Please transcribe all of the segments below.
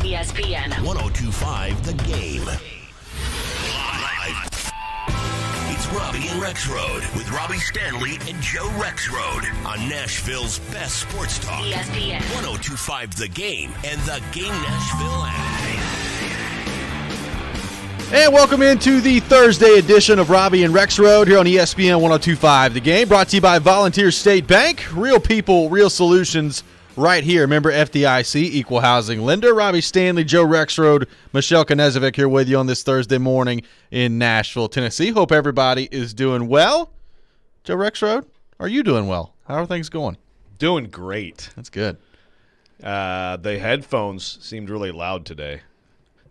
ESPN 102.5 The Game. Live. It's Robby and Rexrode with Robby Stanley and Joe Rexrode on Nashville's best sports talk. ESPN 102.5 The Game and the Game Nashville app. And welcome into the Thursday edition of Robby and Rexrode here on ESPN 102.5 The Game, brought to you by Volunteer State Bank. Real people, real solutions right here. Remember FDIC, equal housing lender. Robby Stanley, Joe Rexrode, Michelle Knezovic here with you on this Thursday morning in Nashville, Tennessee. Hope everybody is doing well. Joe Rexrode, are you doing well? How are things going? Doing great. That's good. The headphones seemed really loud today.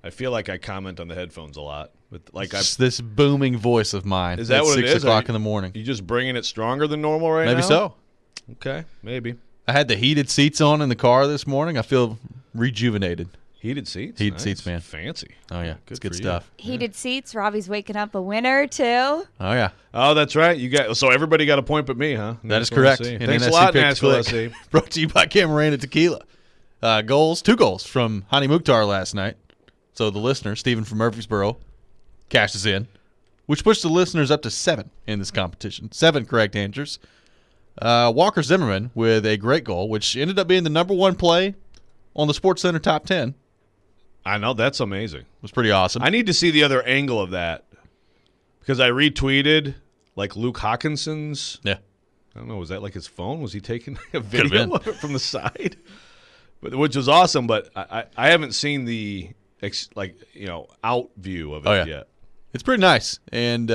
I feel like I comment on the headphones a lot. But like this booming voice of mine. Is that what it is? 6 o'clock in the morning. You just bringing it stronger than normal right now? Maybe so. Okay, maybe. I had the heated seats on in the car this morning. I feel rejuvenated. Heated seats? Heated Nice. seats, man. Fancy. Oh, yeah. It's good stuff. Heated seats. Robby's waking up a winner, too. Oh, yeah. Oh, that's right. So everybody got a point but me, huh? That is correct. NSC. And Thanks a NSC lot, picked Nashville Click. SC. Brought to you by Camarena Tequila. Two goals from Hani Mukhtar last night. So the listener, Stephen from Murfreesboro, cashes in, which pushed the listeners up to 7 in this competition. 7 correct answers. Walker Zimmerman with a great goal, which ended up being the number 1 play on the SportsCenter Top 10. I know. That's amazing. It was pretty awesome. I need to see the other angle of that because I retweeted like Luke Hawkinson's. Yeah. I don't know. Was that like his phone? Was he taking a Could've video been. of it from the side? Which was awesome, but I haven't seen the out view of it yet. It's pretty nice. And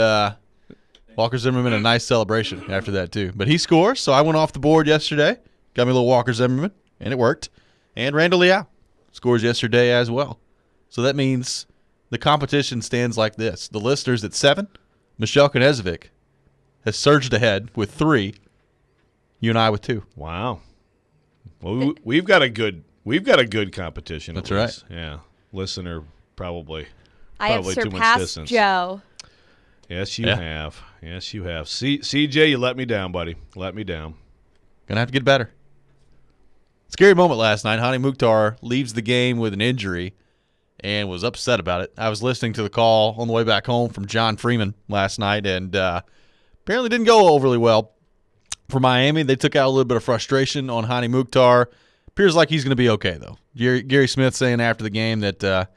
Walker Zimmerman, a nice celebration after that, too. But he scores, so I went off the board yesterday. Got me a little Walker Zimmerman, and it worked. And Randall Leal scores yesterday as well. So that means the competition stands like this. The listeners at 7. Michelle Knezovic has surged ahead with 3. You and I with 2. Wow. Well, we've got a good competition. That's at least. right. Yeah. Listener probably. I have too much surpassed distance. Joe. Yes, you have. Yes, you have. CJ, you let me down, buddy. Let me down. Gonna have to get better. Scary moment last night. Hani Mukhtar leaves the game with an injury and was upset about it. I was listening to the call on the way back home from John Freeman last night, and apparently didn't go overly well for Miami. They took out a little bit of frustration on Hani Mukhtar. Appears like he's going to be okay, though. Gary Smith saying after the game that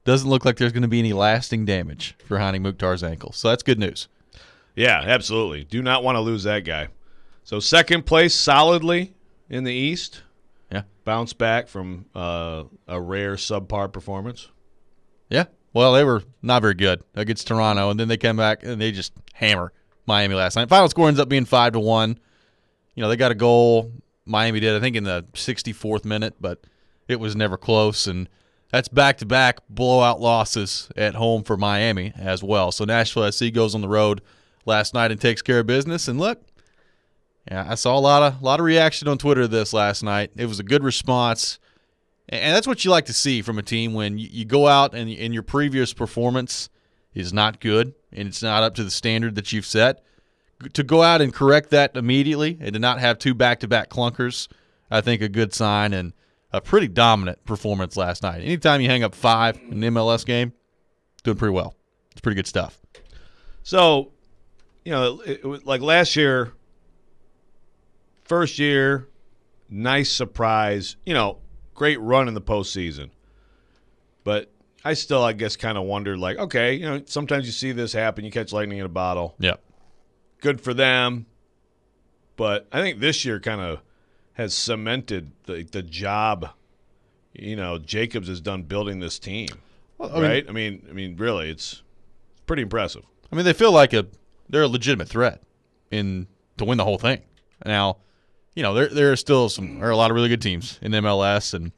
doesn't look like there's going to be any lasting damage for Hani Mukhtar's ankle. So that's good news. Yeah, absolutely. Do not want to lose that guy. So second place solidly in the East. Yeah. Bounce back from a rare subpar performance. Yeah. Well, they were not very good against Toronto, and then they come back and they just hammer Miami last night. Final score ends up being 5-1. You know, they got a goal. Miami did, I think, in the 64th minute, but it was never close. And that's back-to-back blowout losses at home for Miami as well. So Nashville SC goes on the road last night and takes care of business. And look, yeah, I saw a lot of reaction on Twitter to this last night. It was a good response. And that's what you like to see from a team when you go out and your previous performance is not good and it's not up to the standard that you've set. To go out and correct that immediately and to not have 2 back-to-back clunkers, I think a good sign and a pretty dominant performance last night. Anytime you hang up 5 in an MLS game, doing pretty well. It's pretty good stuff. So, like last year, first year, nice surprise, great run in the postseason. But I still, I guess, kind of wondered, like, okay, sometimes you see this happen, you catch lightning in a bottle. Yeah. Good for them. But I think this year kind of has cemented the job, Jacobs has done building this team. Well, right? I mean, really, it's pretty impressive. I mean, they feel like they're a legitimate threat to win the whole thing. Now, there are still there are a lot of really good teams in MLS, and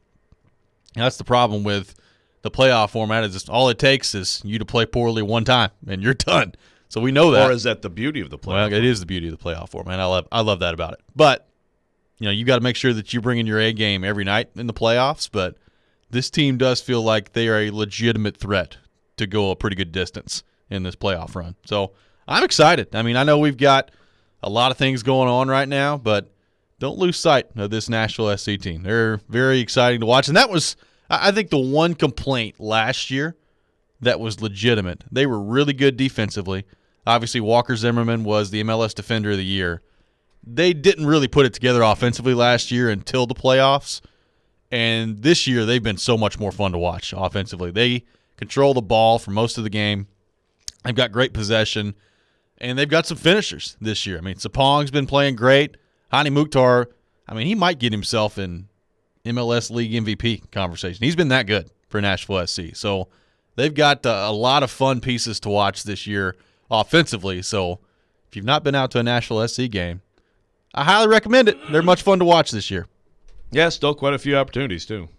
that's the problem with the playoff format. Is just all it takes is you to play poorly one time, and you're done. So we know that. Or is that the beauty of the playoff? Well, it is the beauty of the playoff format. I love that about it. But you got to make sure that you bring in your A game every night in the playoffs. But this team does feel like they are a legitimate threat to go a pretty good distance in this playoff run. So I'm excited. I mean, I know we've got a lot of things going on right now, but don't lose sight of this Nashville SC team. They're very exciting to watch. And that was I think the one complaint last year that was legitimate, they were really good defensively. Obviously, Walker Zimmerman was the MLS Defender of the Year. They didn't really put it together offensively last year until the playoffs. And this year, they've been so much more fun to watch offensively. They control the ball for most of the game. They've got great possession. And they've got some finishers this year. I mean, Sapong's been playing great. Hani Mukhtar, I mean, he might get himself in MLS League MVP conversation. He's been that good for Nashville SC. So they've got a lot of fun pieces to watch this year offensively. So if you've not been out to a Nashville SC game, I highly recommend it. They're much fun to watch this year. Yeah, still quite a few opportunities, too.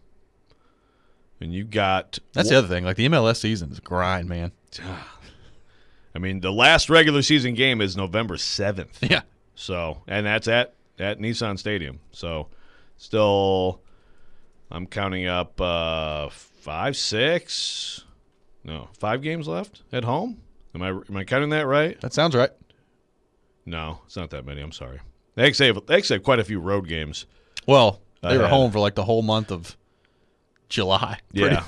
And you got... That's the other thing. Like, the MLS season is a grind, man. I mean, the last regular season game is November 7th. Yeah. So, and that's at Nissan Stadium. So, still, I'm counting up 5 games left at home. Am I counting that right? That sounds right. No, it's not that many. I'm sorry. They actually have quite a few road games. Well, they were home for like the whole month of July. Yeah.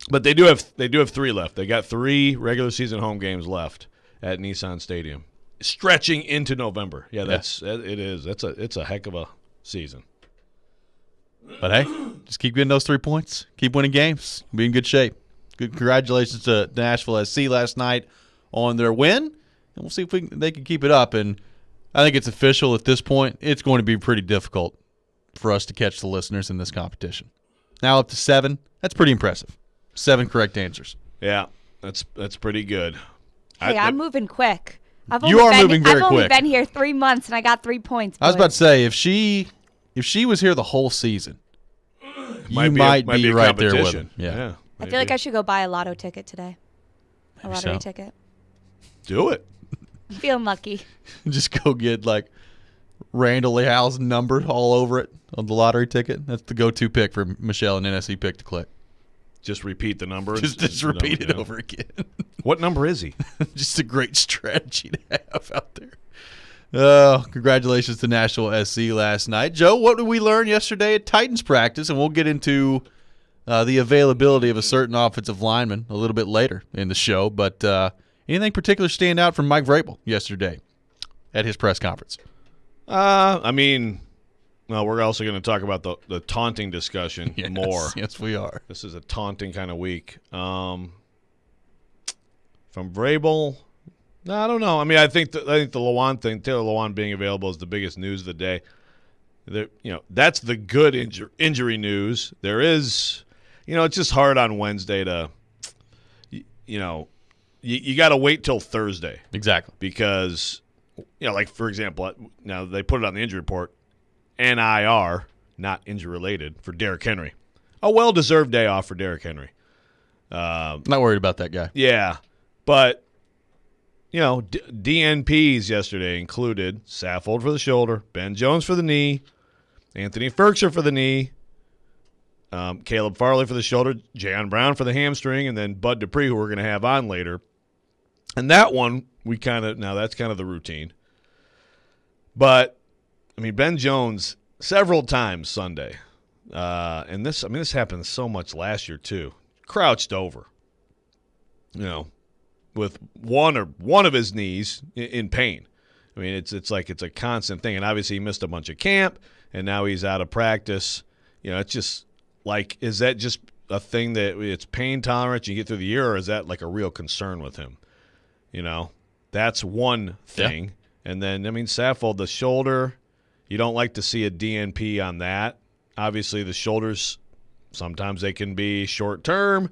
But they do have 3 left. They got 3 regular season home games left at Nissan Stadium, stretching into November. Yeah, it is. It's a heck of a season. But hey, just keep getting those 3 points. Keep winning games. Be in good shape. Good congratulations to Nashville SC last night on their win, and we'll see if they can keep it up. And I think it's official at this point. It's going to be pretty difficult for us to catch the listeners in this competition. Now up to 7. That's pretty impressive. 7 correct answers. Yeah, that's pretty good. Hey, I'm moving quick. I've only been here 3 months, and I got 3 points. I was about to say, if she was here the whole season, you might be right there with him. Yeah. I feel like I should go buy a lotto ticket today. A lottery ticket. Do it. I'm feeling lucky. Just go get like Randall Leal's number all over it on the lottery ticket. That's the go-to pick for Michelle and NSC Pick to Click. Just repeat the number. Just repeat it over again. What number is he? Just a great strategy to have out there. Oh, congratulations to Nashville SC last night. Joe, what did we learn yesterday at Titans practice? And we'll get into the availability of a certain offensive lineman a little bit later in the show. But anything particular stand out from Mike Vrabel yesterday at his press conference? I mean, well, we're also going to talk about the taunting discussion more. Yes, we are. This is a taunting kind of week. From Vrabel, no, I don't know. I mean, I think the Lewan thing, Taylor Lewan being available, is the biggest news of the day. That's the good injury news. There is, it's just hard on Wednesday to, you got to wait till Thursday. Exactly. Because, like, for example, now they put it on the injury report, NIR, not injury-related, for Derrick Henry. A well-deserved day off for Derrick Henry. Not worried about that guy. Yeah. But, DNPs yesterday included Saffold for the shoulder, Ben Jones for the knee, Anthony Ferkser for the knee, Caleb Farley for the shoulder, Jayon Brown for the hamstring, and then Bud Dupree, who we're going to have on later. And that one, that's kind of the routine. But, I mean, Ben Jones, several times Sunday, and this happened so much last year too, crouched over, with one of his knees in pain. I mean, it's like it's a constant thing, and obviously he missed a bunch of camp, and now he's out of practice. It's just like, is that just a thing that it's pain tolerant, you get through the year, or is that like a real concern with him? That's one thing. Yeah. And then, Saffold, the shoulder, you don't like to see a DNP on that. Obviously, the shoulders, sometimes they can be short-term,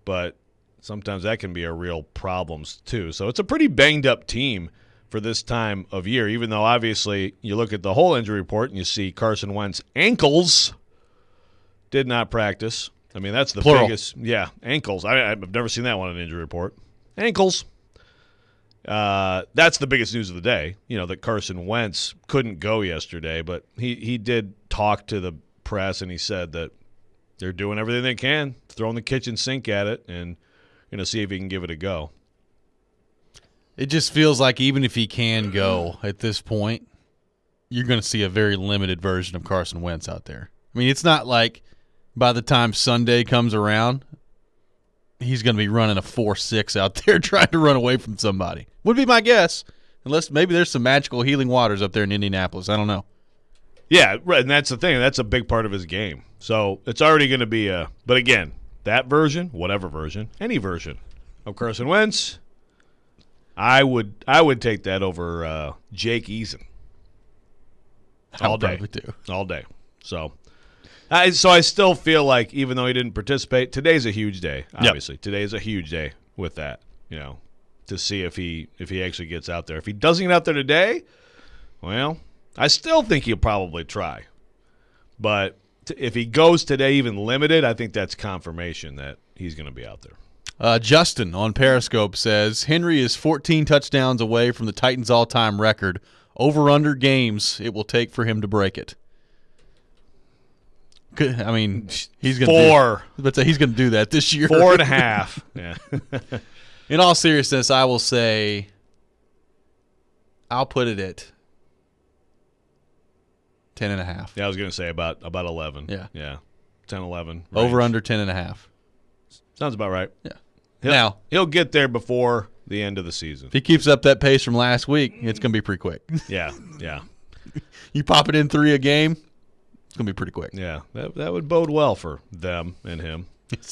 but sometimes that can be a real problem too. So it's a pretty banged-up team for this time of year, even though obviously you look at the whole injury report and you see Carson Wentz ankles did not practice. I mean, that's the Plural. biggest. Yeah, ankles. I've never seen that one in an injury report. Ankles. That's the biggest news of the day, that Carson Wentz couldn't go yesterday, but he did talk to the press, and he said that they're doing everything they can, throwing the kitchen sink at it, and see if he can give it a go. It just feels like even if he can go at this point, you're going to see a very limited version of Carson Wentz out there. I mean, it's not like by the time Sunday comes around, he's going to be running a 4.6 out there trying to run away from somebody. Would be my guess. Unless maybe there's some magical healing waters up there in Indianapolis. I don't know. Yeah, right, and that's the thing. That's a big part of his game. So it's already going to be a – but again, that version, whatever version, any version of Carson Wentz, I would take that over Jake Eason. All day. All day. So I still feel like even though he didn't participate, today's a huge day, obviously. Yep. Today's a huge day with that, to see if he actually gets out there. If he doesn't get out there today, well, I still think he'll probably try. But if he goes today even limited, I think that's confirmation that he's going to be out there. Justin on Periscope says, Henry is 14 touchdowns away from the Titans' all-time record. Over-under games it will take for him to break it. I mean, he's going to do that this year. 4.5. Yeah. In all seriousness, I will say I'll put it at 10.5. Yeah, I was going to say about 11. Yeah. 10, 11. Over under 10.5. Sounds about right. Yeah. He'll get there before the end of the season. If he keeps up that pace from last week, it's going to be pretty quick. Yeah. You pop it in 3 a game, it's going to be pretty quick. Yeah, that would bode well for them and him.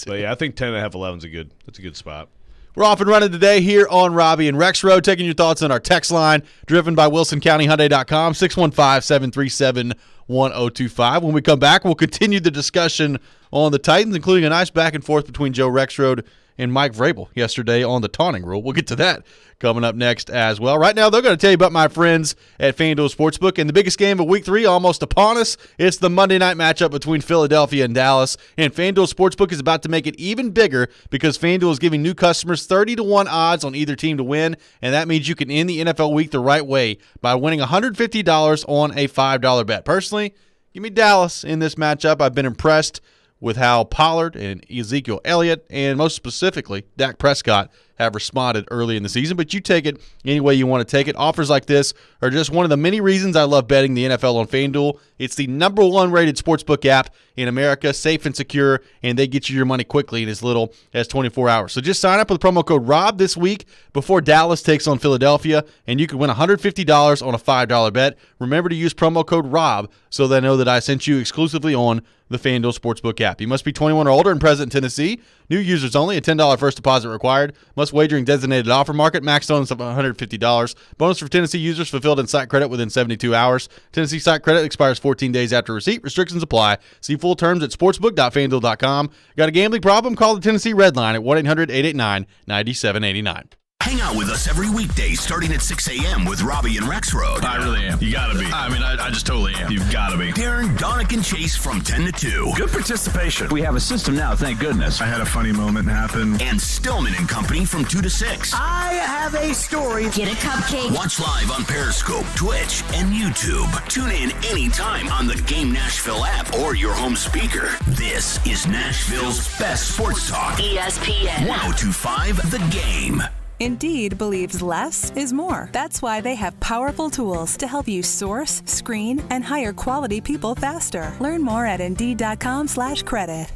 But yeah, I think 10.5, 11's that's a good spot. We're off and running today here on Robby and Rexrode, taking your thoughts on our text line, driven by WilsonCountyHyundai.com, 615-737-1025. When we come back, we'll continue the discussion on the Titans, including a nice back and forth between Joe Rexrode and Mike Vrabel yesterday on the taunting rule. We'll get to that coming up next as well. Right now, they're going to tell you about my friends at FanDuel Sportsbook. And the biggest game of Week 3 almost upon us. It's the Monday night matchup between Philadelphia and Dallas. And FanDuel Sportsbook is about to make it even bigger because FanDuel is giving new customers 30-1 odds on either team to win. And that means you can end the NFL week the right way by winning $150 on a $5 bet. Personally, give me Dallas in this matchup. I've been impressed with how Pollard and Ezekiel Elliott and most specifically Dak Prescott have responded early in the season. But you take it any way you want to take it. Offers like this are just one of the many reasons I love betting the NFL on FanDuel. It's the #1 rated sportsbook app in America, safe and secure, and they get you your money quickly in as little as 24 hours. So just sign up with promo code ROB this week before Dallas takes on Philadelphia, and you can win $150 on a $5 bet. Remember to use promo code ROB so they know that I sent you exclusively on the FanDuel Sportsbook app. You must be 21 or older and present in Tennessee. New users only. A $10 first deposit required. Must wager in designated offer market. Max bonus of $150. Bonus for Tennessee users fulfilled in site credit within 72 hours. Tennessee site credit expires 14 days after receipt. Restrictions apply. See full terms at sportsbook.fanduel.com. Got a gambling problem? Call the Tennessee Red Line at 1-800-889-9789. Hang out with us every weekday starting at 6 a.m. with Robby and Rexrode. I really am. You gotta be. I mean, I just totally am. You've gotta be. Darren, Donick, and Chase from 10 to 2. Good participation. We have a system now, thank goodness. I had a funny moment happen. And Stillman and Company from 2 to 6. I have a story. Get a cupcake. Watch live on Periscope, Twitch, and YouTube. Tune in anytime on the Game Nashville app or your home speaker. This is Nashville's best sports talk. ESPN 1025 The Game. Indeed believes less is more. That's why they have powerful tools to help you source, screen, and hire quality people faster. Learn more at Indeed.com/credit.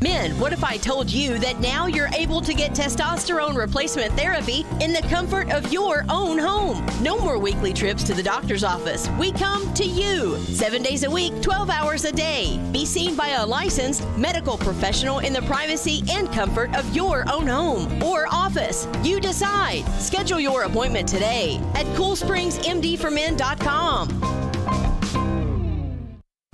Men, what if I told you that now you're able to get testosterone replacement therapy in the comfort of your own home? No more weekly trips to the doctor's office. We come to you 7 days a week, 12 hours a day. Be seen by a licensed medical professional in the privacy and comfort of your own home or office. You decide. Schedule your appointment today at CoolSpringsMDformen.com.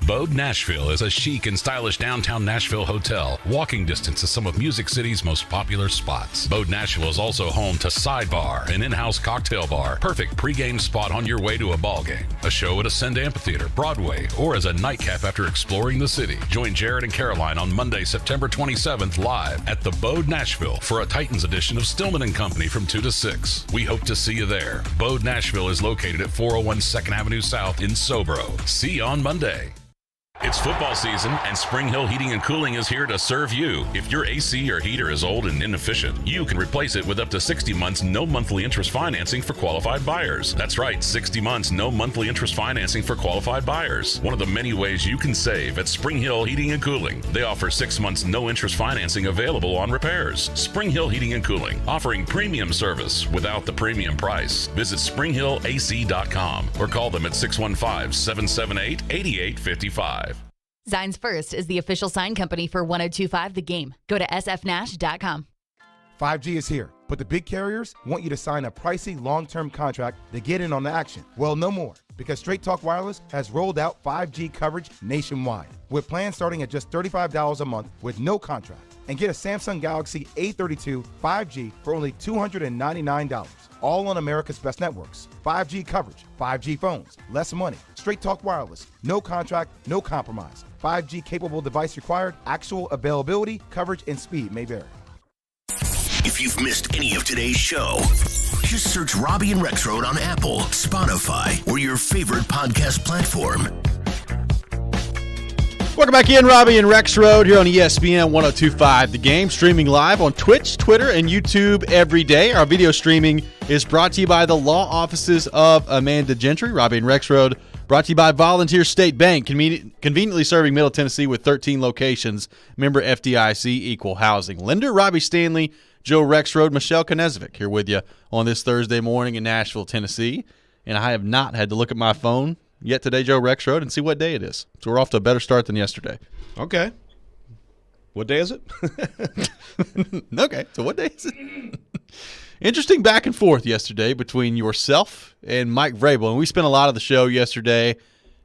Bode Nashville is a chic and stylish downtown Nashville hotel, walking distance to some of Music City's most popular spots. Bode Nashville is also home to Sidebar, an in-house cocktail bar, perfect pregame spot on your way to a ball game, a show at Ascend Amphitheater, Broadway, or as a nightcap after exploring the city. Join Jared and Caroline on Monday, September 27th, live at the Bode Nashville for a Titans edition of Stillman and Company from 2 to 6. We hope to see you there. Bode Nashville is located at 401 2nd Avenue South in Sobro. See you on Monday. It's football season, and Spring Hill Heating and Cooling is here to serve you. If your AC or heater is old and inefficient, you can replace it with up to 60 months no monthly interest financing for qualified buyers. That's right, 60 months no monthly interest financing for qualified buyers. One of the many ways you can save at Spring Hill Heating and Cooling. They offer 6 months no interest financing available on repairs. Spring Hill Heating and Cooling, offering premium service without the premium price. Visit springhillac.com or call them at 615-778-8855. Zines First is the official sign company for 102.5 The Game. Go to sfnash.com. 5G is here, but the big carriers want you to sign a pricey long-term contract to get in on the action. Well, no more, because Straight Talk Wireless has rolled out 5G coverage nationwide, with plans starting at just $35 a month with no contract. And get a Samsung Galaxy A32 5G for only $299, all on America's best networks. 5G coverage, 5G phones, less money. Straight Talk Wireless, no contract, no compromise. 5G capable device required, actual availability, coverage, and speed may vary. If you've missed any of today's show, just search Robby and Rexrode on Apple, Spotify, or your favorite podcast platform. Welcome back in, Robby and Rexrode here on ESPN 102.5 The Game, streaming live on Twitch, Twitter, and YouTube every day. Our video streaming is brought to you by the law offices of Amanda Gentry. Robby and Rexrode brought to you by Volunteer State Bank, conveniently serving Middle Tennessee with 13 locations. Member FDIC, equal housing lender. Robby Stanley, Joe Rexrode, Michelle Knezovic here with you on this Thursday morning in Nashville, Tennessee. And I have not had to look at my phone yet today, Joe Rexrode, and see what day it is. So we're off to a better start than yesterday. Okay. What day is it? Okay, so what day is it? Interesting back and forth yesterday between yourself and Mike Vrabel. And we spent a lot of the show yesterday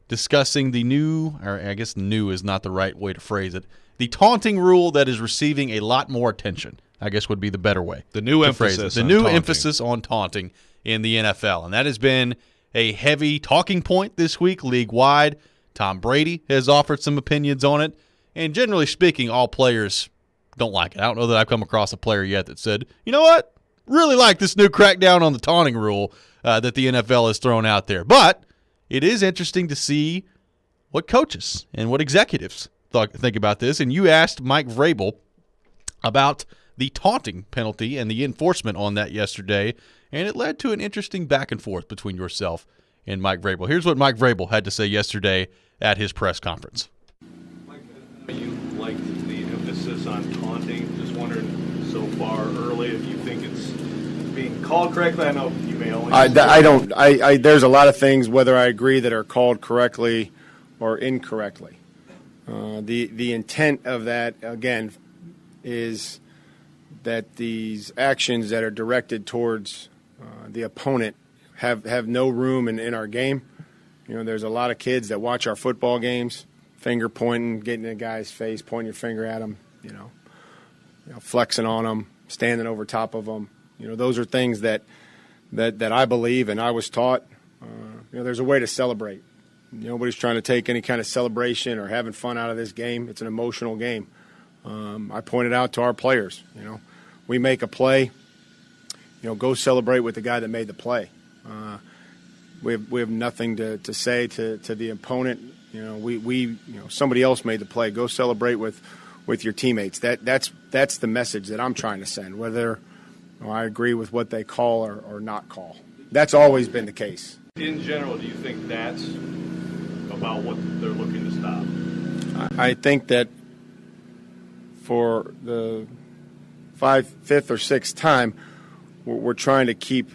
discussing the new, or I guess new is not the right way to phrase it, the taunting rule that is receiving a lot more attention, I guess would be the better way. The new emphasis on taunting. Emphasis on taunting in the NFL. And that has been a heavy talking point this week league-wide. Tom Brady has offered some opinions on it. And generally speaking, all players don't like it. I don't know that I've come across a player yet that said, you know what, really like this new crackdown on the taunting rule that the NFL has thrown out there. But it is interesting to see what coaches and what executives think about this. And you asked Mike Vrabel about the taunting penalty and the enforcement on that yesterday, and it led to an interesting back and forth between yourself and Mike Vrabel. Here's what Mike Vrabel had to say yesterday at his press conference. Mike, you liked the emphasis on taunting. Just wondering, so far early, if you think it's being called correctly. I know you may only. I don't. There's a lot of things, whether I agree that are called correctly or incorrectly. The intent of that, again, is that these actions that are directed towards the opponent have no room in our game. You know, there's a lot of kids that watch our football games, finger pointing, getting in a guy's face, pointing your finger at him, you know, flexing on them, standing over top of them. You know, those are things that I believe and I was taught. There's a way to celebrate. Nobody's trying to take any kind of celebration or having fun out of this game. It's an emotional game. I pointed out to our players, we make a play, go celebrate with the guy that made the play. We have nothing to say to the opponent. Somebody else made the play. Go celebrate with your teammates. That's the message that I'm trying to send, whether I agree with what they call or not call. That's always been the case. In general, do you think that's about what they're looking to stop? I think that for the fifth or sixth time, we're trying to keep,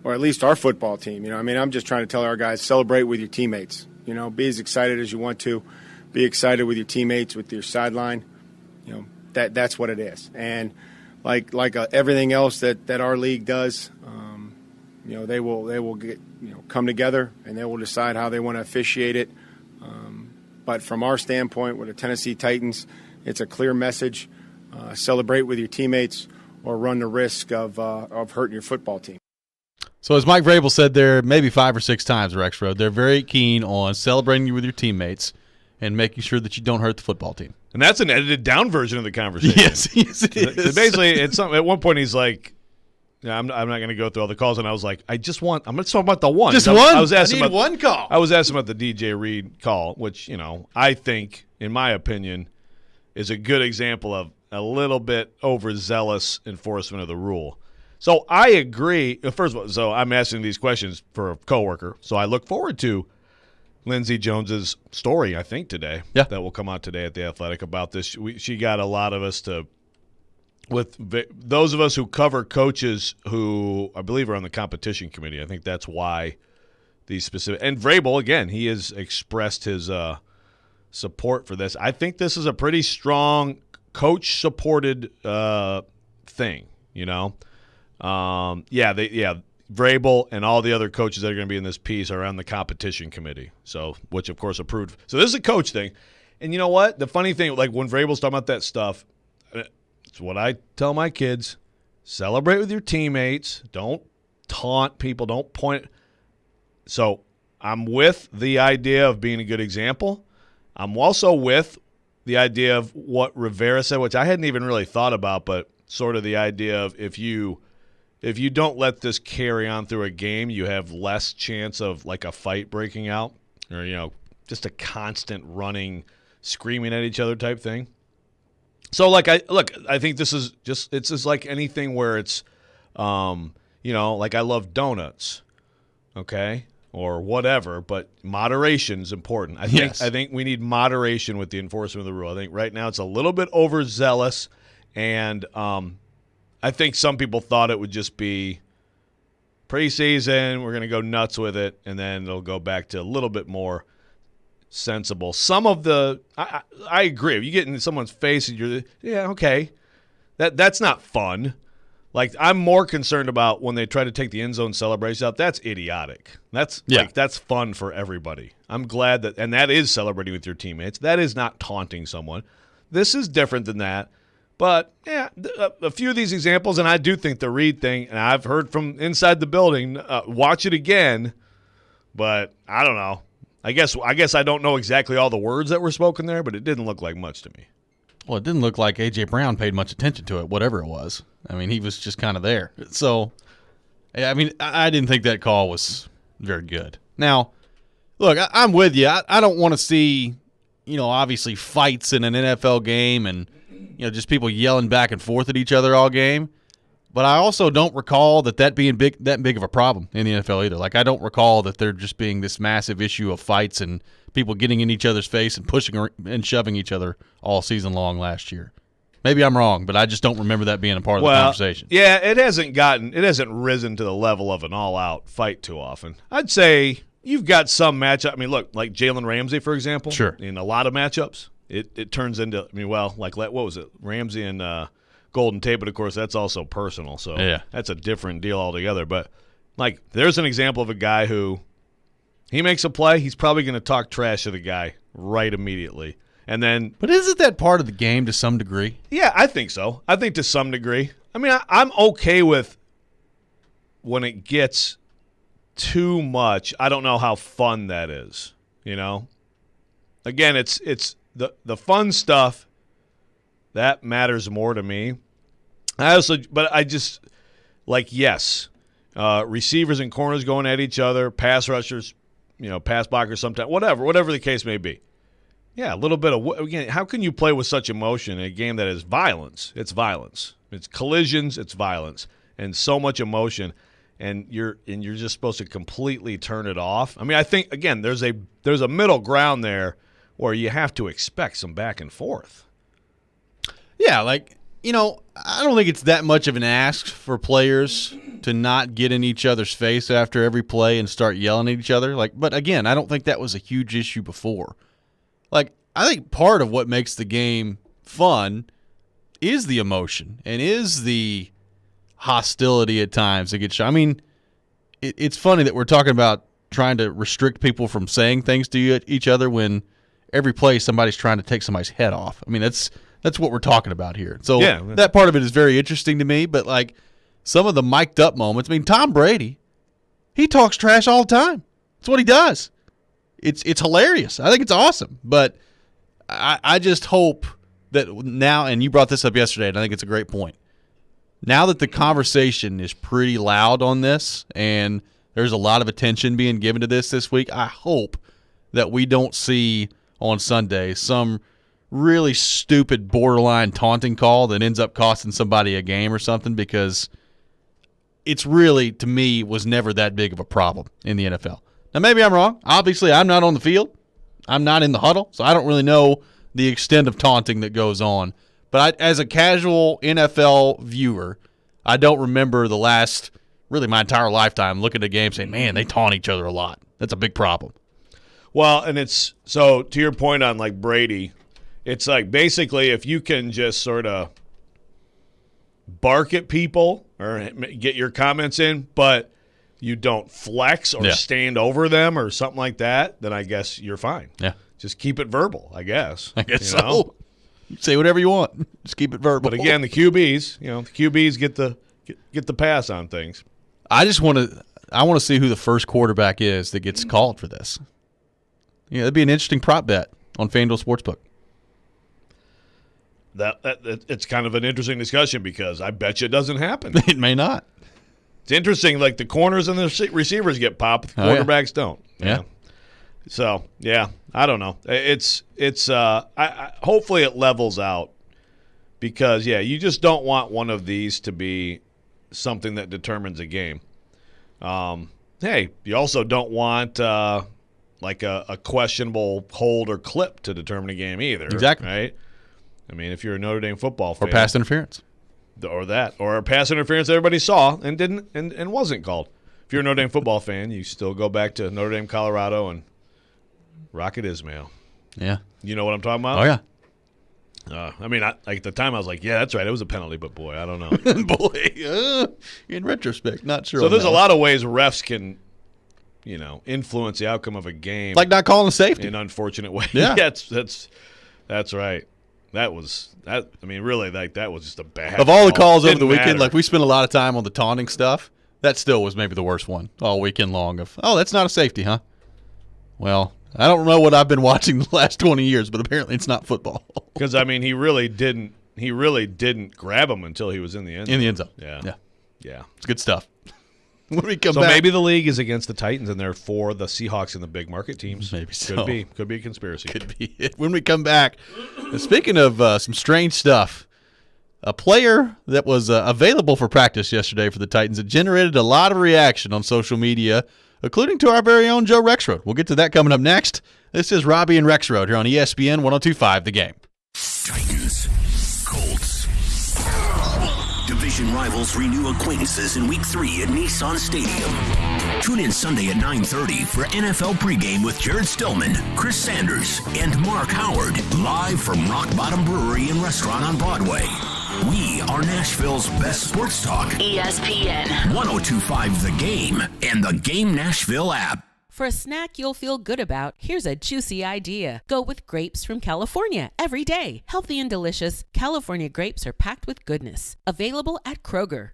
or at least our football team. I'm just trying to tell our guys, celebrate with your teammates. Be as excited as you want to. Be excited with your teammates, with your sideline. That's what it is. And like everything else that our league does, they will get come together and they will decide how they want to officiate it. But from our standpoint, with the Tennessee Titans, it's a clear message: celebrate with your teammates, or run the risk of hurting your football team. So as Mike Vrabel said there, maybe 5 or 6 times, Rexrode, they're very keen on celebrating you with your teammates and making sure that you don't hurt the football team. And that's an edited down version of the conversation. Yes, it is. So basically, at one point he's like, I'm not going to go through all the calls, and I was like, I'm going to talk about the one. Just one? I need one call. I was asking about the DJ Reed call, which, I think, in my opinion, is a good example of a little bit overzealous enforcement of the rule. So I agree. First of all, so I'm asking these questions for a coworker, so I look forward to Lindsey Jones's story, I think, today. Yeah. That will come out today at The Athletic about this. She got a lot of us to, with those of us who cover coaches who I believe are on the competition committee. I think that's why these specific – and Vrabel, again, he has expressed his support for this. I think this is a pretty strong coach-supported thing, Vrabel and all the other coaches that are going to be in this piece are on the competition committee, which, of course, approved. So this is a coach thing. And you know what? The funny thing, like when Vrabel's talking about that stuff – it's what I tell my kids. Celebrate with your teammates. Don't taunt people. Don't point. So I'm with the idea of being a good example. I'm also with the idea of what Rivera said, which I hadn't even really thought about, but sort of the idea of if you don't let this carry on through a game, you have less chance of like a fight breaking out or, just a constant running, screaming at each other type thing. So, I think this is it's just like anything where it's, like I love donuts, okay, or whatever, but moderation is important. I think we need moderation with the enforcement of the rule. I think right now it's a little bit overzealous, and I think some people thought it would just be preseason, we're going to go nuts with it, and then it'll go back to a little bit more sensible. Some of the I agree. If you get in someone's face and okay. That's not fun. Like I'm more concerned about when they try to take the end zone celebration out. That's idiotic. That's fun for everybody. I'm glad and that is celebrating with your teammates. That is not taunting someone. This is different than that. But a few of these examples, and I do think the Reed thing, and I've heard from inside the building, watch it again, but I don't know. I guess I don't know exactly all the words that were spoken there, but it didn't look like much to me. Well, it didn't look like A.J. Brown paid much attention to it, whatever it was. I mean, he was just kind of there. So, I mean, I didn't think that call was very good. Now, look, I'm with you. I don't want to see, obviously fights in an NFL game and, just people yelling back and forth at each other all game. But I also don't recall that being that big of a problem in the NFL either. Like, I don't recall that there just being this massive issue of fights and people getting in each other's face and pushing and shoving each other all season long last year. Maybe I'm wrong, but I just don't remember that being a part of the conversation. Yeah, it hasn't risen to the level of an all-out fight too often. I'd say you've got some matchup. I mean, look, like Jalen Ramsey, for example. Sure. In a lot of matchups, it turns into, what was it? Ramsey and Golden Tate, but of course that's also personal, so that's a different deal altogether. But there's an example of a guy who he makes a play, he's probably going to talk trash to the guy right immediately, and then. But isn't that part of the game to some degree? Yeah, I think so. I think to some degree. I mean, I'm okay with when it gets too much. I don't know how fun that is. Again, it's the fun stuff. That matters more to me. Receivers and corners going at each other, pass rushers, pass blockers sometimes, whatever the case may be. Yeah, a little bit of, again, how can you play with such emotion in a game that is violence? It's violence. It's collisions, it's violence, and so much emotion, and you're just supposed to completely turn it off. I mean, I think, again, there's a middle ground there where you have to expect some back and forth. Yeah, I don't think it's that much of an ask for players to not get in each other's face after every play and start yelling at each other. But again, I don't think that was a huge issue before. I think part of what makes the game fun is the emotion and is the hostility at times that gets shown. I mean, it's funny that we're talking about trying to restrict people from saying things to each other when every play somebody's trying to take somebody's head off. I mean, that's what we're talking about here. So that part of it is very interesting to me, but some of the mic'd up moments, I mean, Tom Brady, he talks trash all the time. That's what he does. It's hilarious. I think it's awesome. But I just hope that now, and you brought this up yesterday, and I think it's a great point, now that the conversation is pretty loud on this and there's a lot of attention being given to this week, I hope that we don't see on Sunday some really stupid borderline taunting call that ends up costing somebody a game or something, because it's really, to me, was never that big of a problem in the NFL. Now, maybe I'm wrong. Obviously, I'm not on the field. I'm not in the huddle, so I don't really know the extent of taunting that goes on. But as a casual NFL viewer, I don't remember the last, really my entire lifetime, looking at a game saying, man, they taunt each other a lot. That's a big problem. Well, and it's – so to your point on, like, Brady, it's like basically if you can just sort of bark at people or get your comments in, but you don't flex or stand over them or something like that, then I guess you're fine. Yeah. Just keep it verbal, I guess. I guess so. You say whatever you want. Just keep it verbal. But again, the QBs get the pass on things. I want to see who the first quarterback is that gets called for this. Yeah, that'd be an interesting prop bet on FanDuel Sportsbook. That it's kind of an interesting discussion because I bet you it doesn't happen. It may not. It's interesting, like the corners and the receivers get popped, the quarterbacks don't. Yeah. So, yeah, I don't know. It's hopefully it levels out because, you just don't want one of these to be something that determines a game. Hey, you also don't want like a questionable hold or clip to determine a game either. Exactly. Right? I mean, if you're a Notre Dame football fan. Or pass interference. Or pass interference everybody saw and didn't and wasn't called. If you're a Notre Dame football fan, you still go back to Notre Dame, Colorado, and Rocket Ismail. Yeah. You know what I'm talking about? Oh, yeah. I mean, at the time I was like, yeah, that's right. It was a penalty, but boy, I don't know. In retrospect, not sure. So there's a lot of ways refs can, influence the outcome of a game. Like not calling a safety. In unfortunate ways. Yeah. That's right. That was that. I mean, really, like that was just a bad. Of all the calls over the Didn't weekend, matter. like we spent a lot of time on the taunting stuff. That still was maybe the worst one all weekend long. That's not a safety, huh? Well, I don't know what I've been watching the last 20 years, but apparently it's not football. Because I mean, he really didn't grab him until he was in the end zone. In the end zone. Yeah. It's good stuff. When we come so back, maybe the league is against the Titans and they're for the Seahawks and the big market teams. Maybe so. Could be a conspiracy. Could be it. When we come back, speaking of some strange stuff, a player that was available for practice yesterday for the Titans that generated a lot of reaction on social media, including to our very own Joe Rexrode. We'll get to that coming up next. This is Robby and Rexrode here on ESPN 102.5 The Game. Titans, Colts. Division rivals renew acquaintances in Week 3 at Nissan Stadium. Tune in Sunday at 9:30 for NFL pregame with Jared Stillman, Chris Sanders, and Mark Howard, live from Rock Bottom Brewery and Restaurant on Broadway. We are Nashville's best sports talk. ESPN 102.5 The Game and the Game Nashville app. For a snack you'll feel good about, here's a juicy idea. Go with grapes from California every day. Healthy and delicious, California grapes are packed with goodness. Available at Kroger.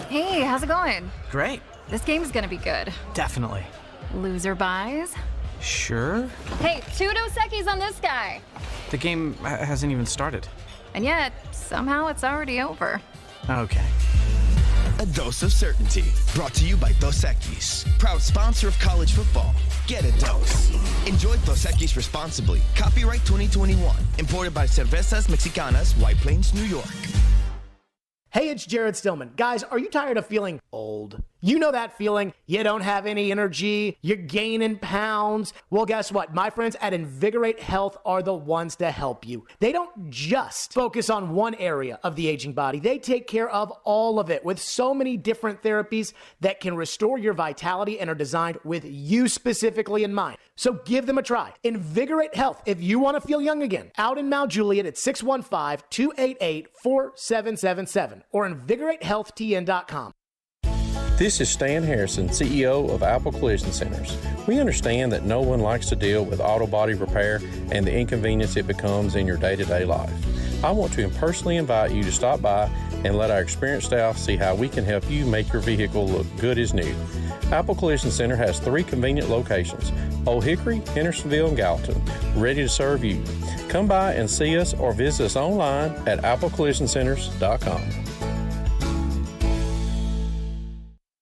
Hey, how's it going? Great. This game's gonna be good. Definitely. Loser buys? Sure. Hey, 2 Dos Equis on this guy. The game hasn't even started. And yet, somehow it's already over. Okay. A dose of certainty. Brought to you by Dos Equis, proud sponsor of college football. Get a dose. Enjoy Dos Equis responsibly. Copyright 2021. Imported by Cervezas Mexicanas, White Plains, New York. Hey, it's Jared Stillman. Guys, are you tired of feeling old? You know that feeling. You don't have any energy. You're gaining pounds. Well, guess what? My friends at Invigorate Health are the ones to help you. They don't just focus on one area of the aging body. They take care of all of it with so many different therapies that can restore your vitality and are designed with you specifically in mind. So give them a try. Invigorate Health if you want to feel young again. Out in Mount Juliet at 615-288-4777 or invigoratehealthtn.com. This is Stan Harrison, CEO of Apple Collision Centers. We understand that no one likes to deal with auto body repair and the inconvenience it becomes in your day-to-day life. I want to personally invite you to stop by and let our experienced staff see how we can help you make your vehicle look good as new. Apple Collision Center has 3 convenient locations, Old Hickory, Hendersonville, and Gallatin, ready to serve you. Come by and see us or visit us online at applecollisioncenters.com.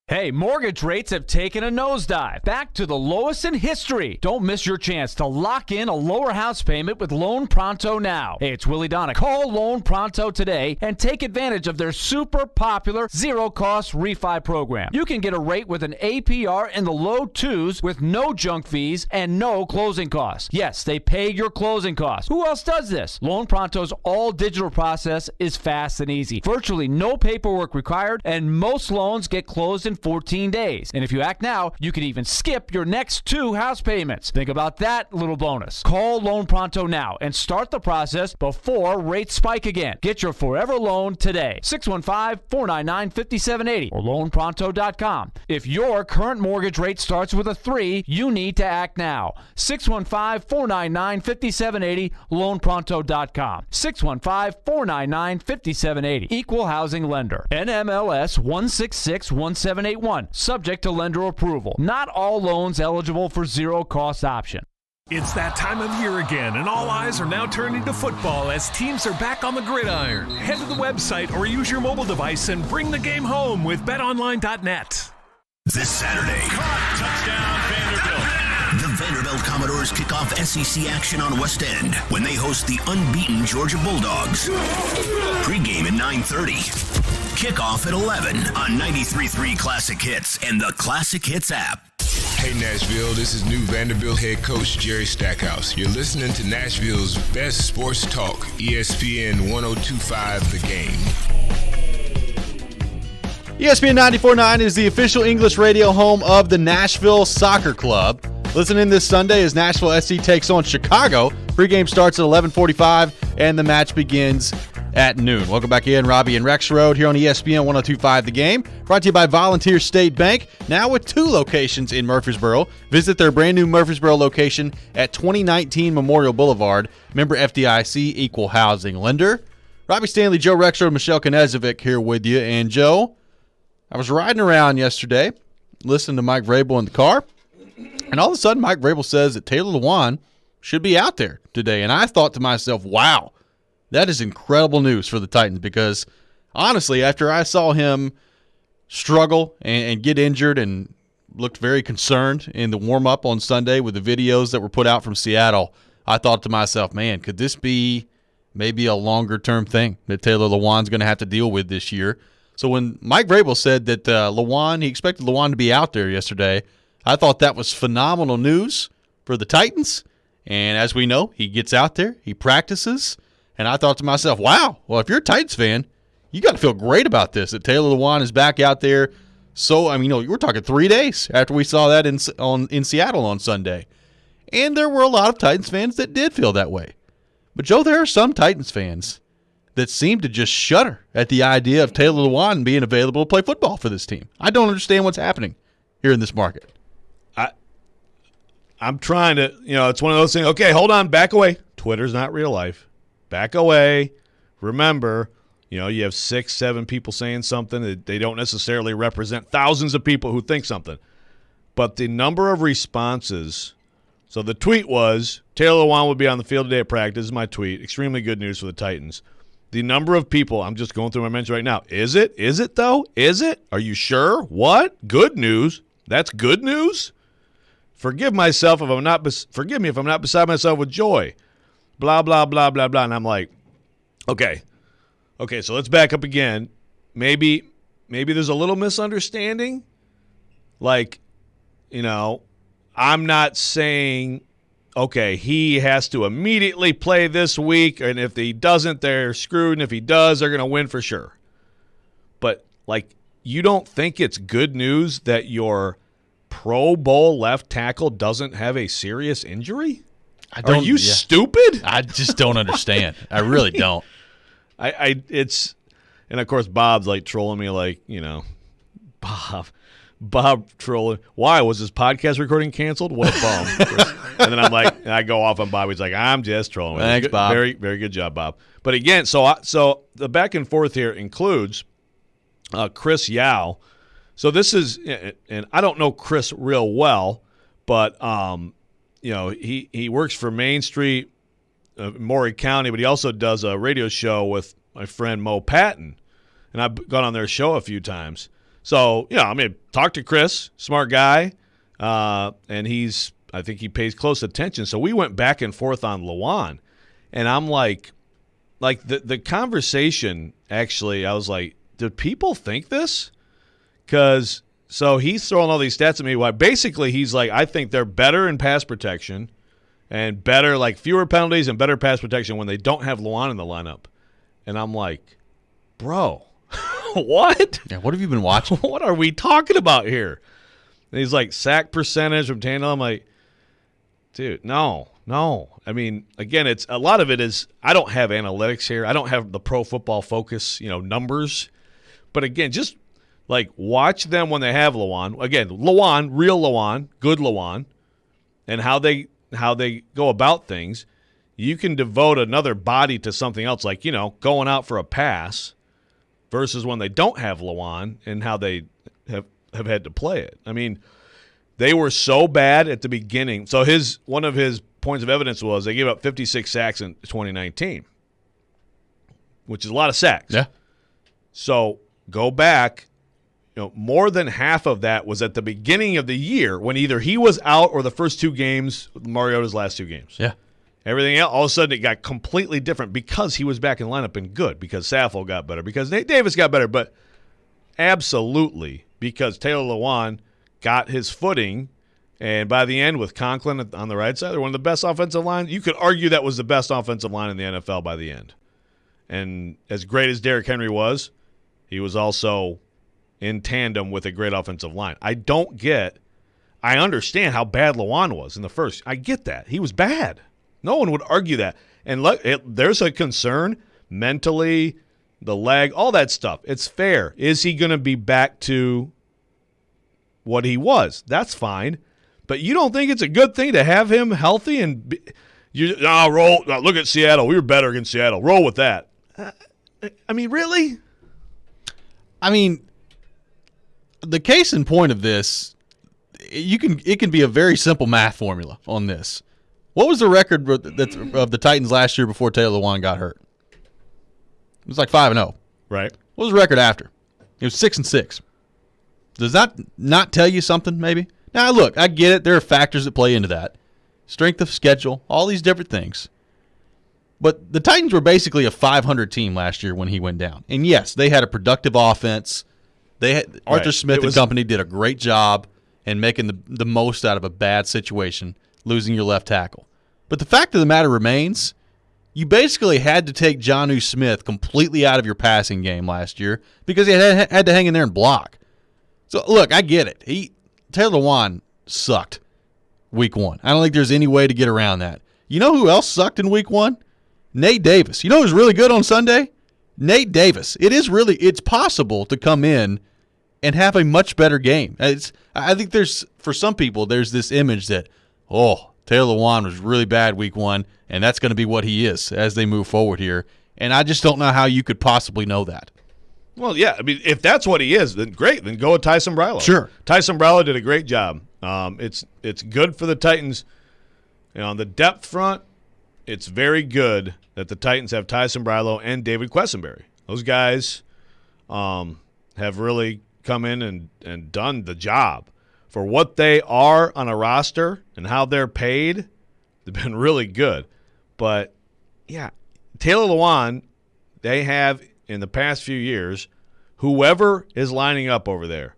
Hey, mortgage rates have taken a nosedive, back to the lowest in history. Don't miss your chance to lock in a lower house payment with Loan Pronto now. Hey, it's Willie Donna. Call Loan Pronto today and take advantage of their super popular zero-cost refi program. You can get a rate with an APR in the low 2s with no junk fees and no closing costs. Yes, they pay your closing costs. Who else does this? Loan Pronto's all-digital process is fast and easy. Virtually no paperwork required, and most loans get closed in 14 days. And if you act now, you can even skip your next 2 house payments. Think about that little bonus. Call Loan Pronto now and start the process before rates spike again. Get your forever loan today. 615-499-5780 or loanpronto.com. If your current mortgage rate starts with a 3, you need to act now. 615-499-5780, loanpronto.com. 615-499-5780. Equal housing lender. NMLS 1661781. Subject to lender approval. Not all loans eligible for zero-cost option. It's that time of year again, and all eyes are now turning to football as teams are back on the gridiron. Head to the website or use your mobile device and bring the game home with betonline.net. This Saturday, Touchdown, Vanderbilt. The Vanderbilt Commodores kick off SEC action on West End when they host the unbeaten Georgia Bulldogs. Pre-game at 9:30. Kickoff at 11 on 93.3 Classic Hits and the Classic Hits app. Hey Nashville, this is new Vanderbilt head coach Jerry Stackhouse. You're listening to Nashville's best sports talk, ESPN 102.5 The Game. ESPN 94.9 is the official English radio home of the Nashville Soccer Club. Listen in this Sunday as Nashville SC takes on Chicago. Pre-game starts at 11:45 and the match begins at noon. Welcome back in, Robby and Rexrode here on ESPN 102.5 The Game. Brought to you by Volunteer State Bank, now with 2 locations in Murfreesboro. Visit their brand new Murfreesboro location at 2019 Memorial Boulevard. Member FDIC, equal housing lender. Robby Stanley, Joe Rexrode, Michelle Knezovic here with you. And Joe, I was riding around yesterday, listening to Mike Vrabel in the car, and all of a sudden Mike Vrabel says that Taylor Lewan should be out there today. And I thought to myself, wow, that is incredible news for the Titans because, honestly, after I saw him struggle and get injured and looked very concerned in the warm-up on Sunday with the videos that were put out from Seattle, I thought to myself, man, could this be maybe a longer-term thing that Taylor Lewan's going to have to deal with this year? So when Mike Vrabel said that he expected Lewan to be out there yesterday, I thought that was phenomenal news for the Titans. And as we know, he gets out there, he practices, and I thought to myself, wow, well, if you're a Titans fan, you got to feel great about this, that Taylor Lewan is back out there. So, I mean, we're talking 3 days after we saw that in Seattle on Sunday. And there were a lot of Titans fans that did feel that way. But, Joe, there are some Titans fans that seem to just shudder at the idea of Taylor Lewan being available to play football for this team. I don't understand what's happening here in this market. I'm trying to, it's one of those things, okay, hold on, back away. Twitter's not real life. Back away. Remember, you have 6, 7 people saying something that they don't necessarily represent thousands of people who think something. But the number of responses, so the tweet was, Taylor Lewan would be on the field today at practice. This is my tweet. Extremely good news for the Titans. The number of people, I'm just going through my mentions right now. Is it? Is it, though? Is it? Are you sure? What? Good news? That's good news? Forgive me if I'm not beside myself with joy. Blah, blah, blah, blah, blah. And I'm like, okay, so let's back up again. Maybe there's a little misunderstanding. Like, I'm not saying, okay, he has to immediately play this week, and if he doesn't, they're screwed, and if he does, they're going to win for sure. But, you don't think it's good news that your Pro Bowl left tackle doesn't have a serious injury? Are you stupid? I just don't understand. I really don't. And of course Bob's trolling me Bob trolling. Why was his podcast recording canceled? What a bum. And then I go off on Bob. He's like, I'm just trolling. Thanks, Bob. Very, very good job, Bob. But again, so the back and forth here includes Chris Yao So this is, and I don't know Chris real well, but he works for Main Street, Maury County, but he also does a radio show with my friend Mo Patton, and I've gone on their show a few times. So talk to Chris, smart guy, and I think he pays close attention. So we went back and forth on Lewan, and I'm like the conversation. Actually, I was like, do people think this? So he's throwing all these stats at me. Why? Basically, he's like, I think they're better in pass protection and better, like fewer penalties and better pass protection when they don't have Lewan in the lineup. And I'm like, bro, what? Yeah, what have you been watching? What are we talking about here? And he's like, sack percentage from Tannehill. I'm like, dude, no. I mean, again, it's a lot of it is I don't have analytics here. I don't have the Pro Football Focus, numbers. But again, just like watch them when they have Lewan. Again, Lewan, real Lewan, good Lewan, and how they go about things. You can devote another body to something else, like going out for a pass, versus when they don't have Lewan and how they have had to play it. I mean, they were so bad at the beginning. So one of his points of evidence was they gave up 56 sacks in 2019, which is a lot of sacks. Yeah. So go back. More than half of that was at the beginning of the year when either he was out or the first two games, Mariota's last two games. Yeah. Everything else, all of a sudden, it got completely different because he was back in the lineup and good, because Saffold got better, because Nate Davis got better, but absolutely because Taylor Lewan got his footing, and by the end, with Conklin on the right side, they're one of the best offensive lines. You could argue that was the best offensive line in the NFL by the end. And as great as Derrick Henry was, he was also in tandem with a great offensive line. I understand how bad Lewan was in the first. I get that. He was bad. No one would argue that. And look, there's a concern mentally, the leg, all that stuff. It's fair. Is he going to be back to what he was? That's fine. But you don't think it's a good thing to have him healthy and roll? Look at Seattle. We were better against Seattle. Roll with that. I mean, really? I mean, the case in point of this, it can be a very simple math formula on this. What was the record of the Titans last year before Taylor Lewan got hurt? It was like 5-0. Right. What was the record after? It was 6-6. Does that not tell you something, maybe? Now, look, I get it. There are factors that play into that. Strength of schedule, all these different things. But the Titans were basically a 500 team last year when he went down. And, yes, they had a productive offense. Arthur Smith and company did a great job in making the most out of a bad situation, losing your left tackle. But the fact of the matter remains, you basically had to take Jonnu Smith completely out of your passing game last year because he had to hang in there and block. So, look, I get it. Taylor Lewan sucked week one. I don't think there's any way to get around that. You know who else sucked in week one? Nate Davis. You know who's really good on Sunday? Nate Davis. It's possible to come in and have a much better game. I think for some people, there's this image that, Taylor Lewan was really bad week one, and that's going to be what he is as they move forward here. And I just don't know how you could possibly know that. Well, yeah. I mean, if that's what he is, then great. Then go with Ty Sombrello. Sure. Ty Sombrello did a great job. It's good for the Titans. On the depth front, it's very good that the Titans have Ty Sombrello and David Quessenberry. Those guys have really come in and done the job. For what they are on a roster and how they're paid, they've been really good. But, yeah, Taylor Lewan, they have in the past few years, whoever is lining up over there,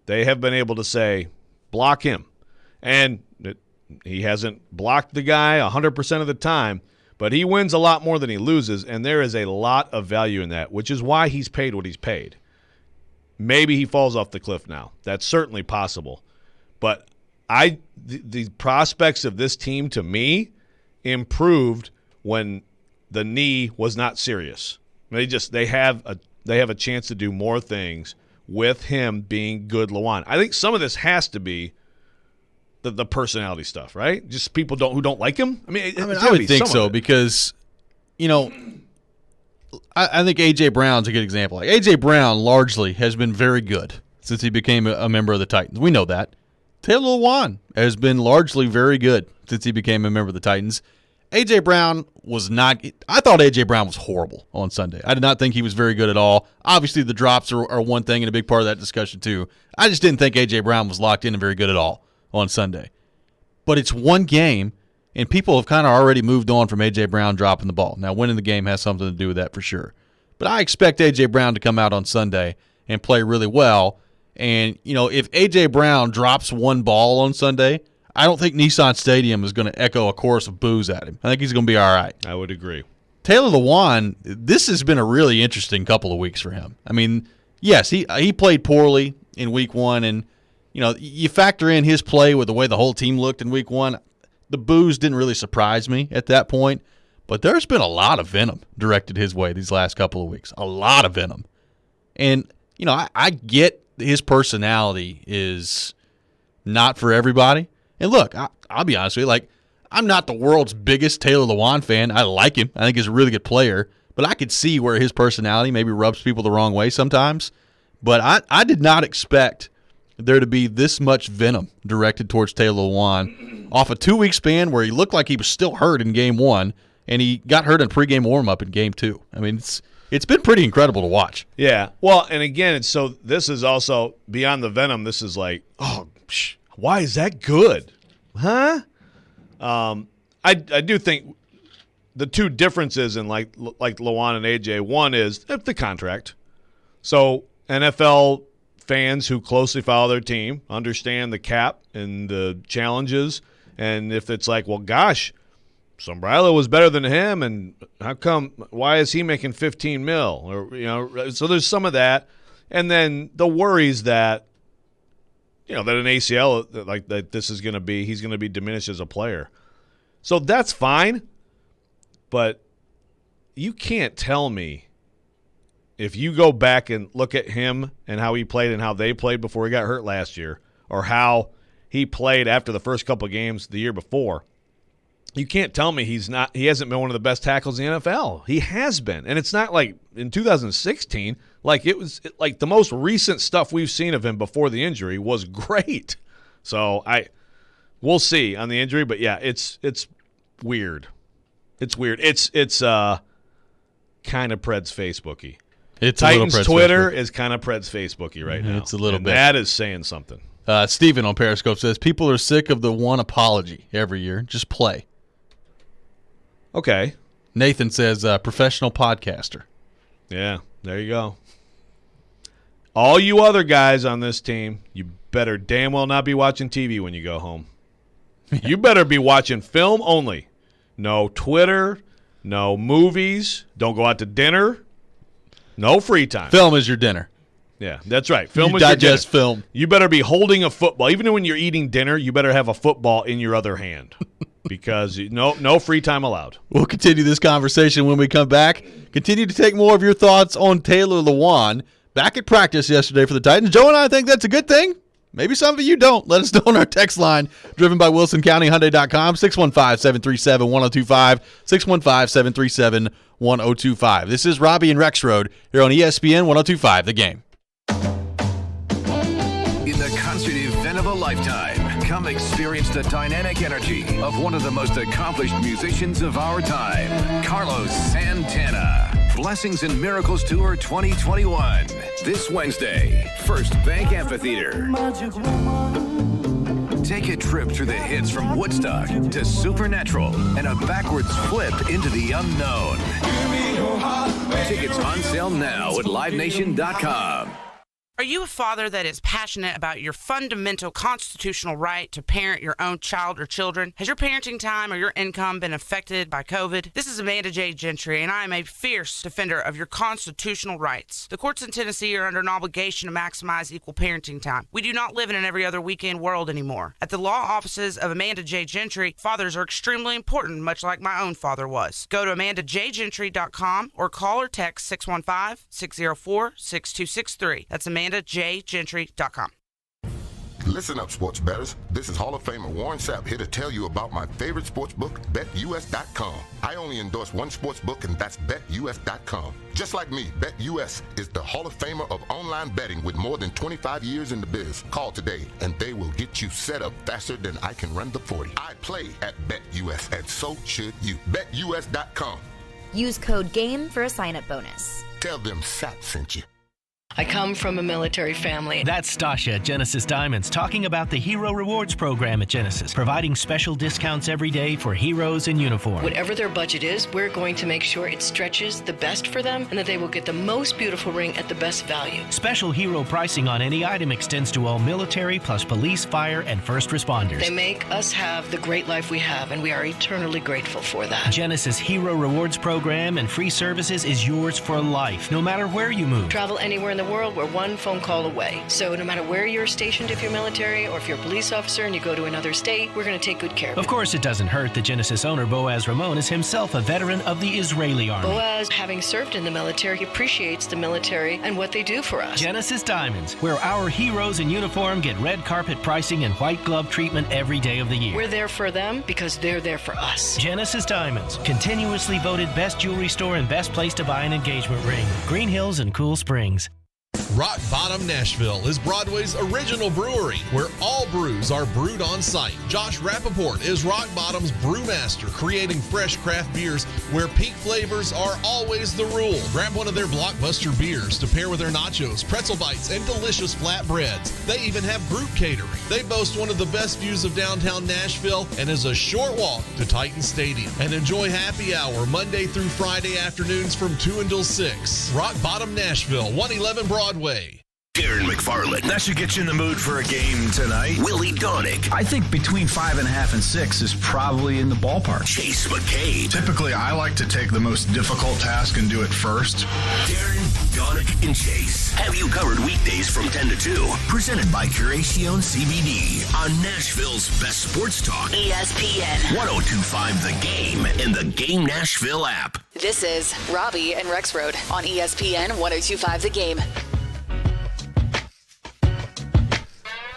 they have been able to say, block him. And he hasn't blocked the guy 100% of the time, but he wins a lot more than he loses, and there is a lot of value in that, which is why he's paid what he's paid. Maybe he falls off the cliff now. That's certainly possible. But the prospects of this team, to me, improved when the knee was not serious. They have a chance to do more things with him being good Lewan. I think some of this has to be the personality stuff, right? Just people who don't like him. I would think so because, I think A.J. Brown's a good example. Like A.J. Brown largely has been very good since he became a member of the Titans. We know that. Taylor Lewan has been largely very good since he became a member of the Titans. A.J. Brown was not – I thought A.J. Brown was horrible on Sunday. I did not think he was very good at all. Obviously, the drops are one thing and a big part of that discussion too. I just didn't think A.J. Brown was locked in and very good at all on Sunday. But it's one game, and people have kind of already moved on from A.J. Brown dropping the ball. Now, winning the game has something to do with that for sure. But I expect A.J. Brown to come out on Sunday and play really well. And, if A.J. Brown drops one ball on Sunday – I don't think Nissan Stadium is going to echo a chorus of boos at him. I think he's going to be all right. I would agree. Taylor Lewan, this has been a really interesting couple of weeks for him. I mean, yes, he played poorly in week 1, and you factor in his play with the way the whole team looked in week 1. The boos didn't really surprise me at that point, but there's been a lot of venom directed his way these last couple of weeks. A lot of venom. And, I get his personality is not for everybody. And look, I'll be honest with you, I'm not the world's biggest Taylor Lewan fan. I like him. I think he's a really good player. But I could see where his personality maybe rubs people the wrong way sometimes. But I did not expect there to be this much venom directed towards Taylor Lewan off a 2-week span where he looked like he was still hurt in Game 1, and he got hurt in pregame warm-up in Game 2. I mean, it's been pretty incredible to watch. Yeah. Well, and again, this is also beyond the venom. This is why is that good? Huh? I do think the two differences in like Lewan and AJ, one is the contract. So NFL fans who closely follow their team understand the cap and the challenges. And if it's well, gosh, Sombrilla was better than him, and why is he making $15 million? Or, so there's some of that. And then the worries that, that an ACL that this is going to be, he's going to be diminished as a player. So that's fine, but you can't tell me if you go back and look at him and how he played and how they played before he got hurt last year, or how he played after the first couple of games the year before. You can't tell me he hasn't been one of the best tackles in the NFL. He has been. And it's not like in 2016, it was the most recent stuff we've seen of him before the injury was great. So we'll see on the injury, but yeah, it's weird. It's weird. It's kind of Pred's Facebooky. It's Titans Twitter Facebook. Is kind of Pred's Facebooky right now. It's a little bit. That is saying something. Steven on Periscope says people are sick of the one apology every year. Just play. Okay. Nathan says professional podcaster. Yeah, there you go. All you other guys on this team, you better damn well not be watching TV when you go home. You better be watching film only. No Twitter, no movies, don't go out to dinner, no free time. Film is your dinner. Yeah, that's right. Film you is your dinner. digest film. You better be holding a football. Even when you're eating dinner, you better have a football in your other hand. Because no free time allowed. We'll continue this conversation when we come back. Continue to take more of your thoughts on Taylor Lewan. Back at practice yesterday for the Titans. Joe and I think that's a good thing. Maybe some of you don't. Let us know on our text line, driven by WilsonCountyHyundai.com, 615-737-1025, 615-737-1025. This is Robby and Rexrode here on ESPN 1025, The Game. In the concert event of a lifetime, come experience the dynamic energy of one of the most accomplished musicians of our time, Carlos Santana. Blessings and Miracles Tour 2021. This Wednesday, First Bank Amphitheater. Take a trip through the hits from Woodstock to Supernatural and a backwards flip into the unknown. Tickets on sale now at LiveNation.com. Are you a father that is passionate about your fundamental constitutional right to parent your own child or children? Has your parenting time or your income been affected by COVID? This is Amanda J. Gentry, and I am a fierce defender of your constitutional rights. The courts in Tennessee are under an obligation to maximize equal parenting time. We do not live in an every other weekend world anymore. At the law offices of Amanda J. Gentry, fathers are extremely important, much like my own father was. Go to AmandaJGentry.com or call or text 615-604-6263. That's AmandaJGentry.com. Listen up, sports bettors. This is Hall of Famer Warren Sapp here to tell you about my favorite sports book, BetUS.com. I only endorse one sports book, and that's BetUS.com. Just like me, BetUS is the Hall of Famer of online betting with more than 25 years in the biz. Call today, and they will get you set up faster than I can run the 40. I play at BetUS, and so should you. BetUS.com. Use code GAME for a sign-up bonus. Tell them Sapp sent you. I come from a military family. That's Stasha at Genesis Diamonds talking about the Hero Rewards program at Genesis, providing special discounts every day for heroes in uniform. Whatever their budget is, we're going to make sure it stretches the best for them and that they will get the most beautiful ring at the best value. Special hero pricing on any item extends to all military plus police, fire, and first responders. They make us have the great life we have, and we are eternally grateful for that. Genesis Hero Rewards program and free services is yours for life, no matter where you move. Travel anywhere in the world, we're one phone call away. So no matter where you're stationed, if you're military or if you're a police officer and you go to another state, we're going to take good care of you. Of course, it doesn't hurt that Genesis owner Boaz Ramon is himself a veteran of the Israeli army. Boaz, having served in the military, appreciates the military and what they do for us. Genesis Diamonds, where our heroes in uniform get red carpet pricing and white glove treatment every day of the year. We're there for them because they're there for us. Genesis Diamonds, continuously voted best jewelry store and best place to buy an engagement ring. Green Hills and Cool Springs. Rock Bottom Nashville is Broadway's original brewery, where all brews are brewed on site. Josh Rappaport is Rock Bottom's brewmaster, creating fresh craft beers where peak flavors are always the rule. Grab one of their blockbuster beers to pair with their nachos, pretzel bites, and delicious flatbreads. They even have group catering. They boast one of the best views of downtown Nashville and is a short walk to Titan Stadium. And enjoy happy hour Monday through Friday afternoons from 2 until 6. Rock Bottom Nashville, 111 Broadway. Darren McFarland. That should get you in the mood for a game tonight. Willie Donick. I think between 5.5 and 6 is probably in the ballpark. Chase McCabe. Typically, I like to take the most difficult task and do it first. Darren, Donick, and Chase have you covered weekdays from 10 to 2. Presented by Curacion CBD on Nashville's best sports talk. ESPN 1025 The Game and the Game Nashville app. This is Robby and Rexrode on ESPN 1025 The Game.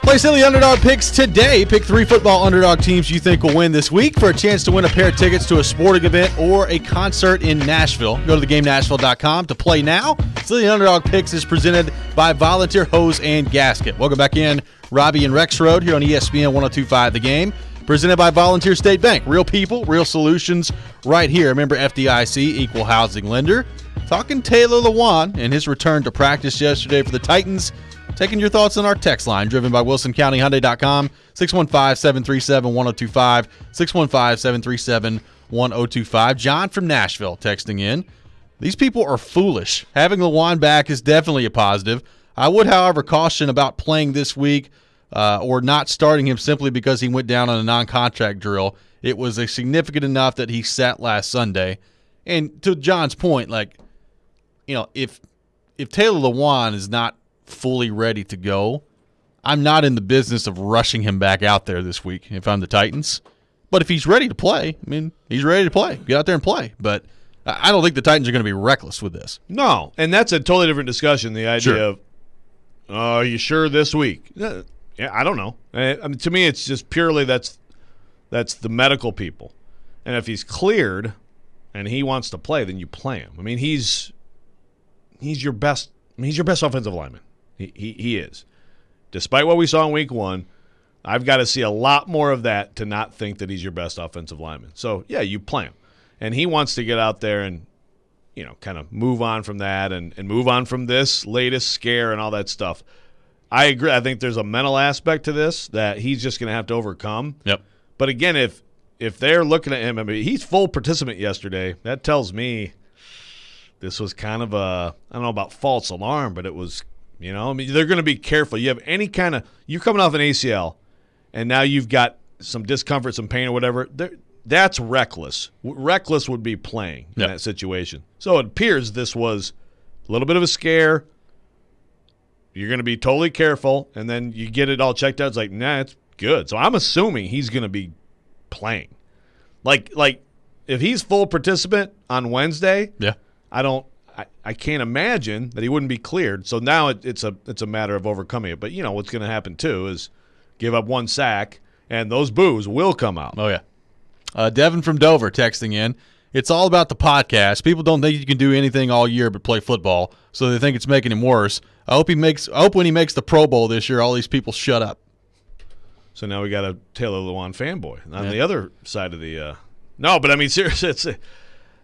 Play Silly Underdog picks today. Pick 3 football underdog teams you think will win this week for a chance to win a pair of tickets to a sporting event or a concert in Nashville. Go to thegamenashville.com to play now. Silly Underdog picks is presented by Volunteer Hose and Gasket. Welcome back in, Robby and Rexrode here on ESPN 1025 The Game. Presented by Volunteer State Bank. Real people, real solutions right here. Remember FDIC, equal housing lender. Talking Taylor Lewan and his return to practice yesterday for the Titans. Taking your thoughts on our text line, driven by WilsonCountyHyundai.com, 615-737-1025, 615-737-1025. John from Nashville texting in. These people are foolish. Having Lewan back is definitely a positive. I would, however, caution about playing this week or not starting him simply because he went down on a non-contract drill. It was a significant enough that he sat last Sunday. And to John's point, if Taylor Lewan is not fully ready to go, I'm not in the business of rushing him back out there this week if I'm the Titans. But if he's ready to play, he's ready to play. Get out there and play. But I don't think the Titans are going to be reckless with this. No, and that's a totally different discussion, the idea of, are you sure this week? Yeah, I don't know. To me, it's just purely that's the medical people. And if he's cleared and he wants to play, then you play him. He's your best offensive lineman. He is. Despite what we saw in week 1, I've got to see a lot more of that to not think that he's your best offensive lineman. So, yeah, you play him. And he wants to get out there and, kind of move on from that and move on from this latest scare and all that stuff. I agree. I think there's a mental aspect to this that he's just going to have to overcome. Yep. But, again, if they're looking at him, he's full participant yesterday. That tells me this was kind of I don't know about false alarm, but it was – they're going to be careful. You have any kind of – you're coming off an ACL, and now you've got some discomfort, some pain or whatever. That's reckless. Reckless would be playing in that situation. So it appears this was a little bit of a scare. You're going to be totally careful, and then you get it all checked out. It's like, nah, it's good. So I'm assuming he's going to be playing. Like if he's full participant on Wednesday, I can't imagine that he wouldn't be cleared. So now it's a matter of overcoming it. But what's going to happen too is give up 1 sack, and those boos will come out. Oh, yeah. Devin from Dover texting in. It's all about the podcast. People don't think you can do anything all year but play football, so they think it's making him worse. I hope when he makes the Pro Bowl this year, all these people shut up. So now we got a Taylor Lewan fanboy on the other side of the no, but I mean, seriously, it's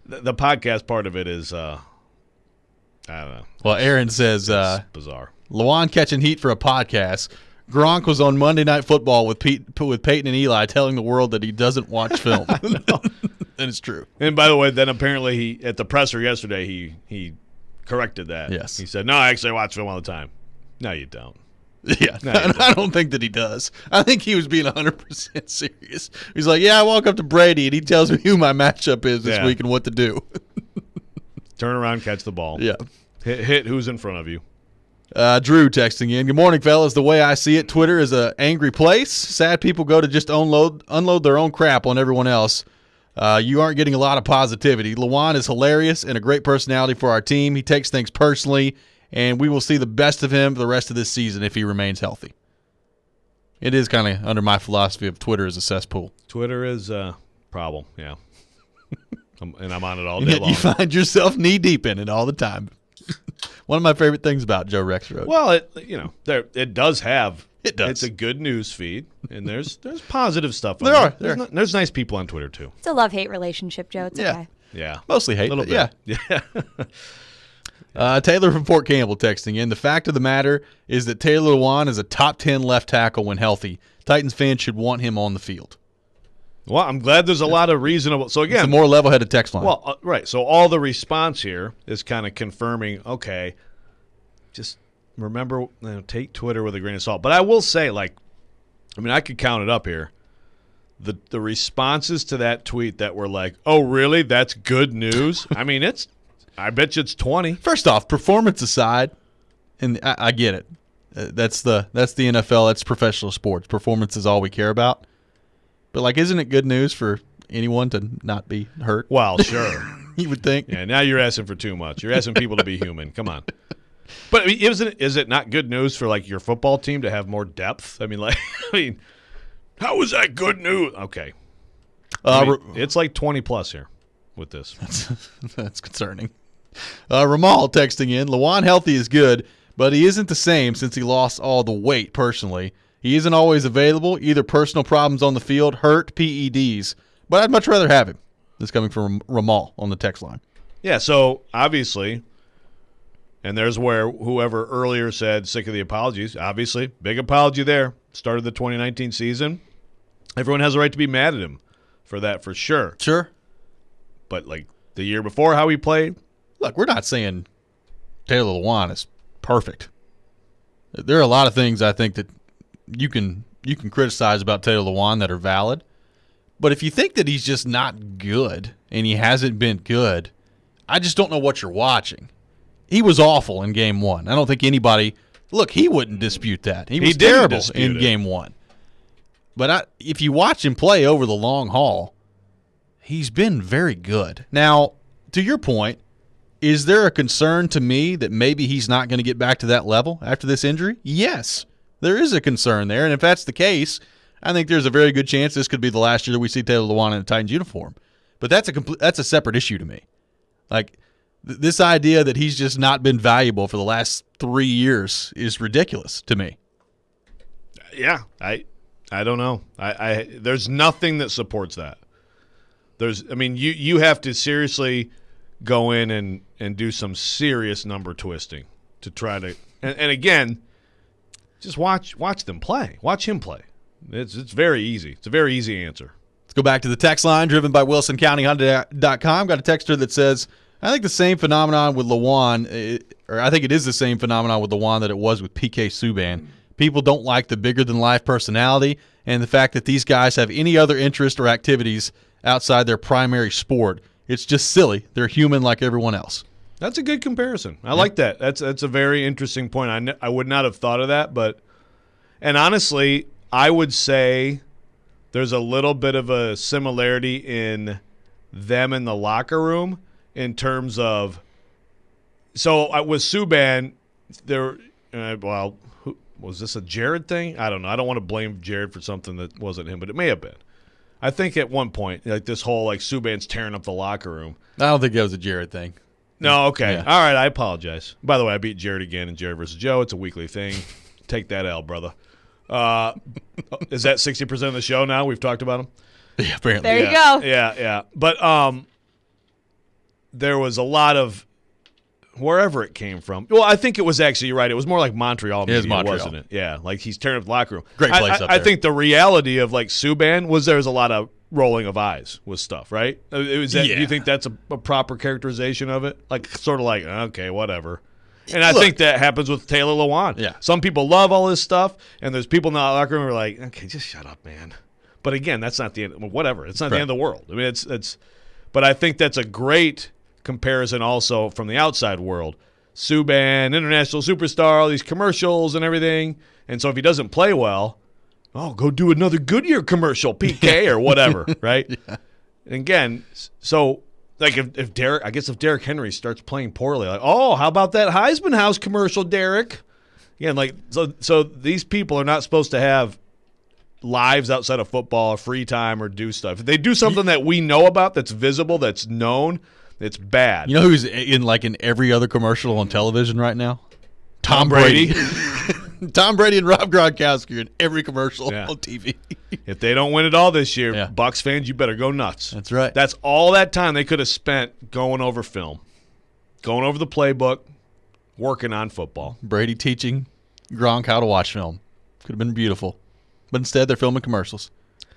the podcast part of it is I don't know. Well, Aaron says bizarre. Lewan catching heat for a podcast. Gronk was on Monday Night Football with Peyton and Eli telling the world that he doesn't watch film. And it's true. And by the way, then apparently he at the presser yesterday he corrected that. Yes. He said, "No, actually I watch film all the time." No, you don't. Yeah, I don't think that he does. I think he was being 100% serious. He's like, yeah, I walk up to Brady, and he tells me who my matchup is this week and what to do. Turn around, catch the ball. Yeah. Hit who's in front of you. Drew texting in. Good morning, fellas. The way I see it, Twitter is an angry place. Sad people go to just unload their own crap on everyone else. You aren't getting a lot of positivity. Lewan is hilarious and a great personality for our team. He takes things personally, and we will see the best of him for the rest of this season if he remains healthy. It is kind of under my philosophy of Twitter as a cesspool. Twitter is a problem, yeah. And I'm on it all day long. You find yourself knee-deep in it all the time. One of my favorite things about Joe Rexrode. Well, it does have. It does. It's a good news feed, and there's positive stuff on there. There's nice people on Twitter, too. It's a love-hate relationship, Joe. It's okay. Yeah. Mostly hate. A little bit. Yeah. Taylor from Fort Campbell texting in. The fact of the matter is that Taylor Lewan is a top 10 left tackle when healthy. Titans fans should want him on the field. Well, I'm glad there's a lot of reasonable. So again, it's a more level-headed text line. Well, right. So all the response here is kind of confirming. Okay, just remember, take Twitter with a grain of salt. But I will say, I could count it up here. The responses to that tweet that were like, "Oh, really? That's good news." I mean, I bet you it's 20. First off, performance aside, and I get it. That's the NFL. That's professional sports. Performance is all we care about. But, isn't it good news for anyone to not be hurt? Well, sure. You would think. Yeah, now you're asking for too much. You're asking people to be human. Come on. But is it not good news for, your football team to have more depth? I mean, how is that good news? Okay. It's 20-plus here with this. That's concerning. Ramal texting in. Lewan healthy is good, but he isn't the same since he lost all the weight personally. He isn't always available, either personal problems on the field, hurt, PEDs. But I'd much rather have him. This coming from Ramal on the text line. Yeah, so obviously, and there's where whoever earlier said sick of the apologies, obviously, big apology there. Started the 2019 season. Everyone has a right to be mad at him for that, for sure. Sure. But, the year before, how he played? Look, we're not saying Taylor Lewan is perfect. There are a lot of things I think that you can criticize about Taylor Lewan that are valid. But if you think that he's just not good and he hasn't been good, I just don't know what you're watching. He was awful in Game 1. I don't think anybody – look, he wouldn't dispute that. He was terrible in Game 1. But if you watch him play over the long haul, he's been very good. Now, to your point, is there a concern to me that maybe he's not going to get back to that level after this injury? Yes. There is a concern there, and if that's the case, I think there's a very good chance this could be the last year that we see Taylor Lewan in a Titans uniform. But that's a separate issue to me. This idea that he's just not been valuable for the last 3 years is ridiculous to me. Yeah, I don't know. There's nothing that supports that. You have to seriously go in and do some serious number twisting to try to and again. Just watch them play. Watch him play. It's very easy. It's a very easy answer. Let's go back to the text line driven by WilsonCountyHonda.com. Got a texter that says, I think the same phenomenon with Lewan, or I think it is the same phenomenon with Lewan that it was with PK Subban. People don't like the bigger-than-life personality and the fact that these guys have any other interest or activities outside their primary sport. It's just silly. They're human like everyone else. That's a good comparison. I like that. That's a very interesting point. I would not have thought of that, and honestly, I would say there's a little bit of a similarity in them in the locker room in terms of. So with Subban, was this a Jared thing? I don't know. I don't want to blame Jared for something that wasn't him, but it may have been. I think at one point, like this whole like Subban's tearing up the locker room. I don't think that was a Jared thing. No, okay. Yeah. All right, I apologize. By the way, I beat Jared again in Jared versus Joe. It's a weekly thing. Take that L, brother. Is that 60% of the show now? We've talked about him? Yeah, apparently. There you go. Yeah. But there was a lot of wherever it came from. Well, I think it was actually, you're right. It was more like Montreal media, wasn't it? Yeah, like he's tearing up the locker room. Great place up there. I think the reality of like Subban was there was a lot of rolling of eyes with stuff, right? Do you think that's a proper characterization of it? Like sort of like, okay, whatever. And I think that happens with Taylor Lewan. Yeah. Some people love all this stuff, and there's people in the locker room who are like, okay, just shut up, man. But again, that's not the end. Whatever. It's not the end of the world. I mean, it's. But I think that's a great comparison also from the outside world. Subban, international superstar, all these commercials and everything. And so if he doesn't play well, go do another Goodyear commercial, PK or whatever, right? Yeah. And again, so like if Derrick Henry starts playing poorly, like, how about that Heisman House commercial, Derrick? Again, like so these people are not supposed to have lives outside of football or free time or do stuff. If they do something that we know about, that's visible, that's known, it's bad. You know who's in every other commercial on television right now? Tom Brady. Tom Brady and Rob Gronkowski are in every commercial on TV. If they don't win it all this year, Bucs fans, you better go nuts. That's right. That's all that time they could have spent going over film, going over the playbook, working on football. Brady teaching Gronk how to watch film. Could have been beautiful. But instead, they're filming commercials.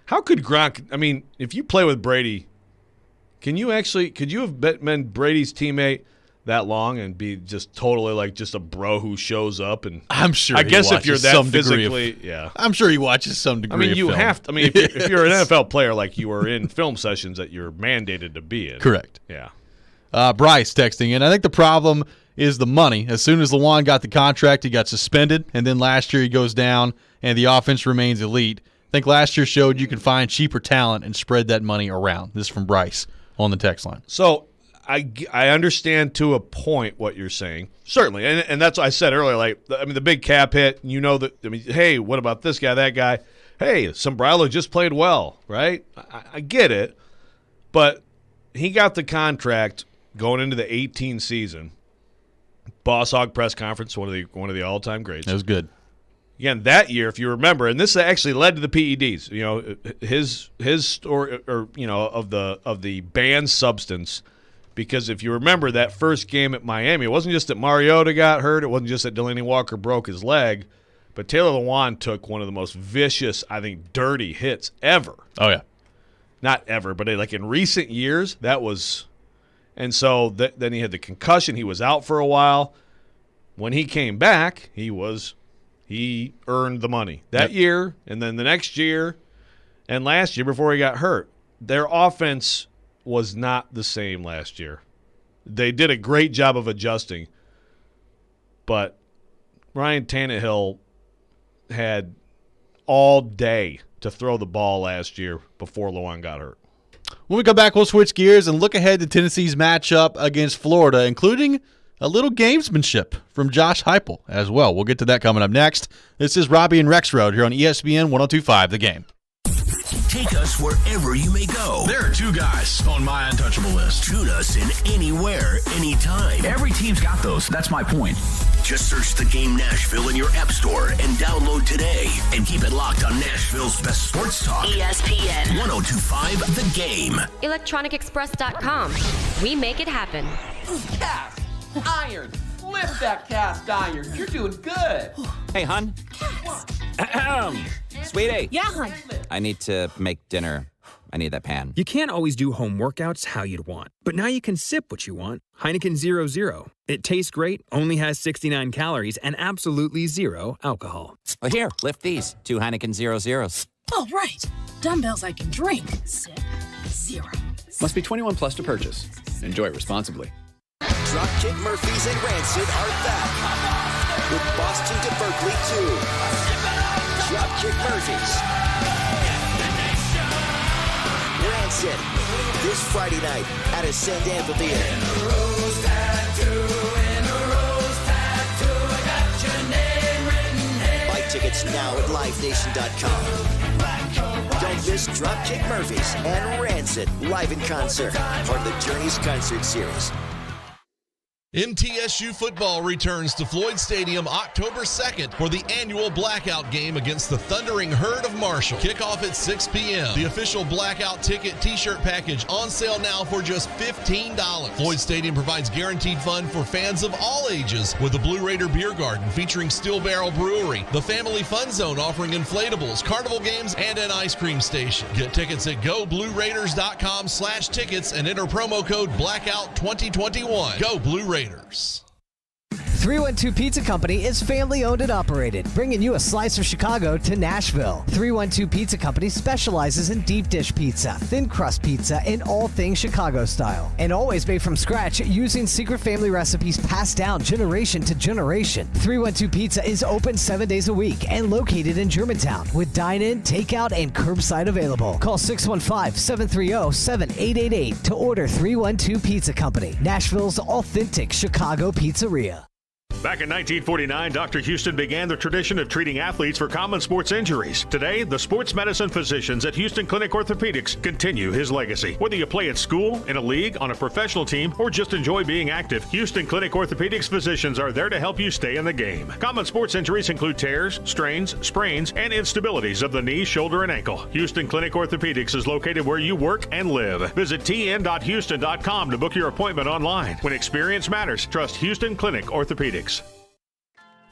How could Gronk – I mean, if you play with Brady, could you have been Brady's teammate that long and be just totally like just a bro who shows up? And I'm sure I guess if you're that some physically – I'm sure he watches some degree of film. have to – I mean, if you're an NFL player, like you are in film sessions that you're mandated to be in. Correct. Yeah. Bryce texting in. I think the problem is the money. As soon as Lewan got the contract, he got suspended, and then last year he goes down – and the offense remains elite. I think last year showed you can find cheaper talent and spread that money around. This is from Bryce on the text line. So I understand to a point what you're saying, certainly, and that's what I said earlier. Like, I mean, the big cap hit. You know that. I mean, hey, what about this guy, that guy? Hey, Sombrero just played well, right? I get it, but he got the contract going into the 18 season. Boss Hog press conference, one of the all-time greats. It was good. Again, that year, if you remember, and this actually led to the PEDs. You know, his story, or of the banned substance, because if you remember that first game at Miami, it wasn't just that Mariota got hurt, it wasn't just that Delaney Walker broke his leg, but Taylor Lewan took one of the most vicious, I think, dirty hits ever. Oh yeah, not ever, but like in recent years, that was, and so then he had the concussion. He was out for a while. When he came back, he earned the money that year, and then the next year, and last year before he got hurt. Their offense was not the same last year. They did a great job of adjusting, but Ryan Tannehill had all day to throw the ball last year before Lewan got hurt. When we come back, we'll switch gears and look ahead to Tennessee's matchup against Florida, including a little gamesmanship from Josh Heupel as well. We'll get to that coming up next. This is Robby and Rexrode here on ESPN 102.5 The Game. Take us wherever you may go. There are two guys on my untouchable list. Tune us in anywhere, anytime. Every team's got those. That's my point. Just search The Game Nashville in your app store and download today. And keep it locked on Nashville's best sports talk. ESPN 102.5 The Game. ElectronicExpress.com. We make it happen. Cast iron. Lift that cast iron. You're doing good. Hey, hon. Sweetie. Yeah, hon. I need to make dinner. I need that pan. You can't always do home workouts how you'd want, but now you can sip what you want. Heineken 0.0. It tastes great, only has 69 calories, and absolutely zero alcohol. Well, here, lift these. 2 Heineken 0.0s. Oh, right. Dumbbells I can drink. Sip. Zero. Must be 21 plus to purchase. Enjoy responsibly. Dropkick Murphys and Rancid are back with Boston to Berkeley 2. Dropkick Murphys. Rancid this Friday night at Ascend Amphitheater. By tickets now at livenation.com. Don't miss Dropkick Murphys and Rancid live in concert, part of the Journeys concert series. MTSU football returns to Floyd Stadium October 2nd for the annual Blackout game against the Thundering Herd of Marshall. Kickoff at 6 p.m. The official Blackout ticket t-shirt package on sale now for just $15. Floyd Stadium provides guaranteed fun for fans of all ages with the Blue Raider Beer Garden featuring Steel Barrel Brewery, the Family Fun Zone offering inflatables, carnival games, and an ice cream station. Get tickets at goblueraiders.com/tickets and enter promo code Blackout2021. Go Blue Raiders. 312 Pizza Company is family-owned and operated, bringing you a slice of Chicago to Nashville. 312 Pizza Company specializes in deep dish pizza, thin crust pizza, and all things Chicago style. And always made from scratch using secret family recipes passed down generation to generation. 312 Pizza is open 7 days a week and located in Germantown with dine-in, takeout, and curbside available. Call 615-730-7888 to order 312 Pizza Company, Nashville's authentic Chicago pizzeria. Back in 1949, Dr. Houston began the tradition of treating athletes for common sports injuries. Today, the sports medicine physicians at Houston Clinic Orthopedics continue his legacy. Whether you play at school, in a league, on a professional team, or just enjoy being active, Houston Clinic Orthopedics physicians are there to help you stay in the game. Common sports injuries include tears, strains, sprains, and instabilities of the knee, shoulder, and ankle. Houston Clinic Orthopedics is located where you work and live. Visit tn.houston.com to book your appointment online. When experience matters, trust Houston Clinic Orthopedics.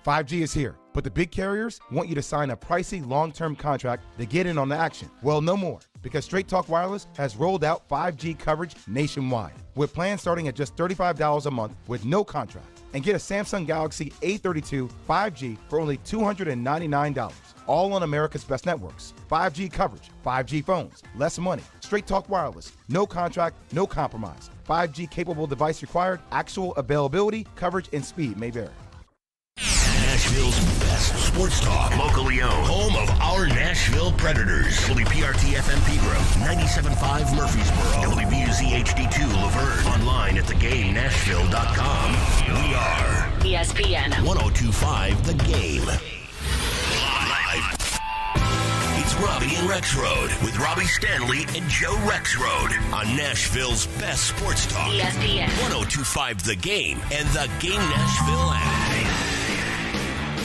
5G is here, but the big carriers want you to sign a pricey long-term contract to get in on the action. Well, no more, because Straight Talk Wireless has rolled out 5G coverage nationwide, with plans starting at just $35 a month with no contract. And get a Samsung Galaxy A32 5G for only $299, all on America's best networks. 5G coverage, 5G phones, less money. Straight Talk Wireless, no contract, no compromise. 5G capable device required, actual availability, coverage, and speed may vary. Nashville's best sports talk, locally owned, home of our Nashville Predators. WPRT-FM Pegram, 97.5 Murfreesboro, WBUZ HD2 Laverne, online at theGameNashville.com. We are ESPN 102.5 The Game. Live. It's Robby and Rexrode with Robby Stanley and Joe Rexrode on Nashville's best sports talk. ESPN 102.5 The Game and the Game Nashville app.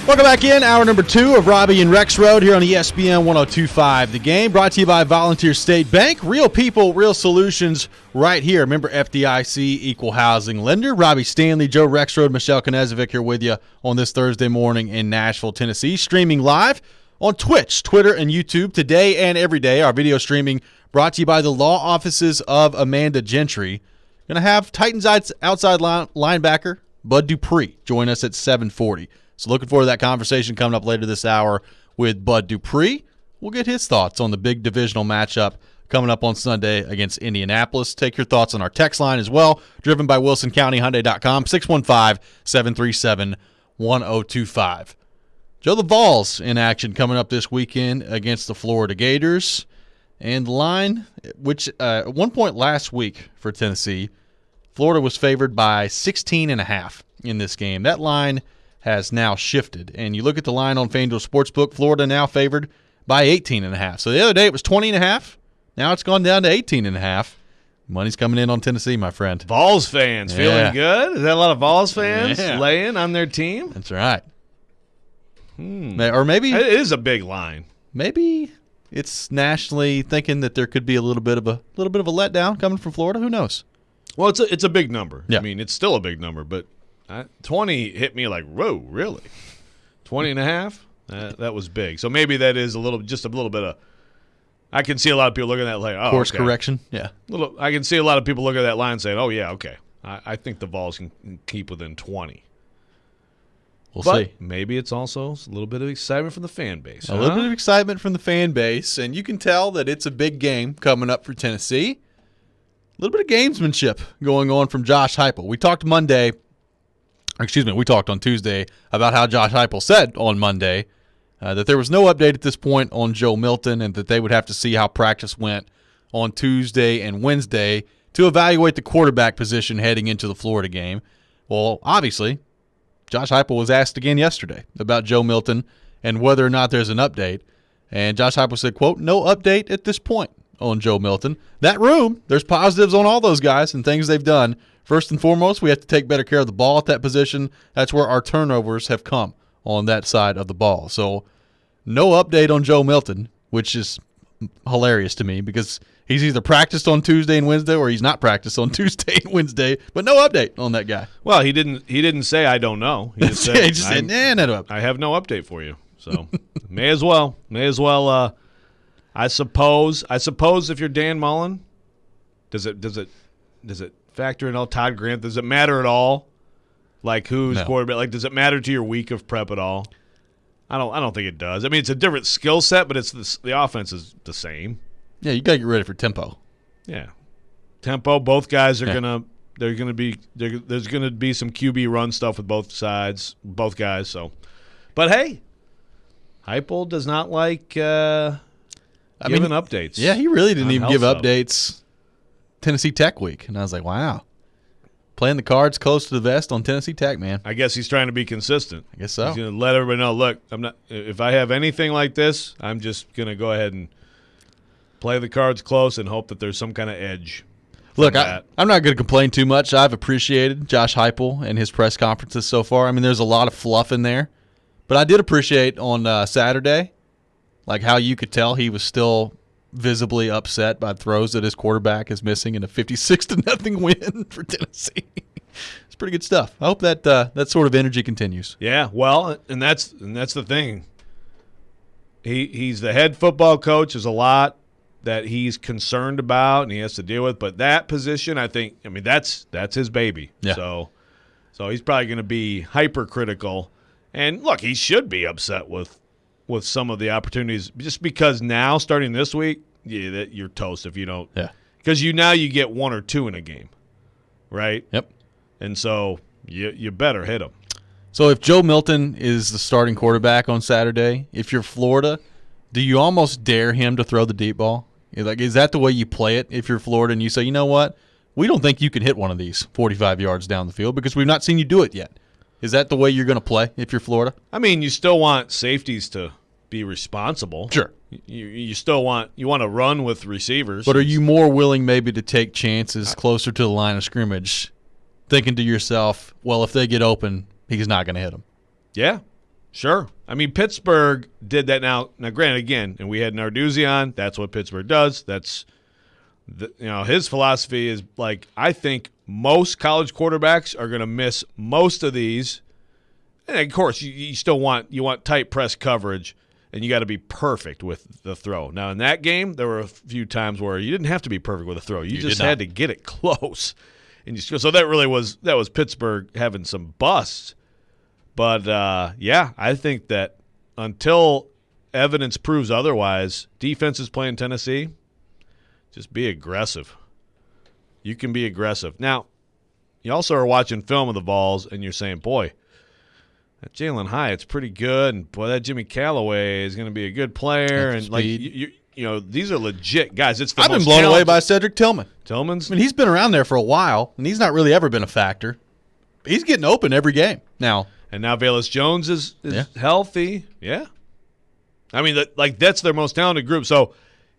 Welcome back in, hour number 2 of Robby and Rexrode here on ESPN 102.5 The Game, brought to you by Volunteer State Bank. Real people, real solutions right here. Remember, FDIC, equal housing lender. Robby Stanley, Joe Rexrode, Michelle Knezovic here with you on this Thursday morning in Nashville, Tennessee. Streaming live on Twitch, Twitter, and YouTube today and every day. Our video streaming brought to you by the law offices of Amanda Gentry. Going to have Titans outside linebacker Bud Dupree join us at 7:40. So looking forward to that conversation coming up later this hour with Bud Dupree. We'll get his thoughts on the big divisional matchup coming up on Sunday against Indianapolis. Take your thoughts on our text line as well, driven by WilsonCountyHyundai.com, 615-737-1025. Joe, the Vols in action coming up this weekend against the Florida Gators. And the line, which at one point last week for Tennessee, Florida was favored by 16.5 in this game. That line has now shifted. And you look at the line on FanDuel Sportsbook, Florida now favored by 18.5. So the other day it was 20.5. Now it's gone down to 18.5. Money's coming in on Tennessee, my friend. Vols fans feeling good? Is that a lot of Vols fans laying on their team? That's right. Or maybe it is a big line. Maybe it's nationally thinking that there could be a little bit of a letdown coming from Florida. Who knows? Well, it's a big number. Yeah. I mean, it's still a big number, but 20 hit me like, whoa, really? 20.5? That was big. So maybe that is just a little bit of. I can see a lot of people looking at that like, oh, course okay. correction. Yeah. I can see a lot of people looking at that line saying, oh yeah, okay. I think the Vols can keep within 20. We'll but see. Maybe it's also a little bit of excitement from the fan base. A little bit of excitement from the fan base, and you can tell that it's a big game coming up for Tennessee. A little bit of gamesmanship going on from Josh Heupel. We talked on Tuesday about how Josh Heupel said on Monday that there was no update at this point on Joe Milton and that they would have to see how practice went on Tuesday and Wednesday to evaluate the quarterback position heading into the Florida game. Well, obviously, Josh Heupel was asked again yesterday about Joe Milton and whether or not there's an update. And Josh Heupel said, quote, no update at this point on Joe Milton. That room, there's positives on all those guys and things they've done. First and foremost, we have to take better care of the ball at that position. That's where our turnovers have come on that side of the ball. So no update on Joe Milton, which is hilarious to me because he's either practiced on Tuesday and Wednesday or he's not practiced on Tuesday and Wednesday, but no update on that guy. Well, he didn't say I don't know. He just said, no. I have no update for you. So may as well. I suppose if you're Dan Mullen, does it factor in all Todd Grant? Does it matter at all? Like who's quarterback? Like does it matter to your week of prep at all? I don't think it does. I mean, it's a different skill set, but it's the offense is the same. Yeah, you got to get ready for tempo. Yeah, tempo. Both guys are there's gonna be some QB run stuff with both guys. So, but hey, Heupel does not like giving updates. Yeah, he really didn't even give updates Tennessee Tech week, and I was like, wow, playing the cards close to the vest on Tennessee Tech, man. I guess he's trying to be consistent. I guess so. He's gonna let everybody know. Look, I'm not. If I have anything like this, I'm just gonna go ahead and play the cards close and hope that there's some kind of edge. Look, I'm not going to complain too much. I've appreciated Josh Heupel and his press conferences so far. I mean, there's a lot of fluff in there. But I did appreciate on Saturday, like how you could tell he was still visibly upset by throws that his quarterback is missing in a 56-0 win for Tennessee. It's pretty good stuff. I hope that sort of energy continues. Yeah, well, and that's the thing. He's the head football coach. There's a lot that he's concerned about and he has to deal with. But that position, that's his baby. Yeah. So he's probably going to be hypercritical. And, look, he should be upset with some of the opportunities just because now, starting this week, that you're toast if you don't. Yeah. Because you get 1 or 2 in a game, right? Yep. And so you better hit him. So if Joe Milton is the starting quarterback on Saturday, if you're Florida, do you almost dare him to throw the deep ball? Like, is that the way you play it if you're Florida and you say, you know what, we don't think you can hit one of these 45 yards down the field because we've not seen you do it yet? Is that the way you're going to play if you're Florida? I mean, you still want safeties to be responsible. Sure. You still want to run with receivers. But are you more willing maybe to take chances closer to the line of scrimmage, thinking to yourself, well, if they get open, he's not going to hit them? Yeah. Sure. I mean, Pittsburgh did that now. Now, granted, again, and we had Narduzzi on. That's what Pittsburgh does. That's, his philosophy is like, I think most college quarterbacks are going to miss most of these. And, of course, you still want tight press coverage, and you got to be perfect with the throw. Now, in that game, there were a few times where you didn't have to be perfect with a throw. You just had to get it close. And so that was Pittsburgh having some busts. But, I think that until evidence proves otherwise, defenses playing Tennessee, just be aggressive. You can be aggressive. Now, you also are watching film of the Vols, and you're saying, boy, that Jalen Hyatt's pretty good, and, boy, that Jimmy Callaway is going to be a good player. And, like, these are legit guys. I've been blown away by Cedric Tillman. Tillman's? I mean, he's been around there for a while, and he's not really ever been a factor. He's getting open every game now. And now Velus Jones is healthy. Yeah. I mean, that's their most talented group. So,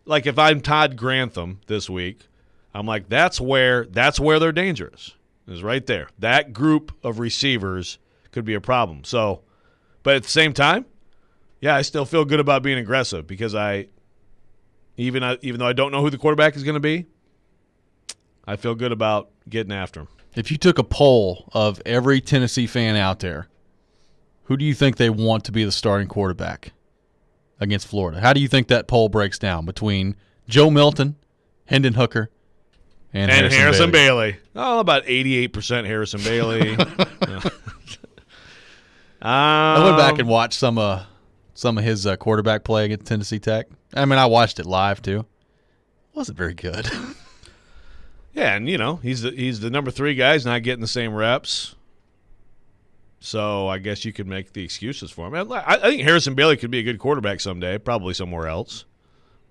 like, if I'm Todd Grantham this week, I'm like, that's where they're dangerous. Is right there. That group of receivers could be a problem. So, but at the same time, I still feel good about being aggressive because even though I don't know who the quarterback is going to be, I feel good about getting after him. If you took a poll of every Tennessee fan out there, who do you think they want to be the starting quarterback against Florida? How do you think that poll breaks down between Joe Milton, Hendon Hooker, and Harrison Bailey? Oh, about 88% Harrison Bailey. I went back and watched some of his quarterback play against Tennessee Tech. I mean, I watched it live too. It wasn't very good. Yeah, and he's the number 3 guy. He's not getting the same reps. So I guess you could make the excuses for him. I think Harrison Bailey could be a good quarterback someday, probably somewhere else.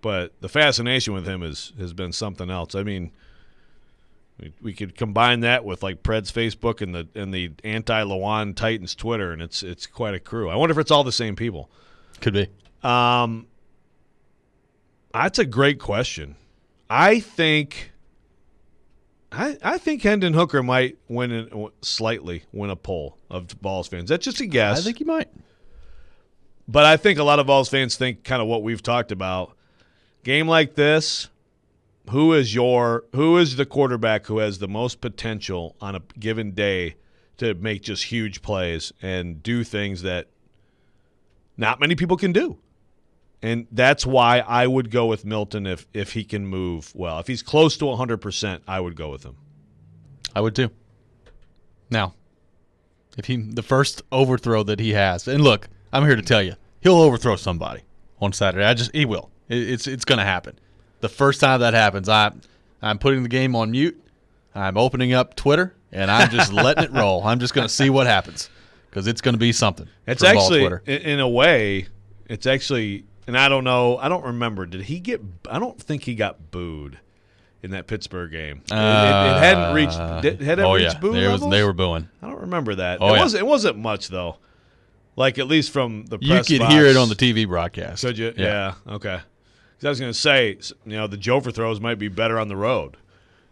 But the fascination with him has been something else. I mean, we could combine that with like Pred's Facebook and the anti-Lawan Titans Twitter, and it's quite a crew. I wonder if it's all the same people. Could be. That's a great question. I think Hendon Hooker might win a poll of Vols fans. That's just a guess. I think he might. But I think a lot of Vols fans think kind of what we've talked about. Game like this, who is the quarterback who has the most potential on a given day to make just huge plays and do things that not many people can do? And that's why I would go with Milton if he can move well. If he's close to 100%, I would go with him. I would too. Now, the first overthrow that he has, and look, I'm here to tell you, he'll overthrow somebody on Saturday. He will. It's going to happen. The first time that happens, I'm putting the game on mute. I'm opening up Twitter, and I'm just letting it roll. I'm just going to see what happens because it's going to be something. It's actually, in a way, it's actually. And I don't know. I don't remember. Did he get? I don't think he got booed in that Pittsburgh game. It hadn't reached. Had it reached boo levels? They were booing. I don't remember that. It wasn't much though. Like at least from the press. You could hear it on the TV broadcast. Could you? Yeah. Okay. Because I was going to say, the Jover throws might be better on the road.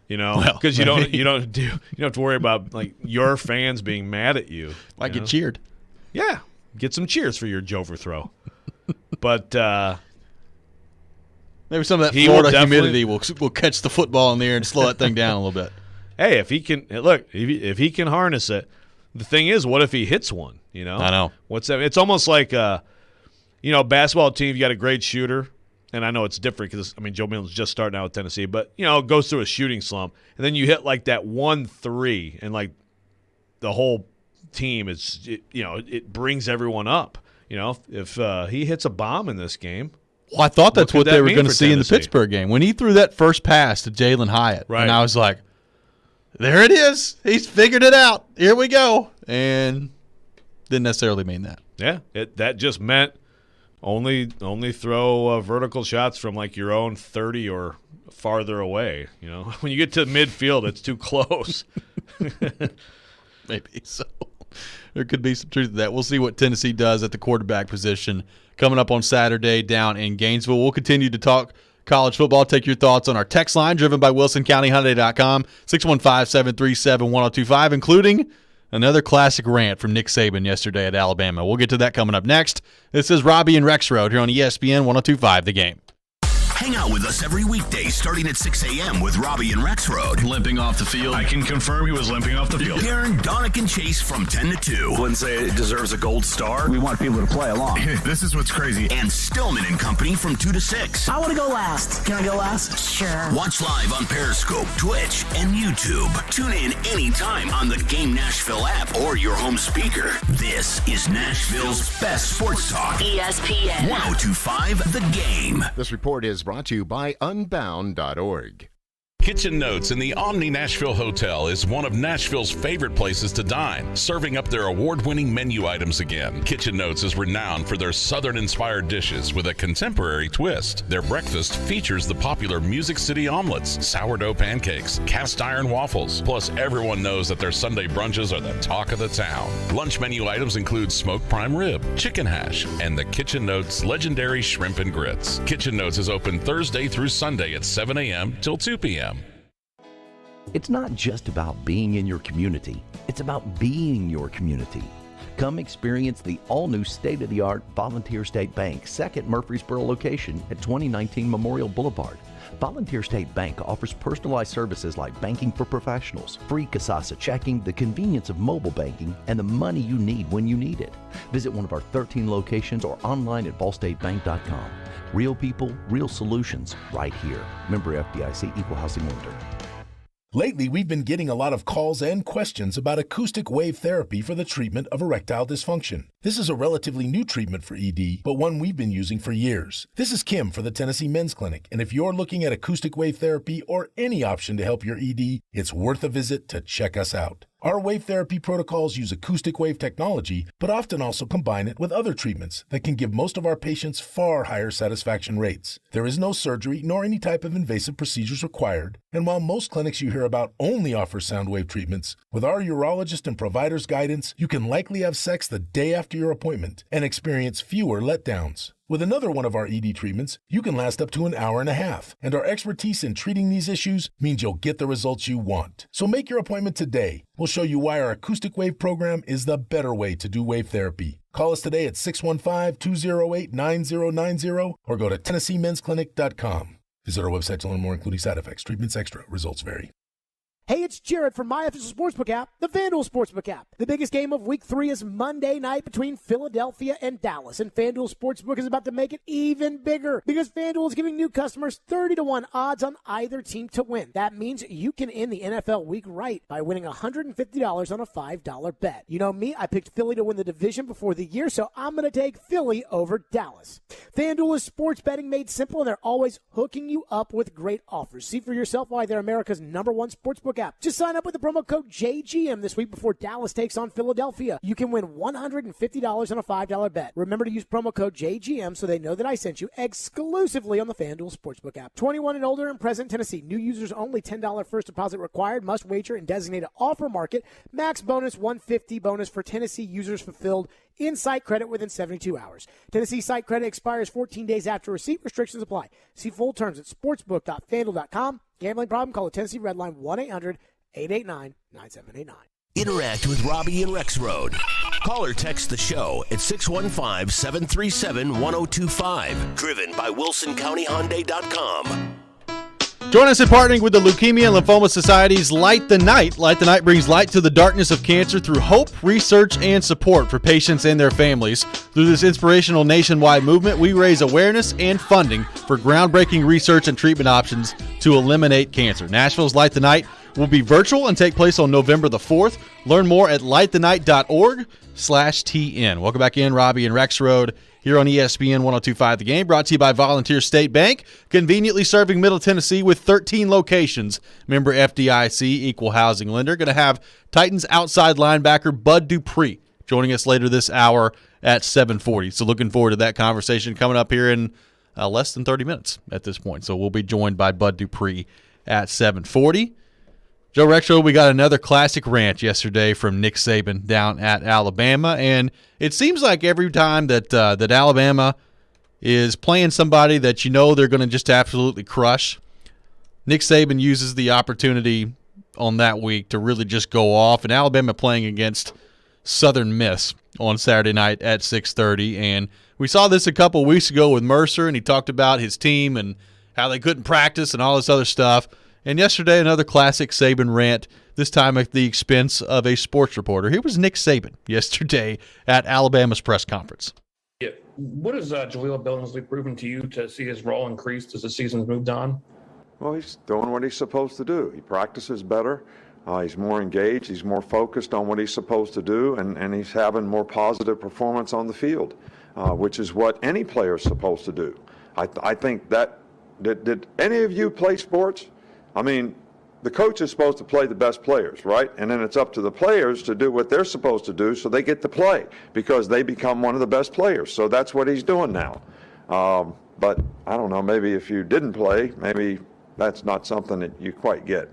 Because you don't have to worry about like your fans being mad at you. Get cheered. Yeah. Get some cheers for your Jover throw. But maybe some of that Florida humidity will catch the football in the air and slow that thing down a little bit. Hey, if he can if he can harness it, the thing is, what if he hits one? I know. What's that? It's almost like basketball team. You got a great shooter, and I know it's different because Joe Milton's just starting out with Tennessee, but goes through a shooting slump, and then you hit like that 1-3, and like the whole team it brings everyone up. If he hits a bomb in this game. Well, I thought that's what they were going to see in the Pittsburgh game. When he threw that first pass to Jalen Hyatt, and I was like, there it is. He's figured it out. Here we go. And didn't necessarily mean that. Yeah, that just meant only throw vertical shots from like your own 30 or farther away. When you get to midfield, it's too close. Maybe so. There could be some truth to that. We'll see what Tennessee does at the quarterback position coming up on Saturday down in Gainesville. We'll continue to talk college football. Take your thoughts on our text line driven by WilsonCountyHyundai.com, 615-737-1025, including another classic rant from Nick Saban yesterday at Alabama. We'll get to that coming up next. This is Robby and Rexrode here on ESPN 102.5 The Game. Hang out with us every weekday starting at 6 a.m. with Robby and Rexrode. Limping off the field. I can confirm he was limping off the field. Darren, Donick, and Chase from 10 to 2. Wouldn't say it deserves a gold star. We want people to play along. This is what's crazy. And Stillman and Company from 2 to 6. I want to go last. Can I go last? Sure. Watch live on Periscope, Twitch, and YouTube. Tune in anytime on the Game Nashville app or your home speaker. This is Nashville's best sports talk. ESPN 102.5 The Game. This report is brought to you by Unbound.org. Kitchen Notes in the Omni Nashville Hotel is one of Nashville's favorite places to dine, serving up their award-winning menu items again. Kitchen Notes is renowned for their Southern-inspired dishes with a contemporary twist. Their breakfast features the popular Music City omelets, sourdough pancakes, cast iron waffles, plus everyone knows that their Sunday brunches are the talk of the town. Lunch menu items include smoked prime rib, chicken hash, and the Kitchen Notes legendary shrimp and grits. Kitchen Notes is open Thursday through Sunday at 7 a.m. till 2 p.m. It's not just about being in your community, it's about being your community. Come experience the all-new state-of-the-art Volunteer State Bank, second Murfreesboro location at 2019 Memorial Boulevard. Volunteer State Bank offers personalized services like banking for professionals, free Kasasa checking, the convenience of mobile banking, and the money you need when you need it. Visit one of our 13 locations or online at ballstatebank.com. Real people, real solutions, right here. Member FDIC, Equal Housing Lender. Lately, we've been getting a lot of calls and questions about acoustic wave therapy for the treatment of erectile dysfunction. This is a relatively new treatment for ED, but one we've been using for years. This is Kim for the Tennessee Men's Clinic, and if you're looking at acoustic wave therapy or any option to help your ED, it's worth a visit to check us out. Our wave therapy protocols use acoustic wave technology, but often also combine it with other treatments that can give most of our patients far higher satisfaction rates. There is no surgery nor any type of invasive procedures required, and while most clinics you hear about only offer sound wave treatments, with our urologist and provider's guidance, you can likely have sex the day after your appointment and experience fewer letdowns. With another one of our ED treatments, you can last up to an hour and a half, and our expertise in treating these issues means you'll get the results you want. So make your appointment today. We'll show you why our acoustic wave program is the better way to do wave therapy. Call us today at 615-208-9090 or go to TennesseeMen'sClinic.com. Visit our website to learn more, including side effects, treatments extra. Results vary. Hey, it's Jared from my official sportsbook app, the FanDuel Sportsbook app. The biggest game of Week 3 is Monday night between Philadelphia and Dallas, and FanDuel Sportsbook is about to make it even bigger because FanDuel is giving new customers 30-1 odds on either team to win. That means you can end the NFL week right by winning $150 on a $5 bet. You know me, I picked Philly to win the division before the year, so I'm going to take Philly over Dallas. FanDuel is sports betting made simple, and they're always hooking you up with great offers. See for yourself why they're America's #1 sportsbook app. Just sign up with the promo code JGM this week before Dallas takes on Philadelphia. You can win $150 on a $5 bet. Remember to use promo code JGM so they know that I sent you exclusively on the FanDuel Sportsbook app. 21 and older and present Tennessee. New users only. $10 first deposit required. Must wager in designated offer market. Max bonus $150 bonus for Tennessee users fulfilled in site credit within 72 hours. Tennessee site credit expires 14 days after receipt. Restrictions apply. See full terms at sportsbook.fanduel.com. Gambling problem? Call the Tennessee Red Line 1-800-889-9789. Interact with Robby and Rexrode. Call or text the show at 615-737-1025. Driven by WilsonCountyHyundai.com. Join us in partnering with the Leukemia and Lymphoma Society's Light the Night. Light the Night brings light to the darkness of cancer through hope, research, and support for patients and their families. Through this inspirational nationwide movement, we raise awareness and funding for groundbreaking research and treatment options to eliminate cancer. Nashville's Light the Night will be virtual and take place on November the 4th. Learn more at lightthenight.org/TN. Welcome back in, Robby and Rexrode, here on ESPN 102.5 The Game, brought to you by Volunteer State Bank, conveniently serving Middle Tennessee with 13 locations. Member FDIC, equal housing lender. Going to have Titans outside linebacker Bud Dupree joining us later this hour at 7:40. So looking forward to that conversation coming up here in less than 30 minutes at this point. So we'll be joined by Bud Dupree at 7:40. Joe Rexrode, we got another classic rant yesterday from Nick Saban down at Alabama, and it seems like every time that that Alabama is playing somebody that you know they're going to just absolutely crush, Nick Saban uses the opportunity on that week to really just go off. And Alabama playing against Southern Miss on Saturday night at 6:30, and we saw this a couple weeks ago with Mercer, and he talked about his team and how they couldn't practice and all this other stuff. And yesterday, another classic Saban rant, this time at the expense of a sports reporter. Here was Nick Saban yesterday at Alabama's press conference. Yeah. What has Jaleel Billingsley proven to you to see his role increased as the season's moved on? Well, he's doing what he's supposed to do. He practices better. He's more engaged. He's more focused on what he's supposed to do, and he's having more positive performance on the field, which is what any player is supposed to do. I think that did any of you play sports? I mean, the coach is supposed to play the best players, right? And then it's up to the players to do what they're supposed to do so they get to play because they become one of the best players. So that's what he's doing now. But I don't know, maybe if you didn't play, maybe that's not something that you quite get.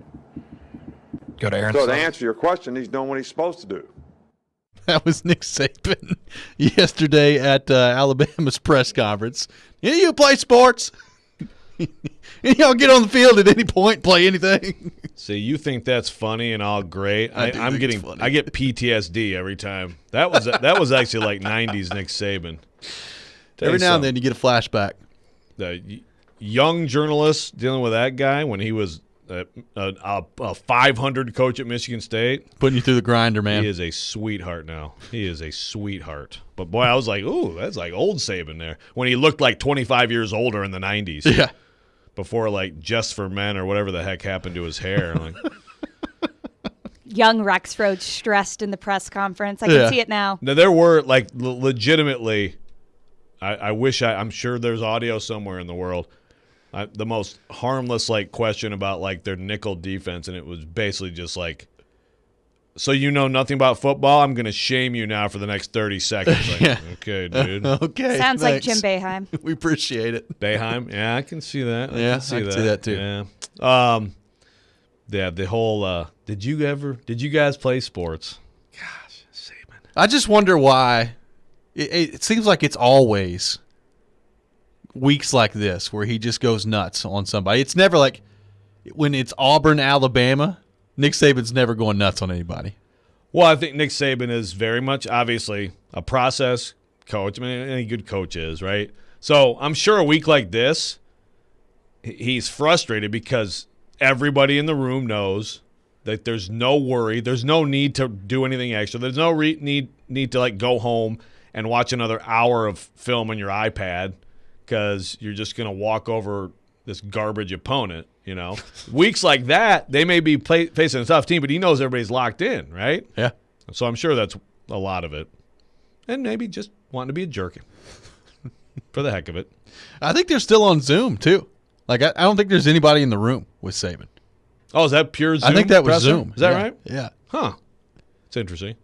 Go to Aaron. So to answer your question, he's doing what he's supposed to do. That was Nick Saban yesterday at Alabama's press conference. You play sports. Y'all get on the field at any point, play anything. See, you think that's funny and all great. I get PTSD every time. That was actually like 90s Nick Saban. Every now and then you get a flashback. The young journalist dealing with that guy when he was a 500 coach at Michigan State. Putting you through the grinder, man. He is a sweetheart now. He is a sweetheart. But, boy, I was like, ooh, that's like old Saban there. When he looked like 25 years older in the 90s. Yeah. Before, like, Just for Men or whatever the heck happened to his hair. Like, young Rexrode stressed in the press conference. I can see it now. Now, there were, like, legitimately, I'm sure there's audio somewhere in the world. The most harmless, like, question about, like, their nickel defense, and it was basically just like, So you know nothing about football? I'm going to shame you now for the next 30 seconds. Like, Yeah. Okay, dude. Okay. Sounds like thanks. Jim Boeheim. We appreciate it. Boeheim? Yeah, I can see that. I can see that too. Yeah. Yeah, the whole did you guys play sports? I just wonder why it seems like it's always weeks like this where he just goes nuts on somebody. It's never like when it's Auburn, Alabama, Nick Saban's never going nuts on anybody. Well, I think Nick Saban is very much, obviously, a process coach. I mean, any good coach is, right? So I'm sure a week like this, he's frustrated because everybody in the room knows that there's no worry. There's no need to do anything extra. There's no need to, like, go home and watch another hour of film on your iPad because you're just going to walk over this garbage opponent. You know, weeks like that, they may be facing a tough team, but he knows everybody's locked in, right? Yeah. So I'm sure that's a lot of it. And maybe just wanting to be a jerk for the heck of it. I think they're still on Zoom, too. Like, I don't think there's anybody in the room with Saban. Oh, is that pure Zoom? I think that was presser? Zoom. Is that Yeah. right? Yeah. Huh. It's interesting.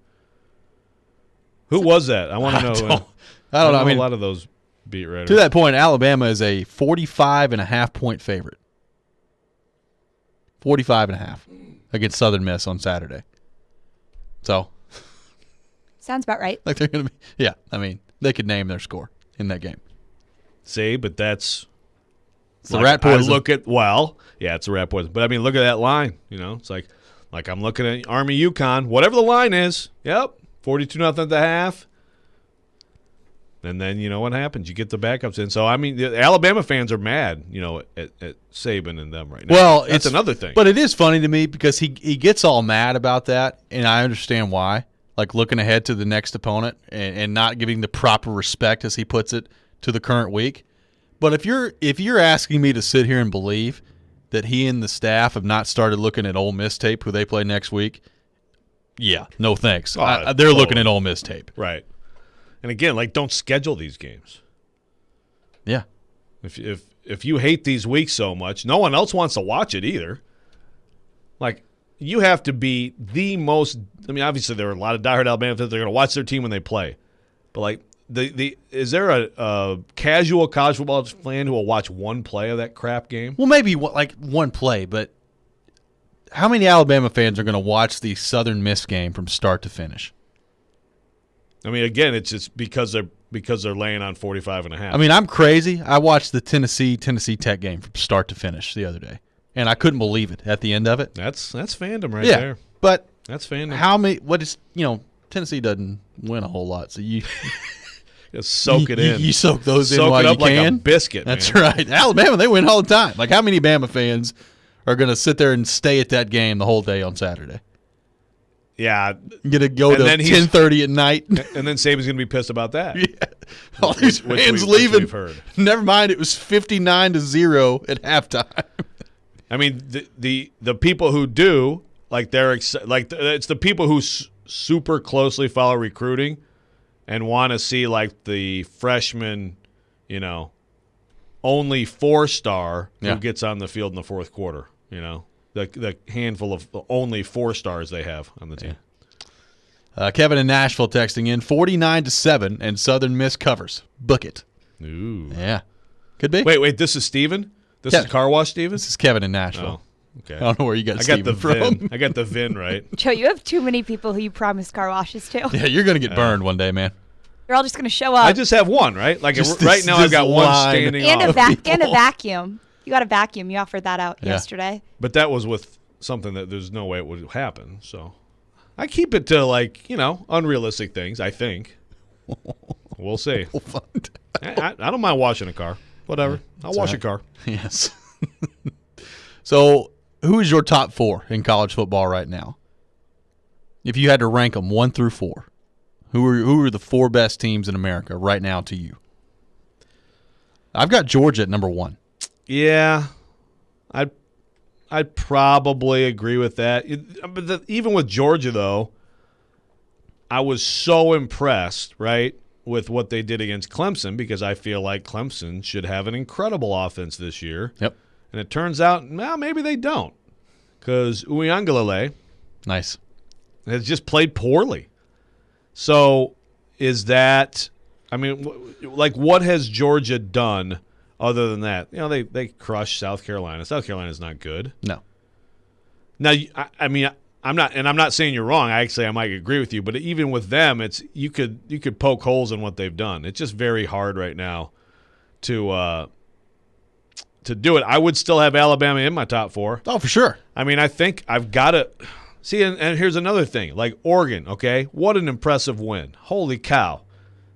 Who was that? I want to know. I don't know. I mean, a lot of those beat writers. To that point, Alabama is a 45.5-point favorite. 45.5 against Southern Miss on Saturday. So, Sounds about right. like they're going to be, yeah, I mean, they could name their score in that game. See, but that's It's the rat poison. I look at, well, yeah, it's a rat poison. But I mean, look at that line. You know, it's like I'm looking at Army UConn, whatever the line is. Yep, 42-0 at the half. And then you know what happens? You get the backups in. So I mean, the Alabama fans are mad, you know, at Saban and them right now. Well, that's it's another thing. But it is funny to me because he gets all mad about that, and I understand why. Like looking ahead to the next opponent and not giving the proper respect, as he puts it, to the current week. But if you're asking me to sit here and believe that he and the staff have not started looking at Ole Miss tape, who they play next week, yeah, no thanks. They're looking at Ole Miss tape, right? And again, like, don't schedule these games. Yeah. If you hate these weeks so much, no one else wants to watch it either. Like, you have to be the most – I mean, obviously there are a lot of diehard Alabama fans. They're going to watch their team when they play. But, like, is there a casual college football fan who will watch one play of that crap game? Well, maybe like one play, but how many Alabama fans are going to watch the Southern Miss game from start to finish? I mean, again, it's just because they're laying on 45.5. I mean, I'm crazy. I watched the Tennessee Tech game from start to finish the other day, and I couldn't believe it at the end of it. That's fandom right there. But that's fandom. How many? What is Tennessee doesn't win a whole lot, so you just soak it in. You soak those soak in while it up you can. like a biscuit. That's man. right. Alabama, they win all the time. Like how many Bama fans are going to sit there and stay at that game the whole day on Saturday? Yeah, going to go to 10:30 at night, and then Saban's going to be pissed about that. Yeah, all these fans leaving. We've heard. Never mind, it was 59-0 at halftime. I mean, the people who do it's the people who super closely follow recruiting and want to see like the freshman, only 4-star who gets on the field in the fourth quarter. The handful of only 4 stars they have on the team. Kevin in Nashville texting in 49-7 and Southern Miss covers. Book it. Ooh. Yeah. Could be. Wait. This is Steven? This is Car Wash Steven? This is Kevin in Nashville. Oh, okay. I don't know where you got Steven from. VIN. I got the VIN right. Joe, you have too many people who you promised car washes to. Yeah, you're going to get burned one day, man. They're all just going to show up. I just have one, right? Like right now I've got one standing and off. And a vacuum. You got a vacuum. You offered that out yesterday. But that was with something that there's no way it would happen. So I keep it to unrealistic things, I think. We'll see. I don't mind washing a car. Whatever. I'll wash a car. Yes. So who is your top 4 in college football right now? If you had to rank them 1 through 4, who are the 4 best teams in America right now to you? I've got Georgia at number 1. Yeah, I'd probably agree with that. But even with Georgia, though, I was so impressed, right, with what they did against Clemson because I feel like Clemson should have an incredible offense this year. Yep. And it turns out, maybe they don't because Uiagalelei nice has just played poorly. So is that – I mean, like what has Georgia done other than that? You know, they crushed South Carolina. South Carolina's not good. No. Now, I mean, I'm not saying you're wrong. I might agree with you, but even with them, it's you could poke holes in what they've done. It's just very hard right now to do it. I would still have Alabama in my top 4. Oh, for sure. I mean, I think I've got to see. And here's another thing, like Oregon. Okay, what an impressive win! Holy cow,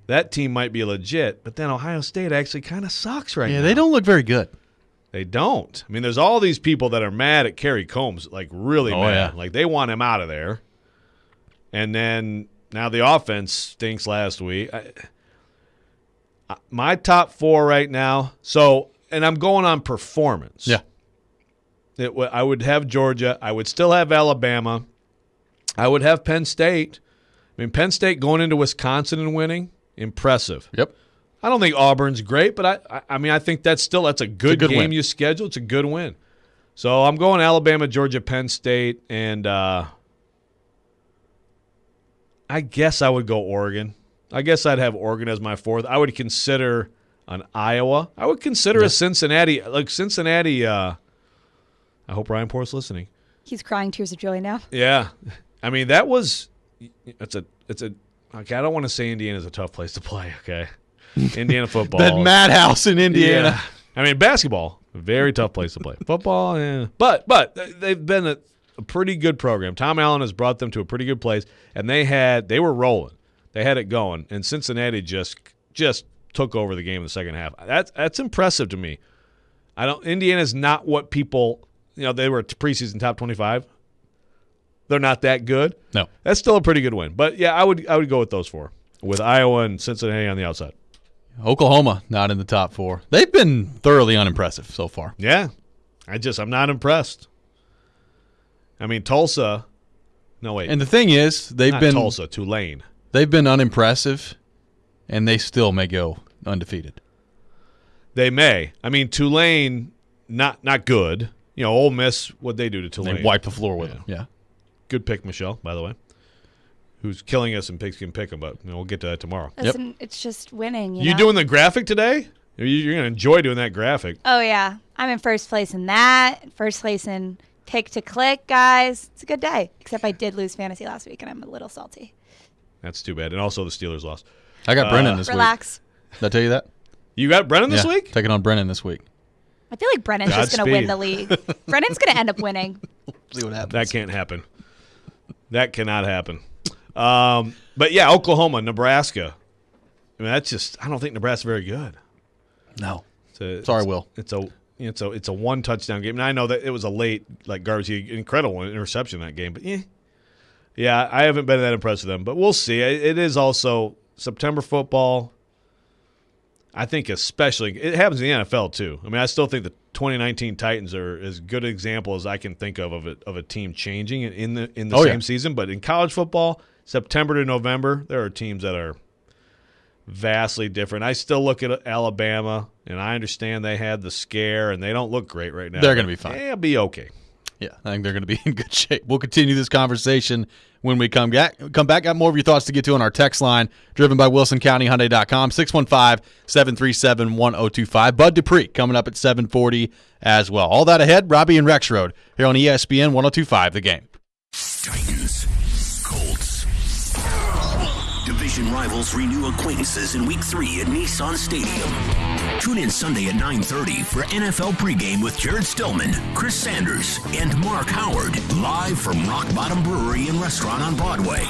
that team might be legit. But then Ohio State actually kind of sucks right now. Yeah, they don't look very good. They don't. I mean, there's all these people that are mad at Kerry Combs, like really mad. Yeah. Like they want him out of there. And then now the offense stinks last week. My top 4 right now. So, and I'm going on performance. Yeah. I would have Georgia. I would still have Alabama. I would have Penn State. I mean, Penn State going into Wisconsin and winning, impressive. Yep. I don't think Auburn's great, but I mean, I think that's a good game win. you schedule. It's a good win. So I'm going Alabama, Georgia, Penn State, and I guess I would go Oregon. I guess I'd have Oregon as my 4th. I would consider an Iowa. I would consider a Cincinnati. Like Cincinnati, I hope Ryan Port's listening. He's crying tears of joy now. Yeah. I mean, it's a okay, I don't want to say Indiana's a tough place to play, okay? Indiana football. That madhouse in Indiana. Yeah. I mean, basketball, very tough place to play. Football, yeah. But they've been a pretty good program. Tom Allen has brought them to a pretty good place, and they were rolling. They had it going, and Cincinnati just took over the game in the second half. That's impressive to me. Indiana's not what people, they were preseason top 25. They're not that good. No. That's still a pretty good win. But yeah, I would go with those 4, with Iowa and Cincinnati on the outside. Oklahoma not in the top 4. They've been thoroughly unimpressive so far. Yeah. I'm not impressed. I mean, Tulsa. No, wait. And the thing is, Tulsa, Tulane. They've been unimpressive, and they still may go undefeated. They may. I mean, Tulane, not good. Ole Miss, what'd they do to Tulane? They wiped the floor with them, yeah. Good pick, Michelle, by the way, who's killing us in picks can pick them, but we'll get to that tomorrow. Listen, It's just winning. You doing the graphic today? You're going to enjoy doing that graphic. Oh, yeah. I'm in first place in that. First place in pick to click, guys. It's a good day, except I did lose fantasy last week, and I'm a little salty. That's too bad. And also the Steelers lost. I got Brennan this week. Relax. Did I tell you that? You got Brennan this week? Taking on Brennan this week. I feel like Brennan's just going to win the league. Brennan's going to end up winning. See what happens. That can't happen. That cannot happen. But yeah, Oklahoma, Nebraska. I mean, I don't think Nebraska's very good. No. Sorry, Will. It's a one touchdown game. And I know that it was a late, garbage, incredible interception in that game. But yeah, I haven't been that impressed with them. But we'll see. It is also September football. I think especially it happens in the NFL too. I mean, I still think the 2019 Titans are as good an example as I can think of a team changing in the same season. But in college football, September to November, there are teams that are vastly different. I still look at Alabama, and I understand they had the scare, and they don't look great right now. They're going to be fine. They'll be okay. Yeah, I think they're going to be in good shape. We'll continue this conversation when we come back. Got more of your thoughts to get to on our text line, driven by WilsonCountyHyundai.com, 615-737-1025. Bud Dupree coming up at 7:40 as well. All that ahead, Robby and Rexrode here on ESPN 102.5 The Game. Titans, Colts. Division rivals renew acquaintances in Week 3 at Nissan Stadium. Tune in Sunday at 9:30 for NFL pregame with Jared Stillman, Chris Sanders, and Mark Howard, live from Rock Bottom Brewery and Restaurant on Broadway.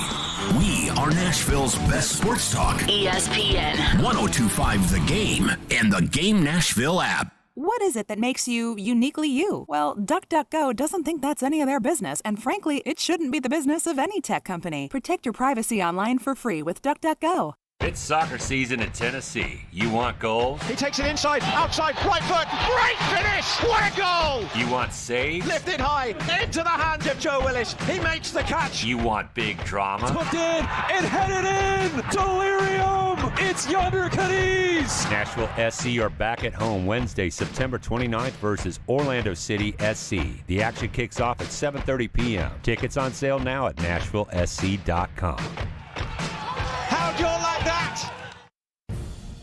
We are Nashville's best sports talk. ESPN 102.5 The Game and the Game Nashville app. What is it that makes you uniquely you? Well, DuckDuckGo doesn't think that's any of their business, and frankly, it shouldn't be the business of any tech company. Protect your privacy online for free with DuckDuckGo. It's soccer season in Tennessee. You want goals? He takes it inside, outside, right foot, great finish! What a goal! You want saves? Lifted high, into the hands of Joe Willis. He makes the catch. You want big drama? Hooked in, it headed in! Delirium! It's Yonder Cadiz! Nashville SC are back at home Wednesday, September 29th versus Orlando City SC. The action kicks off at 7:30 p.m. Tickets on sale now at NashvilleSC.com. How'd you like that?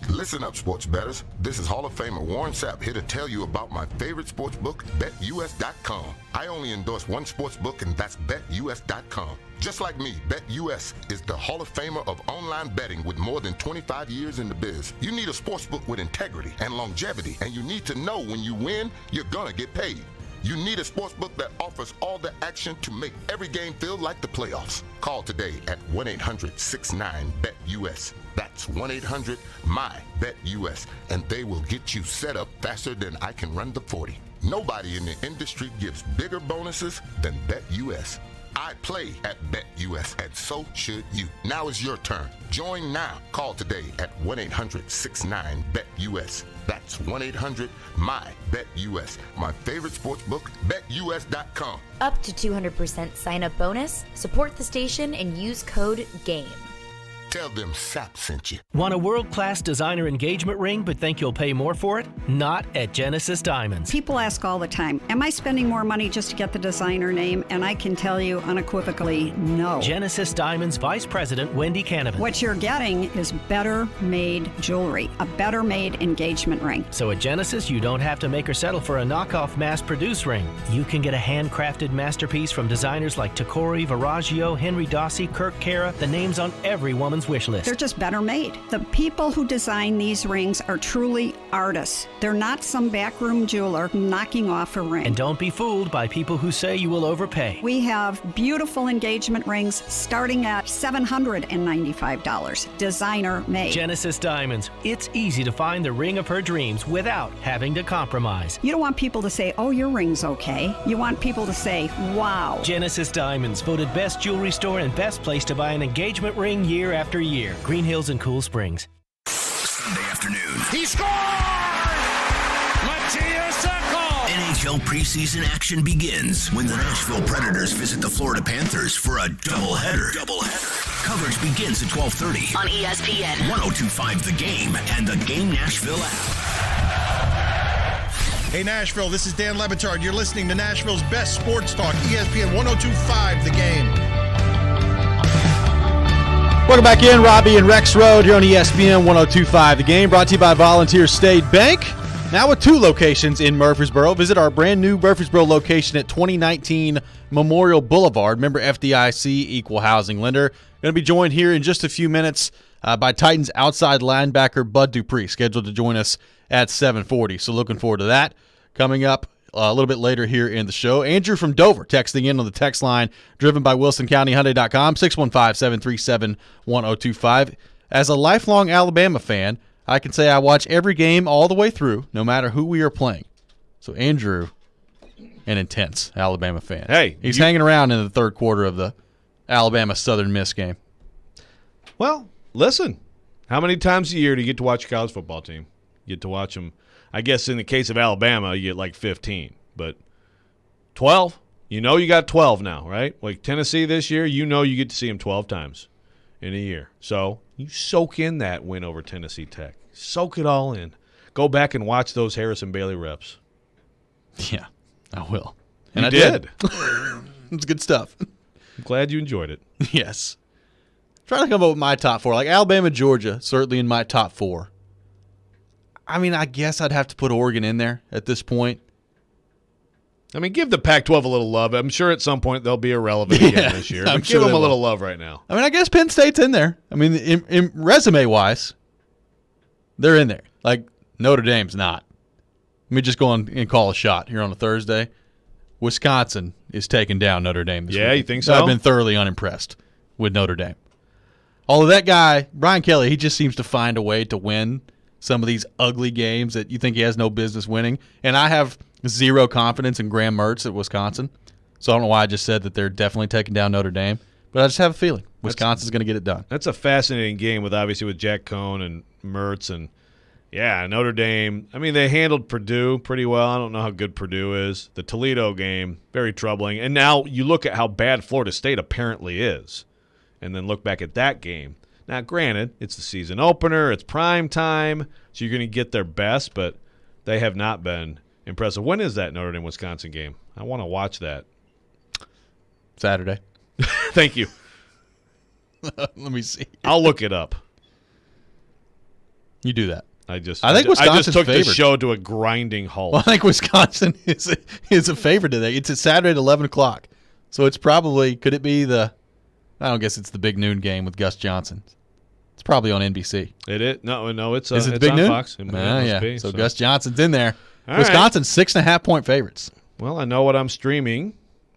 Listen up, sports bettors. This is Hall of Famer Warren Sapp here to tell you about my favorite sports book, BetUS.com. I only endorse one sports book, and that's BetUS.com. Just like me, BetUS is the Hall of Famer of online betting with more than 25 years in the biz. You need a sports book with integrity and longevity, and you need to know when you win, you're gonna get paid. You need a sportsbook that offers all the action to make every game feel like the playoffs. Call today at 1-800-69-BET-US. That's 1-800-MY-BET-US. And they will get you set up faster than I can run the 40. Nobody in the industry gives bigger bonuses than BetUS. I play at BetUS, and so should you. Now is your turn. Join now. Call today at 1-800-69-BET-US. That's 1-800-MY-BET-US. My favorite sports book, BetUS.com. Up to 200% sign-up bonus. Support the station and use code GAME. Tell them Sapp sent you. Want a world-class designer engagement ring but think you'll pay more for it? Not at Genesis Diamonds. People ask all the time, am I spending more money just to get the designer name? And I can tell you unequivocally, no. Genesis Diamonds Vice President Wendy Canavan. What you're getting is better made jewelry, a better made engagement ring. So at Genesis, you don't have to make or settle for a knockoff mass-produced ring. You can get a handcrafted masterpiece from designers like Tacori, Verragio, Henry Dossi, Kirk Cara, the names on every woman's wish list. They're just better made. The people who design these rings are truly artists. They're not some backroom jeweler knocking off a ring. And don't be fooled by people who say you will overpay. We have beautiful engagement rings starting at $795, designer made. Genesis Diamonds. It's easy to find the ring of her dreams without having to compromise. You don't want people to say, oh, your ring's okay. You want people to say, wow. Genesis Diamonds, voted best jewelry store and best place to buy an engagement ring year after year. Green Hills and Cool Springs. Sunday afternoon. He scored! Matthias Ekholm! NHL preseason action begins when the Nashville Predators visit the Florida Panthers for a doubleheader. Coverage begins at 12:30 on ESPN, 102.5 The Game, and the Game Nashville app. Hey Nashville, this is Dan Lovitz. You're listening to Nashville's best sports talk, ESPN 102.5 The Game. Welcome back in, Robby and Rexrode here on ESPN 102.5 The Game, brought to you by Volunteer State Bank. Now with two locations in Murfreesboro. Visit our brand new Murfreesboro location at 2019 Memorial Boulevard. Member FDIC, equal housing lender. Going to be joined here in just a few minutes by Titans outside linebacker Bud Dupree, scheduled to join us at 7:40. So looking forward to that. Coming up a little bit later here in the show, Andrew from Dover texting in on the text line, driven by WilsonCountyHyundai.com, 615-737-1025. As a lifelong Alabama fan, I can say I watch every game all the way through, no matter who we are playing. So Andrew, an intense Alabama fan. Hey, he's hanging around in the third quarter of the Alabama Southern Miss game. Well, listen, how many times a year do you get to watch a college football team? You get to watch them. I guess in the case of Alabama, you get like 15, but 12? You know you got 12 now, right? Like Tennessee this year, you know you get to see them 12 times in a year. So you soak in that win over Tennessee Tech. Soak it all in. Go back and watch those Harrison Bailey reps. Yeah, I will. And I did. It's good stuff. I'm glad you enjoyed it. Yes. I'm trying to come up with my top four. Like Alabama, Georgia, certainly in my top four. I mean, I guess I'd have to put Oregon in there at this point. I mean, give the Pac-12 a little love. I'm sure at some point they'll be irrelevant again this year. But give them a little love right now. I mean, I guess Penn State's in there. I mean, in resume-wise, they're in there. Like, Notre Dame's not. Let me just go on and call a shot here on a Thursday. Wisconsin is taking down Notre Dame this week. You think so? I've been thoroughly unimpressed with Notre Dame. Although that guy, Brian Kelly, he just seems to find a way to win some of these ugly games that you think he has no business winning. And I have zero confidence in Graham Mertz at Wisconsin. So I don't know why I just said that they're definitely taking down Notre Dame. But I just have a feeling. Wisconsin's going to get it done. That's a fascinating game with Jack Cohn and Mertz and Notre Dame. I mean, they handled Purdue pretty well. I don't know how good Purdue is. The Toledo game, very troubling. And now you look at how bad Florida State apparently is, and then look back at that game. Now, granted, it's the season opener. It's prime time, so you're going to get their best, but they have not been impressive. When is that Notre Dame-Wisconsin game? I want to watch that. Saturday. Thank you. Let me see. I'll look it up. You do that. I think Wisconsin's I just took favored. the show to a grinding halt. Well, I think Wisconsin is a favorite today. It's a Saturday at 11 o'clock. So it's probably, could it be I don't guess it's the big noon game with Gus Johnson. It's probably on NBC. It is? No, it's is it it's big on noon? Fox. It must be, so Gus Johnson's in there. All Wisconsin's 6.5-point favorites. Well, I know what I'm streaming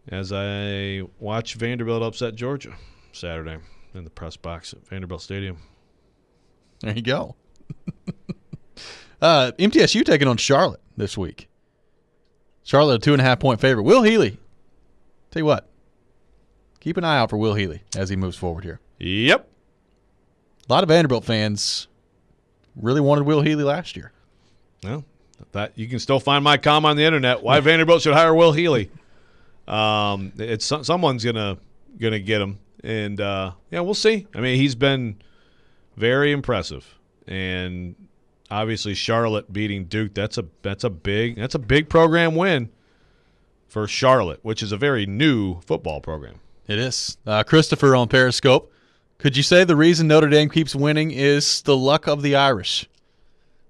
as I watch Vanderbilt upset Georgia Saturday in the press box at Vanderbilt Stadium. There you go. MTSU taking on Charlotte this week. Charlotte, a 2.5-point favorite. Will Healy. Tell you what, keep an eye out for Will Healy as he moves forward here. Yep. A lot of Vanderbilt fans really wanted Will Healy last year. Well, that you can still find my comment on the internet. Why Vanderbilt should hire Will Healy? It's someone's gonna get him, and we'll see. I mean, he's been very impressive, and obviously Charlotte beating Duke. That's a big program win for Charlotte, which is a very new football program. It is. Christopher on Periscope. Could you say the reason Notre Dame keeps winning is the luck of the Irish?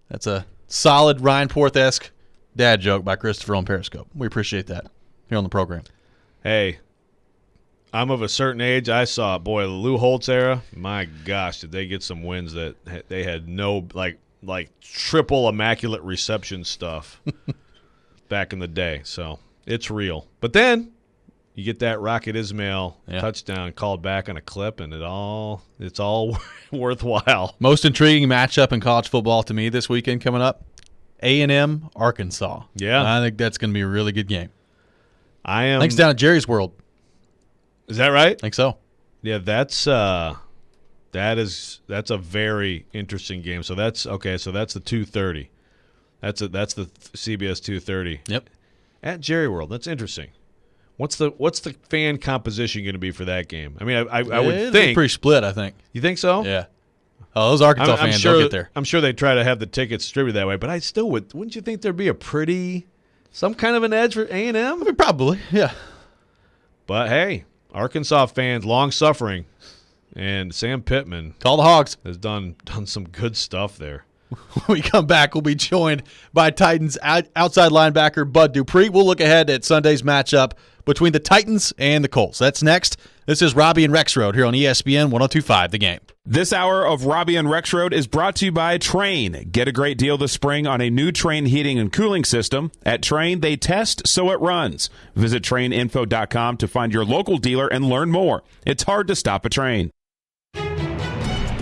That's a solid Ryan Porth-esque dad joke by Christopher on Periscope. We appreciate that here on the program. Hey, I'm of a certain age. I saw, the Lou Holtz era. My gosh, did they get some wins that they had no, like triple immaculate reception stuff back in the day. So it's real. But then you get that Rocket Ismail touchdown called back on a clip, and it's all worthwhile. Most intriguing matchup in college football to me this weekend coming up, A&M, Arkansas. Yeah. I think that's going to be a really good game. I think it's down at Jerry's World. Is that right? I think so. Yeah, that's a very interesting game. So that's okay. So that's the 2:30. That's the CBS 2:30. Yep. At Jerry World. That's interesting. What's the fan composition going to be for that game? I mean, I would think pretty split. I think. You think so? Yeah. Oh, those Arkansas fans don't get there. I'm sure they try to have the tickets distributed that way, but I still would. Wouldn't you think there'd be some kind of an edge for A&M? I mean, probably. Yeah. But hey, Arkansas fans, long suffering, and Sam Pittman, call the Hogs, has done some good stuff there. When we come back, we'll be joined by Titans outside linebacker Bud Dupree. We'll look ahead at Sunday's matchup between the Titans and the Colts. That's next. This is Robby and Rexrode here on ESPN 102.5 The Game. This hour of Robby and Rexrode is brought to you by Train. Get a great deal this spring on a new Train heating and cooling system. At Train, they test so it runs. Visit traininfo.com to find your local dealer and learn more. It's hard to stop a train.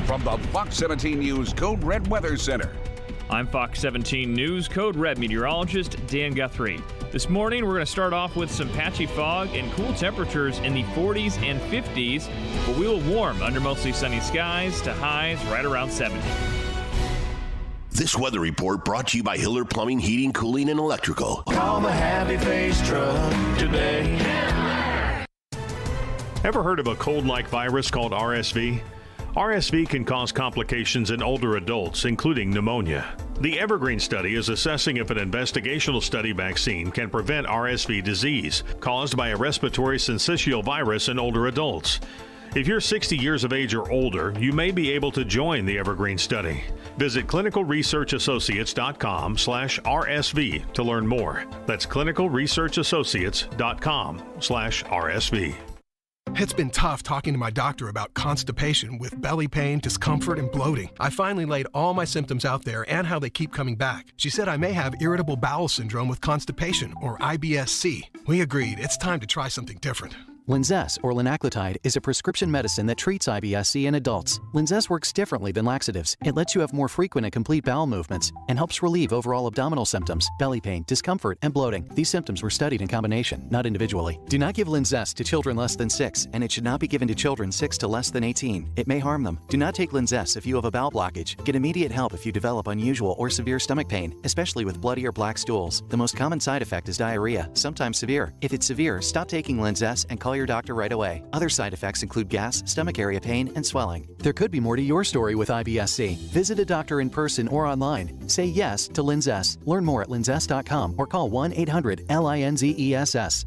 From the Fox 17 News Code Red Weather Center. I'm Fox 17 News Code Red meteorologist Dan Guthrie. This morning, we're going to start off with some patchy fog and cool temperatures in the 40s and 50s, but we will warm under mostly sunny skies to highs right around 70. This weather report brought to you by Hiller Plumbing, Heating, Cooling, and Electrical. Call the Happy Face Truck today. Ever heard of a cold-like virus called RSV? RSV can cause complications in older adults, including pneumonia. The Evergreen study is assessing if an investigational study vaccine can prevent RSV disease caused by a respiratory syncytial virus in older adults. If you're 60 years of age or older, you may be able to join the Evergreen study. Visit clinicalresearchassociates.com/RSV to learn more. That's clinicalresearchassociates.com/RSV. It's been tough talking to my doctor about constipation with belly pain, discomfort, and bloating. I finally laid all my symptoms out there and how they keep coming back. She said I may have irritable bowel syndrome with constipation, or IBS-C. We agreed it's time to try something different. Linzess, or linaclotide, is a prescription medicine that treats IBS-C in adults. Linzess works differently than laxatives. It lets you have more frequent and complete bowel movements and helps relieve overall abdominal symptoms, belly pain, discomfort, and bloating. These symptoms were studied in combination, not individually. Do not give Linzess to children less than 6, and it should not be given to children 6 to less than 18. It may harm them. Do not take Linzess if you have a bowel blockage. Get immediate help if you develop unusual or severe stomach pain, especially with bloody or black stools. The most common side effect is diarrhea, sometimes severe. If it's severe, stop taking Linzess and call your doctor right away. Other side effects include gas, stomach area pain, and swelling. There could be more to your story with IBS-C. Visit a doctor in person or online. Say yes to Linzess. Learn more at linzess.com or call 1-800-LINZESS.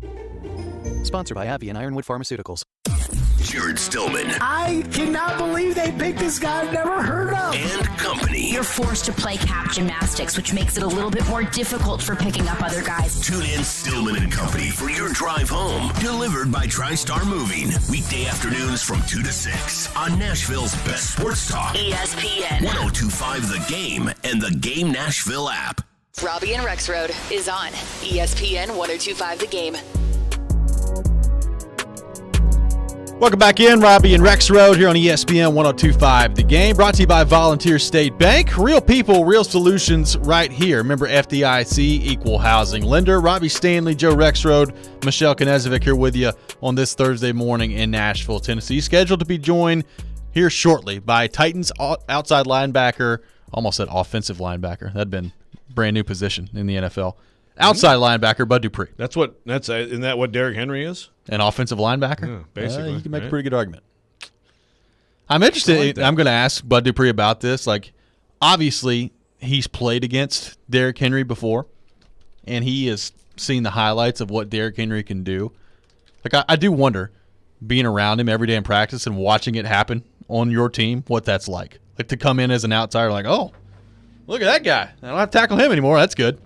Sponsored by AbbVie and Ironwood Pharmaceuticals. Jared Stillman. I cannot believe they picked this guy I've never heard of. And company. You're forced to play cap gymnastics, which makes it a little bit more difficult for picking up other guys. Tune in Stillman and Company for your drive home. Delivered by TriStar Moving. Weekday afternoons from 2 to 6 on Nashville's best sports talk. ESPN. 102.5 The Game and the Game Nashville app. Robby and Rexrode is on ESPN 102.5 The Game. Welcome back in, Robby and Rexrode here on ESPN 102.5 The Game, brought to you by Volunteer State Bank. Real people, real solutions right here. Remember FDIC, equal housing lender. Robby Stanley, Joe Rexrode, Michelle Knezovic here with you on this Thursday morning in Nashville, Tennessee. Scheduled to be joined here shortly by Titans outside linebacker, almost said offensive linebacker. That'd been a brand new position in the NFL. Outside linebacker, Bud Dupree. Isn't that what Derrick Henry is? An offensive linebacker? Yeah, basically. You can make a pretty good argument. I'm interested. I'm going to ask Bud Dupree about this. Like, obviously, he's played against Derrick Henry before, and he has seen the highlights of what Derrick Henry can do. Like, I do wonder, being around him every day in practice and watching it happen on your team, what that's like. Like, to come in as an outsider, like, oh, look at that guy. I don't have to tackle him anymore. That's good.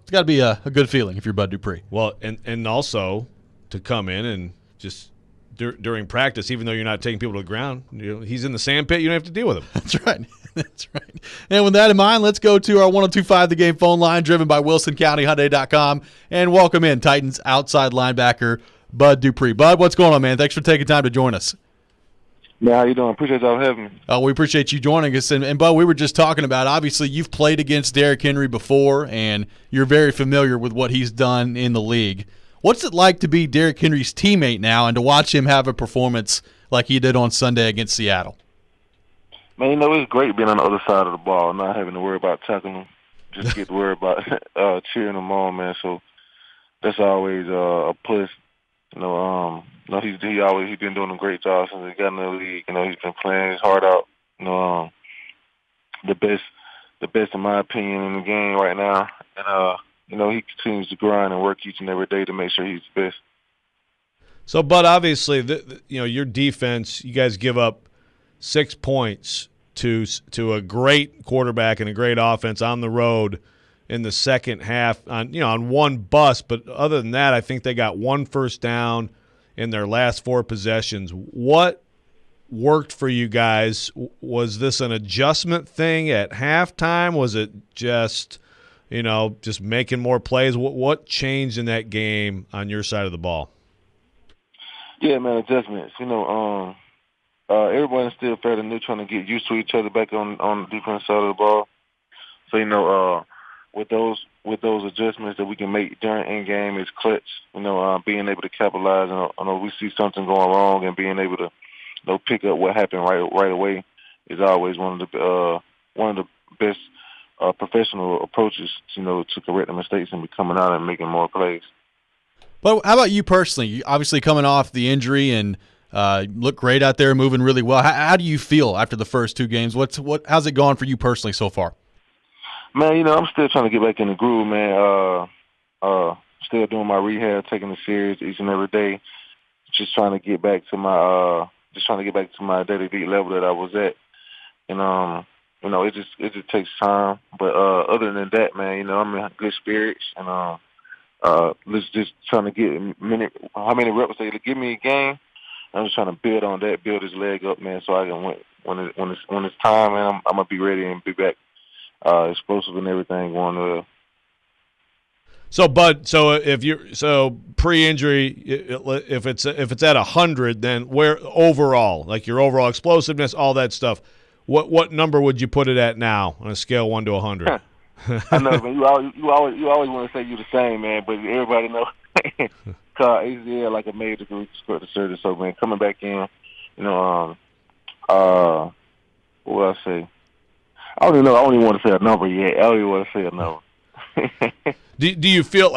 It's got to be a good feeling if you're Bud Dupree. Well, and also to come in and just during practice, even though you're not taking people to the ground, he's in the sand pit. You don't have to deal with him. That's right. That's right. And with that in mind, let's go to our 102.5 The Game phone line, driven by WilsonCountyHyundai.com, and welcome in Titans outside linebacker Bud Dupree. Bud, what's going on, man? Thanks for taking time to join us. Man, how you doing? Appreciate y'all having me. We appreciate you joining us. And Bud, we were just talking about, obviously, you've played against Derrick Henry before, and you're very familiar with what he's done in the league. What's it like to be Derrick Henry's teammate now and to watch him have a performance like he did on Sunday against Seattle? Man, it's great being on the other side of the ball, not having to worry about tackling him. Just get to worry about cheering him on, man. So that's always a plus. He's been doing a great job since he got in the league. He's been playing his heart out. The best in my opinion in the game right now. And he continues to grind and work each and every day to make sure he's the best. So, Bud, obviously, your defense, you guys give up 6 points to a great quarterback and a great offense on the road in the second half on one bus. But other than that, I think they got 1 first down in their last 4 possessions. What worked for you guys? Was this an adjustment thing at halftime? Was it just making more plays? What changed in that game on your side of the ball? Yeah, man, adjustments. Everyone's still fairly new, trying to get used to each other back on the defense side of the ball. So, with those adjustments that we can make during in game is clutch. Being able to capitalize and we see something going wrong and being able to pick up what happened right away is always one of the best professional approaches. To correct the mistakes and be coming out and making more plays. But how about you personally? You obviously coming off the injury and look great out there, moving really well. How do you feel after the first 2 games? How's it gone for you personally so far? Man, I'm still trying to get back in the groove, man. Still doing my rehab, taking it serious each and every day. Just trying to get back to my daily beat level that I was at. And it just takes time. But other than that, man, I'm in good spirits and let's just trying to get how many reps they give me a game. I'm just trying to build on that, build his leg up, man, so I can when it's time, man, I'm gonna be ready and be back. Explosive and everything going So, Bud, pre-injury, if it's at 100, then where overall, like your overall explosiveness, all that stuff, what number would you put it at now on a scale 1 to 100? I know, man. You always want to say you're the same, man, but everybody knows. Cause ACL like a major reconstructive surgery. So, man, coming back in, what will I say? I don't even know. I don't even want to say a number yet. I don't even want to say a number. Do you feel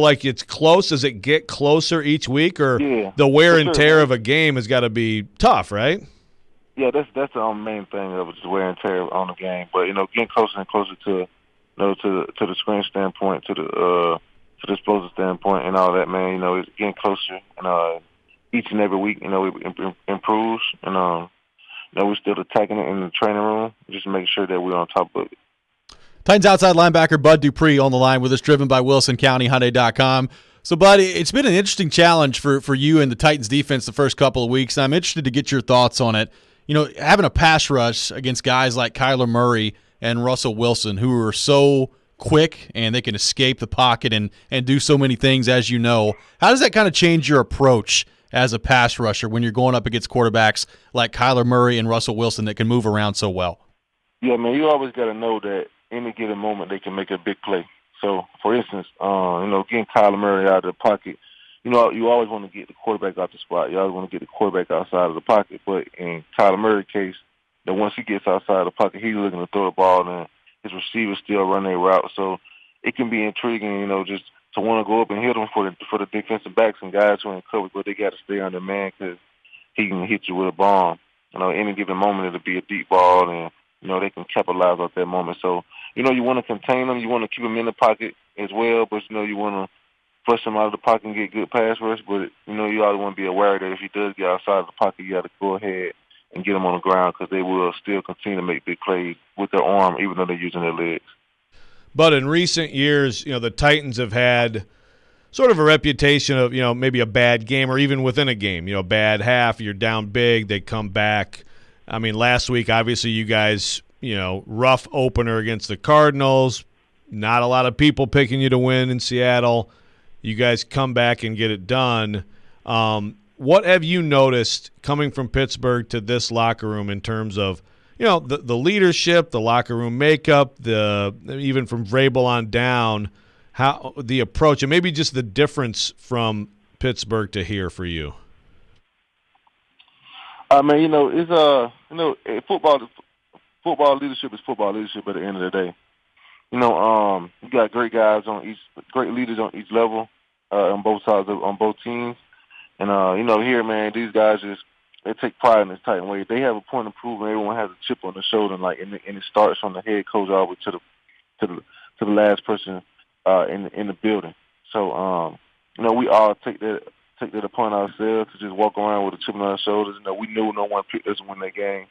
like it's close? Does it get closer each week, or the wear and tear of a game has got to be tough, right? Yeah, that's the main thing of it, just wear and tear on the game. But getting closer and closer to the screen standpoint, to the explosive standpoint, and all that, man. It's getting closer, and each and every week, it improves, and we're still attacking it in the training room, just making sure that we're on top of it. Titans outside linebacker Bud Dupree on the line with us, driven by WilsonCountyHyundai.com. So, Bud, it's been an interesting challenge for you and the Titans defense the first couple of weeks, and I'm interested to get your thoughts on it. Having a pass rush against guys like Kyler Murray and Russell Wilson, who are so quick and they can escape the pocket and do so many things, as you know. How does that kind of change your approach as a pass rusher when you're going up against quarterbacks like Kyler Murray and Russell Wilson that can move around so well? Yeah, man, you always got to know that any given moment they can make a big play. So, for instance, getting Kyler Murray out of the pocket, you always want to get the quarterback out the spot. You always want to get the quarterback outside of the pocket. But in Kyler Murray's case, that once he gets outside the pocket, he's looking to throw the ball, and his receivers still run their route. So it can be intriguing, just to want to go up and hit them for the defensive backs and guys who are in coverage, but they got to stay under man because he can hit you with a bomb. Any given moment it'll be a deep ball, and they can capitalize off that moment. So you want to contain them, you want to keep them in the pocket as well, but you want to flush them out of the pocket and get good pass rush. But you always want to be aware that if he does get outside of the pocket, you got to go ahead and get them on the ground because they will still continue to make big plays with their arm, even though they're using their legs. But in recent years, the Titans have had sort of a reputation of, maybe a bad game or even within a game, bad half, you're down big, they come back. I mean, last week, obviously, you guys, rough opener against the Cardinals, not a lot of people picking you to win in Seattle. You guys come back and get it done. What have you noticed coming from Pittsburgh to this locker room in terms of, the leadership, the locker room makeup, even from Vrabel on down, how the approach, and maybe just the difference from Pittsburgh to here for you? It's football leadership is football leadership at the end of the day. You got great guys great leaders on each level, on both sides on both teams. And, here, man, these guys they take pride in this Titan way. They have a point of proof, and everyone has a chip on their shoulder, and it starts from the head coach all the way to the last person in the building. So, we all take that upon ourselves to just walk around with a chip on our shoulders. We knew no one picked us to win that game.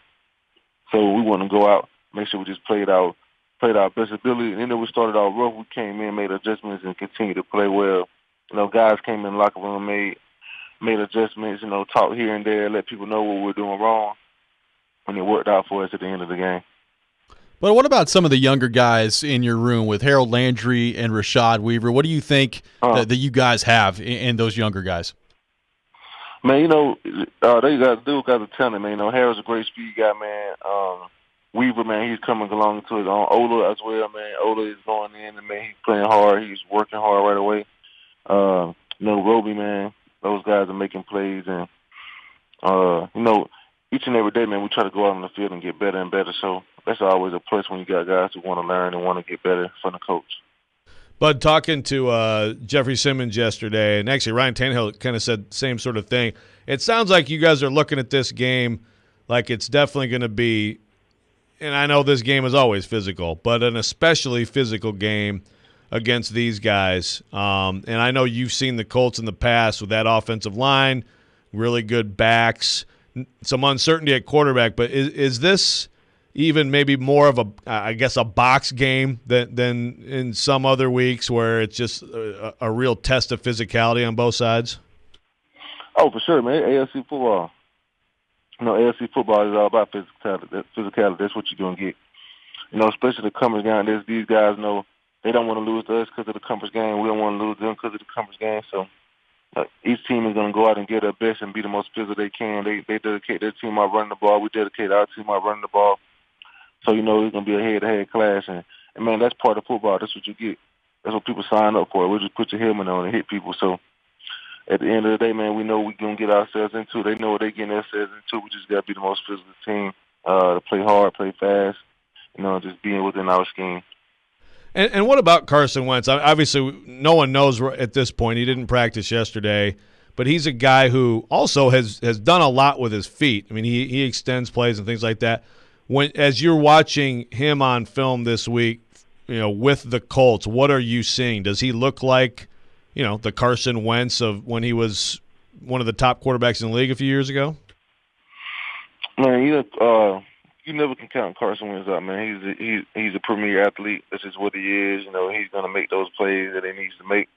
So we want to go out, make sure we just played our best ability. And then we started out rough. We came in, made adjustments, and continued to play well. Guys came in the locker room, made adjustments, talk here and there, let people know what we're doing wrong, and it worked out for us at the end of the game. But what about some of the younger guys in your room with Harold Landry and Rashad Weaver? What do you think that you guys have in those younger guys? Man, they got the talent, man. Harold's a great speed guy, man. Weaver, man, he's coming along to his own. Ola as well, man. Ola is going in, and, man, he's playing hard. He's working hard right away. Robby, man, those guys are making plays. And, each and every day, man, we try to go out on the field and get better and better. So that's always a plus when you got guys who want to learn and want to get better from the coach. Bud, talking to Jeffrey Simmons yesterday, and actually Ryan Tannehill kind of said the same sort of thing. It sounds like you guys are looking at this game like it's definitely going to be, and I know this game is always physical, but an especially physical game against these guys. And I know you've seen the Colts in the past with that offensive line, really good backs, some uncertainty at quarterback. But is this even maybe more of a box game than in some other weeks where it's just a real test of physicality on both sides? Oh, for sure, man. AFC football. AFC football is all about physicality. That's what you're going to get. Especially the comers down. These guys know they don't want to lose to us because of the conference game. We don't want to lose them because of the conference game. So each team is going to go out and get their best and be the most physical they can. They dedicate their team out running the ball. We dedicate our team out running the ball. So, it's going to be a head-to-head clash. And, man, that's part of football. That's what you get. That's what people sign up for. We'll just put your helmet on and hit people. So, at the end of the day, man, we know we're going to get ourselves into. They know what they're getting themselves into. We just got to be the most physical team, to play hard, play fast, just being within our scheme. And what about Carson Wentz? Obviously, no one knows at this point. He didn't practice yesterday, but he's a guy who also has done a lot with his feet. I mean, he extends plays and things like that. As you're watching him on film this week, with the Colts, what are you seeing? Does he look like, the Carson Wentz of when he was one of the top quarterbacks in the league a few years ago? Man, you never can count Carson Wentz out, man. He's a premier athlete. This is what he is. He's going to make those plays that he needs to make.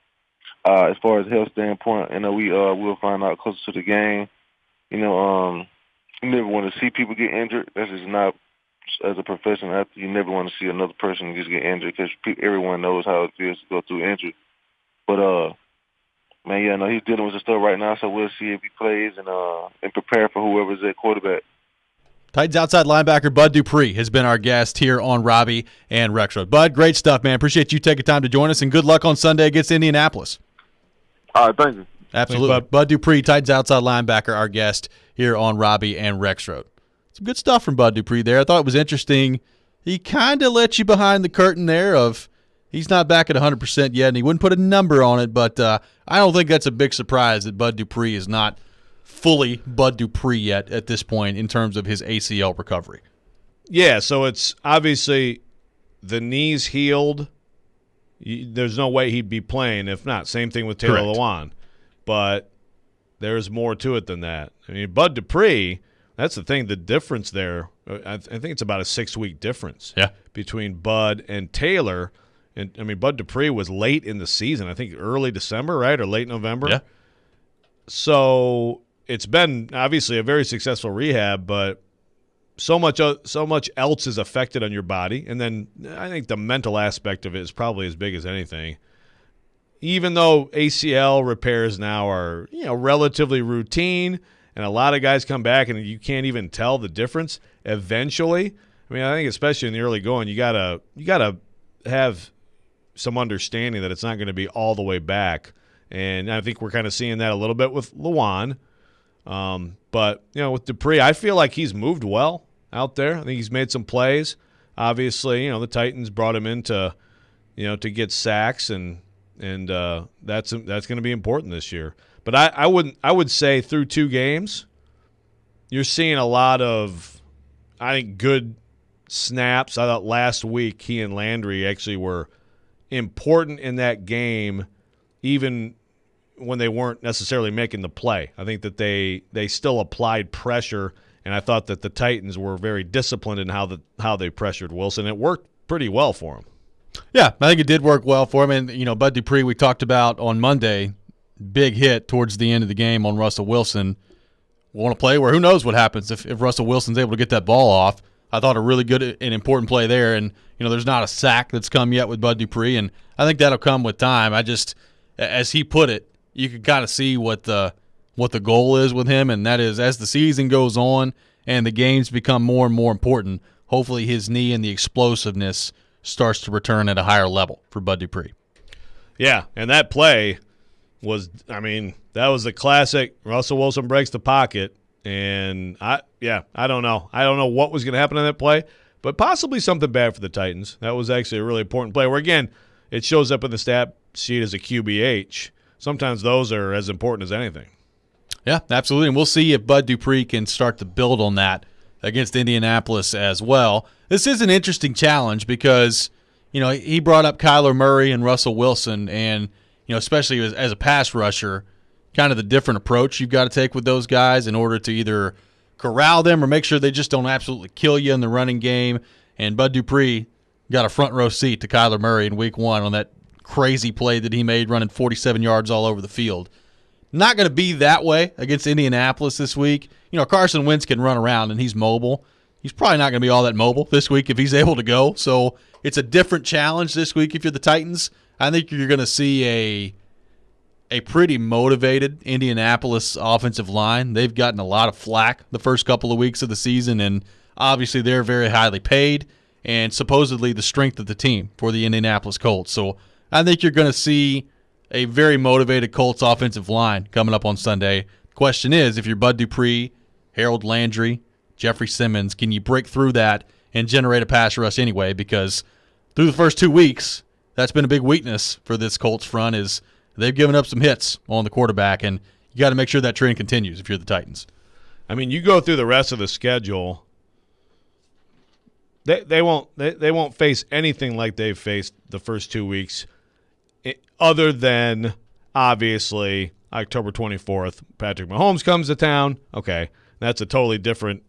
As far as health standpoint, we'll find out closer to the game. You never want to see people get injured. That's just not, as a professional athlete, you never want to see another person just get injured because everyone knows how it feels to go through injury. But, man, he's dealing with the stuff right now, so we'll see if he plays and prepare for whoever's at quarterback. Titans outside linebacker Bud Dupree has been our guest here on Robby and Rexrode. Bud, great stuff, man. Appreciate you taking time to join us, and good luck on Sunday against Indianapolis. All right, thank you. Absolutely. Thanks, Bud Dupree, Titans outside linebacker, our guest here on Robby and Rexrode. Some good stuff from Bud Dupree there. I thought it was interesting. He kind of let you behind the curtain there of he's not back at 100% yet, and he wouldn't put a number on it, but I don't think that's a big surprise that Bud Dupree is not fully Bud Dupree yet at this point in terms of his ACL recovery. Yeah, so it's obviously the knee's healed. There's no way he'd be playing if not. Same thing with Taylor Lewan. But there's more to it than that. I mean, Bud Dupree, that's the thing, the difference there, I think it's about a 6-week difference between Bud and Taylor. And, I mean, Bud Dupree was late in the season, I think early December, right, or late November? Yeah. So it's been obviously a very successful rehab, but so much else is affected on your body. And then I think the mental aspect of it is probably as big as anything. Even though ACL repairs now are, relatively routine, and a lot of guys come back and you can't even tell the difference eventually. I mean, I think especially in the early going, you gotta have some understanding that it's not going to be all the way back. And I think we're kind of seeing that a little bit with Lewan. But, with Dupree, I feel like he's moved well out there. I think he's made some plays. Obviously, the Titans brought him in to get sacks, and that's going to be important this year. But I would say through 2 games, you're seeing a lot of, I think, good snaps. I thought last week he and Landry actually were important in that game, even when they weren't necessarily making the play. I think that they still applied pressure, and I thought that the Titans were very disciplined in how they pressured Wilson. It worked pretty well for him. Yeah, I think it did work well for him. And, Bud Dupree, we talked about on Monday, big hit towards the end of the game on Russell Wilson. Want to play where who knows what happens if Russell Wilson's able to get that ball off. I thought a really good and important play there. And, there's not a sack that's come yet with Bud Dupree, and I think that'll come with time. I just, as he put it, you can kind of see what the goal is with him, and that is as the season goes on and the games become more and more important, hopefully his knee and the explosiveness starts to return at a higher level for Bud Dupree. Yeah, and that play was, that was the classic Russell Wilson breaks the pocket, and I don't know. I don't know what was going to happen on that play, but possibly something bad for the Titans. That was actually a really important play where, again, it shows up in the stat sheet as a QBH. Sometimes those are as important as anything. Yeah, absolutely, and we'll see if Bud Dupree can start to build on that against Indianapolis as well. This is an interesting challenge because, he brought up Kyler Murray and Russell Wilson, and, especially as a pass rusher, kind of the different approach you've got to take with those guys in order to either corral them or make sure they just don't absolutely kill you in the running game. And Bud Dupree got a front row seat to Kyler Murray in week 1 on that crazy play that he made running 47 yards all over the field. Not going to be that way against Indianapolis this week. Carson Wentz can run around and he's mobile. he's probably not going to be all that mobile this week if he's able to go. So it's a different challenge this week if you're the Titans. I think you're going to see a pretty motivated Indianapolis offensive line. They've gotten a lot of flack the first couple of weeks of the season, and obviously they're very highly paid and supposedly the strength of the team for the Indianapolis Colts. So I think you're going to see a very motivated Colts offensive line coming up on Sunday. The question is, if you're Bud Dupree, Harold Landry, Jeffrey Simmons, can you break through that and generate a pass rush anyway? Because through the first 2 weeks, that's been a big weakness for this Colts front is they've given up some hits on the quarterback, and you got to make sure that trend continues if you're the Titans. I mean, you go through the rest of the schedule, they won't face anything like they've faced the first 2 weeks, other than obviously October 24th, Patrick Mahomes comes to town. Okay, that's a totally different.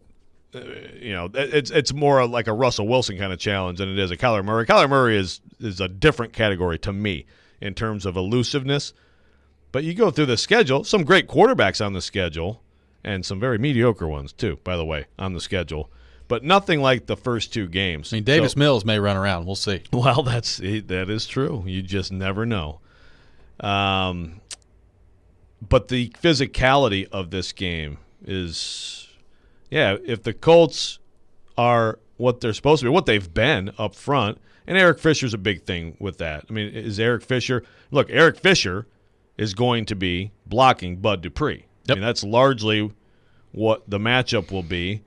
It's more like a Russell Wilson kind of challenge than it is a Kyler Murray. Kyler Murray is a different category to me in terms of elusiveness. But you go through the schedule, some great quarterbacks on the schedule, and some very mediocre ones too, by the way, on the schedule. But nothing like the first 2 games. I mean, Davis Mills may run around. We'll see. Well, that is true. You just never know. But the physicality of this game is, if the Colts are what they're supposed to be, what they've been up front, and Eric Fisher's a big thing with that. I mean, is Eric Fisher – look, Eric Fisher is going to be blocking Bud Dupree. Yep. I mean, that's largely what the matchup will be.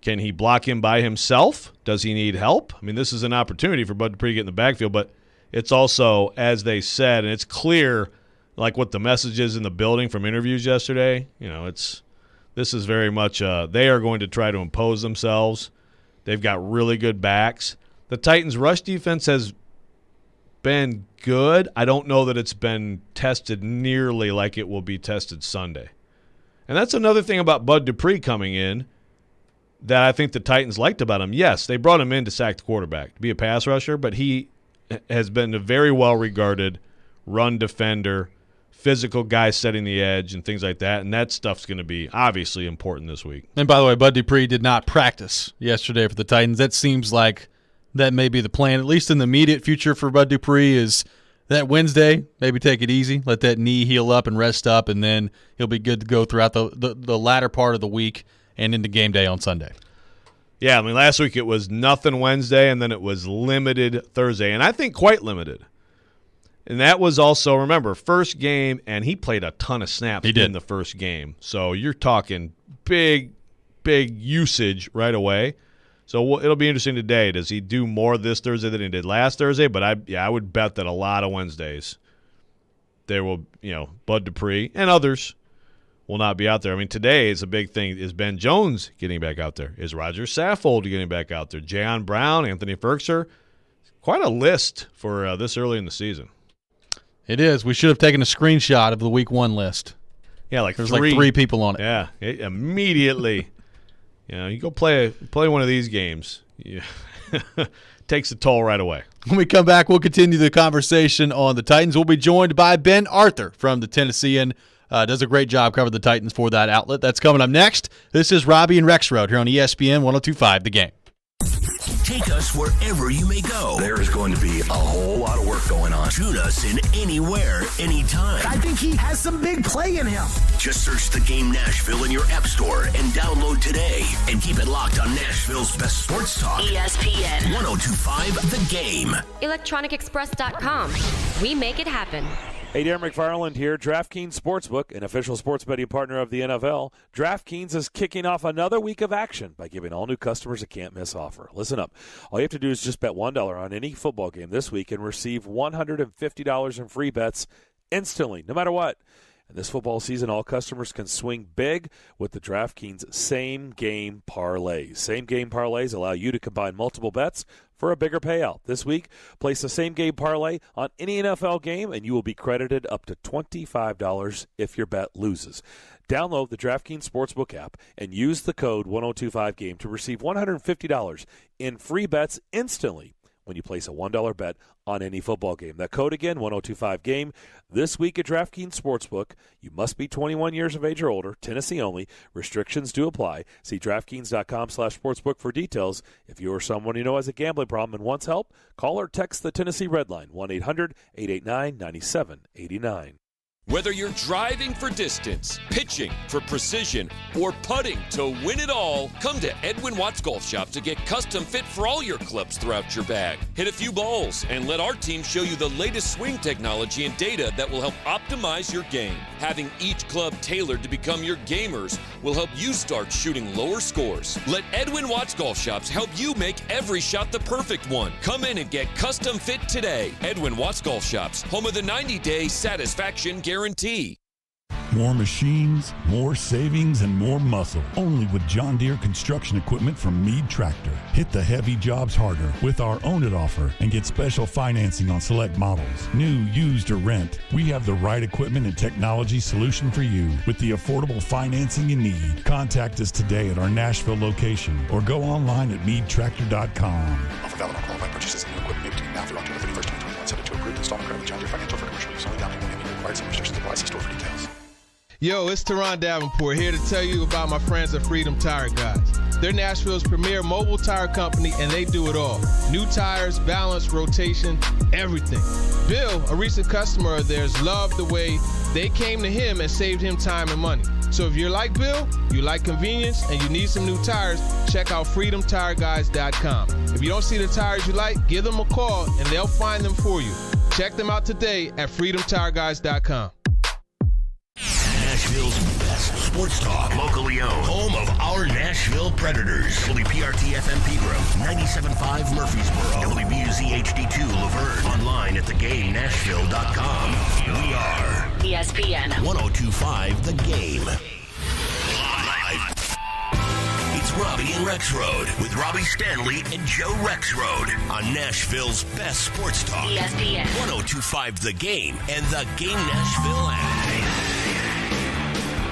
Can he block him by himself? Does he need help? I mean, this is an opportunity for Bud Dupree to get in the backfield, but it's also, as they said, and it's clear, like what the message is in the building from interviews yesterday. This is very much they are going to try to impose themselves. They've got really good backs. The Titans' rush defense has been good. I don't know that it's been tested nearly like it will be tested Sunday. And that's another thing about Bud Dupree coming in that I think the Titans liked about him. Yes, they brought him in to sack the quarterback, to be a pass rusher, but he has been a very well-regarded run defender, physical guy setting the edge and things like that, and that stuff's going to be obviously important this week. And by the way, Bud Dupree did not practice yesterday for the Titans. That seems like that may be the plan, at least in the immediate future for Bud Dupree, is that Wednesday, maybe take it easy, let that knee heal up and rest up, and then he'll be good to go throughout the latter part of the week and into game day on Sunday. Yeah, I mean, last week it was nothing Wednesday, and then it was limited Thursday, and I think quite limited. And that was also, remember, first game, and he played a ton of snaps in the first game. So you're talking big usage right away. So it'll be interesting today. Does he do more this Thursday than he did last Thursday? But I would bet that a lot of Wednesdays there will, Bud Dupree and others will not be out there. I mean, today is a big thing. Is Ben Jones getting back out there? Is Roger Saffold getting back out there? Jayon Brown, Anthony Ferguson. Quite a list for this early in the season. It is. We should have taken a screenshot of the Week 1 list. Yeah, there's like 3 people on it. Yeah, immediately. You go play one of these games. Yeah. Takes a toll right away. When we come back, we'll continue the conversation on the Titans. We'll be joined by Ben Arthur from the Tennessean. Does a great job covering the Titans for that outlet. That's coming up next. This is Robby and Rexrode here on ESPN 102.5 The Game. Take us wherever you may go. There is going to be a whole lot of work going on. Shoot us in anywhere, anytime. I think he has some big play in him. Just search The Game Nashville in your app store and download today. And keep it locked on Nashville's best sports talk. ESPN 102.5 The Game. ElectronicExpress.com. We make it happen. Hey, Darren McFarland here. DraftKings Sportsbook, an official sports betting partner of the NFL. DraftKings is kicking off another week of action by giving all new customers a can't-miss offer. Listen up. All you have to do is just bet $1 on any football game this week and receive $150 in free bets instantly, no matter what. And this football season, all customers can swing big with the DraftKings same-game parlays. Same-game parlays allow you to combine multiple bets for a bigger payout. This week, place a same-game parlay on any NFL game, and you will be credited up to $25 if your bet loses. Download the DraftKings Sportsbook app and use the code 1025GAME to receive $150 in free bets instantly when you place a $1 bet on any football game. That code again, 1025-GAME. This week at DraftKings Sportsbook, you must be 21 years of age or older, Tennessee only. Restrictions do apply. See DraftKings.com/sportsbook for details. If you or someone you know has a gambling problem and wants help, call or text the Tennessee Red Line, 1-800-889-9789. Whether you're driving for distance, pitching for precision, or putting to win it all, come to Edwin Watts Golf Shop to get custom fit for all your clubs throughout your bag. Hit a few balls and let our team show you the latest swing technology and data that will help optimize your game. Having each club tailored to become your gamers will help you start shooting lower scores. Let Edwin Watts Golf Shops help you make every shot the perfect one. Come in and get custom fit today. Edwin Watts Golf Shops, home of the 90-day satisfaction guarantee. More machines, more savings, and more muscle. Only with John Deere construction equipment from Meade Tractor. Hit the heavy jobs harder with our Own It offer and get special financing on select models. New, used, or rent, we have the right equipment and technology solution for you with the affordable financing you need. Contact us today at our Nashville location or go online at meadtractor.com. Offer valid on qualified purchases and new equipment between now through October 31st, 2021. Subject to approved installment credit with John Deere Financial for commercial use only. Down payment may be required. Some restrictions apply. See store for details. Yo, it's Teron Davenport here to tell you about my friends at Freedom Tire Guys. They're Nashville's premier mobile tire company, and they do it all. New tires, balance, rotation, everything. Bill, a recent customer of theirs, loved the way they came to him and saved him time and money. So if you're like Bill, you like convenience, and you need some new tires, check out freedomtireguys.com. If you don't see the tires you like, give them a call, and they'll find them for you. Check them out today at freedomtireguys.com. Nashville's best sports talk, locally owned, home of our Nashville Predators. WPRT-FM Pegram, 97.5 Murfreesboro, WBUZ HD2 Laverne, online at thegamenashville.com. We are ESPN 102.5 The Game. Live. It's Robby and Rexrode with Robby Stanley and Joe Rexrode on Nashville's best sports talk. ESPN 102.5 The Game and the Game Nashville app.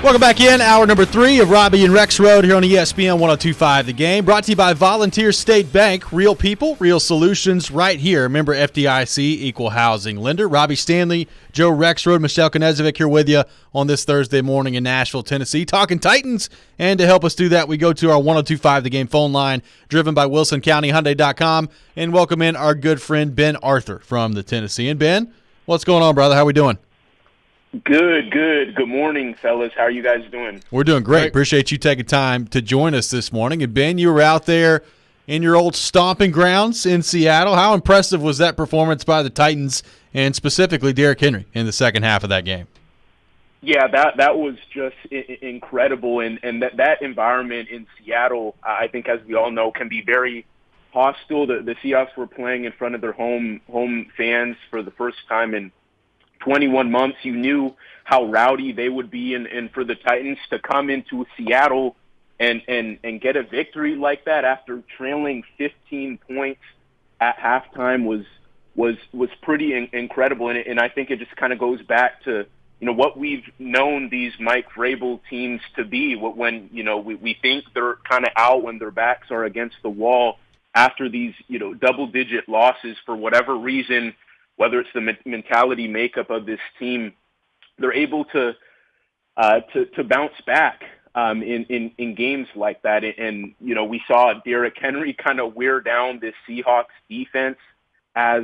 Welcome back in, hour number 3 of Robby and Rexrode here on ESPN 102.5 The Game. Brought to you by Volunteer State Bank. Real people, real solutions right here. Member FDIC, equal housing lender. Robby Stanley, Joe Rexrode, Michelle Knezovic here with you on this Thursday morning in Nashville, Tennessee. Talking Titans, and to help us do that, we go to our 102.5 The Game phone line, driven by WilsonCountyHyundai.com, and welcome in our good friend Ben Arthur from the Tennessean. Ben, what's going on, brother? How we doing? Good. Good morning, fellas. How are you guys doing? We're doing great. Appreciate you taking time to join us this morning. And, Ben, you were out there in your old stomping grounds in Seattle. How impressive was that performance by the Titans and specifically Derrick Henry in the second half of that game? Yeah, that was just incredible. And that environment in Seattle, I think, as we all know, can be very hostile. The Seahawks were playing in front of their home fans for the first time in 21 months. You knew how rowdy they would be, and for the Titans to come into Seattle and get a victory like that after trailing 15 points at halftime was pretty incredible. And I think it just kind of goes back to, you know, what we've known these Mike Vrabel teams to be. When, you know, we think they're kind of out, when their backs are against the wall after these, you know, double-digit losses for whatever reason, whether it's the mentality makeup of this team, they're able to bounce back in games like that. And you know, we saw Derrick Henry kind of wear down this Seahawks defense as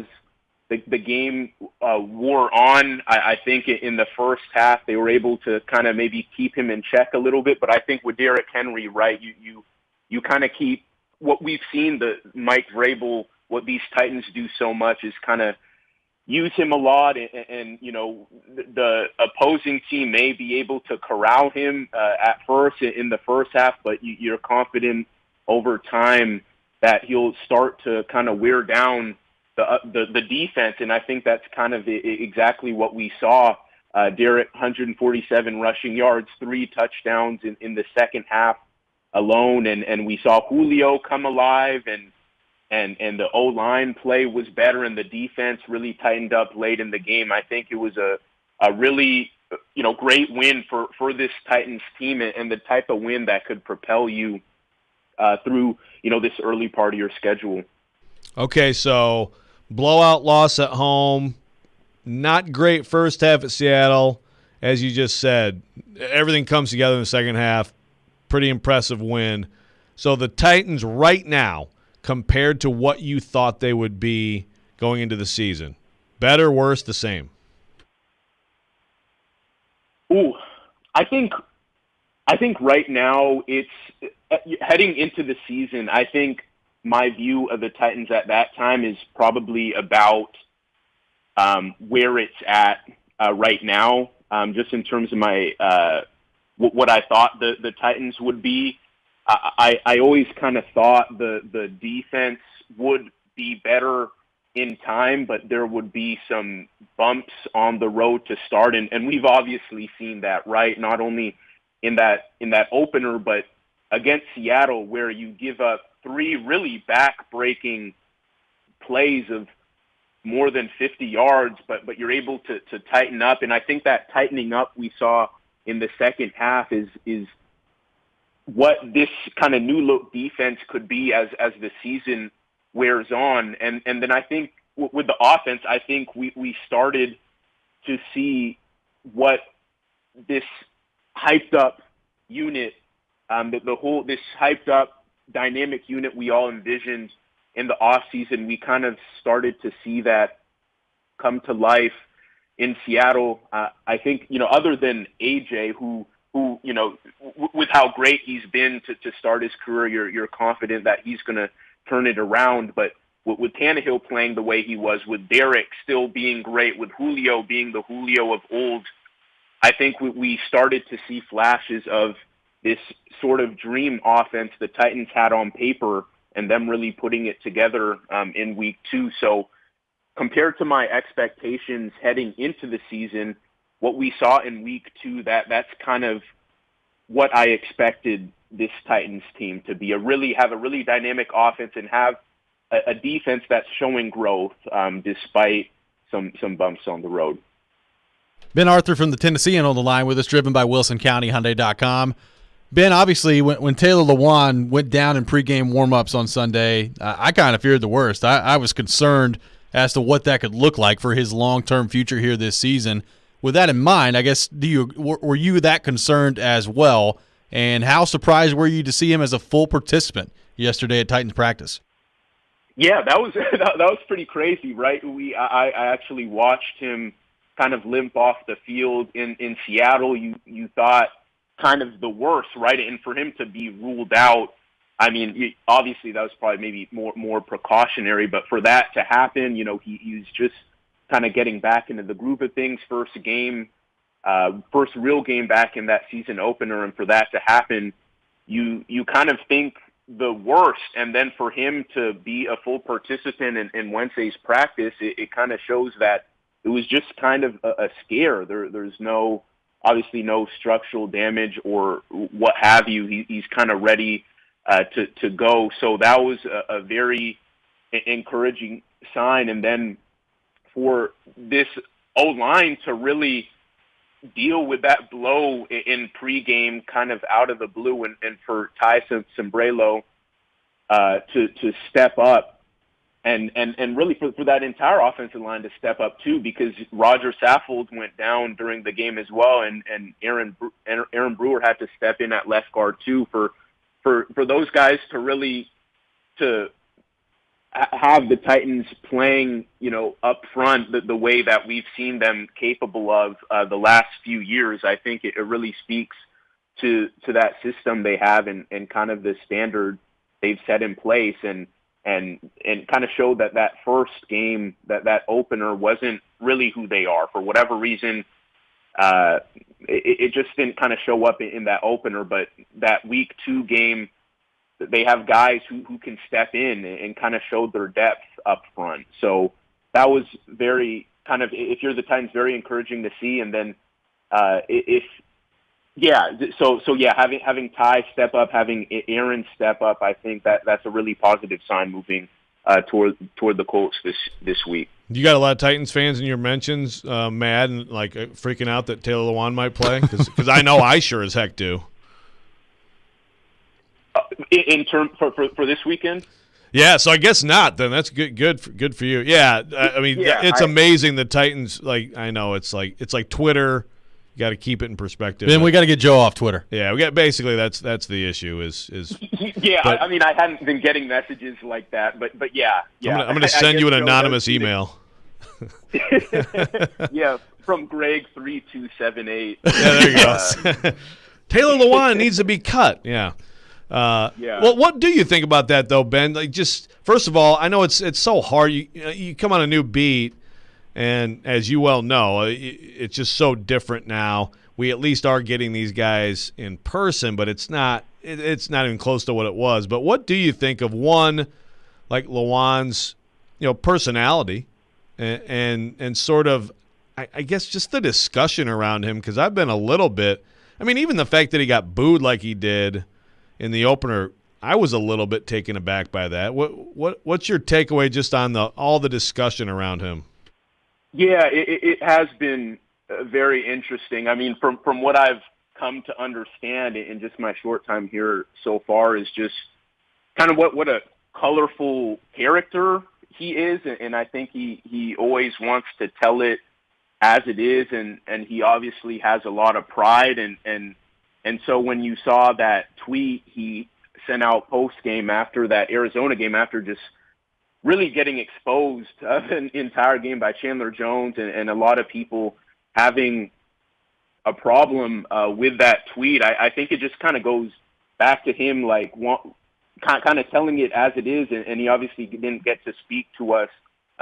the game wore on. I think in the first half they were able to kind of maybe keep him in check a little bit. But I think with Derrick Henry, right, you kind of keep what we've seen the Mike Vrabel, what these Titans do so much is kind of use him a lot, and you know, the opposing team may be able to corral him at first in the first half, but you're confident over time that he'll start to kind of wear down the defense, and I think that's kind of exactly what we saw. Derrick, 147 rushing yards, 3 touchdowns in the second half alone, and we saw Julio come alive, and the O-line play was better, and the defense really tightened up late in the game. I think it was a really, you know, great win for this Titans team, and the type of win that could propel you through, you know, this early part of your schedule. Okay, so blowout loss at home, not great first half at Seattle. As you just said, everything comes together in the second half. Pretty impressive win. So the Titans right now, compared to what you thought they would be going into the season, better, worse, the same? Ooh, I think right now it's heading into the season. I think my view of the Titans at that time is probably about where it's at right now, just in terms of my what I thought the Titans would be. I always kind of thought the defense would be better in time, but there would be some bumps on the road to start, and we've obviously seen that, right? Not only in that opener, but against Seattle, where you give up 3 really back-breaking plays of more than 50 yards, but you're able to tighten up, and I think that tightening up we saw in the second half is what this kind of new look defense could be as the season wears on. And then I think with the offense, I think we started to see what this hyped up unit, this hyped up dynamic unit we all envisioned in the off season. We kind of started to see that come to life in Seattle. I think, other than AJ, who with how great he's been to start his career, you're confident that he's going to turn it around. But with Tannehill playing the way he was, with Derek still being great, with Julio being the Julio of old, I think we started to see flashes of this sort of dream offense the Titans had on paper and them really putting it together in week 2. So compared to my expectations heading into the season, what we saw in week 2, that's kind of what I expected this Titans team to be, have a really dynamic offense and have a defense that's showing growth despite some bumps on the road. Ben Arthur from the Tennessean on the line with us, driven by WilsonCountyHyundai.com. Ben, obviously, when Taylor Lewan went down in pregame warmups on Sunday, I kind of feared the worst. I was concerned as to what that could look like for his long-term future here this season. With that in mind, I guess, were you that concerned as well? And how surprised were you to see him as a full participant yesterday at Titans practice? Yeah, that was pretty crazy, right? I actually watched him kind of limp off the field in Seattle. You thought kind of the worst, right? And for him to be ruled out, I mean, obviously that was probably maybe more precautionary, but for that to happen, he's just kind of getting back into the groove of things. First real game back in that season opener, and for that to happen, you kind of think the worst. And then for him to be a full participant in Wednesday's practice, it kind of shows that it was just kind of a scare. There's obviously no structural damage or what have you. He's kind of ready to go. So that was a very encouraging sign. And then for this O-line to really deal with that blow in pregame kind of out of the blue, and for Ty Sombrello to step up and really for that entire offensive line to step up too, because Roger Saffold went down during the game as well, and Aaron Brewer had to step in at left guard too, for those guys to really to have the Titans playing, up front the way that we've seen them capable of the last few years. I think it really speaks to that system they have and kind of the standard they've set in place, and kind of showed that first game, that opener wasn't really who they are. For whatever reason, it just didn't kind of show up in that opener, but that week 2 game, they have guys who can step in and kind of showed their depth up front. So that was very kind of, if you're the Titans, very encouraging to see. And then having Ty step up, having Aaron step up, I think that's a really positive sign moving toward the Colts this week. You got a lot of Titans fans in your mentions mad and freaking out that Taylor Lewan might play? Because I know I sure as heck do. In term for this weekend? Yeah, so I guess not. Then that's good for you. Yeah, I mean, it's amazing the Titans. Like, I know it's like Twitter. You got to keep it in perspective. Then we got to get Joe off Twitter. Yeah, we got basically that's the issue. Is yeah. But, I mean, I hadn't been getting messages like that, but yeah. I'm going to send you an anonymous email. Yeah, from Greg3278. Yeah, there you go. Taylor Lewan needs to be cut. Yeah. Yeah. Well, what do you think about that, though, Ben? Like, just first of all, I know it's so hard. You come on a new beat, and as you well know, it's just so different now. We at least are getting these guys in person, but it's not even close to what it was. But what do you think of one like Lewan's, personality, and sort of, I guess, just the discussion around him? Because I've been a little bit. I mean, even the fact that he got booed like he did in the opener, I was a little bit taken aback by that. What's your takeaway just on all the discussion around him? Yeah, it has been very interesting. I mean, from what I've come to understand in just my short time here so far is just kind of what a colorful character he is, and I think he always wants to tell it as it is, and he obviously has a lot of pride, and so when you saw that tweet he sent out post-game after that Arizona game, after just really getting exposed an entire game by Chandler Jones and a lot of people having a problem with that tweet, I think it just kind of goes back to him like kind of telling it as it is, and he obviously didn't get to speak to us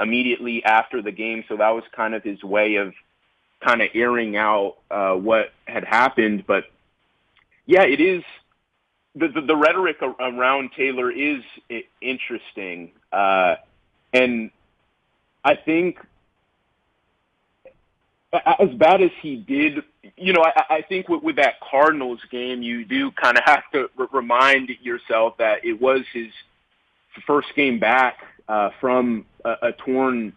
immediately after the game, so that was kind of his way of kind of airing out what had happened. But yeah, it is the rhetoric around Taylor is interesting, and I think as bad as he did, I think with that Cardinals game, you do kind of have to remind yourself that it was his first game back from a torn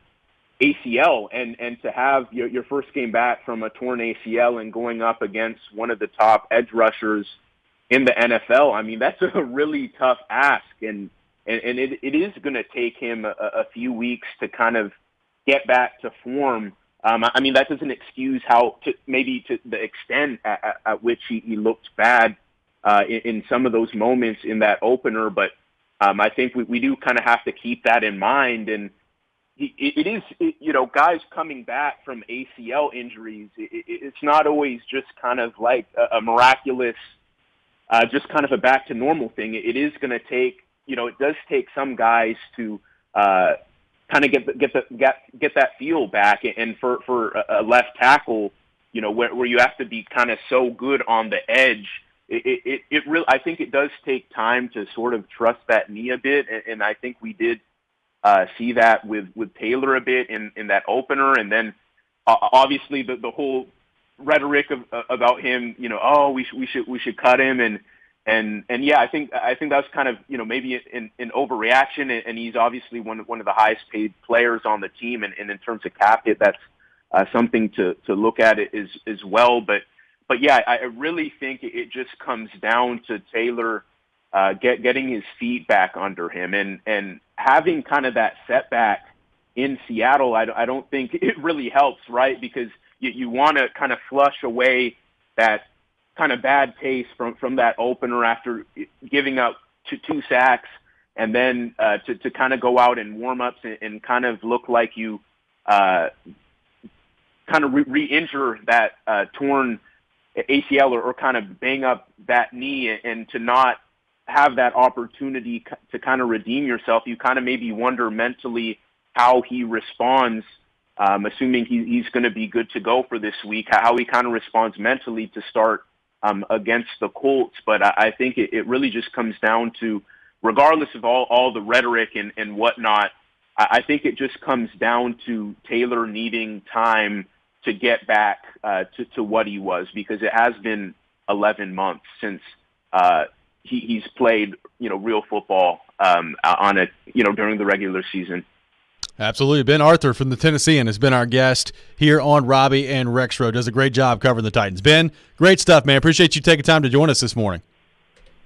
ACL, and to have your first game back from a torn ACL and going up against one of the top edge rushers in the NFL, I mean, that's a really tough ask, and it is going to take him a few weeks to kind of get back to form. I mean, that doesn't excuse to the extent at which he looked bad in some of those moments in that opener, but I think we do kind of have to keep that in mind. And it is, guys coming back from ACL injuries, it's not always just kind of like a miraculous, just kind of a back to normal thing. It is going to take, it does take some guys to kind of get that feel back. And for a left tackle, where you have to be kind of so good on the edge, it really, I think it does take time to sort of trust that knee a bit, and I think we did see that with Taylor a bit in that opener, and then obviously the whole rhetoric about him, we should cut him, and yeah, I think that's kind of maybe an overreaction, and he's obviously one of the highest paid players on the team, and in terms of cap hit, that's something to look at it as well, but yeah, I really think it just comes down to Taylor getting his feet back under him, and having kind of that setback in Seattle. I don't think it really helps, right? Because you want to kind of flush away that kind of bad taste from that opener after giving up two sacks, and then to kind of go out in warm-ups and kind of look like you kind of re-injure that torn ACL or kind of bang up that knee, and to not have that opportunity to kind of redeem yourself. You kind of maybe wonder mentally how he responds, assuming he's going to be good to go for this week, how he kind of responds mentally to start against the Colts. But I think it really just comes down to, regardless of all the rhetoric and whatnot, I think it just comes down to Taylor needing time to get back to what he was, because it has been 11 months since he's played real football on a during the regular season. Absolutely. Ben Arthur from the Tennessean has been our guest here on Robby and Rexrode. Does a great job covering the Titans. Ben, great stuff, man. Appreciate you taking time to join us this morning.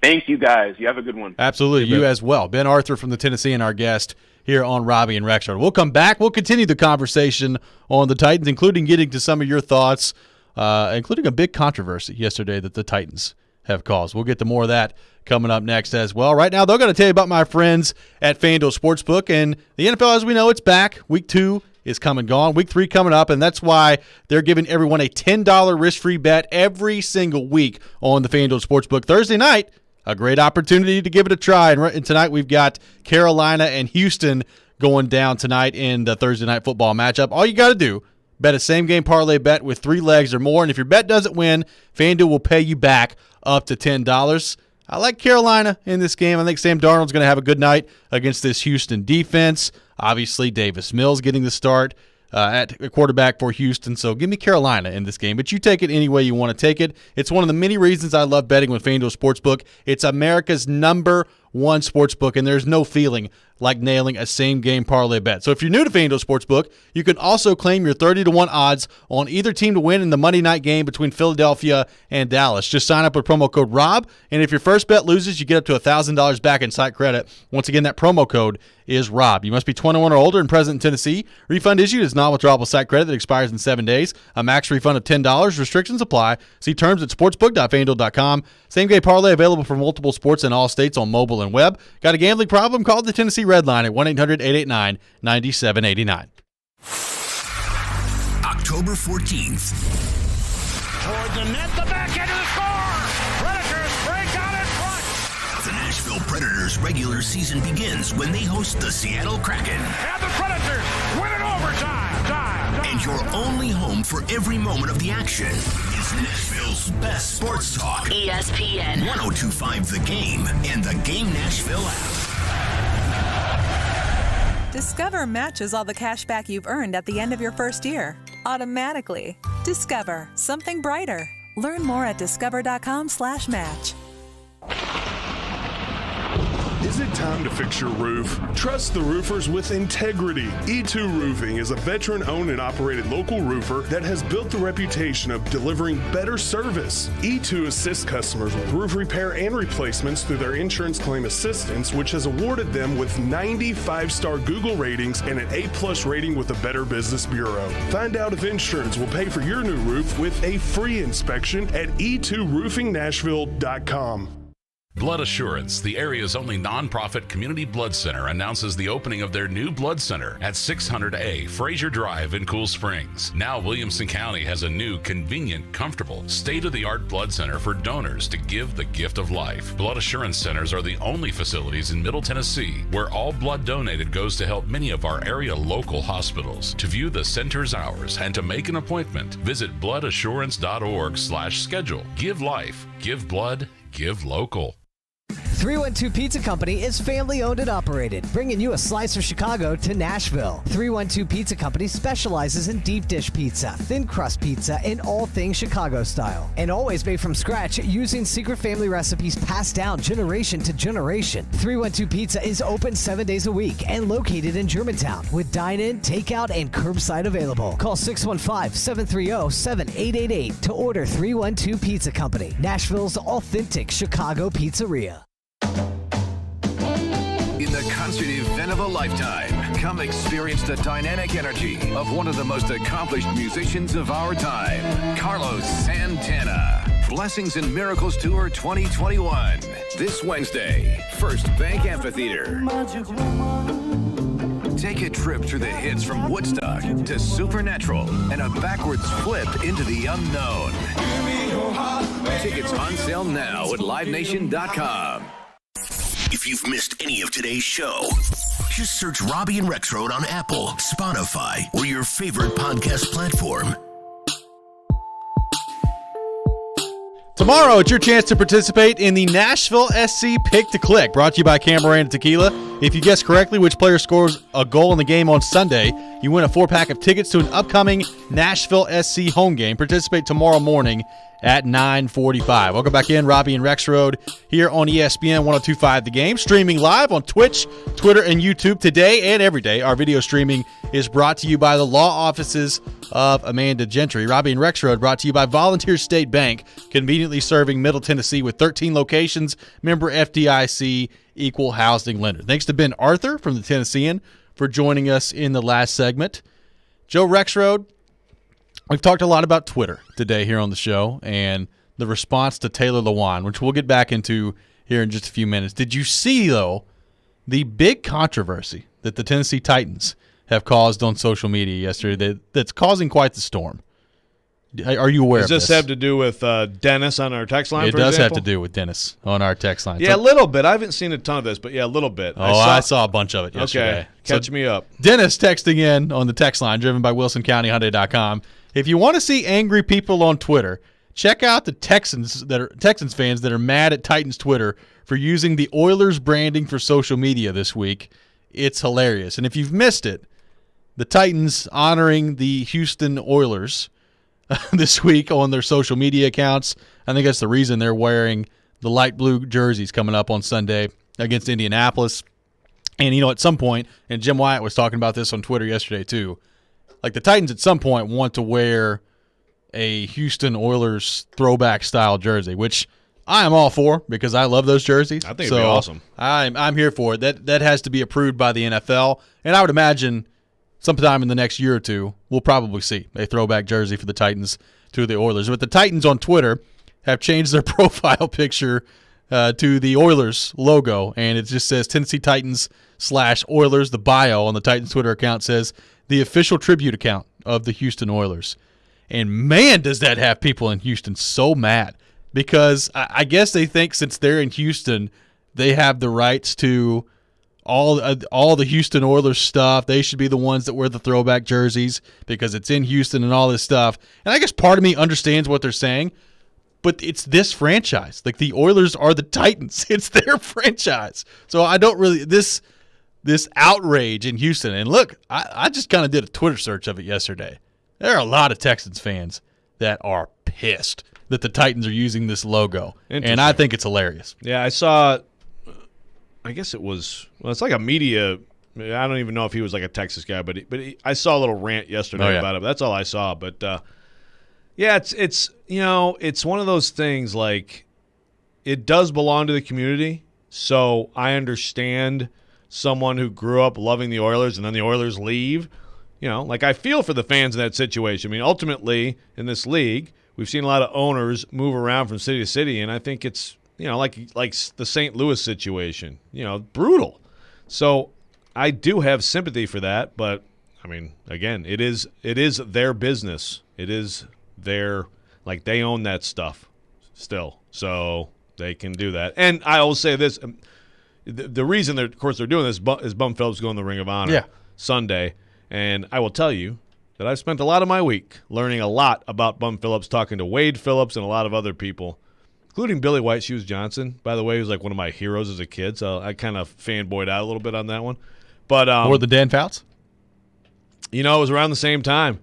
Thank you, guys. You have a good one. Absolutely. You as well. Ben Arthur from the Tennessee and our guest here on Robby and Rexrode. We'll come back. We'll continue the conversation on the Titans, including getting to some of your thoughts, including a big controversy yesterday that the Titans have caused. We'll get to more of that coming up next as well. Right now, they're going to tell you about my friends at FanDuel Sportsbook. And the NFL, as we know, it's back. Week 2 is come and gone. Week 3 coming up, and that's why they're giving everyone a $10 risk-free bet every single week on the FanDuel Sportsbook. Thursday night, a great opportunity to give it a try. And tonight we've got Carolina and Houston going down tonight in the Thursday night football matchup. All you got to do, bet a same-game parlay bet with 3 legs or more, and if your bet doesn't win, FanDuel will pay you back up to $10. I like Carolina in this game. I think Sam Darnold's going to have a good night against this Houston defense. Obviously, Davis Mills getting the start at quarterback for Houston. So give me Carolina in this game. But you take it any way you want to take it. It's one of the many reasons I love betting with FanDuel Sportsbook. It's America's #1 sportsbook, and there's no feeling like nailing a same-game parlay bet. So if you're new to FanDuel Sportsbook, you can also claim your 30-1 odds on either team to win in the Monday night game between Philadelphia and Dallas. Just sign up with promo code ROB, and if your first bet loses, you get up to $1,000 back in site credit. Once again, that promo code is ROB. You must be 21 or older and present in Tennessee. Refund issued is non-withdrawable site credit that expires in 7 days. A max refund of $10. Restrictions apply. See terms at sportsbook.fanduel.com. Same-game parlay available for multiple sports in all states on mobile and web. Got a gambling problem? Call the Tennessee Red Line at 1-800-889-9789. October 14th. Toward the net, the back end of the score. Predators break out in front. The Nashville Predators regular season begins when they host the Seattle Kraken. And the Predators win it overtime. And your only home for every moment of the action is Nashville's best sports talk. ESPN 102.5 The Game and the Game Nashville app. Discover matches all the cash back you've earned at the end of your first year. Automatically. Discover. Something brighter. Learn more at discover.com/match. Is it time to fix your roof? Trust the roofers with integrity. E2 Roofing is a veteran-owned and operated local roofer that has built the reputation of delivering better service. E2 assists customers with roof repair and replacements through their insurance claim assistance, which has awarded them with 95-star Google ratings and an A+ rating with the Better Business Bureau. Find out if insurance will pay for your new roof with a free inspection at e2roofingnashville.com. Blood Assurance, the area's only nonprofit community blood center, announces the opening of their new blood center at 600A Fraser Drive in Cool Springs. Now Williamson County has a new, convenient, comfortable, state-of-the-art blood center for donors to give the gift of life. Blood Assurance centers are the only facilities in Middle Tennessee where all blood donated goes to help many of our area local hospitals. To view the center's hours and to make an appointment, visit bloodassurance.org/schedule. Give life, give blood, give local. 312 Pizza Company is family owned and operated, bringing you a slice of Chicago to Nashville. 312 Pizza Company specializes in deep dish pizza, thin crust pizza, and all things Chicago style. And always made from scratch using secret family recipes passed down generation to generation. 312 Pizza is open 7 days a week and located in Germantown with dine-in, takeout, and curbside available. Call 615-730-7888 to order 312 Pizza Company, Nashville's authentic Chicago pizzeria. In the concert event of a lifetime, come experience the dynamic energy of one of the most accomplished musicians of our time, Carlos Santana. Blessings and Miracles Tour 2021. This Wednesday, First Bank Amphitheater. Take a trip through the hits from Woodstock to Supernatural and a backwards flip into the unknown. Tickets on sale now at LiveNation.com. If you've missed any of today's show, just search Robby and Rexrode on Apple, Spotify, or your favorite podcast platform. Tomorrow, it's your chance to participate in the Nashville SC Pick to Click, brought to you by Camarena Tequila. If you guess correctly which player scores a goal in the game on Sunday, you win a 4-pack of tickets to an upcoming Nashville SC home game. Participate tomorrow morning at 9:45. Welcome back in, Robby and Rexrode here on ESPN 102.5 The Game. Streaming live on Twitch, Twitter, and YouTube today and every day. Our video streaming is brought to you by the law offices of Amanda Gentry. Robby and Rexrode brought to you by Volunteer State Bank, conveniently serving Middle Tennessee with 13 locations. Member FDIC, equal housing lender. Thanks to Ben Arthur from the Tennessean for joining us in the last segment. Joe Rexrode, we've talked a lot about Twitter today here on the show and the response to Taylor Lewan, which we'll get back into here in just a few minutes. Did you see, though, the big controversy that the Tennessee Titans have caused on social media yesterday that's causing quite the storm? Are you aware of this? Does this have to do with Dennis on our text line, It for does example? have to do with Dennis on our text line. Yeah, a little bit. I haven't seen a ton of this, but yeah, a little bit. I saw a bunch of it yesterday. Okay, catch me up. Dennis texting in on the text line, driven by WilsonCountyHyundai.com. If you want to see angry people on Twitter, check out the Texans fans that are mad at Titans Twitter for using the Oilers branding for social media this week. It's hilarious. And if you've missed it, the Titans honoring the Houston Oilers this week on their social media accounts. I think that's the reason they're wearing the light blue jerseys coming up on Sunday against Indianapolis. And, at some point, and Jim Wyatt was talking about this on Twitter yesterday too, like the Titans at some point want to wear a Houston Oilers throwback style jersey, which I am all for because I love those jerseys. I think it'd be awesome. I'm here for it. That has to be approved by the NFL, and I would imagine sometime in the next year or two we'll probably see a throwback jersey for the Titans to the Oilers. But the Titans on Twitter have changed their profile picture to the Oilers logo, and it just says Tennessee Titans /Oilers. The bio on the Titans Twitter account says the official tribute account of the Houston Oilers. And, man, does that have people in Houston so mad because I guess they think since they're in Houston, they have the rights to all the Houston Oilers stuff. They should be the ones that wear the throwback jerseys because it's in Houston and all this stuff. And I guess part of me understands what they're saying, but it's this franchise. Like, the Oilers are the Titans. It's their franchise. So I don't really – this outrage in Houston. And, look, I just kind of did a Twitter search of it yesterday. There are a lot of Texans fans that are pissed that the Titans are using this logo, and I think it's hilarious. Yeah, I saw I guess it was – well, it's like a media – I don't even know if he was like a Texas guy, but I saw a little rant yesterday about it. That's all I saw. But, yeah, it's it's one of those things like it does belong to the community, so I understand someone who grew up loving the Oilers and then the Oilers leave. Like I feel for the fans in that situation. I mean, ultimately in this league, we've seen a lot of owners move around from city to city, and I think it's, like the St. Louis situation, brutal. So I do have sympathy for that, but I mean, again, it is their business. It is their, like, they own that stuff still, so they can do that. And I will say this: the reason they're doing this is Bum Phillips going to the Ring of Honor Sunday. And I will tell you that I've spent a lot of my week learning a lot about Bum Phillips, talking to Wade Phillips and a lot of other people, including Billy White Shoes Johnson, by the way, who's like one of my heroes as a kid. So I kind of fanboyed out a little bit on that one. But or the Dan Fouts? It was around the same time.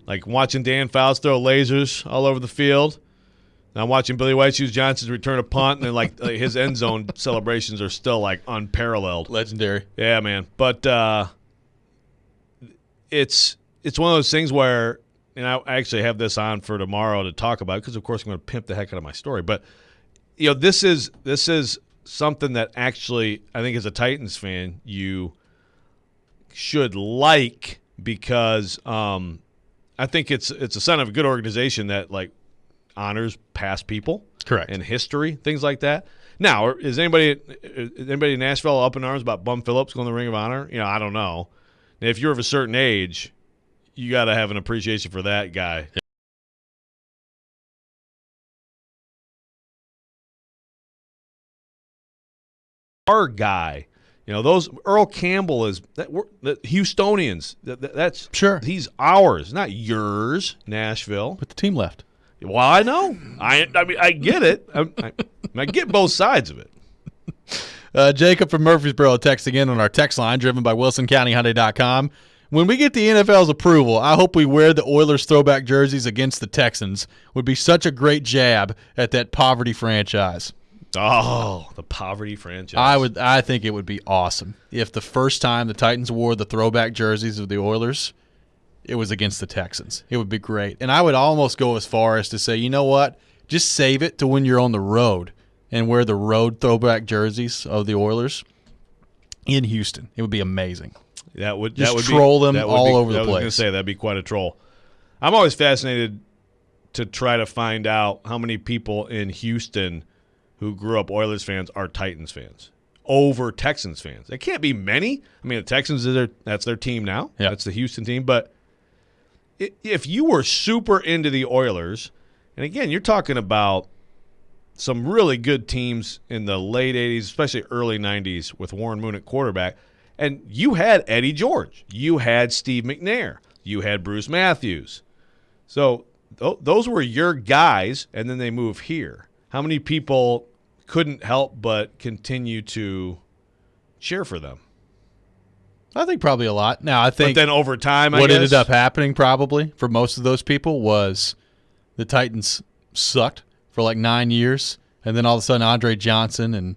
Like watching Dan Fouts throw lasers all over the field. Now I'm watching Billy White Shoes Johnson's return a punt, and then like his end zone celebrations are still like unparalleled. Legendary. Yeah, man. But it's one of those things where, and I actually have this on for tomorrow to talk about because, of course, I'm going to pimp the heck out of my story. But, this is something that actually I think as a Titans fan you should like because I think it's a sign of a good organization that, like, honors past people. Correct. And history, things like that. Now, is anybody in Nashville up in arms about Bum Phillips going to the Ring of Honor? I don't know. If you're of a certain age, you got to have an appreciation for that guy. Our guy, those Earl Campbell is the Houstonians. That's sure he's ours, not yours. Nashville, but the team left. Well, I know. I mean, I get it. I get both sides of it. Jacob from Murfreesboro texting in on our text line, driven by WilsonCountyHyundai.com. When we get the NFL's approval, I hope we wear the Oilers throwback jerseys against the Texans. Would be such a great jab at that poverty franchise. Oh, the poverty franchise. I think it would be awesome if the first time the Titans wore the throwback jerseys of the Oilers, it was against the Texans. It would be great. And I would almost go as far as to say, you know what? Just save it to when you're on the road and wear the road throwback jerseys of the Oilers in Houston. It would be amazing. That would troll them all over the place. I was going to say that'd be quite a troll. I'm always fascinated to try to find out how many people in Houston who grew up Oilers fans are Titans fans over Texans fans. It can't be many. I mean, the Texans that's their team now. Yep. That's the Houston team. But if you were super into the Oilers, and again, you're talking about some really good teams in the late 80s, especially early 90s with Warren Moon at quarterback, and you had Eddie George. You had Steve McNair. You had Bruce Matthews. So those were your guys, and then they move here. How many people couldn't help but continue to cheer for them? I think probably a lot. Now, I think but then over time, what ended up happening probably for most of those people was the Titans sucked for like 9 years, and then all of a sudden Andre Johnson and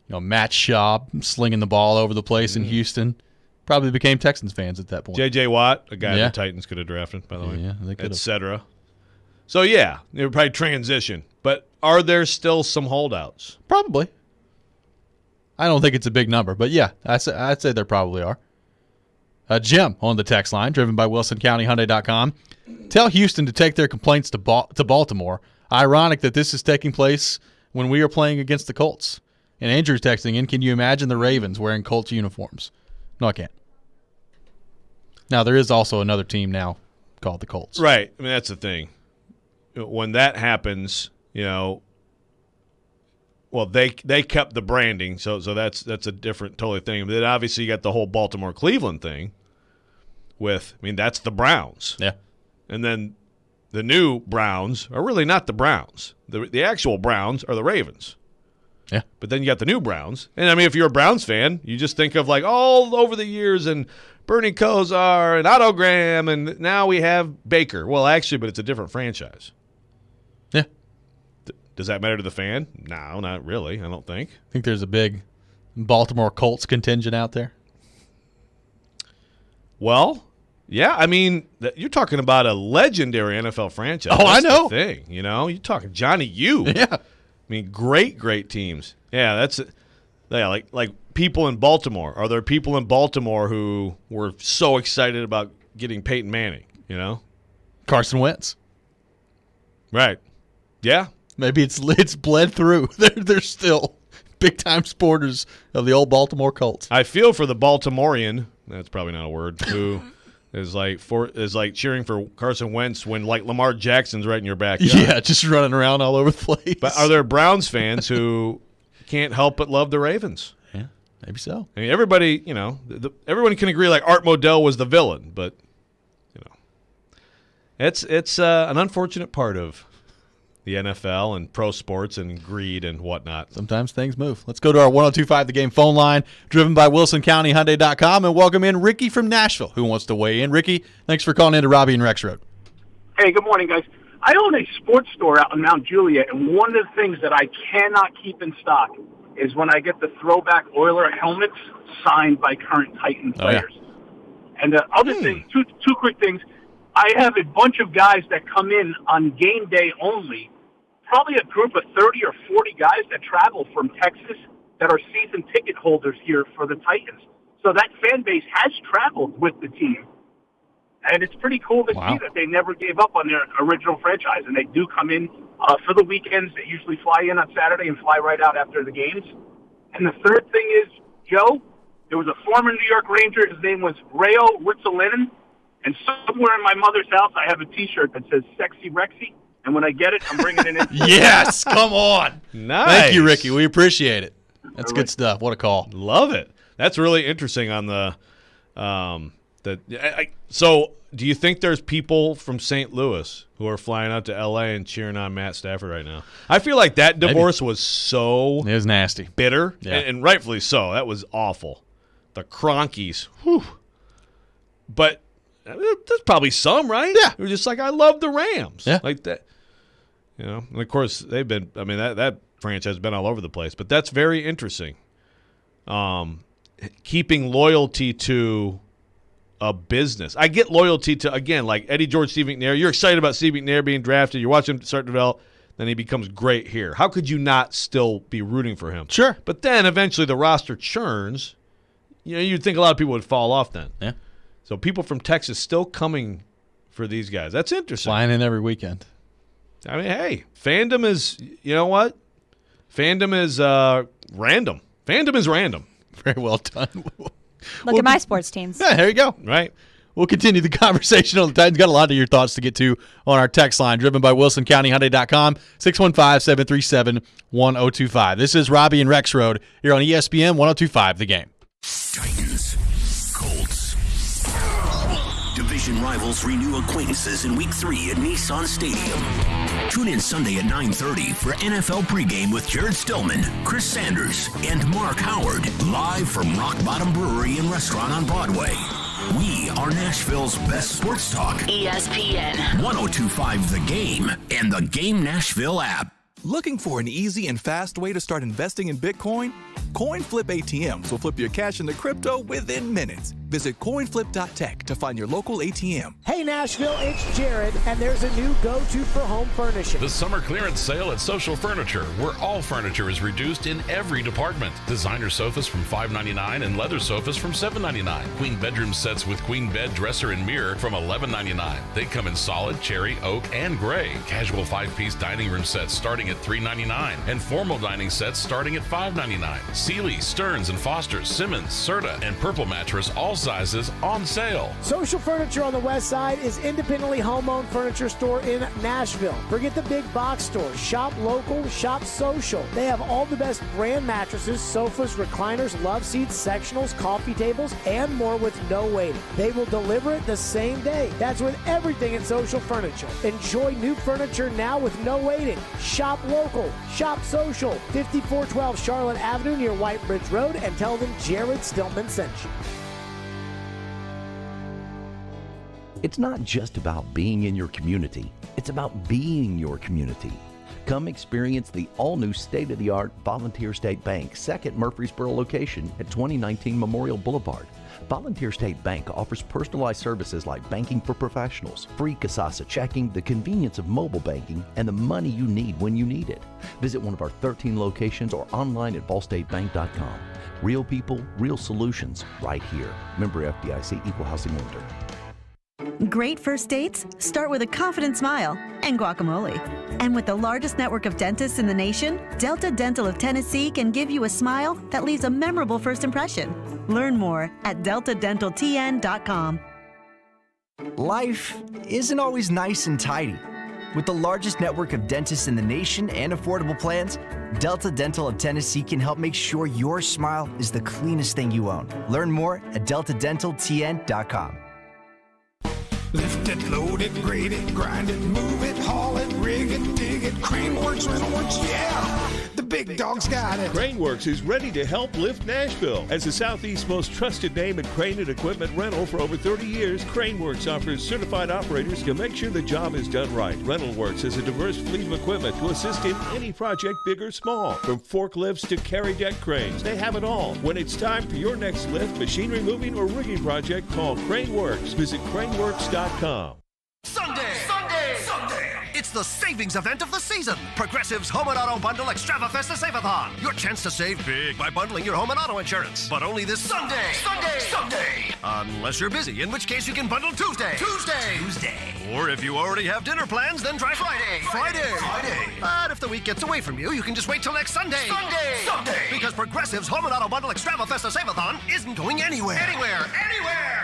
Matt Schaub slinging the ball over the place in Houston probably became Texans fans at that point. J.J. Watt, a guy the Titans could have drafted, by the way, they could have. et cetera. So, yeah, they would probably transition. But are there still some holdouts? Probably. I don't think it's a big number, but yeah, I'd say there probably are. Jim on the text line, driven by WilsonCountyHyundai.com. Tell Houston to take their complaints to Baltimore. Ironic that this is taking place when we are playing against the Colts. And Andrew's texting in, can you imagine the Ravens wearing Colts uniforms? No, I can't. Now, there is also another team now called the Colts. Right. I mean, that's the thing. When that happens, well, they kept the branding, so that's a different totally thing. But then obviously you got the whole Baltimore-Cleveland thing that's the Browns. Yeah. And then the new Browns are really not the Browns. The actual Browns are the Ravens. Yeah. But then you got the new Browns. And, I mean, if you're a Browns fan, you just think of, like, all over the years and Bernie Kosar and Otto Graham, and now we have Baker. Well, actually, but it's a different franchise. Yeah. Does that matter to the fan? No, not really, I don't think. I think there's a big Baltimore Colts contingent out there. Well, yeah, I mean, you're talking about a legendary NFL franchise. Oh, I know. The thing, you're talking Johnny U. Yeah. I mean, great teams. Yeah, like people in Baltimore. Are there people in Baltimore who were so excited about getting Peyton Manning, Carson Wentz. Right. Yeah. Maybe it's bled through. They're still big-time supporters of the old Baltimore Colts. I feel for the Baltimorean, that's probably not a word, who is like cheering for Carson Wentz when like Lamar Jackson's right in your backyard. Yeah, just running around all over the place. But are there Browns fans who can't help but love the Ravens? Yeah, maybe so. I mean, everybody, everyone can agree like Art Modell was the villain, but it's an unfortunate part of the NFL and pro sports and greed and whatnot. Sometimes things move. Let's go to our 102.5 The Game phone line, driven by WilsonCountyHyundai.com, and welcome in Ricky from Nashville, who wants to weigh in. Ricky, thanks for calling in to Robby and Rexrode. Hey, good morning, guys. I own a sports store out in Mount Juliet, and one of the things that I cannot keep in stock is when I get the throwback Oiler helmets signed by current Titan players. Oh, yeah. And I'll just say two quick things. I have a bunch of guys that come in on game day only, probably a group of 30 or 40 guys that travel from Texas that are season ticket holders here for the Titans. So that fan base has traveled with the team. And it's pretty cool to see that they never gave up on their original franchise. And they do come in for the weekends. They usually fly in on Saturday and fly right out after the games. And the third thing is, Joe, there was a former New York Ranger. His name was Rayo Ritzelinen. And somewhere in my mother's house, I have a T-shirt that says Sexy Rexy. And when I get it, I'm bringing it in. Yes, come on. Nice. Thank you, Ricky. We appreciate it. That's good stuff. What a call. Love it. That's really interesting on the so do you think there's people from St. Louis who are flying out to L.A. and cheering on Matt Stafford right now? I feel like that divorce was so it was nasty. Bitter, yeah. and rightfully so. That was awful. The Cronkies. Whew. But there's probably some, right? Yeah. Who are just like, I love the Rams. Yeah. Like that. And of course, they've been – I mean, that franchise has been all over the place. But that's very interesting. Keeping loyalty to a business. I get loyalty to, again, like Eddie George, Steve McNair. You're excited about Steve McNair being drafted. You watch him start to develop. Then he becomes great here. How could you not still be rooting for him? Sure. But then eventually the roster churns. You'd think a lot of people would fall off then. Yeah. So people from Texas still coming for these guys. That's interesting. Flying in every weekend. I mean, hey, fandom is, you know what? Fandom is random. Fandom is random. Very well done. Look at my sports teams. Yeah, there you go. Right. We'll continue the conversation on the Titans. Got a lot of your thoughts to get to on our text line, driven by WilsonCountyHyundai.com, 615-737-1025. This is Robby and Rexrode here on ESPN 1025 The Game. Titans, Colts. Division rivals renew acquaintances in Week 3 at Nissan Stadium. Tune in Sunday at 9:30 for NFL pregame with Jared Stillman, Chris Sanders, and Mark Howard, live from Rock Bottom Brewery and Restaurant on Broadway. We are Nashville's best sports talk. ESPN 1025 The Game and the Game Nashville app. Looking for an easy and fast way to start investing in Bitcoin? CoinFlip ATMs will flip your cash into crypto within minutes. Visit coinflip.tech to find your local ATM. Hey Nashville, it's Jared, and there's a new go-to for home furnishing. The summer clearance sale at Social Furniture, where all furniture is reduced in every department. Designer sofas from $5.99 and leather sofas from $7.99. Queen bedroom sets with queen bed, dresser, and mirror from $11.99. They come in solid, cherry, oak, and gray. Casual 5-piece dining room sets starting at $3.99, and formal dining sets starting at $5.99. Sealy, Stearns & Foster's, Simmons, Serta, and Purple Mattress, all sizes on sale. Social Furniture on the west side is independently home-owned furniture store in Nashville. Forget the big box stores. Shop local, shop social. They have all the best brand mattresses, sofas, recliners, love seats, sectionals, coffee tables, and more with no waiting. They will deliver it the same day. That's with everything at Social Furniture. Enjoy new furniture now with no waiting. Shop local, shop social. 5412 Charlotte Avenue near White Bridge Road, and tell them Jared Stillman sent you. It's not just about being in your community. It's about being your community. Come experience the all-new state-of-the-art Volunteer State Bank, second Murfreesboro location at 2019 Memorial Boulevard. Volunteer State Bank offers personalized services like banking for professionals, free Kasasa checking, the convenience of mobile banking, and the money you need when you need it. Visit one of our 13 locations or online at ballstatebank.com. Real people, real solutions, right here. Member FDIC, Equal Housing Lender. Great first dates start with a confident smile and guacamole. And with the largest network of dentists in the nation, Delta Dental of Tennessee can give you a smile that leaves a memorable first impression. Learn more at deltadentaltn.com. Life isn't always nice and tidy. With the largest network of dentists in the nation and affordable plans, Delta Dental of Tennessee can help make sure your smile is the cleanest thing you own. Learn more at deltadentaltn.com. Lift it, load it, grade it, grind it, move it, haul it, rig it, dig it, Craneworks, Rentalworks, yeah! The big dog's got it. Craneworks is ready to help lift Nashville. As the Southeast's most trusted name in crane and equipment rental for over 30 years, Craneworks offers certified operators to make sure the job is done right. Rentalworks has a diverse fleet of equipment to assist in any project, big or small. From forklifts to carry deck cranes, they have it all. When it's time for your next lift, machinery moving, or rigging project, call Craneworks. Visit craneworks.com. Sunday! It's the savings event of the season. Progressive's Home and Auto Bundle Extravafesta Save-a-thon. Your chance to save big by bundling your home and auto insurance. But only this Sunday. Unless you're busy, in which case you can bundle Tuesday. Or if you already have dinner plans, then try Friday. But if the week gets away from you, you can just wait till next Sunday. Because Progressive's Home and Auto Bundle Extravafesta Save-a-thon isn't going anywhere.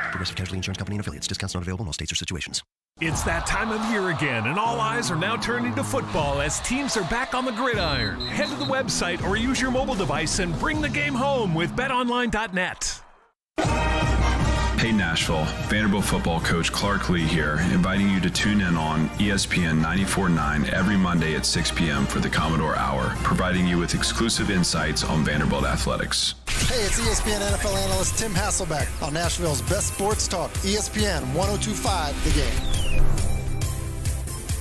Progressive Casualty Insurance Company and affiliates. Discounts not available in all states or situations. It's that time of year again, and all eyes are now turning to football as teams are back on the gridiron. Head to the website or use your mobile device and bring the game home with betonline.net. Hey Nashville, Vanderbilt football coach Clark Lee here, inviting you to tune in on ESPN 94.9 every Monday at 6 p.m. for the Commodore Hour, providing you with exclusive insights on Vanderbilt athletics. Hey, it's ESPN NFL analyst Tim Hasselbeck on Nashville's best sports talk, ESPN 1025 The Game.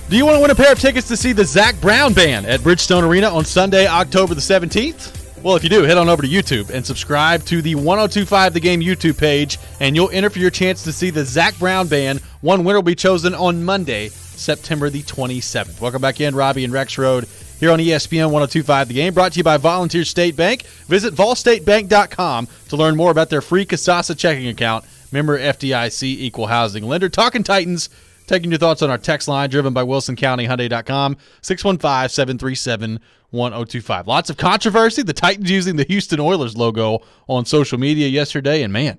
Do you want to win a pair of tickets to see the Zach Brown Band at Bridgestone Arena on Sunday, October the 17th? Well, if you do, head on over to YouTube and subscribe to the 1025 The Game YouTube page, and you'll enter for your chance to see the Zach Brown Band. One winner will be chosen on Monday, September the 27th. Welcome back in, Robby and Rexrode, here on ESPN 1025 The Game, brought to you by Volunteer State Bank. Visit volstatebank.com to learn more about their free Kasasa checking account. Member FDIC, equal housing lender. Talking Titans, taking your thoughts on our text line, driven by WilsonCountyHyundai.com, 615-737-1025. Lots of controversy. The Titans using the Houston Oilers logo on social media yesterday, and man,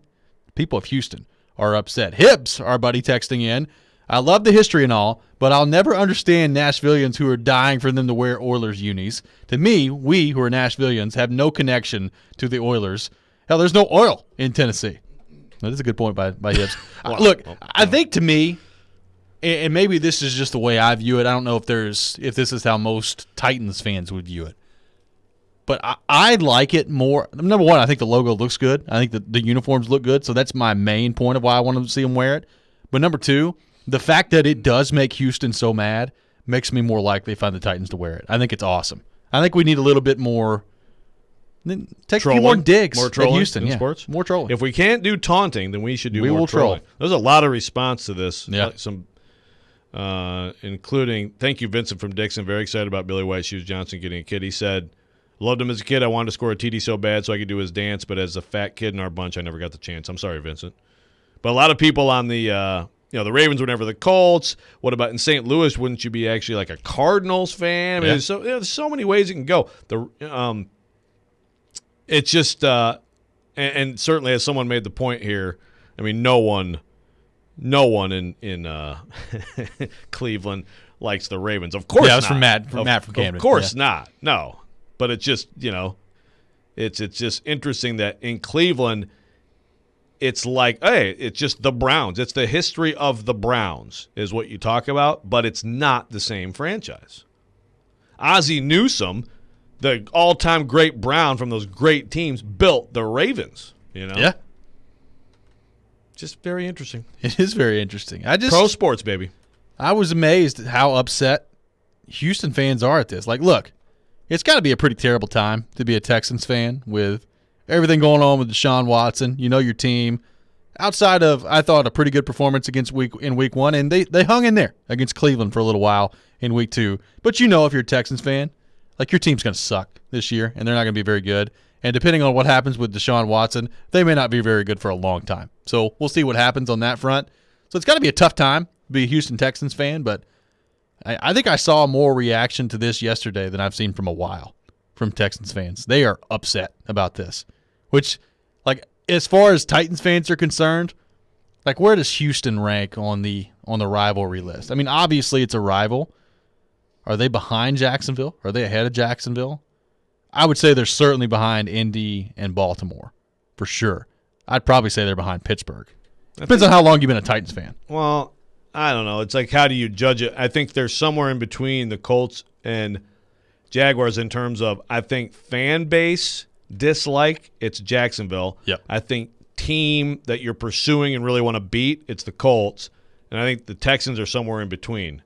people of Houston are upset. Hibbs, our buddy, texting in, I love the history and all, but I'll never understand Nashvillians who are dying for them to wear Oilers unis. To me, we who are Nashvillians have no connection to the Oilers. Hell, there's no oil in Tennessee. That is a good point by Hibbs. I think to me, and maybe this is just the way I view it. I don't know if this is how most Titans fans would view it. But I like it more. Number one, I think the logo looks good. I think the uniforms look good, so that's my main point of why I want to see them wear it. But number two, the fact that it does make Houston so mad makes me more likely to find the Titans to wear it. I think it's awesome. I think we need a little bit more. Take a few more digs more trolling at Houston. in Yeah. sports. More trolling. If we can't do taunting, then we should do We more will trolling. troll. There's a lot of response to this. Yeah. Some, including, thank you, Vincent from Dixon. Very excited about Billy White Shoes Johnson getting a kid. He said, loved him as a kid. I wanted to score a TD so bad so I could do his dance, but as a fat kid in our bunch, I never got the chance. I'm sorry, Vincent. But a lot of people on the the Ravens were never the Colts. What about in St. Louis? Wouldn't you be actually like a Cardinals fan? I mean, there's so many ways it can go. It's just and certainly as someone made the point here, I mean, no one in Cleveland likes the Ravens. Of course, yeah, that's not. from Matt from Camden. Of course not. No, but it's just it's just interesting that in Cleveland, it's like, hey, it's just the Browns. It's the history of the Browns is what you talk about, but it's not the same franchise. Ozzie Newsome, the all-time great Brown from those great teams, built the Ravens. Yeah. Just very interesting. It is very interesting. Pro sports, baby. I was amazed at how upset Houston fans are at this. Like, look, it's got to be a pretty terrible time to be a Texans fan with everything going on with Deshaun Watson. You know your team. Outside of, I thought, a pretty good performance in week one, and they hung in there against Cleveland for a little while in week two. But you know if you're a Texans fan, like your team's going to suck this year, and they're not going to be very good. And depending on what happens with Deshaun Watson, they may not be very good for a long time. So we'll see what happens on that front. So it's got to be a tough time to be a Houston Texans fan, but I think I saw more reaction to this yesterday than I've seen from a while from Texans fans. They are upset about this, which, like, as far as Titans fans are concerned, like, where does Houston rank on the rivalry list? I mean, obviously it's a rival. Are they behind Jacksonville? Are they ahead of Jacksonville? I would say they're certainly behind Indy and Baltimore, for sure. I'd probably say they're behind Pittsburgh. Depends on how long you've been a Titans fan. Well, I don't know. It's like, how do you judge it? I think they're somewhere in between the Colts and Jaguars in terms of, I think, fan base dislike, it's Jacksonville. Yep. I think team that you're pursuing and really want to beat, it's the Colts. And I think the Texans are somewhere in between.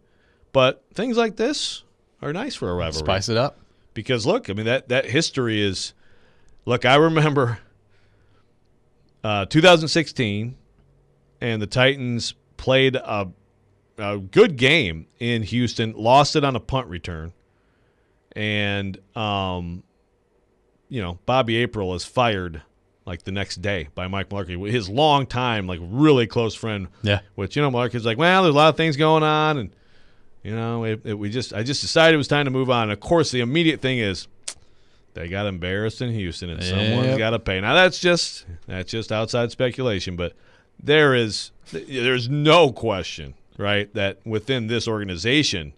But things like this are nice for a rivalry. Spice it up. Because, look, I mean, that history is – look, I remember 2016, and the Titans played a good game in Houston, lost it on a punt return. And, Bobby April is fired, like, the next day by Mike Mularkey, his long-time, like, really close friend. Yeah. Which, Mularkey's like, well, there's a lot of things going on, and – I just decided it was time to move on. Of course, the immediate thing is they got embarrassed in Houston, and someone's got to pay. Now that's just outside speculation, but there's no question, right, that within this organization,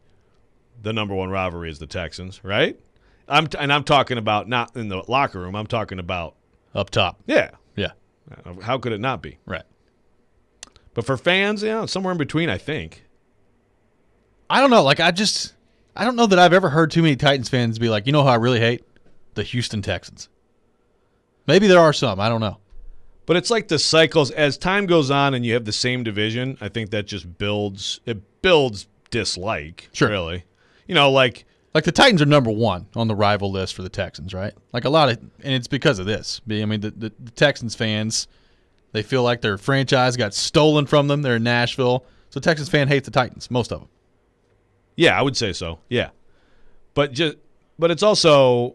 the number one rivalry is the Texans, right? I'm talking about not in the locker room. I'm talking about up top. Yeah. How could it not be? Right. But for fans, it's somewhere in between, I think. I don't know. Like, I don't know that I've ever heard too many Titans fans be like, you know who I really hate? The Houston Texans. Maybe there are some. I don't know. But it's like the cycles. As time goes on and you have the same division, I think that just builds dislike, sure. Really. Like Like the Titans are number 1 on the rival list for the Texans, right? Like and it's because of this. I mean, the Texans fans, they feel like their franchise got stolen from them. They're in Nashville. So Texans fan hates the Titans, most of them. Yeah, I would say so. Yeah. But it's also,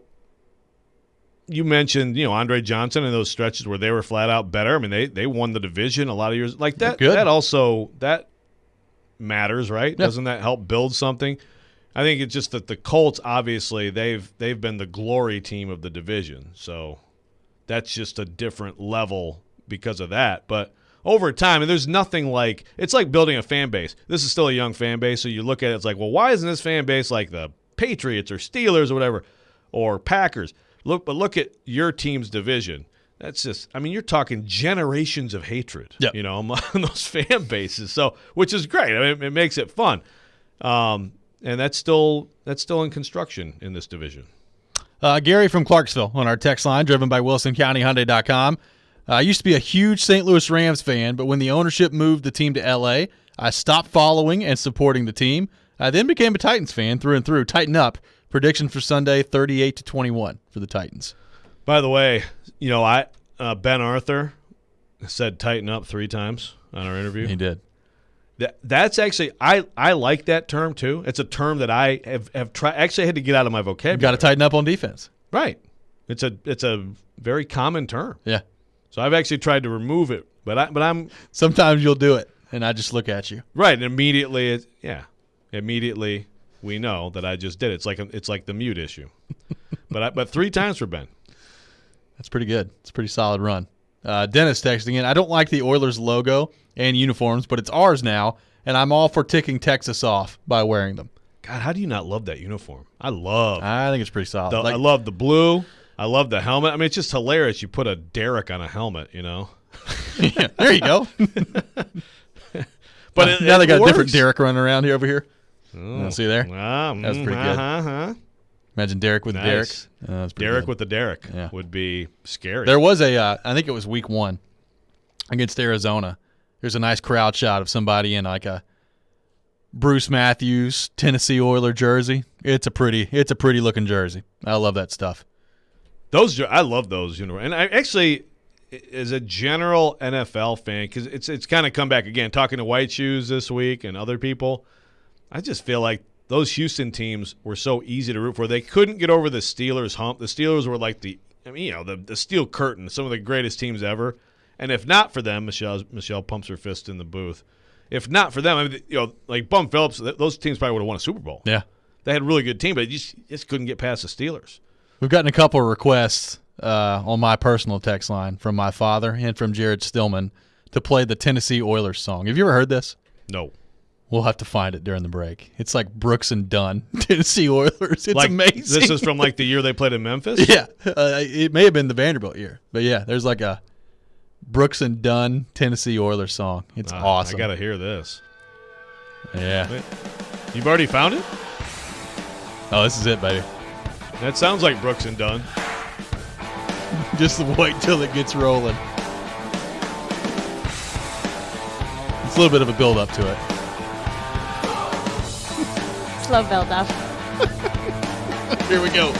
you mentioned, Andre Johnson and those stretches where they were flat out better. I mean, they won the division a lot of years. Like that that matters, right? Yeah. Doesn't that help build something? I think it's just that the Colts, obviously, they've been the glory team of the division. So that's just a different level because of that. But over time, and there's nothing like – it's like building a fan base. This is still a young fan base, so you look at it, it's like, well, why isn't this fan base like the Patriots or Steelers or whatever or Packers? Look at your team's division. That's just – I mean, you're talking generations of hatred, among those fan bases, so which is great. I mean, it makes it fun. And that's still in construction in this division. Gary from Clarksville on our text line, driven by WilsonCountyHyundai.com. I used to be a huge St. Louis Rams fan, but when the ownership moved the team to L.A., I stopped following and supporting the team. I then became a Titans fan through and through. Tighten up. Prediction for Sunday, 38-21 for the Titans. By the way, Ben Arthur said tighten up 3 times on our interview. He did. That's actually I like that term too. It's a term that I have tried. Actually, I had to get out of my vocabulary. You've got to tighten up on defense, right? It's a very common term. Yeah. So I've actually tried to remove it, but I'm. Sometimes you'll do it, and I just look at you. Right, and immediately we know that I just did it. It's like the mute issue. but 3 times for Ben. That's pretty good. It's a pretty solid run. Dennis texting in, I don't like the Oilers logo and uniforms, but it's ours now, and I'm all for ticking Texas off by wearing them. God, how do you not love that uniform? I think it's pretty solid. I love the blue. I love the helmet. I mean, it's just hilarious. You put a Derek on a helmet, Yeah, there you go. But now they got works. a different Derek running around here over here. Oh. See there? That's pretty good. Imagine Derek with nice. the Derek. Derek with the Derek would be scary. There was I think it was week 1 against Arizona. There's a nice crowd shot of somebody in like a Bruce Matthews Tennessee Oiler jersey. It's a pretty looking jersey. I love that stuff. I love those uniforms. And I actually, as a general NFL fan, because it's kind of come back again, talking to White Shoes this week and other people, I just feel like those Houston teams were so easy to root for. They couldn't get over the Steelers hump. The Steelers were like the steel curtain, some of the greatest teams ever. And if not for them, Michelle pumps her fist in the booth. If not for them, like Bum Phillips, those teams probably would have won a Super Bowl. Yeah. They had a really good team, but you just couldn't get past the Steelers. We've gotten a couple of requests on my personal text line from my father and from Jared Stillman to play the Tennessee Oilers song. Have you ever heard this? No. We'll have to find it during the break. It's like Brooks and Dunn, Tennessee Oilers. It's amazing. This is from like the year they played in Memphis? Yeah. It may have been the Vanderbilt year. But, yeah, there's like a Brooks and Dunn Tennessee Oilers song. It's awesome. I got to hear this. Yeah. Wait, you've already found it? Oh, this is it, baby. That sounds like Brooks and Dunn. Just wait till it gets rolling. It's a little bit of a build-up to it. Slow build-up. Here we go.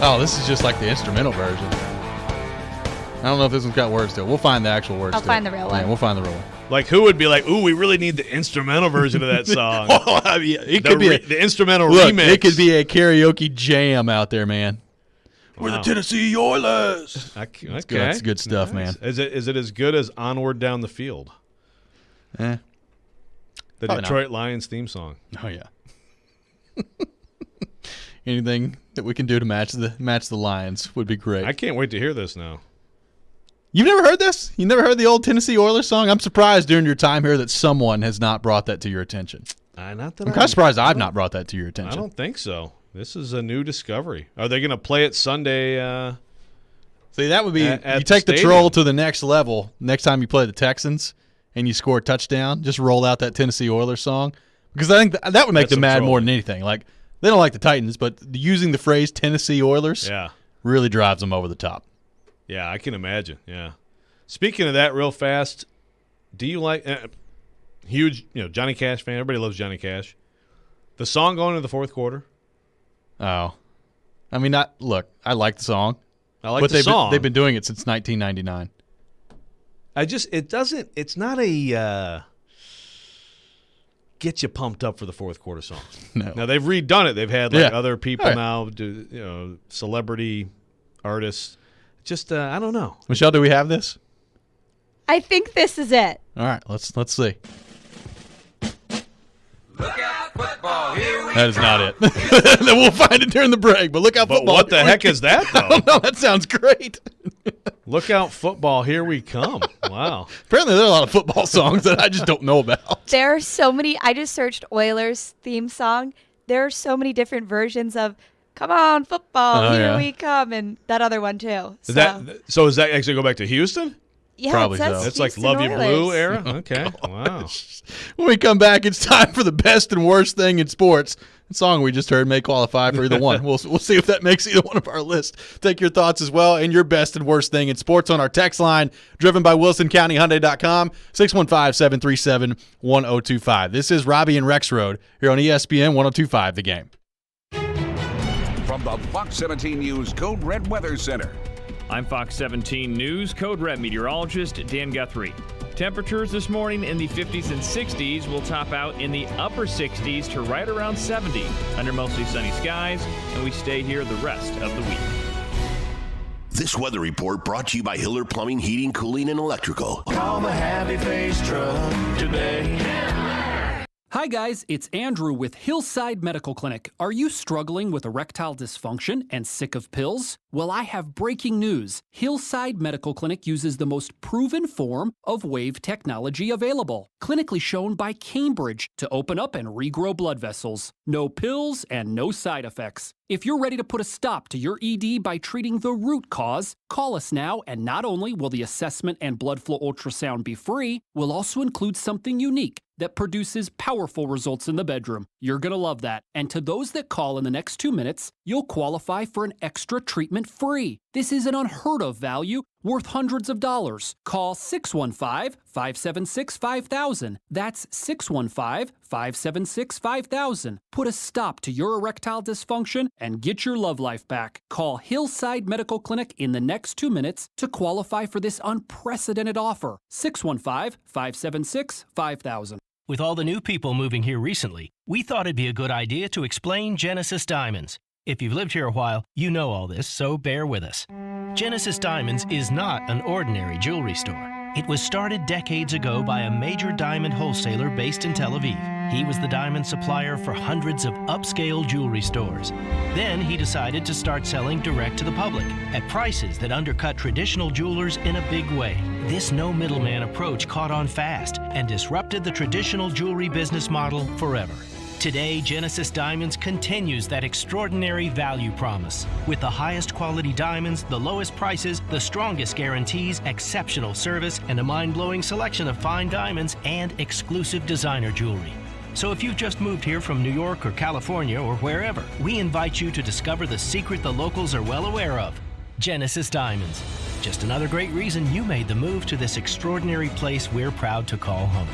Oh, this is just like the instrumental version. I don't know if this one's got words to it. We'll find the actual words. I'll find the real one. Yeah, we'll find the real one. Like, who would be like, ooh, we really need the instrumental version of that song. It could be the instrumental remix. remix. It could be a karaoke jam out there, man. Wow. We're the Tennessee Oilers. Okay. That's good stuff, nice. man. Is it as good as Onward Down the Field? The Detroit Lions theme song. Oh, yeah. Anything that we can do to match the Lions would be great. I can't wait to hear this now. You've never heard this? You never heard the old Tennessee Oilers song? I'm surprised during your time here that someone has not brought that to your attention. I'm kind of surprised I've not brought that to your attention. I don't think so. This is a new discovery. Are they going to play it Sunday? See, that would be you take the troll to the next level. Next time you play the Texans and you score a touchdown, just roll out that Tennessee Oilers song. Because I think that would make them mad more than anything. Like, they don't like the Titans, but using the phrase Tennessee Oilers really drives them over the top. Yeah, I can imagine. Yeah. Speaking of that, real fast, do you like huge? Johnny Cash fan. Everybody loves Johnny Cash. The song going into the fourth quarter? Oh. I mean, look, I like the song. I like the song. They've been doing it since 1999. It's not a get you pumped up for the fourth quarter song. No. Now, they've redone it. They've had other people now do, celebrity artists. Just, I don't know. Michelle, do we have this? I think this is it. All right, let's see. Look out, football, here we That is not it. Then we'll find it during the break. But look out, But football. what the heck is that, though? I don't know. That sounds great. Look out, football, here we come. Wow. Apparently, there are a lot of football songs that I just don't know about. There are so many. I just searched Oilers theme song. There are so many different versions of "Come on, football, here we come," and that other one too. So does that actually go back to Houston? Yeah, Probably it says so. It's like Houston Love You Oilers. Blue era? Okay, wow. When we come back, it's time for the best and worst thing in sports. The song we just heard may qualify for either one. We'll see if that makes either one of our lists. Take your thoughts as well and your best and worst thing in sports on our text line, driven by WilsonCountyHyundai.com, 615-737-1025. This is Robby and Rexrode here on ESPN 1025 The Game. From the Fox 17 News Code Red Weather Center. I'm Fox 17 News Code Red meteorologist Dan Guthrie. Temperatures this morning in the 50s and 60s will top out in the upper 60s to right around 70 under mostly sunny skies, and we stay here the rest of the week. This weather report brought to you by Hiller Plumbing, Heating, Cooling, and Electrical. Call the Happy Face Truck today. Hi guys, it's Andrew with Hillside Medical Clinic. Are you struggling with erectile dysfunction and sick of pills? Well, I have breaking news. Hillside Medical Clinic uses the most proven form of wave technology available, clinically shown by Cambridge to open up and regrow blood vessels. No pills and no side effects. If you're ready to put a stop to your ED by treating the root cause, call us now, and not only will the assessment and blood flow ultrasound be free, we'll also include something unique that produces powerful results in the bedroom. You're going to love that. And to those that call in the next 2 minutes, you'll qualify for an extra treatment free. This is an unheard of value worth hundreds of dollars. Call 615-576-5000. That's 615-576-5000. Put a stop to your erectile dysfunction and get your love life back. Call Hillside Medical Clinic in the next 2 minutes to qualify for this unprecedented offer. 615-576-5000. With all the new people moving here recently, we thought it'd be a good idea to explain Genesis Diamonds. If you've lived here a while, you know all this, so bear with us. Genesis Diamonds is not an ordinary jewelry store. It was started decades ago by a major diamond wholesaler based in Tel Aviv. He was the diamond supplier for hundreds of upscale jewelry stores. Then he decided to start selling direct to the public at prices that undercut traditional jewelers in a big way. This no middleman approach caught on fast and disrupted the traditional jewelry business model forever. Today, Genesis Diamonds continues that extraordinary value promise. With the highest quality diamonds, the lowest prices, the strongest guarantees, exceptional service, and a mind-blowing selection of fine diamonds and exclusive designer jewelry. So if you've just moved here from New York or California or wherever, we invite you to discover the secret the locals are well aware of. Genesis Diamonds. Just another great reason you made the move to this extraordinary place we're proud to call home.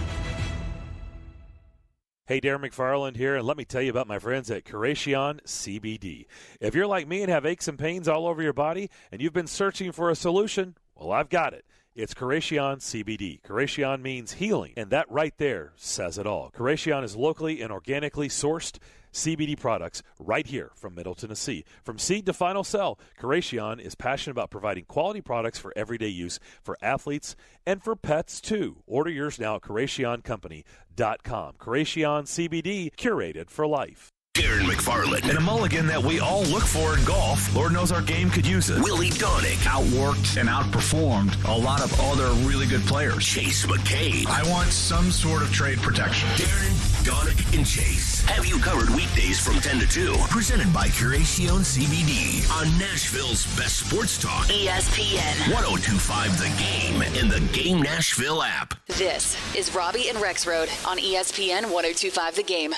Hey, Darren McFarland here, and let me tell you about my friends at Curation CBD. If you're like me and have aches and pains all over your body and you've been searching for a solution, well, I've got it. It's Curation CBD. Curation means healing, and that right there says it all. Curation is locally and organically sourced CBD products right here from Middle Tennessee. From seed to final sell, Curation is passionate about providing quality products for everyday use for athletes and for pets too. Order yours now at CurationCompany.com. Curation CBD, curated for life. Darren McFarland. And a mulligan that we all look for in golf. Lord knows our game could use it. Willie Donick. Outworked and outperformed a lot of other really good players. Chase McCabe. I want some sort of trade protection. Darren, Donick, and Chase have you covered weekdays from 10 to 2. Presented by Curation CBD on Nashville's best sports talk. ESPN 1025 The Game and the Game Nashville app. This is Robby and Rexrode on ESPN 1025 The Game.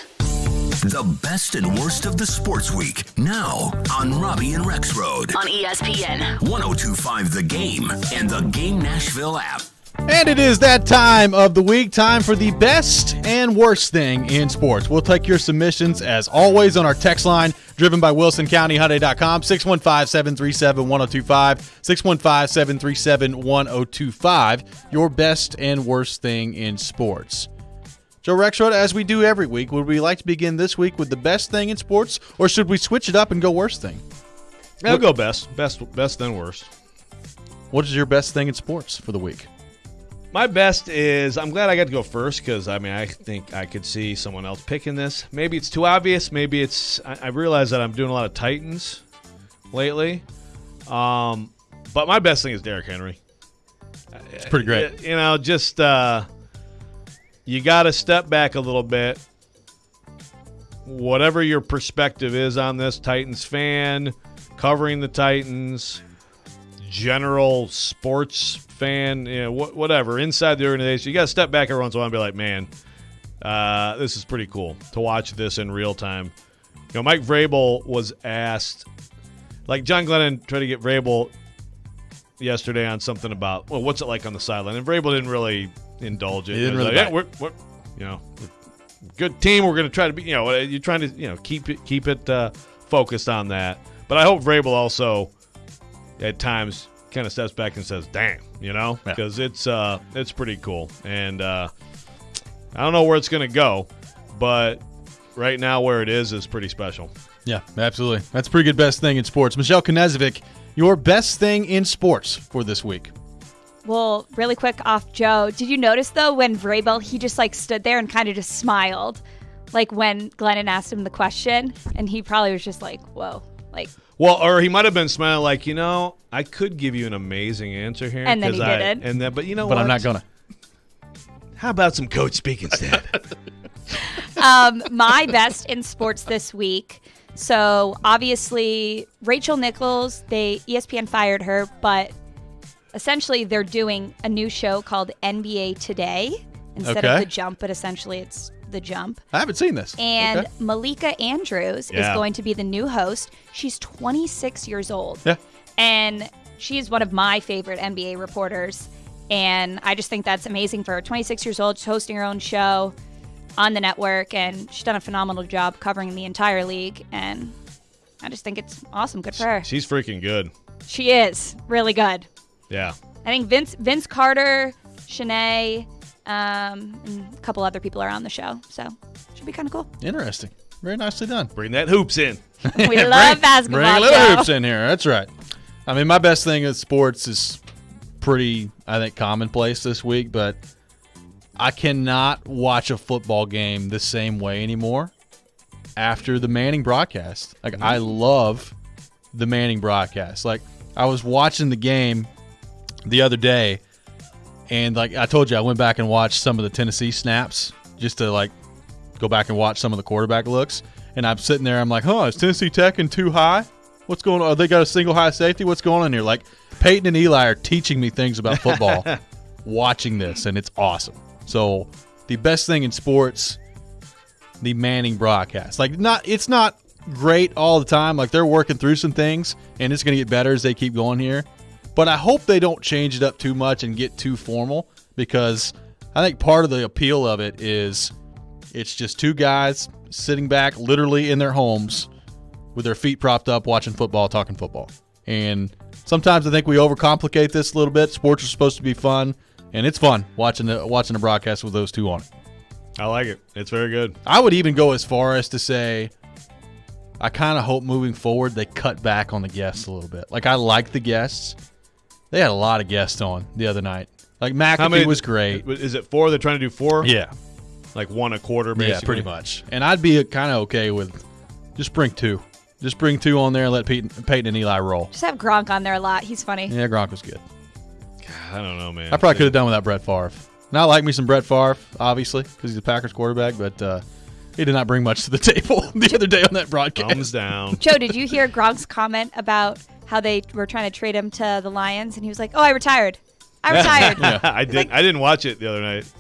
The best and worst of the sports week, now on Robby and Rexrode. On ESPN 1025 The Game and the Game Nashville app. And it is that time of the week, time for the best and worst thing in sports. We'll take your submissions, as always, on our text line, driven by WilsonCountyHyundai.com, 615-737-1025, 615-737-1025, your best and worst thing in sports. Joe Rexrode, as we do every week, would we like to begin this week with the best thing in sports, or should we switch it up and go worst thing? I'll go best then worst. What is your best thing in sports for the week? My best is, I'm glad I got to go first because, I think I could see someone else picking this. Maybe it's too obvious. Maybe it's, I realize that I'm doing a lot of Titans lately. But my best thing is Derrick Henry. It's pretty great. You got to step back a little bit. Whatever your perspective is on this, Titans fan, covering the Titans, general sports fan, whatever, inside the organization, you got to step back every once in a while and be like, man, this is pretty cool to watch this in real time. Mike Vrabel was asked, like John Glennon tried to get Vrabel yesterday on something about, well, what's it like on the sideline? And Vrabel didn't really indulge it. He didn't really. Like, we're good team. We're going to try to be. You're trying to keep it focused on that. But I hope Vrabel also at times kind of steps back and says, "Damn," because it's pretty cool. And I don't know where it's going to go, but right now where it is pretty special. Yeah, absolutely. That's a pretty good best thing in sports. Michelle Knezovic, your best thing in sports for this week. Well, really quick off Joe, did you notice, though, when Vrabel, he just, stood there and kind of just smiled, when Glennon asked him the question, and he probably was just like, whoa. Well, or he might have been smiling I could give you an amazing answer here. And then he didn't. But you know what? But I'm not going to. How about some coach speak instead? My best in sports this week. So, obviously, Rachel Nichols, ESPN fired her, but essentially, they're doing a new show called NBA Today instead of The Jump, but essentially it's The Jump. I haven't seen this. And Malika Andrews is going to be the new host. She's 26 years old. Yeah. And she's one of my favorite NBA reporters. And I just think that's amazing for her. 26 years old, she's hosting her own show on the network, and she's done a phenomenal job covering the entire league. And I just think it's awesome. Good for her. She's freaking good. She is really good. Yeah. I think Vince Carter, Shanae, and a couple other people are on the show. So should be kind of cool. Interesting. Very nicely done. Bring that hoops in. We love basketball. Bring a little hoops in here. That's right. My best thing in sports is pretty, I think, commonplace this week, but I cannot watch a football game the same way anymore after the Manning broadcast. I love the Manning broadcast. I was watching the game the other day, and I told you, I went back and watched some of the Tennessee snaps just to go back and watch some of the quarterback looks. And I'm sitting there, I'm like, is Tennessee Tech in too high? What's going on? They got a single high safety? What's going on here? Peyton and Eli are teaching me things about football watching this, and it's awesome. So the best thing in sports, the Manning broadcast. It's not great all the time. They're working through some things, and it's going to get better as they keep going here. But I hope they don't change it up too much and get too formal, because I think part of the appeal of it is it's just two guys sitting back literally in their homes with their feet propped up watching football, talking football. And sometimes I think we overcomplicate this a little bit. Sports are supposed to be fun, and it's fun watching the broadcast with those two on it. I like it. It's very good. I would even go as far as to say I kind of hope moving forward they cut back on the guests a little bit. I like the guests. They had a lot of guests on the other night. McAfee was great. Is it 4? They're trying to do 4? Yeah. One a quarter, basically? Yeah, pretty much. And I'd be kind of okay with just bring 2. Just bring 2 on there and let Peyton and Eli roll. Just have Gronk on there a lot. He's funny. Yeah, Gronk was good. God, I don't know, man. I probably could have done without Brett Favre. Now I like me some Brett Favre, obviously, because he's a Packers quarterback, but he did not bring much to the table the other day on that broadcast. Thumbs down. Joe, did you hear Gronk's comment about how they were trying to trade him to the Lions, and he was like, I retired. Yeah. I didn't watch it the other night.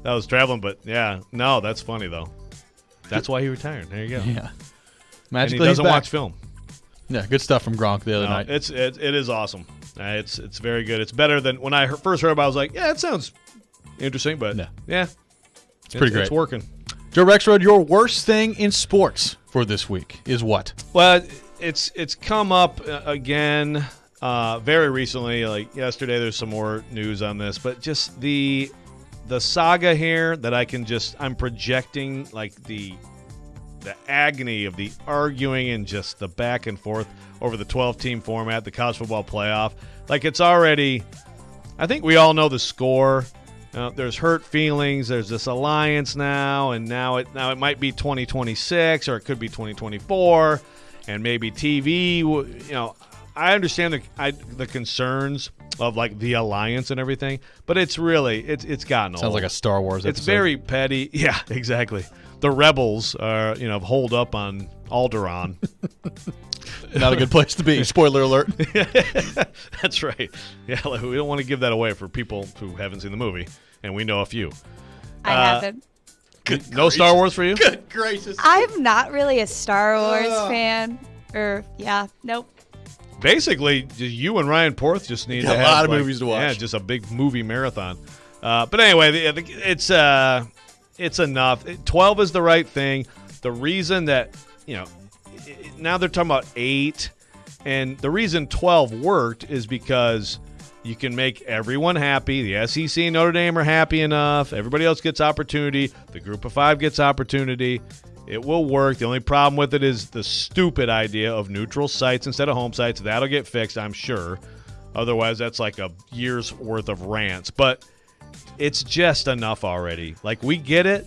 I was traveling, but no, that's funny though. That's why he retired. There you go. Yeah, magically, and he doesn't watch film. Yeah, good stuff from Gronk the other night. It is awesome. It's very good. It's better than when I first heard about it. I was like, yeah, it sounds interesting, but yeah. It's pretty great. It's working. Joe Rexrode, your worst thing in sports for this week is what? Well, it's come up again very recently. Like yesterday, there's some more news on this, but just the saga here that I'm projecting like the agony of the arguing and just the back and forth over the 12-team format, the college football playoff. Like it's already, I think we all know the score. There's hurt feelings. There's this alliance now, and now it might be 2026 or it could be 2024, and maybe TV. I understand the concerns of like the alliance and everything, but it's really it's gotten old. Sounds like a Star Wars episode. It's very petty. Yeah, exactly. The rebels are holed up on Alderaan. Not a good place to be. Spoiler alert. That's right. Yeah, we don't want to give that away for people who haven't seen the movie, and we know a few. I haven't. No Star Wars for you? Good gracious. I'm not really a Star Wars fan. Nope. Basically, just you and Ryan Porth just need to have a lot of movies to watch. Yeah, just a big movie marathon. But anyway, it's enough. 12 is the right thing. The reason that now they're talking about 8, and the reason 12 worked is because you can make everyone happy. The SEC and Notre Dame are happy enough. Everybody else gets opportunity. The group of 5 gets opportunity. It will work. The only problem with it is the stupid idea of neutral sites instead of home sites. That'll get fixed, I'm sure. Otherwise, that's like a year's worth of rants. But it's just enough already. Like, we get it.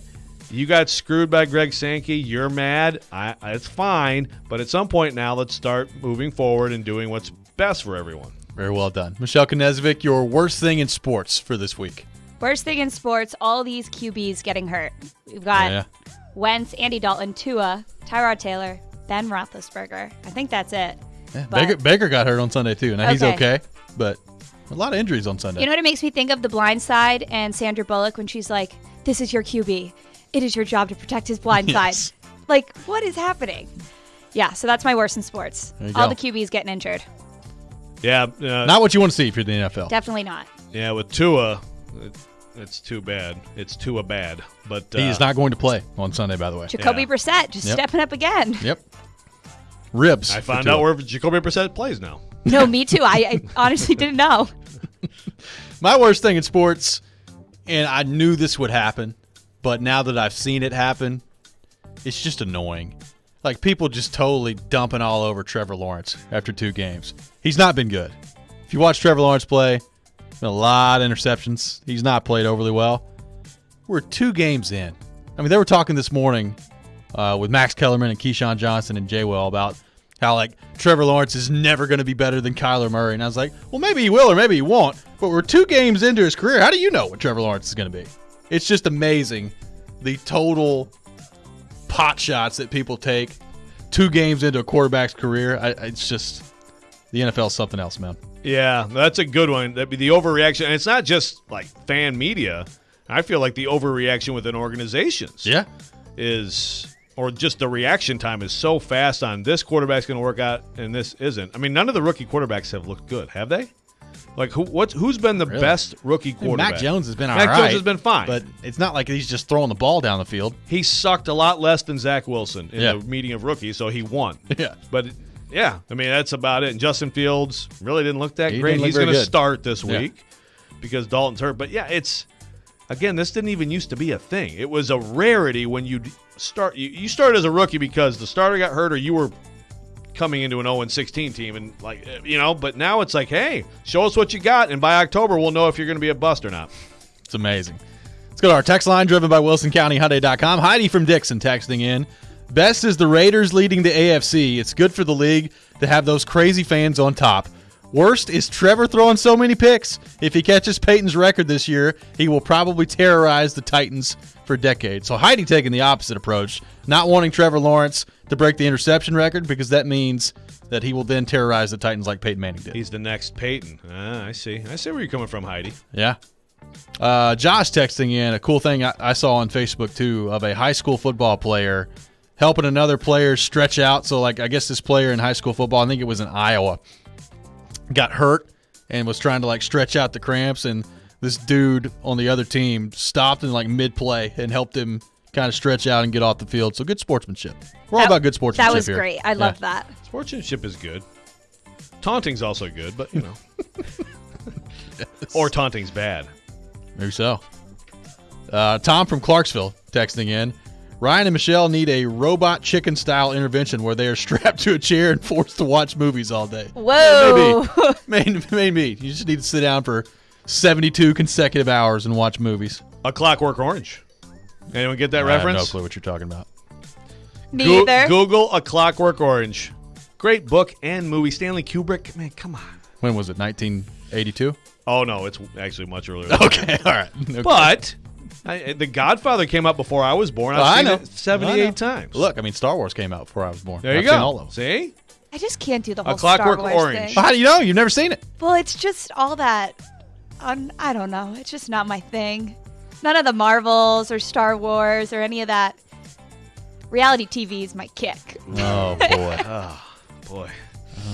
You got screwed by Greg Sankey. You're mad. It's fine. But at some point now, let's start moving forward and doing what's best for everyone. Very well done. Michelle Knezvik, your worst thing in sports for this week. Worst thing in sports, all these QBs getting hurt. We've got Wentz, Andy Dalton, Tua, Tyrod Taylor, Ben Roethlisberger. I think that's it. Yeah, Baker got hurt on Sunday, too. Now he's okay, but a lot of injuries on Sunday. You know what it makes me think of? The Blind Side and Sandra Bullock when she's like, this is your QB. It is your job to protect his blind side. Like, what is happening? Yeah, so that's my worst in sports. All the QBs getting injured. Yeah. Not what you want to see if you're the NFL. Definitely not. Yeah, with Tua, it's too bad. It's Tua bad. But he is not going to play on Sunday, by the way. Jacoby Brissett just stepping up again. Yep. Ribs. I found out where Jacoby Brissett plays now. No, me too. I honestly didn't know. My worst thing in sports, and I knew this would happen, but now that I've seen it happen, it's just annoying. Like, people just totally dumping all over Trevor Lawrence after 2 games. He's not been good. If you watch Trevor Lawrence play, been a lot of interceptions. He's not played overly well. We're 2 games in. I mean, they were talking this morning with Max Kellerman and Keyshawn Johnson and Jay Will about how, like, Trevor Lawrence is never going to be better than Kyler Murray. And I was like, well, maybe he will or maybe he won't. But we're 2 games into his career. How do you know what Trevor Lawrence is going to be? It's just amazing the total pot shots that people take 2 games into a quarterback's career. It's just the NFL is something else, man. Yeah, that's a good one. That'd be the overreaction. And it's not just like fan media. I feel like the overreaction within organizations is, or just the reaction time is so fast on this quarterback's going to work out and this isn't. I mean, none of the rookie quarterbacks have looked good, have they? Like, who's been the best rookie quarterback? Mac Jones has been all right. Mac Jones has been fine. But it's not like he's just throwing the ball down the field. He sucked a lot less than Zach Wilson in the meeting of rookies, so he won. Yeah. But, yeah, I mean, that's about it. And Justin Fields really didn't look that great. He's going to start this week because Dalton's hurt. But, yeah, again, this didn't even used to be a thing. It was a rarity when you start. You started as a rookie because the starter got hurt or you were coming into an 0-16 team, and but now it's like, hey, show us what you got, and by October we'll know if you're going to be a bust or not. It's amazing. Let's go to our text line driven by WilsonCountyHyundai.com. Heidi from Dixon texting in. Best is the Raiders leading the AFC. It's good for the league to have those crazy fans on top. Worst is Trevor throwing so many picks. If he catches Peyton's record this year, he will probably terrorize the Titans for decades. So Heidi taking the opposite approach, not wanting Trevor Lawrence to break the interception record because that means that he will then terrorize the Titans like Peyton Manning did. He's the next Peyton. I see. I see where you're coming from, Heidi. Yeah. Josh texting in a cool thing I saw on Facebook, too, of a high school football player helping another player stretch out. So, like, I guess this player in high school football, I think it was in Iowa, got hurt and was trying to like stretch out the cramps, and this dude on the other team stopped in like mid-play and helped him kind of stretch out and get off the field. So good sportsmanship. We're all about good sportsmanship. That was here. great. I love that. Sportsmanship is good. Taunting's also good, but yes. Or taunting's bad. Maybe so. Tom from Clarksville texting in. Ryan and Michelle need a robot chicken-style intervention where they are strapped to a chair and forced to watch movies all day. Whoa. Maybe. You just need to sit down for 72 consecutive hours and watch movies. A Clockwork Orange. Anyone get that reference? I have no clue what you're talking about. Neither. Google A Clockwork Orange. Great book and movie. Stanley Kubrick. Man, come on. When was it? 1982? Oh, no. It's actually much earlier. Okay. All right. Okay. But The Godfather came out before I was born. I've seen it 78 times. Look, I mean, Star Wars came out before I was born. There you I've go. seen all of them. See? I just can't do the whole A Clockwork Star Wars Orange. thing. How do you know? You've never seen it. Well, it's just all that. I don't know. It's just not my thing. None of the Marvels or Star Wars or any of that. Reality TV is my kick. Oh, boy. Boy.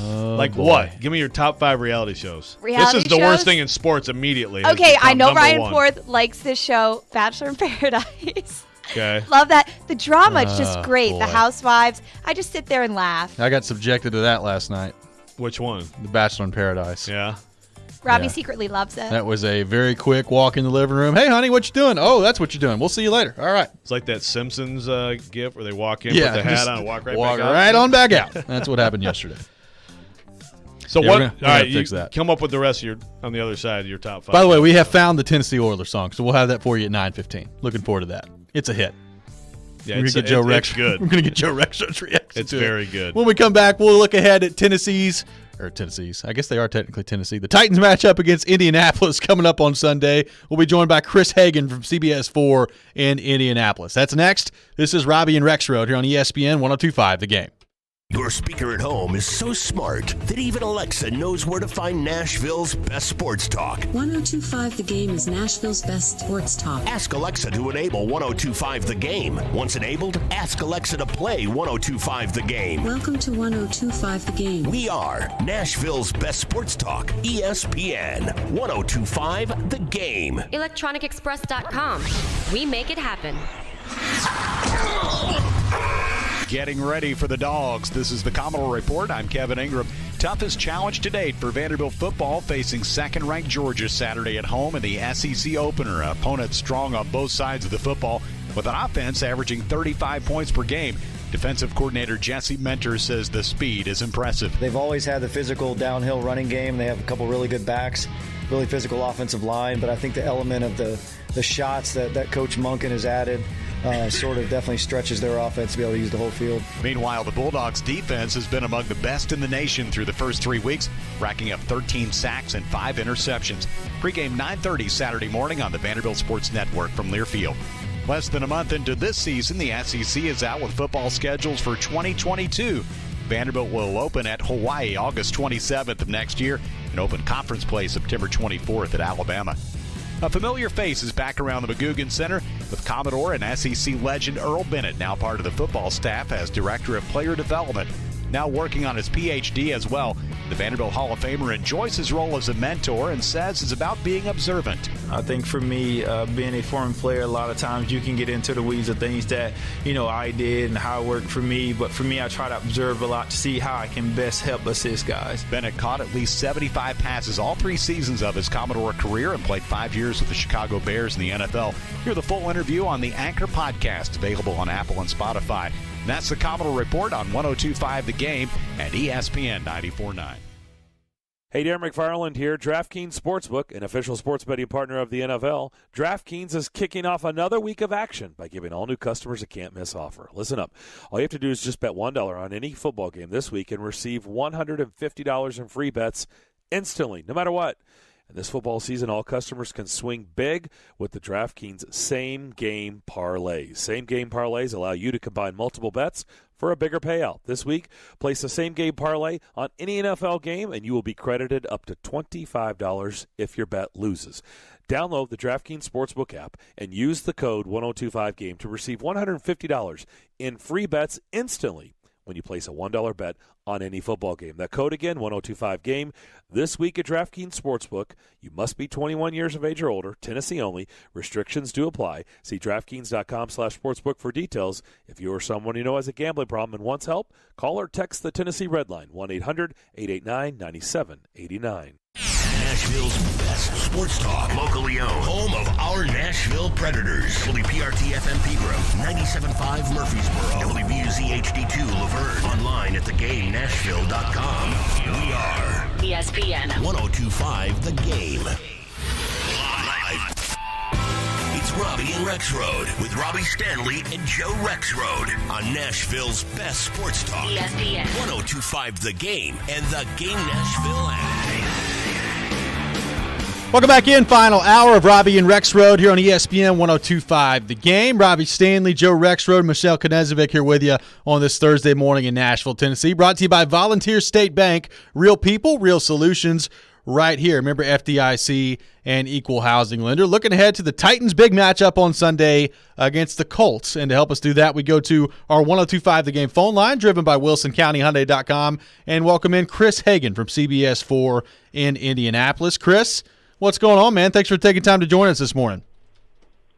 Like what? Give me your top 5 reality shows. Reality this is the worst shows? thing in sports immediately. Okay, I know Ryan one. Forth likes this show, Bachelor in Paradise. Okay. Love that. The drama is just great. boy. The housewives. I just sit there and laugh. I got subjected to that last night. Which one? The Bachelor in Paradise. Yeah. Robby Yeah. secretly loves it. That was a very quick walk in the living room. Hey, honey, what you doing? Oh, that's what you're doing. We'll see you later. All right. It's like that Simpsons gif where they walk in, put the hat just on, and walk right walk back out. right on back out. That's what happened yesterday. So Yeah, what? we're All gonna right, fix you that. come up with the rest of your on the other side of your top 5. By the way, we have found the Tennessee Oilers song, so we'll have that for you at 9:15. Looking forward to that. It's a hit. Yeah, We're it's gonna get Joe Rex. It's good. We're gonna get Joe Rexrode's reaction. It's to very it. good. When we come back, we'll look ahead at Tennessee's. I guess they are technically Tennessee. The Titans match up against Indianapolis coming up on Sunday. We'll be joined by Chris Hagan from CBS 4 in Indianapolis. That's next. This is Robby and Rexrode here on ESPN 102.5 The Game. Your speaker at home is so smart that even Alexa knows where to find Nashville's best sports talk. 102.5 The Game is Nashville's best sports talk. Ask Alexa to enable 102.5 The Game. Once enabled, ask Alexa to play 102.5 The Game. Welcome to 102.5 The Game. We are Nashville's best sports talk, ESPN 102.5 The Game. ElectronicExpress.com. We make it happen. Getting ready for the Dogs. This is the Commodore Report. I'm Kevin Ingram. Toughest challenge to date for Vanderbilt football, facing second-ranked Georgia Saturday at home in the SEC opener. Opponents strong on both sides of the football, with an offense averaging 35 points per game. Defensive coordinator Jesse Mentor says the speed is impressive. They've always had the physical downhill running game. They have a couple really good backs, really physical offensive line, but I think the element of the shots that Coach Monken has added sort of definitely stretches their offense to be able to use the whole field. Meanwhile, the Bulldogs' defense has been among the best in the nation through the first 3 weeks, racking up 13 sacks and 5 interceptions. Pre-game 9:30 Saturday morning on the Vanderbilt Sports Network from Learfield. Less than a month into this season, the SEC is out with football schedules for 2022. Vanderbilt will open at Hawaii August 27th of next year and open conference play September 24th at Alabama. A familiar face is back around the McGugin Center with Commodore and SEC legend Earl Bennett, now part of the football staff as Director of Player Development. Now working on his PhD as well. The Vanderbilt Hall of Famer enjoys his role as a mentor and says it's about being observant. I think for me, being a former player, a lot of times you can get into the weeds of things that, I did and how it worked for me. But for me, I try to observe a lot to see how I can best help assist guys. Bennett caught at least 75 passes all 3 seasons of his Commodore career and played 5 years with the Chicago Bears in the NFL. Hear the full interview on the Anchor podcast, available on Apple and Spotify. And that's the Commodore Report on 102.5 The Game and ESPN 94.9. Hey, Darren McFarland here. DraftKings Sportsbook, an official sports betting partner of the NFL. DraftKings is kicking off another week of action by giving all new customers a can't-miss offer. Listen up. All you have to do is just bet $1 on any football game this week and receive $150 in free bets instantly, no matter what. And this football season, all customers can swing big with the DraftKings same-game parlays. Same-game parlays allow you to combine multiple bets for a bigger payout. This week, place a same-game parlay on any NFL game, and you will be credited up to $25 if your bet loses. Download the DraftKings Sportsbook app and use the code 1025GAME to receive $150 in free bets instantly when you place a $1 bet on any football game. That code again, 1025-GAME. This week at DraftKings Sportsbook, you must be 21 years of age or older, Tennessee only. Restrictions do apply. See DraftKings.com/sportsbook for details. If you or someone you know has a gambling problem and wants help, call or text the Tennessee Red Line, 1-800-889-9789. Nashville's best sports talk, locally owned, home of our Nashville Predators. WPRT FM Pegram, 97.5 Murfreesboro, WBUZ HD2 Laverne. Online at thegamenashville.com. We are ESPN 102.5 The Game. Live. It's Robby and Rexrode with Robby Stanley and Joe Rexrode on Nashville's best sports talk. ESPN 102.5 The Game and the Game Nashville app. Welcome back in. Final hour of Robby and Rexrode here on ESPN 102.5 The Game. Robby Stanley, Joe Rexrode, Michelle Knezovic here with you on this Thursday morning in Nashville, Tennessee. Brought to you by Volunteer State Bank. Real people, real solutions right here. Remember FDIC and equal housing lender. Looking ahead to the Titans' big matchup on Sunday against the Colts. And to help us do that, we go to our 102.5 The Game phone line, driven by WilsonCountyHyundai.com, and welcome in Chris Hagan from CBS 4 in Indianapolis. Chris, what's going on, man? Thanks for taking time to join us this morning.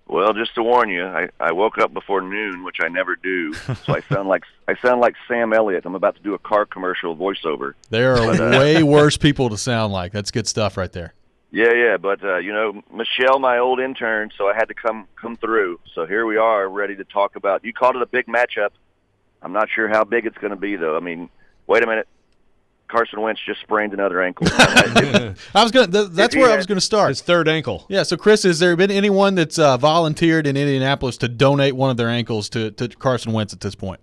Well, just to warn you, I woke up before noon, which I never do, so I sound like Sam Elliott. I'm about to do a car commercial voiceover. There are way worse people to sound like. That's good stuff right there. Yeah, but Michelle, my old intern, so I had to come through. So here we are, ready to talk about. You called it a big matchup. I'm not sure how big it's going to be, though. I mean, wait a minute. Carson Wentz just sprained another ankle. That's where I was going to start. His third ankle. Yeah, so Chris, has there been anyone that's volunteered in Indianapolis to donate one of their ankles to Carson Wentz at this point?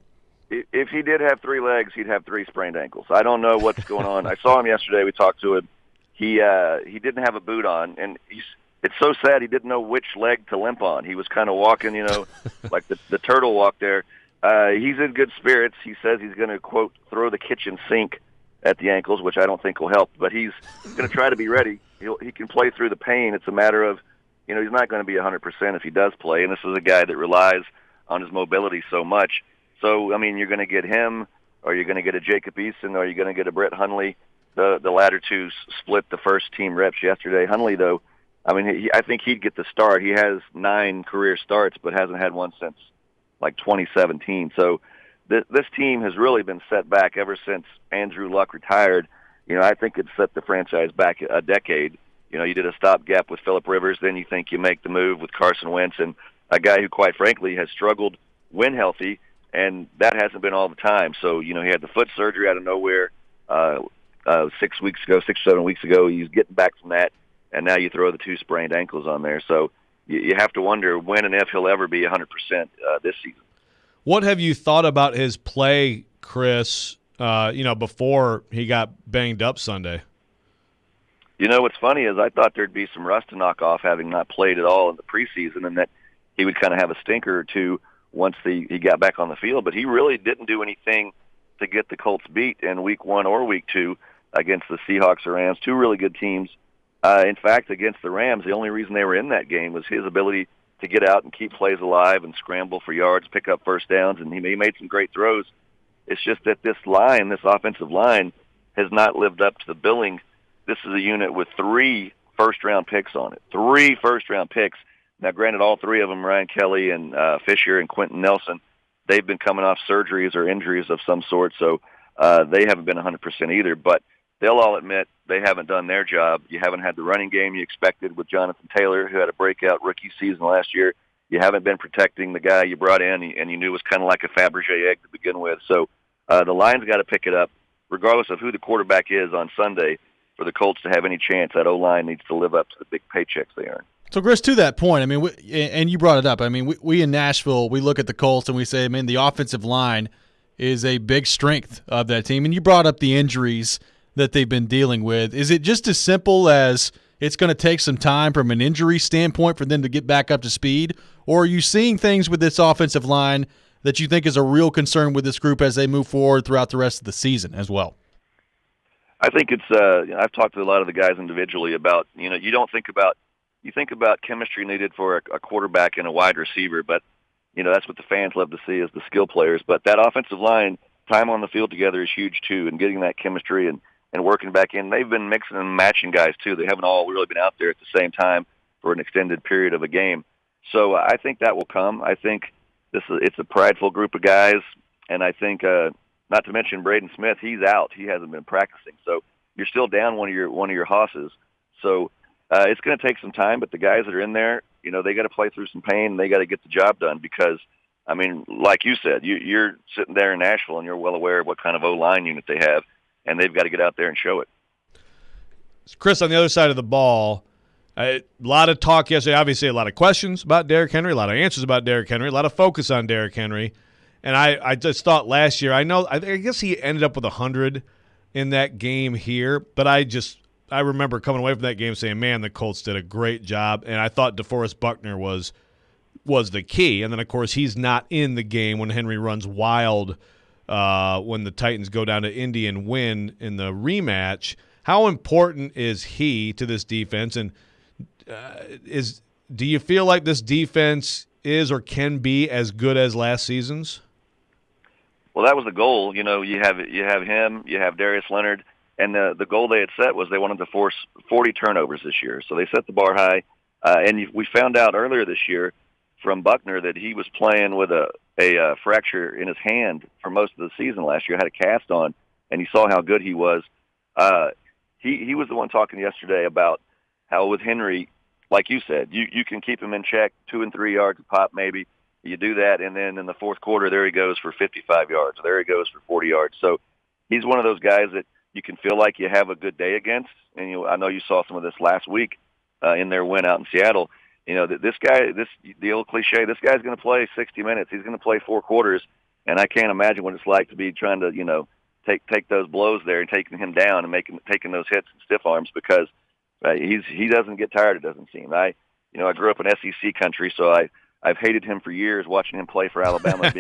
If he did have 3 legs, he'd have 3 sprained ankles. I don't know what's going on. I saw him yesterday. We talked to him. He didn't have a boot on, and it's so sad he didn't know which leg to limp on. He was kind of walking, like the turtle walk there. He's in good spirits. He says he's going to, quote, throw the kitchen sink at the ankles, which I don't think will help, but he's going to try to be ready. He can play through the pain. It's a matter of, he's not going to be 100% if he does play, and this is a guy that relies on his mobility so much. So, I mean, you're going to get him, or you're going to get a Jacob Eason, or you're going to get a Brett Hundley. The latter two split the first team reps yesterday. Hundley, though, I mean, I think he'd get the start. He has 9 career starts, but hasn't had one since, 2017. So, this team has really been set back ever since Andrew Luck retired. I think it set the franchise back a decade. You did a stopgap with Phillip Rivers, then you think you make the move with Carson Wentz, and a guy who, quite frankly, has struggled when healthy, and that hasn't been all the time. So, he had the foot surgery out of nowhere 6 weeks ago, 6 or 7 weeks ago. He's getting back from that, and now you throw the 2 sprained ankles on there. So you have to wonder when and if he'll ever be 100% this season. What have you thought about his play, Chris, before he got banged up Sunday? What's funny is I thought there'd be some rust to knock off having not played at all in the preseason, and that he would kind of have a stinker or two once he got back on the field. But he really didn't do anything to get the Colts beat in Week 1 or Week 2 against the Seahawks or Rams, 2 really good teams. In fact, against the Rams, the only reason they were in that game was his ability to get out and keep plays alive and scramble for yards, pick up first downs, and he made some great throws. It's just that this offensive line, has not lived up to the billing. This is a unit with 3 first-round picks on it. 3 first-round picks. Now, granted, all 3 of them, Ryan Kelly and Fisher and Quentin Nelson, they've been coming off surgeries or injuries of some sort, so they haven't been 100% either. But they'll all admit they haven't done their job. You haven't had the running game you expected with Jonathan Taylor, who had a breakout rookie season last year. You haven't been protecting the guy you brought in, and you knew was kind of like a Fabergé egg to begin with. So the line's got to pick it up, regardless of who the quarterback is on Sunday. For the Colts to have any chance, that O-line needs to live up to the big paychecks they earn. So, Chris, to that point, I mean, and you brought it up. I mean, we in Nashville, we look at the Colts and we say, the offensive line is a big strength of that team. And you brought up the injuries that they've been dealing with. Is it just as simple as it's going to take some time from an injury standpoint for them to get back up to speed? Or are you seeing things with this offensive line that you think is a real concern with this group as they move forward throughout the rest of the season as well? I think it's I've talked to a lot of the guys individually about, you think about chemistry needed for a quarterback and a wide receiver, but that's what the fans love to see is the skill players. But that offensive line time on the field together is huge too, and getting that chemistry and working back in. They've been mixing and matching guys too. They haven't all really been out there at the same time for an extended period of a game. So I think that will come. I think it's a prideful group of guys, and I think not to mention Braden Smith, he's out. He hasn't been practicing, so you're still down one of your hosses. So it's going to take some time, but the guys that are in there, they got to play through some pain, and they got to get the job done because, I mean, like you said, you're sitting there in Nashville, and you're well aware of what kind of O-line unit they have, and they've got to get out there and show it. Chris, on the other side of the ball, a lot of talk yesterday, obviously a lot of questions about Derrick Henry, a lot of answers about Derrick Henry, a lot of focus on Derrick Henry. And I just thought last year, I guess he ended up with 100 in that game here, but I remember coming away from that game saying, man, the Colts did a great job, and I thought DeForest Buckner was the key. And then, of course, he's not in the game when Henry runs wild when the Titans go down to Indy and win in the rematch. How important is he to this defense, and do you feel like this defense is or can be as good as last season's? Well, that was the goal. You have him, you have Darius Leonard, and the goal they had set was they wanted to force 40 turnovers this year. So they set the bar high, and we found out earlier this year from Buckner that he was playing with a fracture in his hand for most of the season last year, had a cast on, and you saw how good he was. He was the one talking yesterday about how with Henry, like you said, you can keep him in check 2 and 3 yards a pop maybe. You do that, and then in the fourth quarter, there he goes for 55 yards. There he goes for 40 yards. So he's one of those guys that you can feel like you have a good day against. And I know you saw some of this last week in their win out in Seattle. This guy, the old cliche, this guy's going to play 60 minutes. He's going to play 4 quarters, and I can't imagine what it's like to be trying to, take those blows there and taking him down and taking those hits and stiff arms because he doesn't get tired. It doesn't seem. I grew up in SEC country, so I've hated him for years, watching him play for Alabama,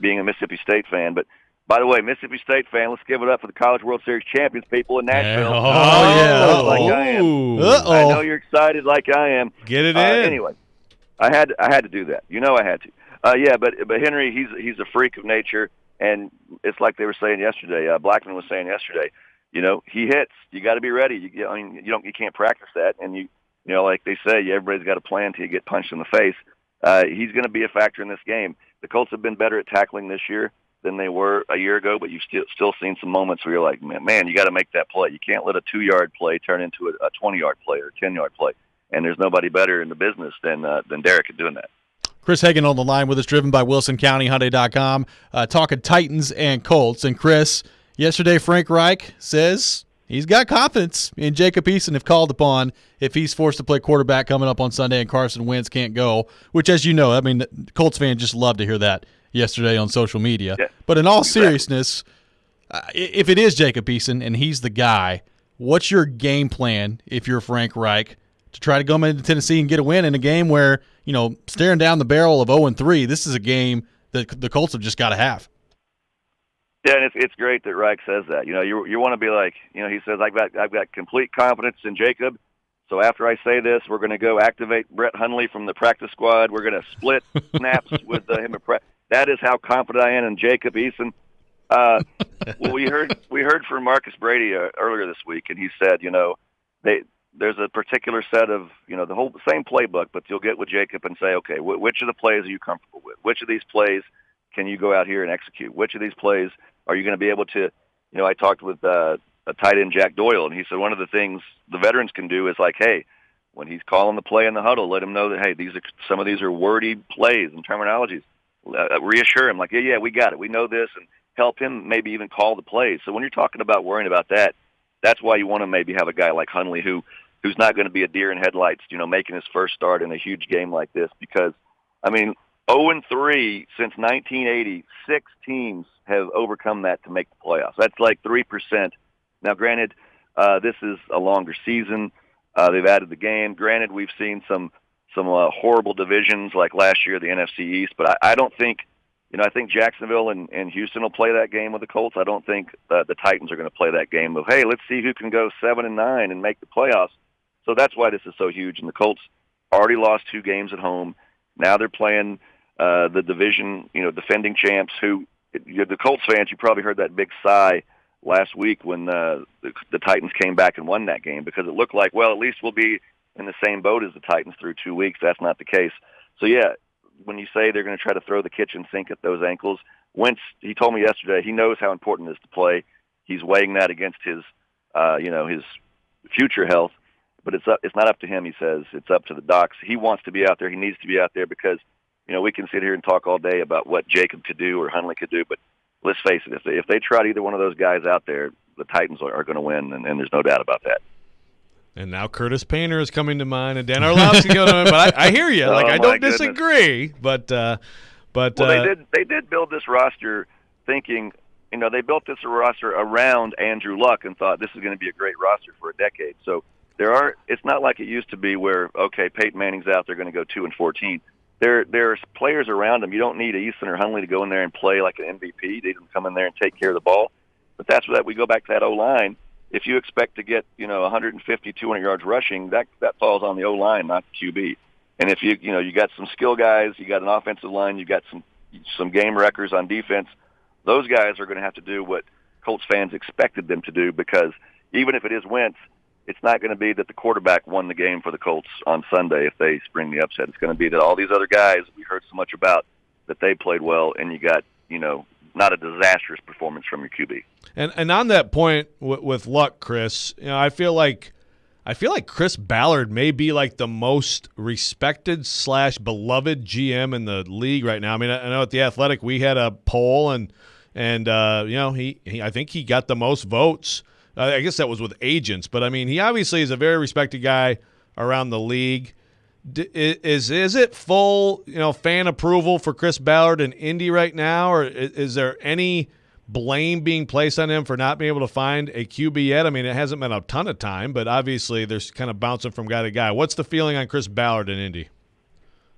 being a Mississippi State fan. But by the way, Mississippi State fan, let's give it up for the College World Series champions, people in Nashville. Yeah. Like I am. I know you're excited, like I am. Get it in. Anyway, I had to do that. I had to. But Henry, he's a freak of nature, and it's like they were saying yesterday. Blackman was saying yesterday. He hits. You got to be ready. You can't practice that, and like they say, everybody's got a plan till you get punched in the face. He's going to be a factor in this game. The Colts have been better at tackling this year than they were a year ago, but you've still seen some moments where you're like, man, you got to make that play. You can't let a 2-yard play turn into a 20-yard play or a 10-yard play. And there's nobody better in the business than Derrick at doing that. Chris Hagan on the line with us, driven by WilsonCountyHyundai.com, talking Titans and Colts. And Chris, yesterday Frank Reich says he's got confidence in Jacob Eason if called upon, if he's forced to play quarterback coming up on Sunday and Carson Wentz can't go, which, as you know, I mean, Colts fans just love to hear that yesterday on social media. Yeah, but in all seriousness, if it is Jacob Eason and he's the guy, what's your game plan if you're Frank Reich to try to go into Tennessee and get a win in a game where, staring down the barrel of 0-3, this is a game that the Colts have just got to have? Yeah, and it's great that Reich says that. You want to be like, he says, I've got complete confidence in Jacob. So after I say this, we're going to go activate Brett Hundley from the practice squad. We're going to split snaps with him. That is how confident I am in Jacob Eason. Well, we heard from Marcus Brady earlier this week, and he said, there's a particular set of, the same playbook, but you'll get with Jacob and say, okay, which of the plays are you comfortable with? Which of these plays can you go out here and execute? Which of these plays are you going to be able to, I talked with a tight end, Jack Doyle, and he said one of the things the veterans can do is like, hey, when he's calling the play in the huddle, let him know that, hey, some of these are wordy plays and terminologies. Reassure him, like, yeah, we got it. We know this, and help him maybe even call the plays. So when you're talking about worrying about that, that's why you want to maybe have a guy like Hundley who's not going to be a deer in headlights, making his first start in a huge game like this. Because, 0-3 since 1980, 6 teams have overcome that to make the playoffs. That's like 3%. Now, granted, this is a longer season. They've added the game. Granted, we've seen some horrible divisions like last year, the NFC East. But I don't think, I think Jacksonville and Houston will play that game with the Colts. I don't think the Titans are going to play that game of, hey, let's see who can go 7-9 and make the playoffs. So that's why this is so huge. And the Colts already lost 2 games at home. Now they're playing the division, defending champs who the Colts fans, you probably heard that big sigh last week when the Titans came back and won that game, because it looked like, well, at least we'll be in the same boat as the Titans through 2 weeks. That's not the case. So, yeah, when you say they're going to try to throw the kitchen sink at those ankles, Wentz, he told me yesterday, he knows how important it is to play. He's weighing that against his future health. But it's not up to him, he says. It's up to the docs. He wants to be out there. He needs to be out there because, we can sit here and talk all day about what Jacob could do or Hundley could do, but let's face it, if they tried either one of those guys out there, the Titans are going to win, and there's no doubt about that. And now Curtis Painter is coming to mind, and Dan Orlovsky going to mind. But I hear you. I don't disagree. But they did build this roster thinking, they built this roster around Andrew Luck and thought this is going to be a great roster for a decade. So it's not like it used to be where, okay, Peyton Manning's out, they're going to go 2-14. There's players around them. You don't need Easton or Hundley to go in there and play like an MVP. They didn't come in there and take care of the ball. But that's what we go back to that O-line. If you expect to get 150, 200 yards rushing, that falls on the O-line, not the QB. And if you got some skill guys, you got an offensive line, you got some game wreckers on defense, those guys are going to have to do what Colts fans expected them to do, because even if it is Wentz, it's not going to be that the quarterback won the game for the Colts on Sunday if they spring the upset. It's going to be that all these other guys we heard so much about, that they played well, and you got, not a disastrous performance from your QB. And on that point with Luck, Chris, I feel like Chris Ballard may be like the most respected / beloved GM in the league right now. I mean, I know at The Athletic we had a poll, and he I think he got the most votes. I guess that was with agents, but I mean, he obviously is a very respected guy around the league. Is it full fan approval for Chris Ballard in Indy right now, or is there any blame being placed on him for not being able to find a QB yet? I mean, it hasn't been a ton of time, but obviously there's kind of bouncing from guy to guy. What's the feeling on Chris Ballard in Indy?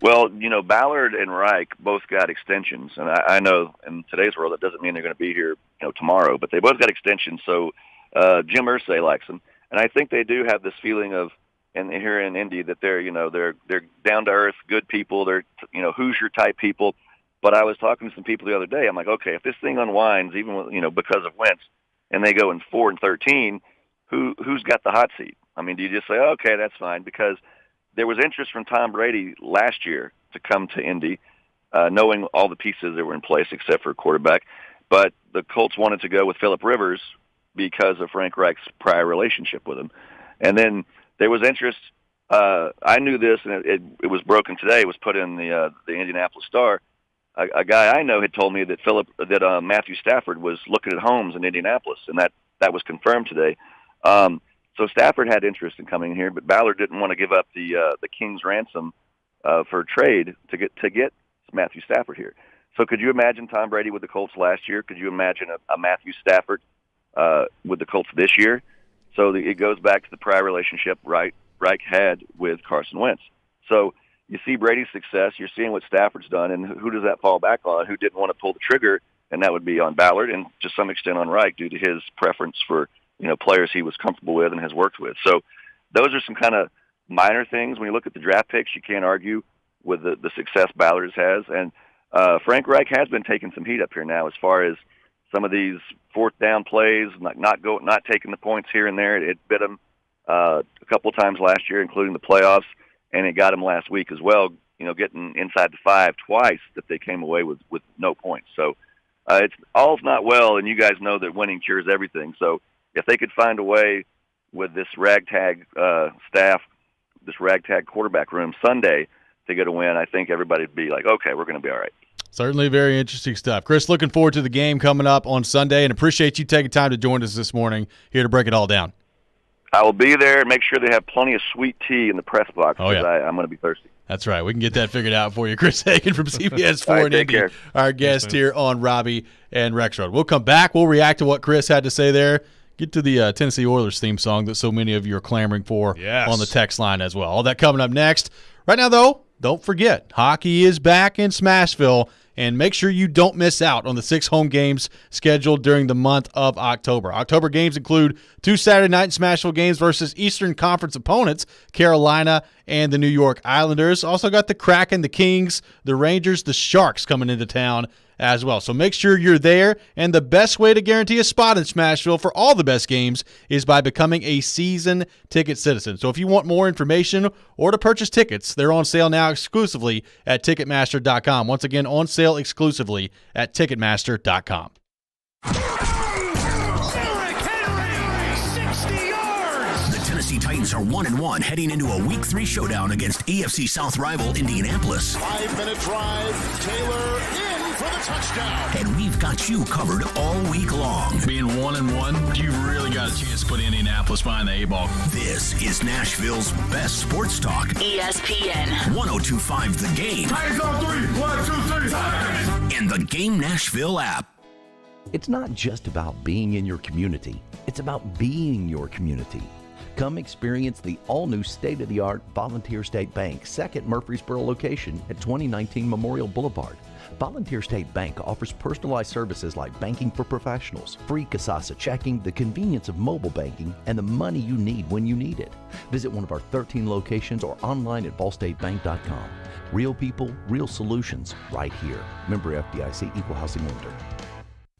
Well, Ballard and Reich both got extensions, and I know in today's world that doesn't mean they're going to be here tomorrow, but they both got extensions, so Jim Irsay likes them. And I think they do have this feeling of, and here in Indy, that they're down to earth, good people. They're Hoosier type people. But I was talking to some people the other day. I'm like, okay, if this thing unwinds, even with, because of Wentz, and they go in 4-13, who's got the hot seat? I mean, do you just say, okay, that's fine? Because there was interest from Tom Brady last year to come to Indy, knowing all the pieces that were in place except for a quarterback. But the Colts wanted to go with Phillip Rivers because of Frank Reich's prior relationship with him. And then there was interest. I knew this, and it was broken today. It was put in the Indianapolis Star. A guy I know had told me that Matthew Stafford was looking at homes in Indianapolis, and that was confirmed today. So Stafford had interest in coming here, but Ballard didn't want to give up the king's ransom for trade to get Matthew Stafford here. So could you imagine Tom Brady with the Colts last year? Could you imagine a Matthew Stafford with the Colts this year? So it goes back to the prior relationship Reich had with Carson Wentz. So you see Brady's success, you're seeing what Stafford's done, and who does that fall back on? Who didn't want to pull the trigger? And that would be on Ballard, and to some extent on Reich, due to his preference for players he was comfortable with and has worked with. So those are some kind of minor things. When you look at the draft picks, you can't argue with the success Ballard has. And Frank Reich has been taking some heat up here now as far as some of these fourth down plays, not taking the points here and there. It bit him a couple of times last year, including the playoffs, and it got him last week as well, getting inside the 5 twice that they came away with no points. So all's not well, and you guys know that winning cures everything. So if they could find a way with this ragtag staff, this ragtag quarterback room Sunday to get a win, I think everybody would be like, okay, we're going to be all right. Certainly very interesting stuff. Chris, looking forward to the game coming up on Sunday, and appreciate you taking time to join us this morning here to break it all down. I will be there. Make sure they have plenty of sweet tea in the press box, because I'm going to be thirsty. That's right. We can get that figured out for you. Chris Hagan from CBS 4 and Indy, our guest here on Robby and Rexrode. We'll come back. We'll react to what Chris had to say there. Get to the Tennessee Oilers theme song that so many of you are clamoring for on the text line as well. All that coming up next. Right now, though, don't forget, hockey is back in Smashville, and make sure you don't miss out on the 6 home games scheduled during the month of October. October games include 2 Saturday night Smashville games versus Eastern Conference opponents, Carolina and the New York Islanders. Also got the Kraken, the Kings, the Rangers, the Sharks coming into town as well. So make sure you're there, and the best way to guarantee a spot in Smashville for all the best games is by becoming a season ticket citizen. So if you want more information or to purchase tickets, they're on sale now exclusively at Ticketmaster.com. Once again, on sale exclusively at Ticketmaster.com. The Tennessee Titans are 1-1 heading into a Week 3 showdown against AFC South rival Indianapolis. 5-minute drive, Taylor in for the touchdown. And we've got you covered all week long. Being 1-1, you've really got a chance to put Indianapolis behind the A-ball. This is Nashville's best sports talk. ESPN 102.5 The Game. Titans on 3, 1, 2, 3, Titans! And the Game Nashville app. It's not just about being in your community. It's about being your community. Come experience the all-new state-of-the-art Volunteer State Bank, second Murfreesboro location at 2019 Memorial Boulevard. Volunteer State Bank offers personalized services like banking for professionals, free Kasasa checking, the convenience of mobile banking, and the money you need when you need it. Visit one of our 13 locations or online at volstatebank.com. Real people, real solutions, right here. Member FDIC, Equal Housing Lender.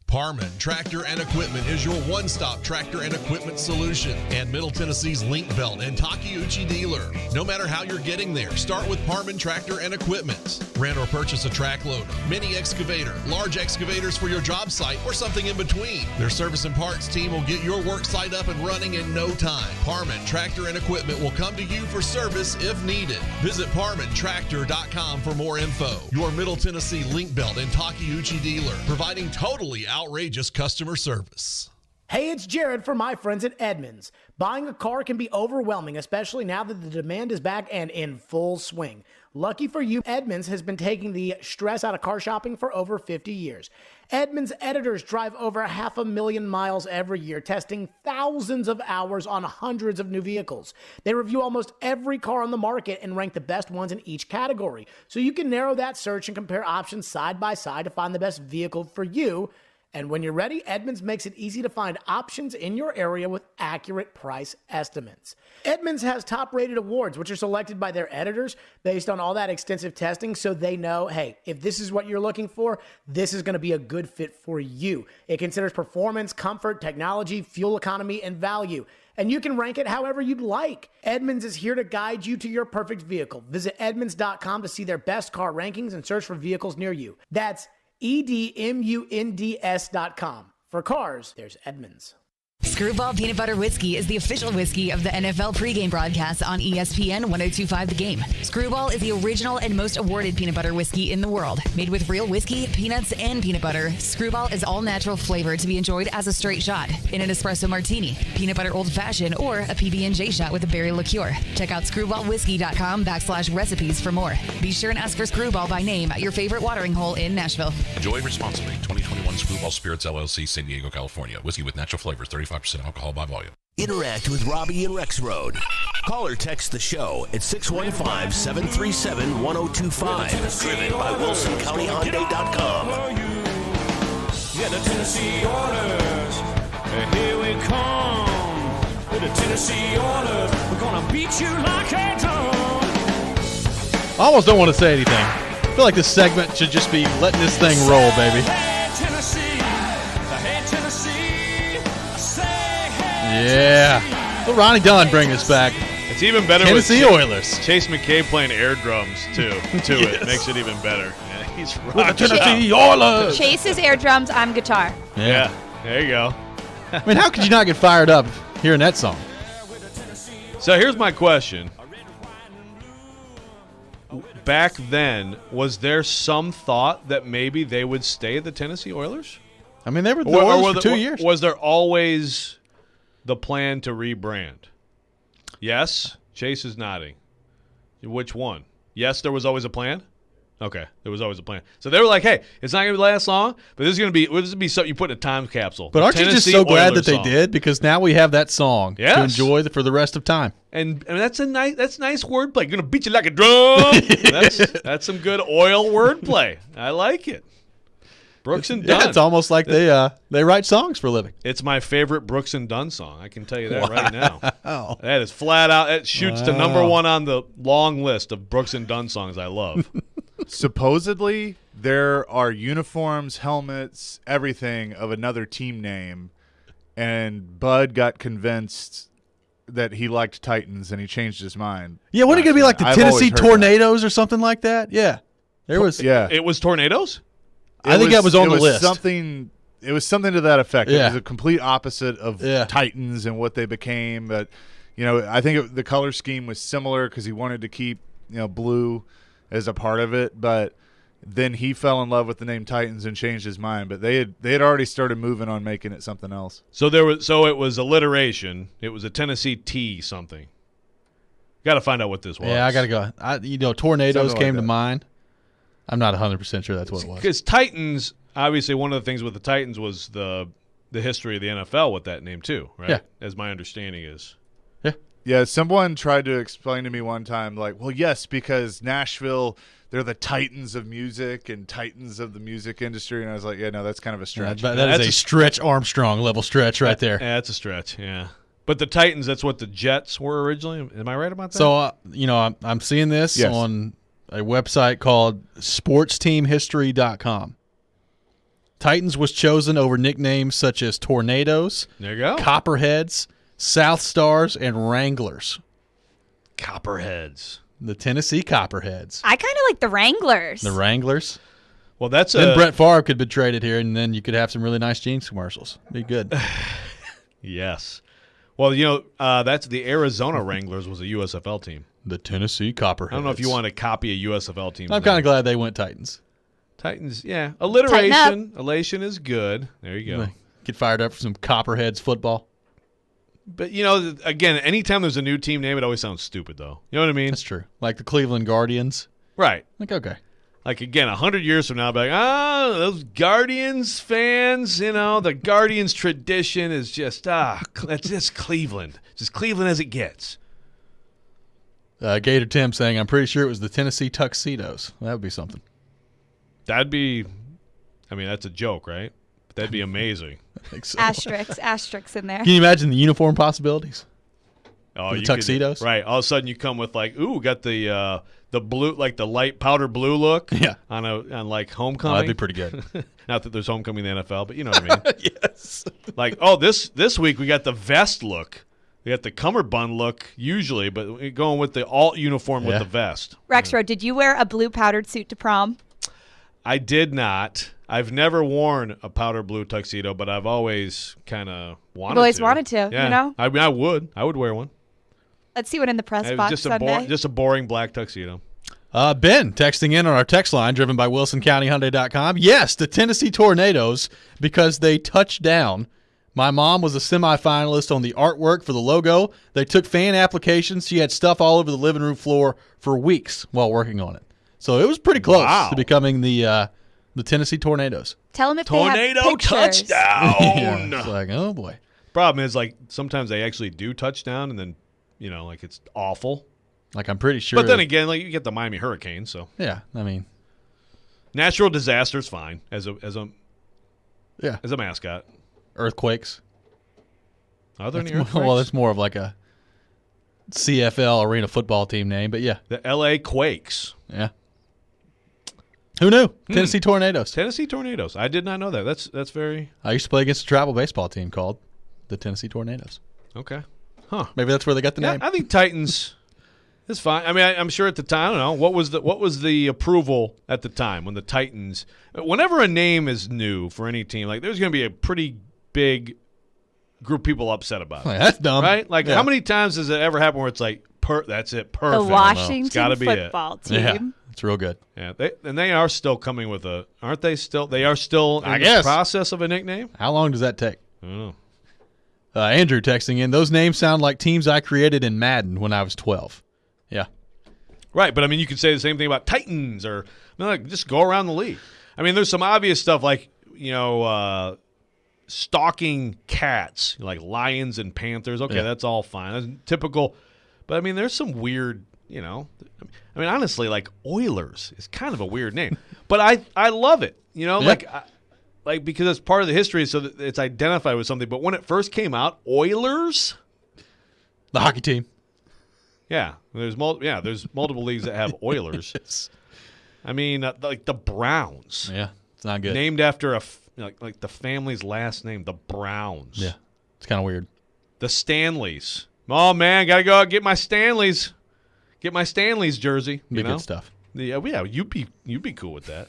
Parman Tractor and Equipment is your one-stop tractor and equipment solution and Middle Tennessee's Link Belt and Takeuchi dealer. No matter how you're getting there, start with Parman Tractor and Equipment. Rent or purchase a track loader, mini excavator, large excavators for your job site, or something in between. Their service and parts team will get your work site up and running in no time. Parman Tractor and Equipment will come to you for service if needed. Visit ParmanTractor.com for more info. Your Middle Tennessee Link Belt and Takeuchi dealer, providing totally outrageous customer service. Hey, it's Jared from my friends at Edmunds. Buying a car can be overwhelming, especially now that the demand is back and in full swing. Lucky for you, Edmunds has been taking the stress out of car shopping for over 50 years. Edmunds editors drive over 500,000 miles every year, testing thousands of hours on hundreds of new vehicles. They review almost every car on the market and rank the best ones in each category. So you can narrow that search and compare options side by side to find the best vehicle for you. And when you're ready, Edmunds makes it easy to find options in your area with accurate price estimates. Edmunds has top-rated awards, which are selected by their editors based on all that extensive testing, so they know, hey, if this is what you're looking for, this is going to be a good fit for you. It considers performance, comfort, technology, fuel economy, and value. And you can rank it however you'd like. Edmunds is here to guide you to your perfect vehicle. Visit Edmunds.com to see their best car rankings and search for vehicles near you. That's EDMUNDS.com. For cars, there's Edmunds. Screwball Peanut Butter Whiskey is the official whiskey of the NFL pregame broadcast on ESPN 102.5 The Game. Screwball is the original and most awarded peanut butter whiskey in the world. Made with real whiskey, peanuts, and peanut butter, Screwball is all natural flavor to be enjoyed as a straight shot, in an espresso martini, peanut butter old fashioned, or a PB&J shot with a berry liqueur. Check out screwballwhiskey.com/recipes for more. Be sure and ask for Screwball by name at your favorite watering hole in Nashville. Enjoy responsibly. 2021 Screwball Spirits LLC, San Diego, California. Whiskey with natural flavors, 35% alcohol by volume. Interact with Robby and Rexrode. Call or text the show at 615-737-1025. Driven by WilsonCountyHyundai.com. Yeah, the Tennessee Oilers. Here we come. With the Tennessee Oilers. We're going to beat you like a drum. I almost don't want to say anything. I feel like this segment should just be letting this thing roll, baby. Yeah. Well, Ronnie Dunn bring us back. It's even better Tennessee with Oilers. Chase McKay playing air drums, too, to Yes. it. Makes it even better. Yeah, he's With the rocking Tennessee out. Oilers. Chase's air drums, I'm guitar. Yeah, there you go. I mean, how could you not get fired up hearing that song? So here's my question. Back then, was there some thought that maybe they would stay the Tennessee Oilers? I mean, they were the Oilers for 2 years. Was there always the plan to rebrand? Yes? Chase is nodding. Which one? Yes, there was always a plan? Okay, there was always a plan. So they were like, hey, it's not going to last long, but this is going to be something you put in a time capsule. But aren't you just so glad that they did? Because now we have that song to Yes. enjoy for the rest of time. And that's nice wordplay. Going to beat you like a drum. That's some good oil wordplay. I like it. Brooks and Dunn. Yeah, it's almost like they write songs for a living. It's my favorite Brooks and Dunn song. I can tell you that right now. Wow. That is flat out. It shoots to number one on the long list of Brooks and Dunn songs I love. Supposedly, there are uniforms, helmets, everything of another team name, and Bud got convinced that he liked Titans and he changed his mind. Yeah, wasn't it going to be like the Tennessee Tornadoes or something like that? Yeah. There was. Yeah. It was Tornadoes? I think that was on the list. It was something to that effect. Yeah. It was a complete opposite of Titans and what they became. But, I think the color scheme was similar because he wanted to keep, blue as a part of it. But then he fell in love with the name Titans and changed his mind. But they had already started moving on making it something else. So it was alliteration. It was a Tennessee T something. Got to find out what this was. Yeah, I got to go. Tornadoes came to mind. I'm not 100% sure that's what it was. Because Titans, obviously, one of the things with the Titans was the history of the NFL with that name too, right? Yeah. As my understanding is. Yeah, someone tried to explain to me one time, like, well, yes, because Nashville, they're the Titans of music and Titans of the music industry. And I was like, yeah, no, that's kind of a stretch. That is a Stretch Armstrong level stretch right there. Yeah, that's a stretch, yeah. But the Titans, that's what the Jets were originally. Am I right about that? So, I'm seeing this on a website called sportsteamhistory.com. Titans was chosen over nicknames such as Tornadoes, there you go, Copperheads, South Stars, and Wranglers. Copperheads. The Tennessee Copperheads. I kind of like the Wranglers. The Wranglers. Well, that's then Brett Favre could be traded here, and then you could have some really nice jeans commercials. Be good. Yes. Well, that's the Arizona Wranglers was a USFL team. The Tennessee Copperheads. I don't know if you want to copy a USFL team. I'm kind of glad they went Titans. Titans, yeah. Alliteration. Elation is good. There you go. Get fired up for some Copperheads football. But, again, anytime there's a new team name, it always sounds stupid, though. You know what I mean? That's true. Like the Cleveland Guardians. Right. Like, okay. Like, again, 100 years from now, I'll be like, those Guardians fans, the Guardians tradition is just, that's just Cleveland. Just Cleveland as it gets. Gator Tim saying, I'm pretty sure it was the Tennessee Tuxedos. That would be something. That'd be, that's a joke, right? But that'd be amazing. I think so. Asterisks in there. Can you imagine the uniform possibilities? Oh, the tuxedos? Right. All of a sudden you come with got the blue, like the light powder blue look. Yeah. On like homecoming. That'd be pretty good. Not that there's homecoming in the NFL, but you know what I mean. Yes. Like, this week we got the vest look. We got the cummerbund look usually, but going with the alt uniform with the vest. Rexrode, did you wear a blue powdered suit to prom? I did not. I've never worn a powder blue tuxedo, but I've always kind of wanted to. You've always wanted to, Yeah. I would wear one. Let's see what in the press box Sunday. Just a boring black tuxedo. Ben texting in on our text line driven by WilsonCountyHyundai.com. Yes, the Tennessee Tornadoes because they touched down. My mom was a semifinalist on the artwork for the logo. They took fan applications. She had stuff all over the living room floor for weeks while working on it. So it was pretty close to becoming the Tennessee Tornadoes. Tell them if they have pictures. Touchdown. Yeah, it's like, oh boy. Problem is, like, sometimes they actually do touchdown, and then like it's awful. Like, I'm pretty sure. But then again, like, you get the Miami Hurricanes, so yeah, natural disaster's fine as a mascot. Earthquakes. Are there any earthquakes? Well, that's more of like a CFL arena football team name, but yeah. The LA Quakes. Yeah. Who knew? Tennessee Tornadoes. Tennessee Tornadoes. I did not know that. That's very. I used to play against a travel baseball team called the Tennessee Tornadoes. Okay. Huh. Maybe that's where they got the name. I think Titans is fine. I'm sure at the time, I don't know, what was the approval at the time when the Titans, whenever a name is new for any team, like, there's going to be a pretty big group of people upset about it. That's dumb. Right? Like, how many times does it ever happen where it's like, that's it, perfect. The Washington it's gotta be football team. Yeah, it's real good. Yeah, they are still coming with aren't they still? They are still in the process of a nickname? How long does that take? I don't know. Andrew texting in, those names sound like teams I created in Madden when I was 12. Yeah. Right, but you could say the same thing about Titans or just go around the league. There's some obvious stuff like, stalking cats, like lions and panthers. Okay, that's all fine. That's typical. But, there's some weird, honestly, like Oilers is kind of a weird name. But I love it, because it's part of the history, so that it's identified with something. But when it first came out, Oilers, the hockey team. Yeah, there's multiple leagues that have Oilers. I mean, like the Browns. Yeah, it's not good. Named after like the family's last name, the Browns. Yeah, it's kind of weird. The Stanleys. Oh, man, got to go out get my Stanleys. Get my Stanleys jersey. Good stuff. Yeah, you'd be cool with that.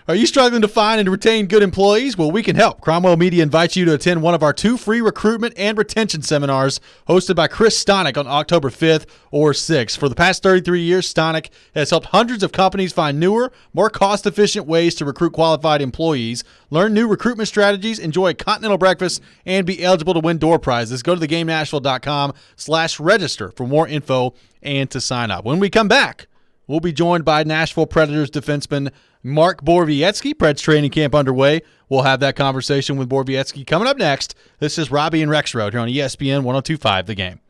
Are you struggling to find and retain good employees? Well, we can help. Cromwell Media invites you to attend one of our 2 free recruitment and retention seminars hosted by Chris Stonick on October 5th or 6th. For the past 33 years, Stonick has helped hundreds of companies find newer, more cost-efficient ways to recruit qualified employees, learn new recruitment strategies, enjoy a continental breakfast, and be eligible to win door prizes. Go to thegamenashville.com/register for more info and to sign up. When we come back, we'll be joined by Nashville Predators defenseman Mark Borowiecki. Preds training camp underway. We'll have that conversation with Borowiecki coming up next. This is Robby and Rexrode here on ESPN 102.5 The Game.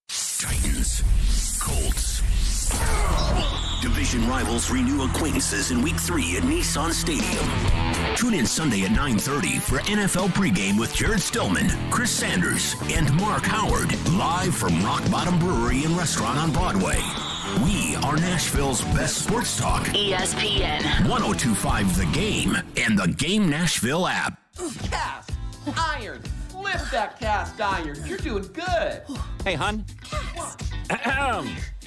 Titans, Colts. Division rivals renew acquaintances in Week 3 at Nissan Stadium. Tune in Sunday at 9:30 for NFL pregame with Jared Stillman, Chris Sanders, and Mark Howard, live from Rock Bottom Brewery and Restaurant on Broadway. We are Nashville's best sports talk. ESPN 102.5 The Game and the Game Nashville app. Cast iron. Lift that cast iron. You're doing good. Hey, hon.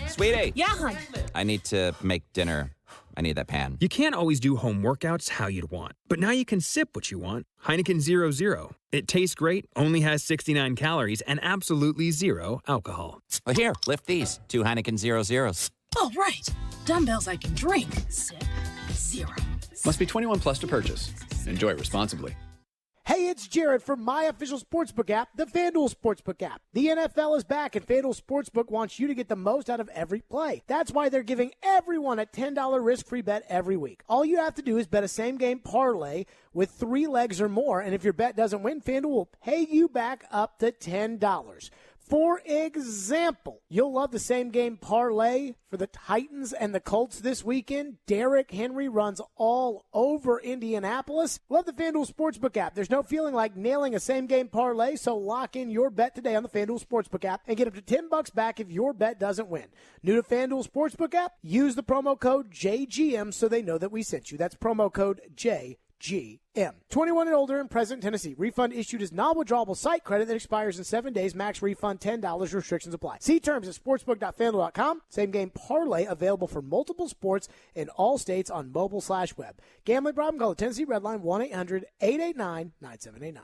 Sweetie. Yeah, hon. I need to make dinner. I need that pan. You can't always do home workouts how you'd want, but now you can sip what you want. Heineken 0.0. It tastes great, only has 69 calories, and absolutely zero alcohol. Well, here, lift these. 2 Heineken 0.0s. Oh, right. Dumbbells I can drink. Sip. 0. Must be 21 plus to purchase. Enjoy responsibly. Hey, it's Jared from my official sportsbook app, the FanDuel Sportsbook app. The NFL is back, and FanDuel Sportsbook wants you to get the most out of every play. That's why they're giving everyone a $10 risk-free bet every week. All you have to do is bet a same-game parlay with 3 legs or more, and if your bet doesn't win, FanDuel will pay you back up to $10. For example, you'll love the same-game parlay for the Titans and the Colts this weekend. Derrick Henry runs all over Indianapolis. Love the FanDuel Sportsbook app. There's no feeling like nailing a same-game parlay, so lock in your bet today on the FanDuel Sportsbook app and get up to $10 back if your bet doesn't win. New to FanDuel Sportsbook app? Use the promo code JGM so they know that we sent you. That's promo code JGM. 21 and older and present in Tennessee. Refund issued as non-withdrawable site credit that expires in 7 days. Max refund $10. Restrictions apply. See terms at sportsbook.fanduel.com. Same game parlay available for multiple sports in all states on mobile/web. Gambling problem? Call the Tennessee Red Line 1-800-889-9789.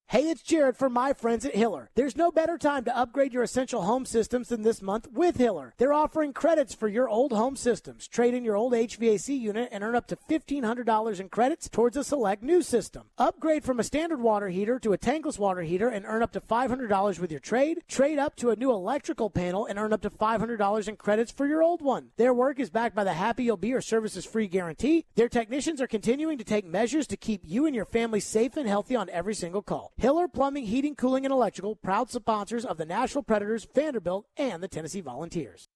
Hey, it's Jared from my friends at Hiller. There's no better time to upgrade your essential home systems than this month with Hiller. They're offering credits for your old home systems. Trade in your old HVAC unit and earn up to $1,500 in credits towards a select new system. Upgrade from a standard water heater to a tankless water heater and earn up to $500 with your trade. Trade up to a new electrical panel and earn up to $500 in credits for your old one. Their work is backed by the Happy You'll Be or Services Free guarantee. Their technicians are continuing to take measures to keep you and your family safe and healthy on every single call. Hiller Plumbing, Heating, Cooling, and Electrical, proud sponsors of the Nashville Predators, Vanderbilt, and the Tennessee Volunteers.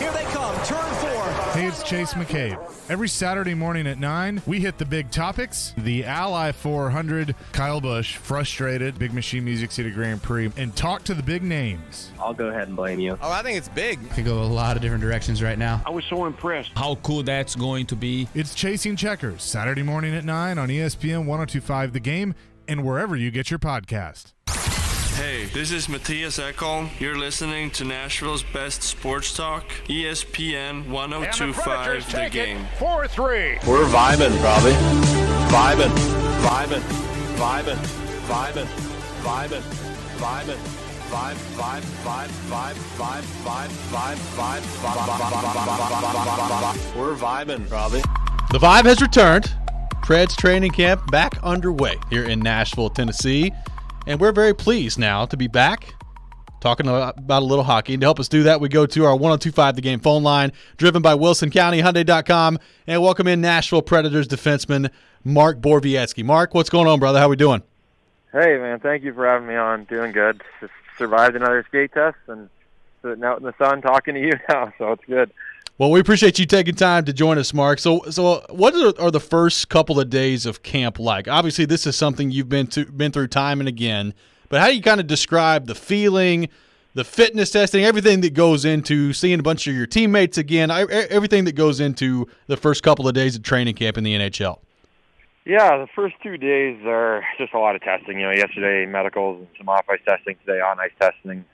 Here they come, turn 4. Hey, it's Chase McCabe. Every Saturday morning at 9, we hit the big topics. The Ally 400, Kyle Busch, frustrated, Big Machine Music City Grand Prix, and talk to the big names. I'll go ahead and blame you. Oh, I think it's big. Could go a lot of different directions right now. I was so impressed. How cool that's going to be. It's Chasing Checkers, Saturday morning at 9 on ESPN 102.5 The Game, and wherever you get your podcast. Hey, this is Matthias Ekholm. You're listening to Nashville's best sports talk, ESPN 102.5 The Game. 4-3. We're vibing, Robby. Vibing. We're vibing, Robby. The Vibe has returned. Preds training camp back underway here in Nashville, Tennessee. And we're very pleased now to be back talking about a little hockey. And to help us do that, we go to our 102.5 The Game phone line, driven by WilsonCountyHyundai.com, and welcome in Nashville Predators defenseman Mark Borowiecki. Mark, what's going on, brother? How we doing? Hey, man. Thank you for having me on. Doing good. Just survived another skate test and sitting out in the sun talking to you now, so it's good. Well, we appreciate you taking time to join us, Mark. So what are the first couple of days of camp like? Obviously, this is something you've been through time and again, but how do you kind of describe the feeling, the fitness testing, everything that goes into seeing a bunch of your teammates again, everything that goes into the first couple of days of training camp in the NHL? Yeah, the first 2 days are just a lot of testing. Yesterday medicals and some off-ice testing, today on-ice testing.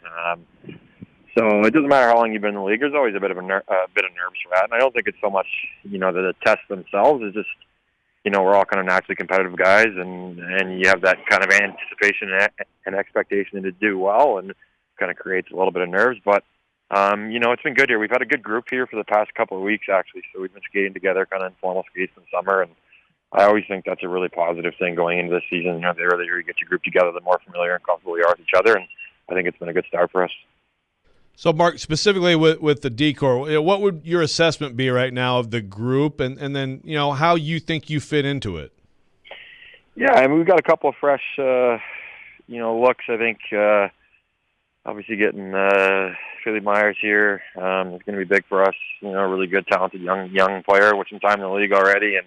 So it doesn't matter how long you've been in the league. There's always a bit of nerves for that. And I don't think it's so much, the tests themselves. It's just, we're all kind of naturally competitive guys, and you have that kind of anticipation and expectation to do well, and kind of creates a little bit of nerves. But, it's been good here. We've had a good group here for the past couple of weeks, actually. So we've been skating together, kind of informal skates in the summer, and I always think that's a really positive thing going into this season. The earlier you get your group together, the more familiar and comfortable you are with each other, and I think it's been a good start for us. So, Mark, specifically with the D-Corps, what would your assessment be right now of the group, and then, how you think you fit into it? Yeah, I mean, we've got a couple of fresh, looks. I think, obviously getting Philly Myers here is going to be big for us. A really good, talented young player with some time in the league already, and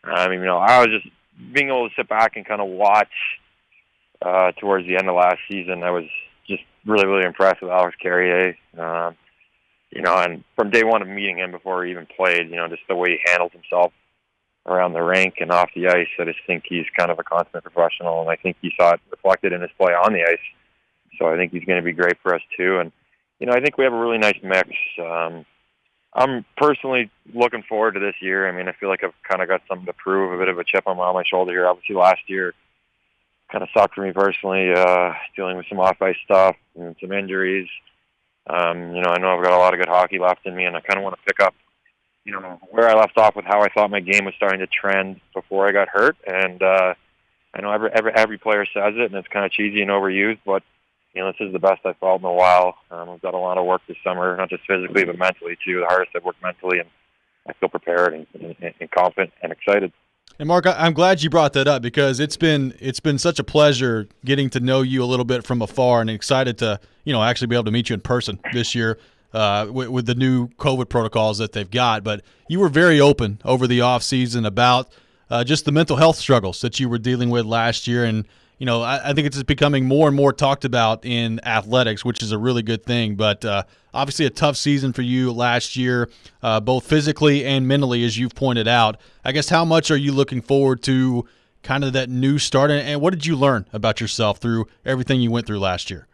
I was just being able to sit back and kind of watch towards the end of last season. I was just really, really impressed with Alex Carrier. And from day one of meeting him before he even played, just the way he handles himself around the rink and off the ice, I just think he's kind of a consummate professional, and I think you saw it reflected in his play on the ice. So I think he's going to be great for us too. And, I think we have a really nice mix. I'm personally looking forward to this year. I mean, I feel like I've kind of got something to prove, a bit of a chip on my shoulder here. Obviously, last year kind of sucked for me personally, dealing with some off-ice stuff and some injuries. I know I've got a lot of good hockey left in me, and I kind of want to pick up, where I left off with how I thought my game was starting to trend before I got hurt. And I know every player says it, and it's kind of cheesy and overused, but this is the best I've felt in a while. I've got a lot of work this summer, not just physically, but mentally too. The hardest I've worked mentally, and I feel prepared and confident and excited. And Mark, I'm glad you brought that up, because it's been such a pleasure getting to know you a little bit from afar, and excited to actually be able to meet you in person this year with the new COVID protocols that they've got. But you were very open over the off season about just the mental health struggles that you were dealing with last year, and I think it's just becoming more and more talked about in athletics, which is a really good thing. But obviously a tough season for you last year, both physically and mentally, as you've pointed out. I guess how much are you looking forward to kind of that new start, and what did you learn about yourself through everything you went through last year?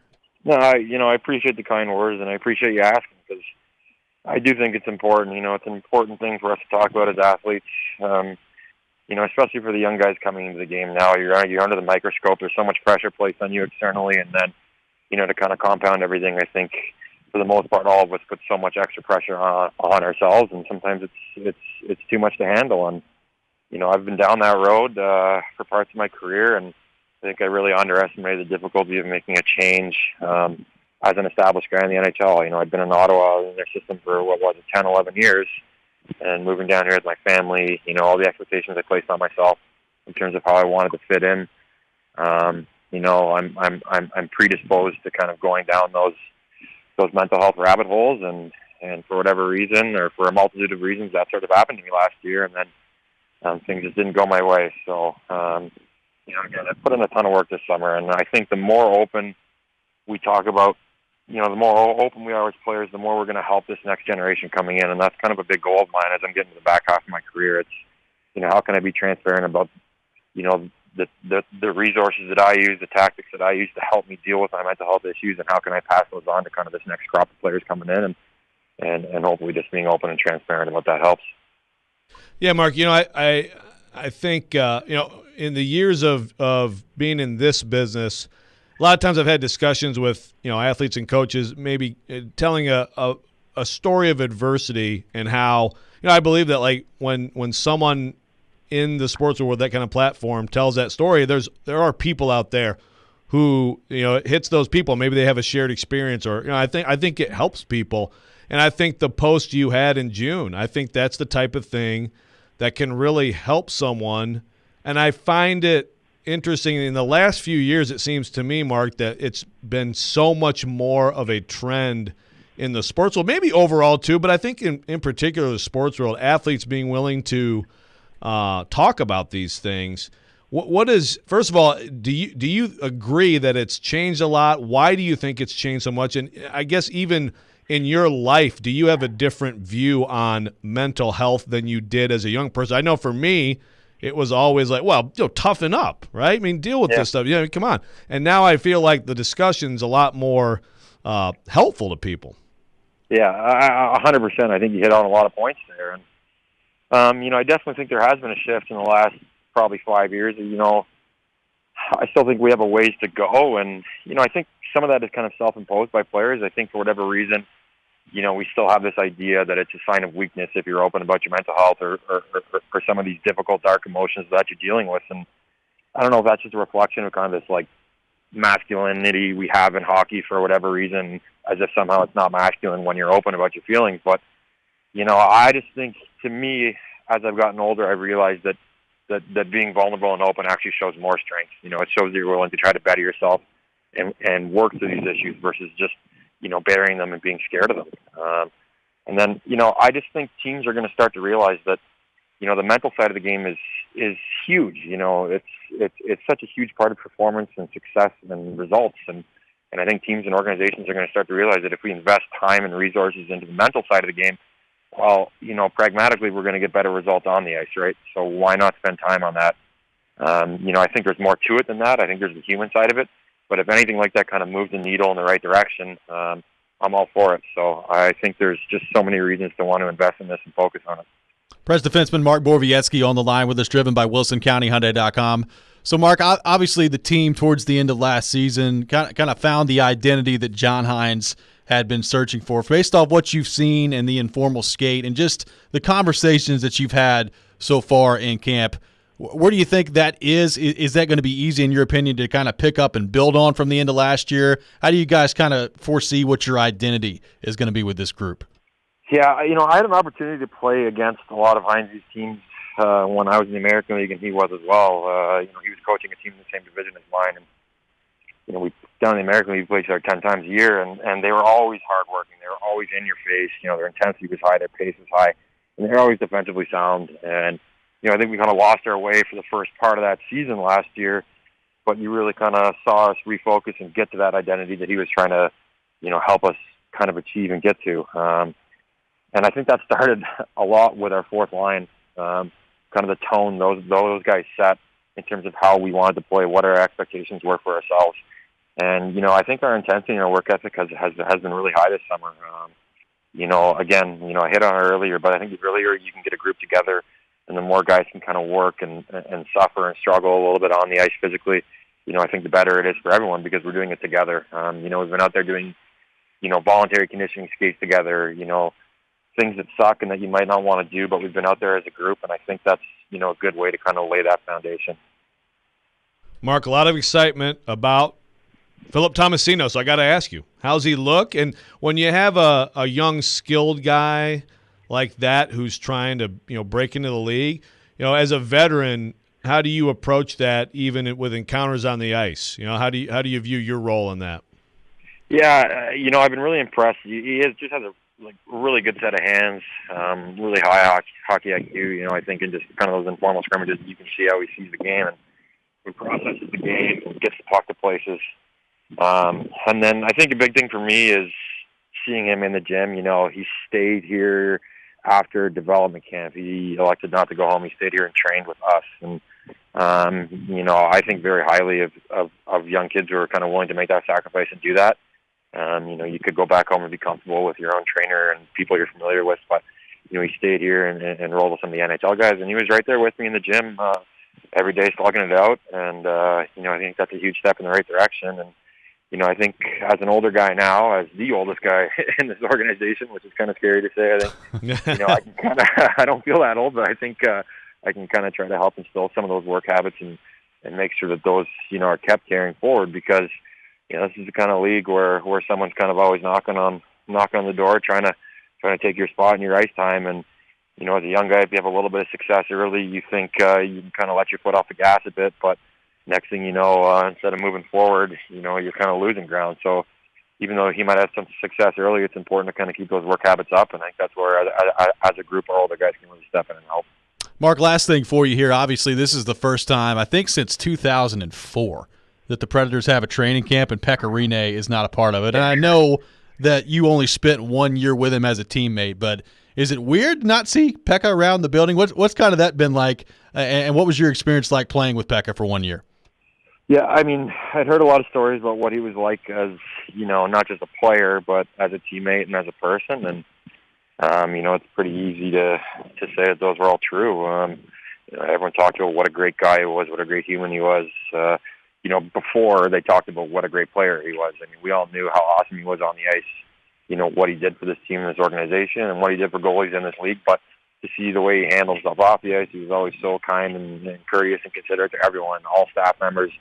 No, I appreciate the kind words, and I appreciate you asking, because I do think it's important. It's an important thing for us to talk about as athletes. Especially for the young guys coming into the game now, you're under the microscope. There's so much pressure placed on you externally, and then, to kind of compound everything, I think for the most part, all of us put so much extra pressure on ourselves, and sometimes it's too much to handle. And I've been down that road for parts of my career, and I think I really underestimated the difficulty of making a change as an established guy in the NHL. I'd been in Ottawa in their system for 10, 11 years. And moving down here with my family, all the expectations I placed on myself in terms of how I wanted to fit in, I'm predisposed to kind of going down those mental health rabbit holes, and for whatever reason, or for a multitude of reasons, that sort of happened to me last year, and then things just didn't go my way. So, again, I put in a ton of work this summer, and I think the more open we talk about, the more open we are as players, the more we're going to help this next generation coming in. And that's kind of a big goal of mine as I'm getting to the back half of my career. It's, how can I be transparent about, the resources that I use, the tactics that I use to help me deal with my mental health issues, and how can I pass those on to kind of this next crop of players coming in, and hopefully just being open and transparent about that helps. Yeah, Mark, I think, in the years of being in this business, a lot of times I've had discussions with, athletes and coaches, maybe telling a story of adversity, and how, I believe that, like, when someone in the sports world with that kind of platform tells that story, there are people out there who, it hits those people. Maybe they have a shared experience, or, I think it helps people. And I think the post you had in June, I think that's the type of thing that can really help someone. And I find it interesting, in the last few years, it seems to me, Mark, that it's been so much more of a trend in the sports world, maybe overall too, but I think in particular the sports world, athletes being willing to talk about these things. What is, first of all, do you agree that it's changed a lot? Why do you think it's changed so much? And I guess even in your life, do you have a different view on mental health than you did as a young person? I know for me, it was always like, well, toughen up, right? I mean, deal with this stuff. Come on. And now I feel like the discussion's a lot more helpful to people. Yeah, 100%. I think you hit on a lot of points there. And, I definitely think there has been a shift in the last probably 5 years. I still think we have a ways to go. And, I think some of that is kind of self-imposed by players. I think for whatever reason, we still have this idea that it's a sign of weakness if you're open about your mental health or some of these difficult, dark emotions that you're dealing with. And I don't know if that's just a reflection of kind of this, masculinity we have in hockey for whatever reason, as if somehow it's not masculine when you're open about your feelings. But, I just think, to me, as I've gotten older, I've realized that being vulnerable and open actually shows more strength. It shows that you're willing to try to better yourself and work through these issues versus just, burying them and being scared of them. And then, I just think teams are going to start to realize that, the mental side of the game is huge. It's such a huge part of performance and success and results. And I think teams and organizations are going to start to realize that if we invest time and resources into the mental side of the game, well, pragmatically, we're going to get better results on the ice, right? So why not spend time on that? I think there's more to it than that. I think there's the human side of it. But if anything like that kind of moves the needle in the right direction, I'm all for it. So I think there's just so many reasons to want to invest in this and focus on it. Press defenseman Mark Borowiecki on the line with us, driven by WilsonCountyHyundai.com. So, Mark, obviously the team towards the end of last season kind of found the identity that John Hines had been searching for. Based off what you've seen in the informal skate and just the conversations that you've had so far in camp, where do you think that is? Is that going to be easy, in your opinion, to kind of pick up and build on from the end of last year? How do you guys kind of foresee what your identity is going to be with this group? Yeah, I had an opportunity to play against a lot of Hines' teams when I was in the American League, and he was as well. He was coaching a team in the same division as mine, and we down in the American League, we played each other 10 times a year, and they were always hardworking. They were always in your face. Their intensity was high, their pace was high, and they were always defensively sound. And I think we kind of lost our way for the first part of that season last year, but you really kind of saw us refocus and get to that identity that he was trying to, help us kind of achieve and get to. And I think that started a lot with our fourth line, kind of the tone those guys set in terms of how we wanted to play, what our expectations were for ourselves. And, I think our intensity and our work ethic has been really high this summer. I hit on it earlier, but I think the earlier you can get a group together and the more guys can kind of work and suffer and struggle a little bit on the ice physically, I think the better it is for everyone because we're doing it together. We've been out there doing, voluntary conditioning skates together, things that suck and that you might not want to do, but we've been out there as a group, and I think that's, a good way to kind of lay that foundation. Mark, a lot of excitement about Philip Tomasino, so I got to ask you, how's he look? And when you have a young, skilled guy like that who's trying to, break into the league, as a veteran, how do you approach that even with encounters on the ice? How do you view your role in that? Yeah, I've been really impressed. He just has a really good set of hands, really high hockey IQ. I think in just kind of those informal scrimmages, you can see how he sees the game and he processes the game and gets the puck to places. And then I think a big thing for me is seeing him in the gym. He stayed here after development camp. He elected not to go home. He stayed here and trained with us. And, I think very highly of young kids who are kind of willing to make that sacrifice and do that. You could go back home and be comfortable with your own trainer and people you're familiar with, but, he stayed here and rolled with some of the NHL guys, and he was right there with me in the gym every day slugging it out. And, I think that's a huge step in the right direction. And, I think as an older guy now, as the oldest guy in this organization, which is kind of scary to say, I think, I don't feel that old, but I think I can kind of try to help instill some of those work habits and make sure that those, are kept carrying forward because, this is the kind of league where someone's kind of always knocking on the door, trying to take your spot in your ice time. And, as a young guy, if you have a little bit of success early, you think you can kind of let your foot off the gas a bit, but next thing you know, instead of moving forward, you're kind of losing ground. So even though he might have some success early, it's important to kind of keep those work habits up. And I think that's where, as a group, our older guys can really step in and help. Mark, last thing for you here. Obviously, this is the first time, I think since 2004, that the Predators have a training camp and Pekka Rinne is not a part of it. And I know that you only spent 1 year with him as a teammate, but is it weird to not see Pekka around the building? What's kind of that been like, and what was your experience like playing with Pekka for 1 year? Yeah, I mean, I'd heard a lot of stories about what he was like as, not just a player, but as a teammate and as a person. And, it's pretty easy to say that those were all true. Everyone talked about what a great guy he was, what a great human he was. Before they talked about what a great player he was. I mean, we all knew how awesome he was on the ice, what he did for this team and this organization and what he did for goalies in this league. But to see the way he handles stuff off the ice, he was always so kind and courteous and considerate to everyone, all staff members,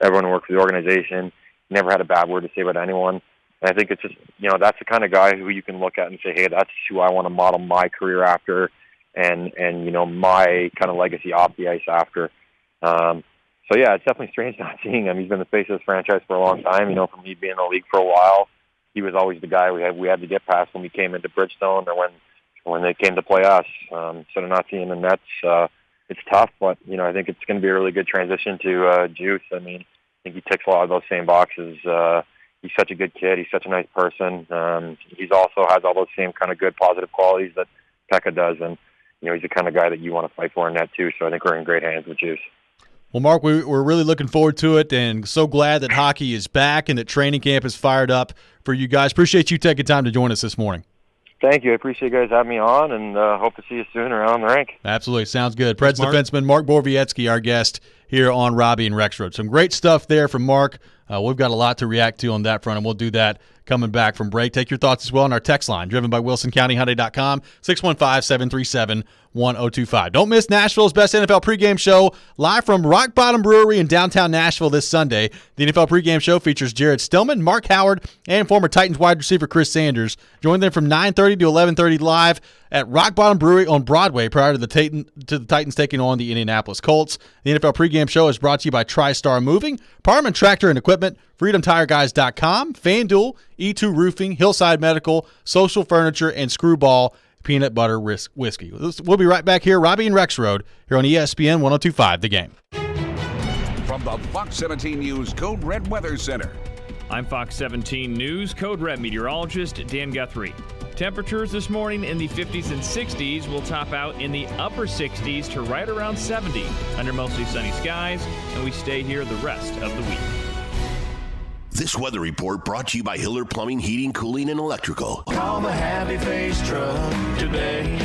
everyone who worked for the organization. He never had a bad word to say about anyone. And I think it's just, that's the kind of guy who you can look at and say, hey, that's who I want to model my career after and my kind of legacy off the ice after. So, yeah, it's definitely strange not seeing him. He's been the face of this franchise for a long time. From me being in the league for a while, he was always the guy we had to get past when we came into Bridgestone or when they came to play us. So to not see him in Nets, it's tough, but, I think it's going to be a really good transition to Juice. I mean, I think he ticks a lot of those same boxes. He's such a good kid. He's such a nice person. He's also has all those same kind of good, positive qualities that Pekka does. And, he's the kind of guy that you want to fight for in net, too. So I think we're in great hands with Juice. Well, Mark, we're really looking forward to it and so glad that hockey is back and that training camp is fired up for you guys. Appreciate you taking time to join us this morning. Thank you. I appreciate you guys having me on, and hope to see you soon around the rink. Absolutely. Sounds good. Preds defenseman Mark Borowiecki, our guest here on Robby and Rexrode. Some great stuff there from Mark. We've got a lot to react to on that front, and we'll do that coming back from break. Take your thoughts as well on our text line, driven by WilsonCountyHyundai.com, 615-737-1025. Don't miss Nashville's best NFL pregame show live from Rock Bottom Brewery in downtown Nashville this Sunday. The NFL pregame show features Jared Stillman, Mark Howard, and former Titans wide receiver Chris Sanders. Join them from 9:30 to 11:30 live at Rock Bottom Brewery on Broadway prior to the Titans taking on the Indianapolis Colts. The NFL pregame show is brought to you by TriStar Moving, Parman Tractor and Equipment, FreedomTireGuys.com, FanDuel, E2 Roofing, Hillside Medical, Social Furniture, and Screwball Peanut Butter Whiskey. We'll be right back here, Robby and Rexrode, here on ESPN 102.5 The Game. From the Fox 17 News Code Red Weather Center. I'm Fox 17 News Code Red meteorologist Dan Guthrie. Temperatures this morning in the 50s and 60s will top out in the upper 60s to right around 70 under mostly sunny skies, and we stay here the rest of the week. This weather report brought to you by Hiller Plumbing, Heating, Cooling, and Electrical. Call the Happy Face Truck today.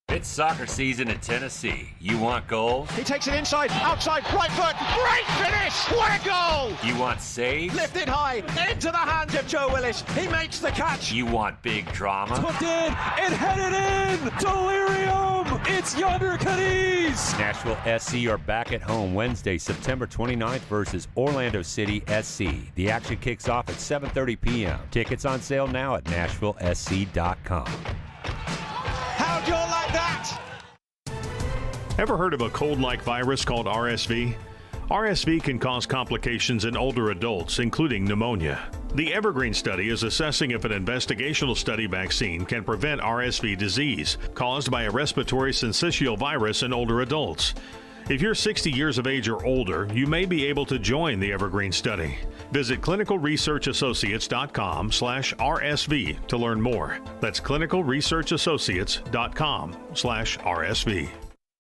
It's soccer season in Tennessee. You want goals? He takes it inside, outside, right foot, great finish! What a goal! You want saves? Lifted high, into the hands of Joe Willis. He makes the catch. You want big drama? Hooked in, it headed in! Delirium! It's Yonder Cadiz! Nashville SC are back at home Wednesday, September 29th versus Orlando City SC. The action kicks off at 7:30 p.m. Tickets on sale now at NashvilleSC.com. How'd you like that? Ever heard of a cold-like virus called RSV? RSV can cause complications in older adults, including pneumonia. The Evergreen study is assessing if an investigational study vaccine can prevent RSV disease caused by a respiratory syncytial virus in older adults. If you're 60 years of age or older, you may be able to join the Evergreen study. Visit clinicalresearchassociates.com/RSV to learn more. That's clinicalresearchassociates.com/RSV.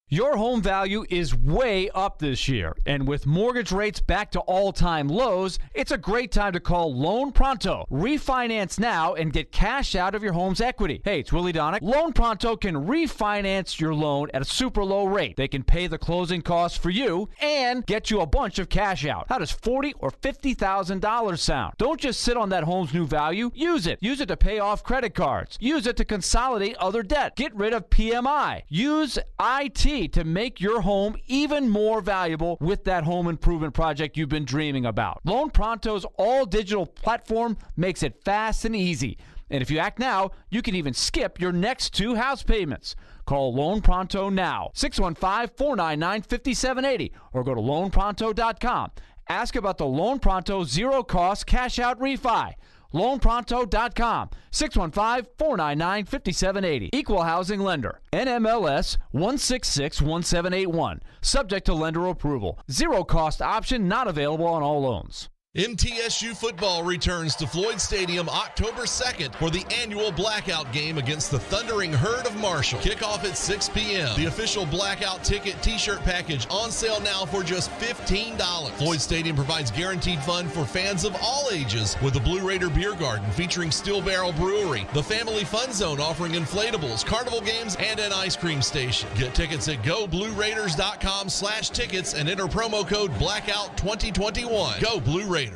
Your home value is way up this year, and with mortgage rates back to all-time lows, it's a great time to call Loan Pronto. Refinance now and get cash out of your home's equity. Hey, it's Willie Donick. Loan Pronto can refinance your loan at a super low rate. They can pay the closing costs for you and get you a bunch of cash out. How does $40,000 or $50,000 sound? Don't just sit on that home's new value. Use it. Use it to pay off credit cards. Use it to consolidate other debt. Get rid of PMI. Use IT to make your home even more valuable with that home improvement project you've been dreaming about. Loan Pronto's all-digital platform makes it fast and easy. And if you act now, you can even skip your next 2 house payments. Call Loan Pronto now, 615-499-5780, or go to loanpronto.com. Ask about the Loan Pronto zero-cost cash-out refi. LoanPronto.com, 615-499-5780. Equal housing lender. NMLS 1661781. Subject to lender approval. Zero cost option not available on all loans. MTSU football returns to Floyd Stadium October 2nd for the annual Blackout game against the Thundering Herd of Marshall. Kickoff at 6 p.m. The official Blackout ticket t-shirt package on sale now for just $15. Floyd Stadium provides guaranteed fun for fans of all ages with the Blue Raider Beer Garden featuring Steel Barrel Brewery, the Family Fun Zone offering inflatables, carnival games, and an ice cream station. Get tickets at goblueraiders.com/tickets and enter promo code Blackout2021. Go Blue Raiders.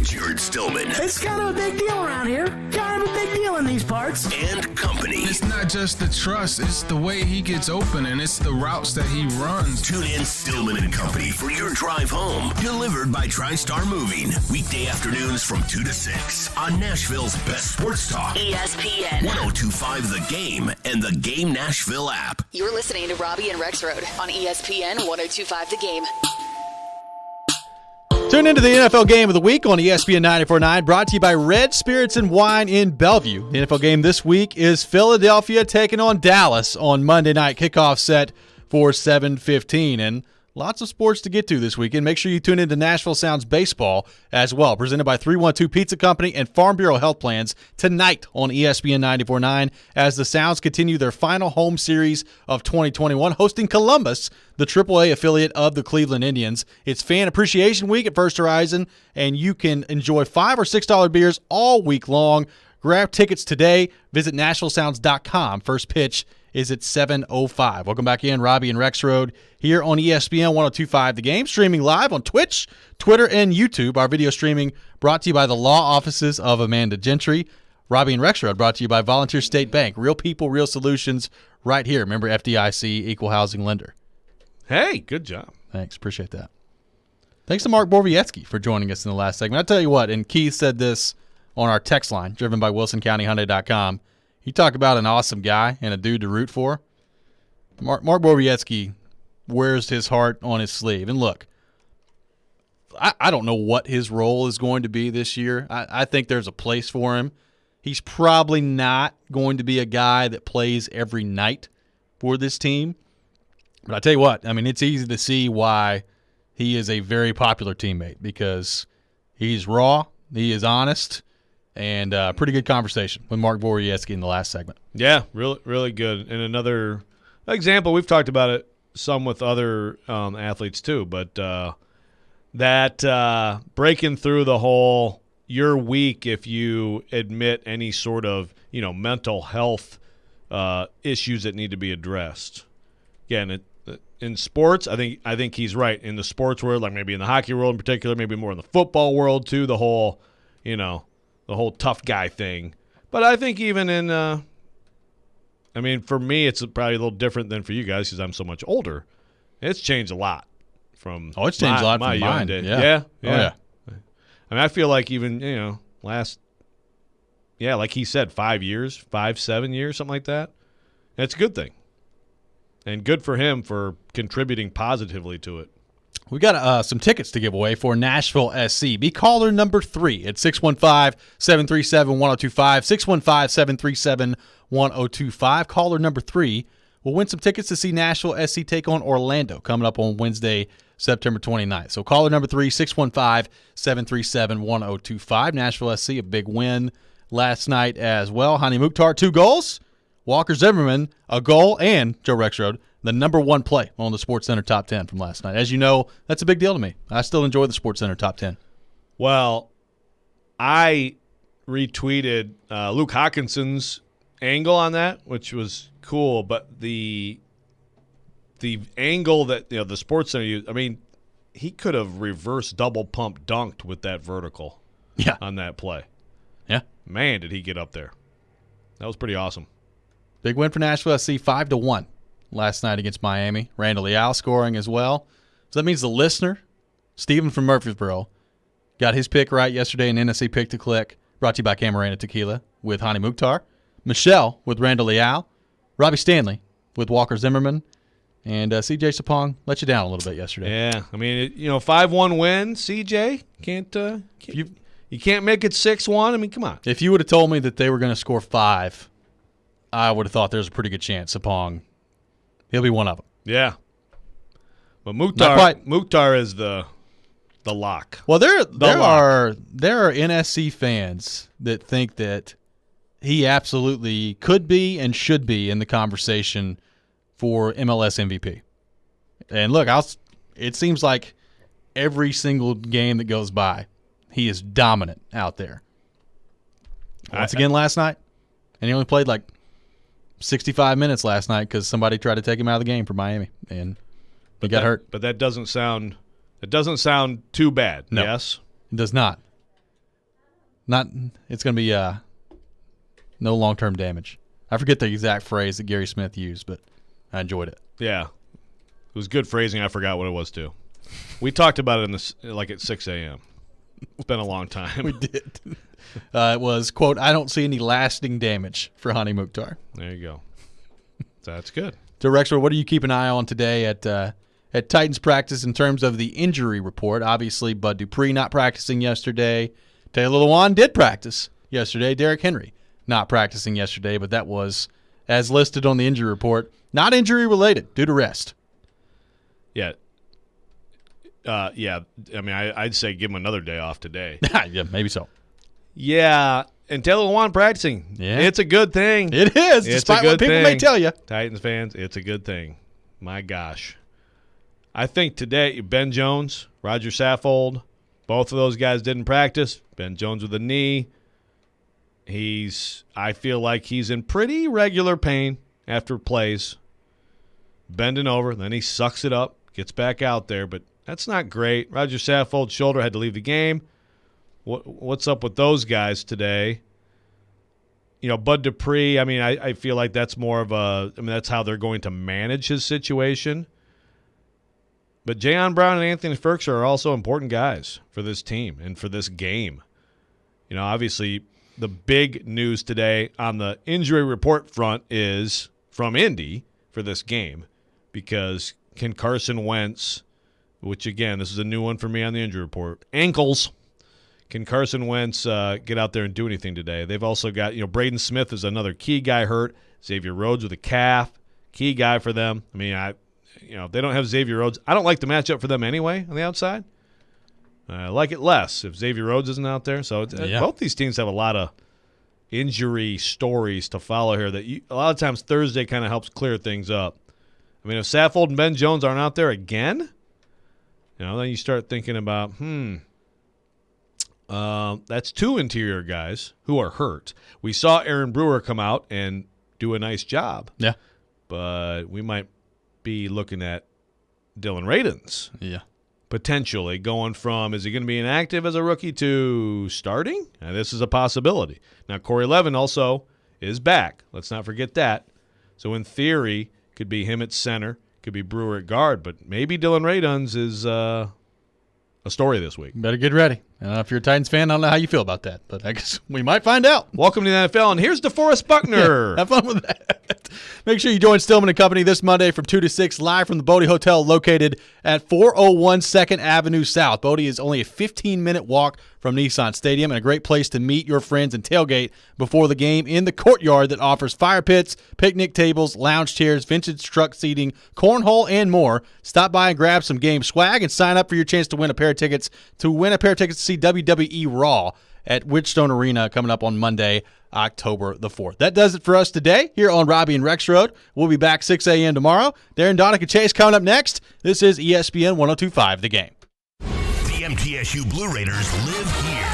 Jared Stillman. It's kind of a big deal around here. Kind of a big deal in these parts. And company. It's not just the trust, it's the way he gets open and it's the routes that he runs. Tune in Stillman and Company for your drive home. Delivered by TriStar Moving. Weekday afternoons from 2 to 6 on Nashville's best sports talk. ESPN 102.5 The Game and the Game Nashville app. You're listening to Robby and Rexrode on ESPN 102.5 The Game. Tune into the NFL Game of the Week on ESPN 94.9, brought to you by Red Spirits and Wine in Bellevue. The NFL game this week is Philadelphia taking on Dallas on Monday night. Kickoff set for 7:15, and lots of sports to get to this weekend. Make sure you tune into Nashville Sounds Baseball as well, presented by 312 Pizza Company and Farm Bureau Health Plans tonight on ESPN 94.9 as the Sounds continue their final home series of 2021, hosting Columbus, the AAA affiliate of the Cleveland Indians. It's Fan Appreciation Week at First Horizon, and you can enjoy $5 or $6 beers all week long. Grab tickets today. Visit NashvilleSounds.com. First pitch is at 7:05. Welcome back in, Robby and Rexrode here on ESPN 102.5 The Game, streaming live on Twitch, Twitter, and YouTube. Our video streaming brought to you by the law offices of Amanda Gentry. Robby and Rexrode brought to you by Volunteer State Bank. Real people, real solutions right here. Remember, FDIC, equal housing lender. Hey, good job. Thanks. Appreciate that. Thanks to Mark Borwiecki for joining us in the last segment. I'll tell you what, and Keith said this on our text line, driven by WilsonCountyHyundai.com. You talk about an awesome guy and a dude to root for. Mark Borwiecki wears his heart on his sleeve. And look, I don't know what his role is going to be this year. I think there's a place for him. He's probably not going to be a guy that plays every night for this team. But I tell you what, I mean, it's easy to see why he is a very popular teammate because he's raw, he is honest, and pretty good conversation with Mark Borwiecki in the last segment. Yeah, really, really good. And another example, we've talked about it some with other athletes too, but that breaking through the whole you're weak if you admit any sort of mental health issues that need to be addressed. Again, in sports, I think he's right. In the sports world, like maybe in the hockey world in particular, maybe more in the football world too, the whole tough guy thing. But I think even in for me, it's probably a little different than for you guys because I'm so much older. It's changed a lot from it's changed a lot my from young mine. days. Yeah. Yeah. Oh, yeah. I mean, I feel like even, like he said, 7 years, something like that. That's a good thing. And good for him for contributing positively to it. We got some tickets to give away for Nashville SC. Be caller number 3 at 615-737-1025, 615-737-1025. Caller number 3 will win some tickets to see Nashville SC take on Orlando coming up on Wednesday, September 29th. So caller number 3, 615-737-1025. Nashville SC, a big win last night as well. Hani Mukhtar, 2 goals. Walker Zimmerman, a goal, and Joe Rexrode, the number 1 play on the SportsCenter Top 10 from last night. As you know, that's a big deal to me. I still enjoy the SportsCenter Top 10. Well, I retweeted Luke Hawkinson's angle on that, which was cool, but the angle that the SportsCenter used, he could have reverse double pump dunked with that vertical on that play. Yeah. Man, did he get up there. That was pretty awesome. Big win for Nashville SC, 5-1 last night against Miami. Randall Leal scoring as well. So that means the listener, Steven from Murfreesboro, got his pick right yesterday in NSC Pick to Click, brought to you by Camarena Tequila with Hani Mukhtar, Michelle with Randall Leal, Robbie Stanley with Walker Zimmerman, and CJ Sapong let you down a little bit yesterday. Yeah, 5-1 win, CJ. You You can't make it 6-1. I mean, come on. If you would have told me that they were going to score 5, I would have thought there's a pretty good chance Sapong, he'll be one of them. Yeah. But Mukhtar is the lock. Well, there are NSC fans that think that he absolutely could be and should be in the conversation for MLS MVP. And look, it seems like every single game that goes by, he is dominant out there. Once again last night, and he only played like 65 minutes last night because somebody tried to take him out of the game for Miami, and he got hurt. But that doesn't sound too bad. No, yes, it does not. It's going to be no long-term damage. I forget the exact phrase that Gary Smith used, but I enjoyed it. Yeah, it was good phrasing. I forgot what it was too. We talked about it at 6 a.m. It's been a long time. We did. It was, quote, I don't see any lasting damage for Hani Mukhtar. There you go. That's good. So, Rexrode, what do you keep an eye on today at Titans practice in terms of the injury report? Obviously, Bud Dupree not practicing yesterday. Taylor Lewan did practice yesterday. Derrick Henry not practicing yesterday, but that was, as listed on the injury report, not injury-related due to rest. Yeah. I mean, I'd say give him another day off today. Yeah, maybe so. Yeah, and Taylor Lewan practicing. Yeah. It's a good thing. It is, despite what people may tell you. Titans fans, it's a good thing. My gosh. I think today, Ben Jones, Roger Saffold, both of those guys didn't practice. Ben Jones with a knee. I feel like he's in pretty regular pain after plays. Bending over, then he sucks it up, gets back out there, but that's not great. Roger Saffold's shoulder had to leave the game. What's up with those guys today? Bud Dupree, I mean, I feel like that's more of that's how they're going to manage his situation. But Jayon Brown and Anthony Ferkser are also important guys for this team and for this game. Obviously, the big news today on the injury report front is from Indy for this game because can Carson Wentz, which, again, this is a new one for me on the injury report, ankles. Can Carson Wentz get out there and do anything today? They've also got, Braden Smith is another key guy hurt. Xavier Rhodes with a calf, key guy for them. I mean, if they don't have Xavier Rhodes, I don't like the matchup for them anyway on the outside. I like it less if Xavier Rhodes isn't out there. So both these teams have a lot of injury stories to follow here that a lot of times Thursday kind of helps clear things up. I mean, if Saffold and Ben Jones aren't out there again, then you start thinking about, that's 2 interior guys who are hurt. We saw Aaron Brewer come out and do a nice job. Yeah. But we might be looking at Dylan Radins. Yeah. Potentially going from, is he going to be inactive as a rookie to starting? Now, this is a possibility. Now, Corey Levin also is back. Let's not forget that. So, in theory, could be him at center, could be Brewer at guard, but maybe Dylan Radins is a story this week. Better get ready. If you're a Titans fan, I don't know how you feel about that, but I guess we might find out. Welcome to the NFL, and here's DeForest Buckner. Yeah, have fun with that. Make sure you join Stillman & Company this Monday from 2 to 6, live from the Bodie Hotel located at 401 2nd Avenue South. Bodie is only a 15-minute walk from Nissan Stadium and a great place to meet your friends and tailgate before the game in the courtyard that offers fire pits, picnic tables, lounge chairs, vintage truck seating, cornhole, and more. Stop by and grab some game swag and sign up for your chance to win a pair of tickets to see WWE Raw at Witchstone Arena coming up on Monday, October the 4th. That does it for us today here on Robby and Rexrode. We'll be back 6 a.m. tomorrow. Darren Donica Chase coming up next. This is ESPN 102.5 The Game. The MTSU Blue Raiders live here.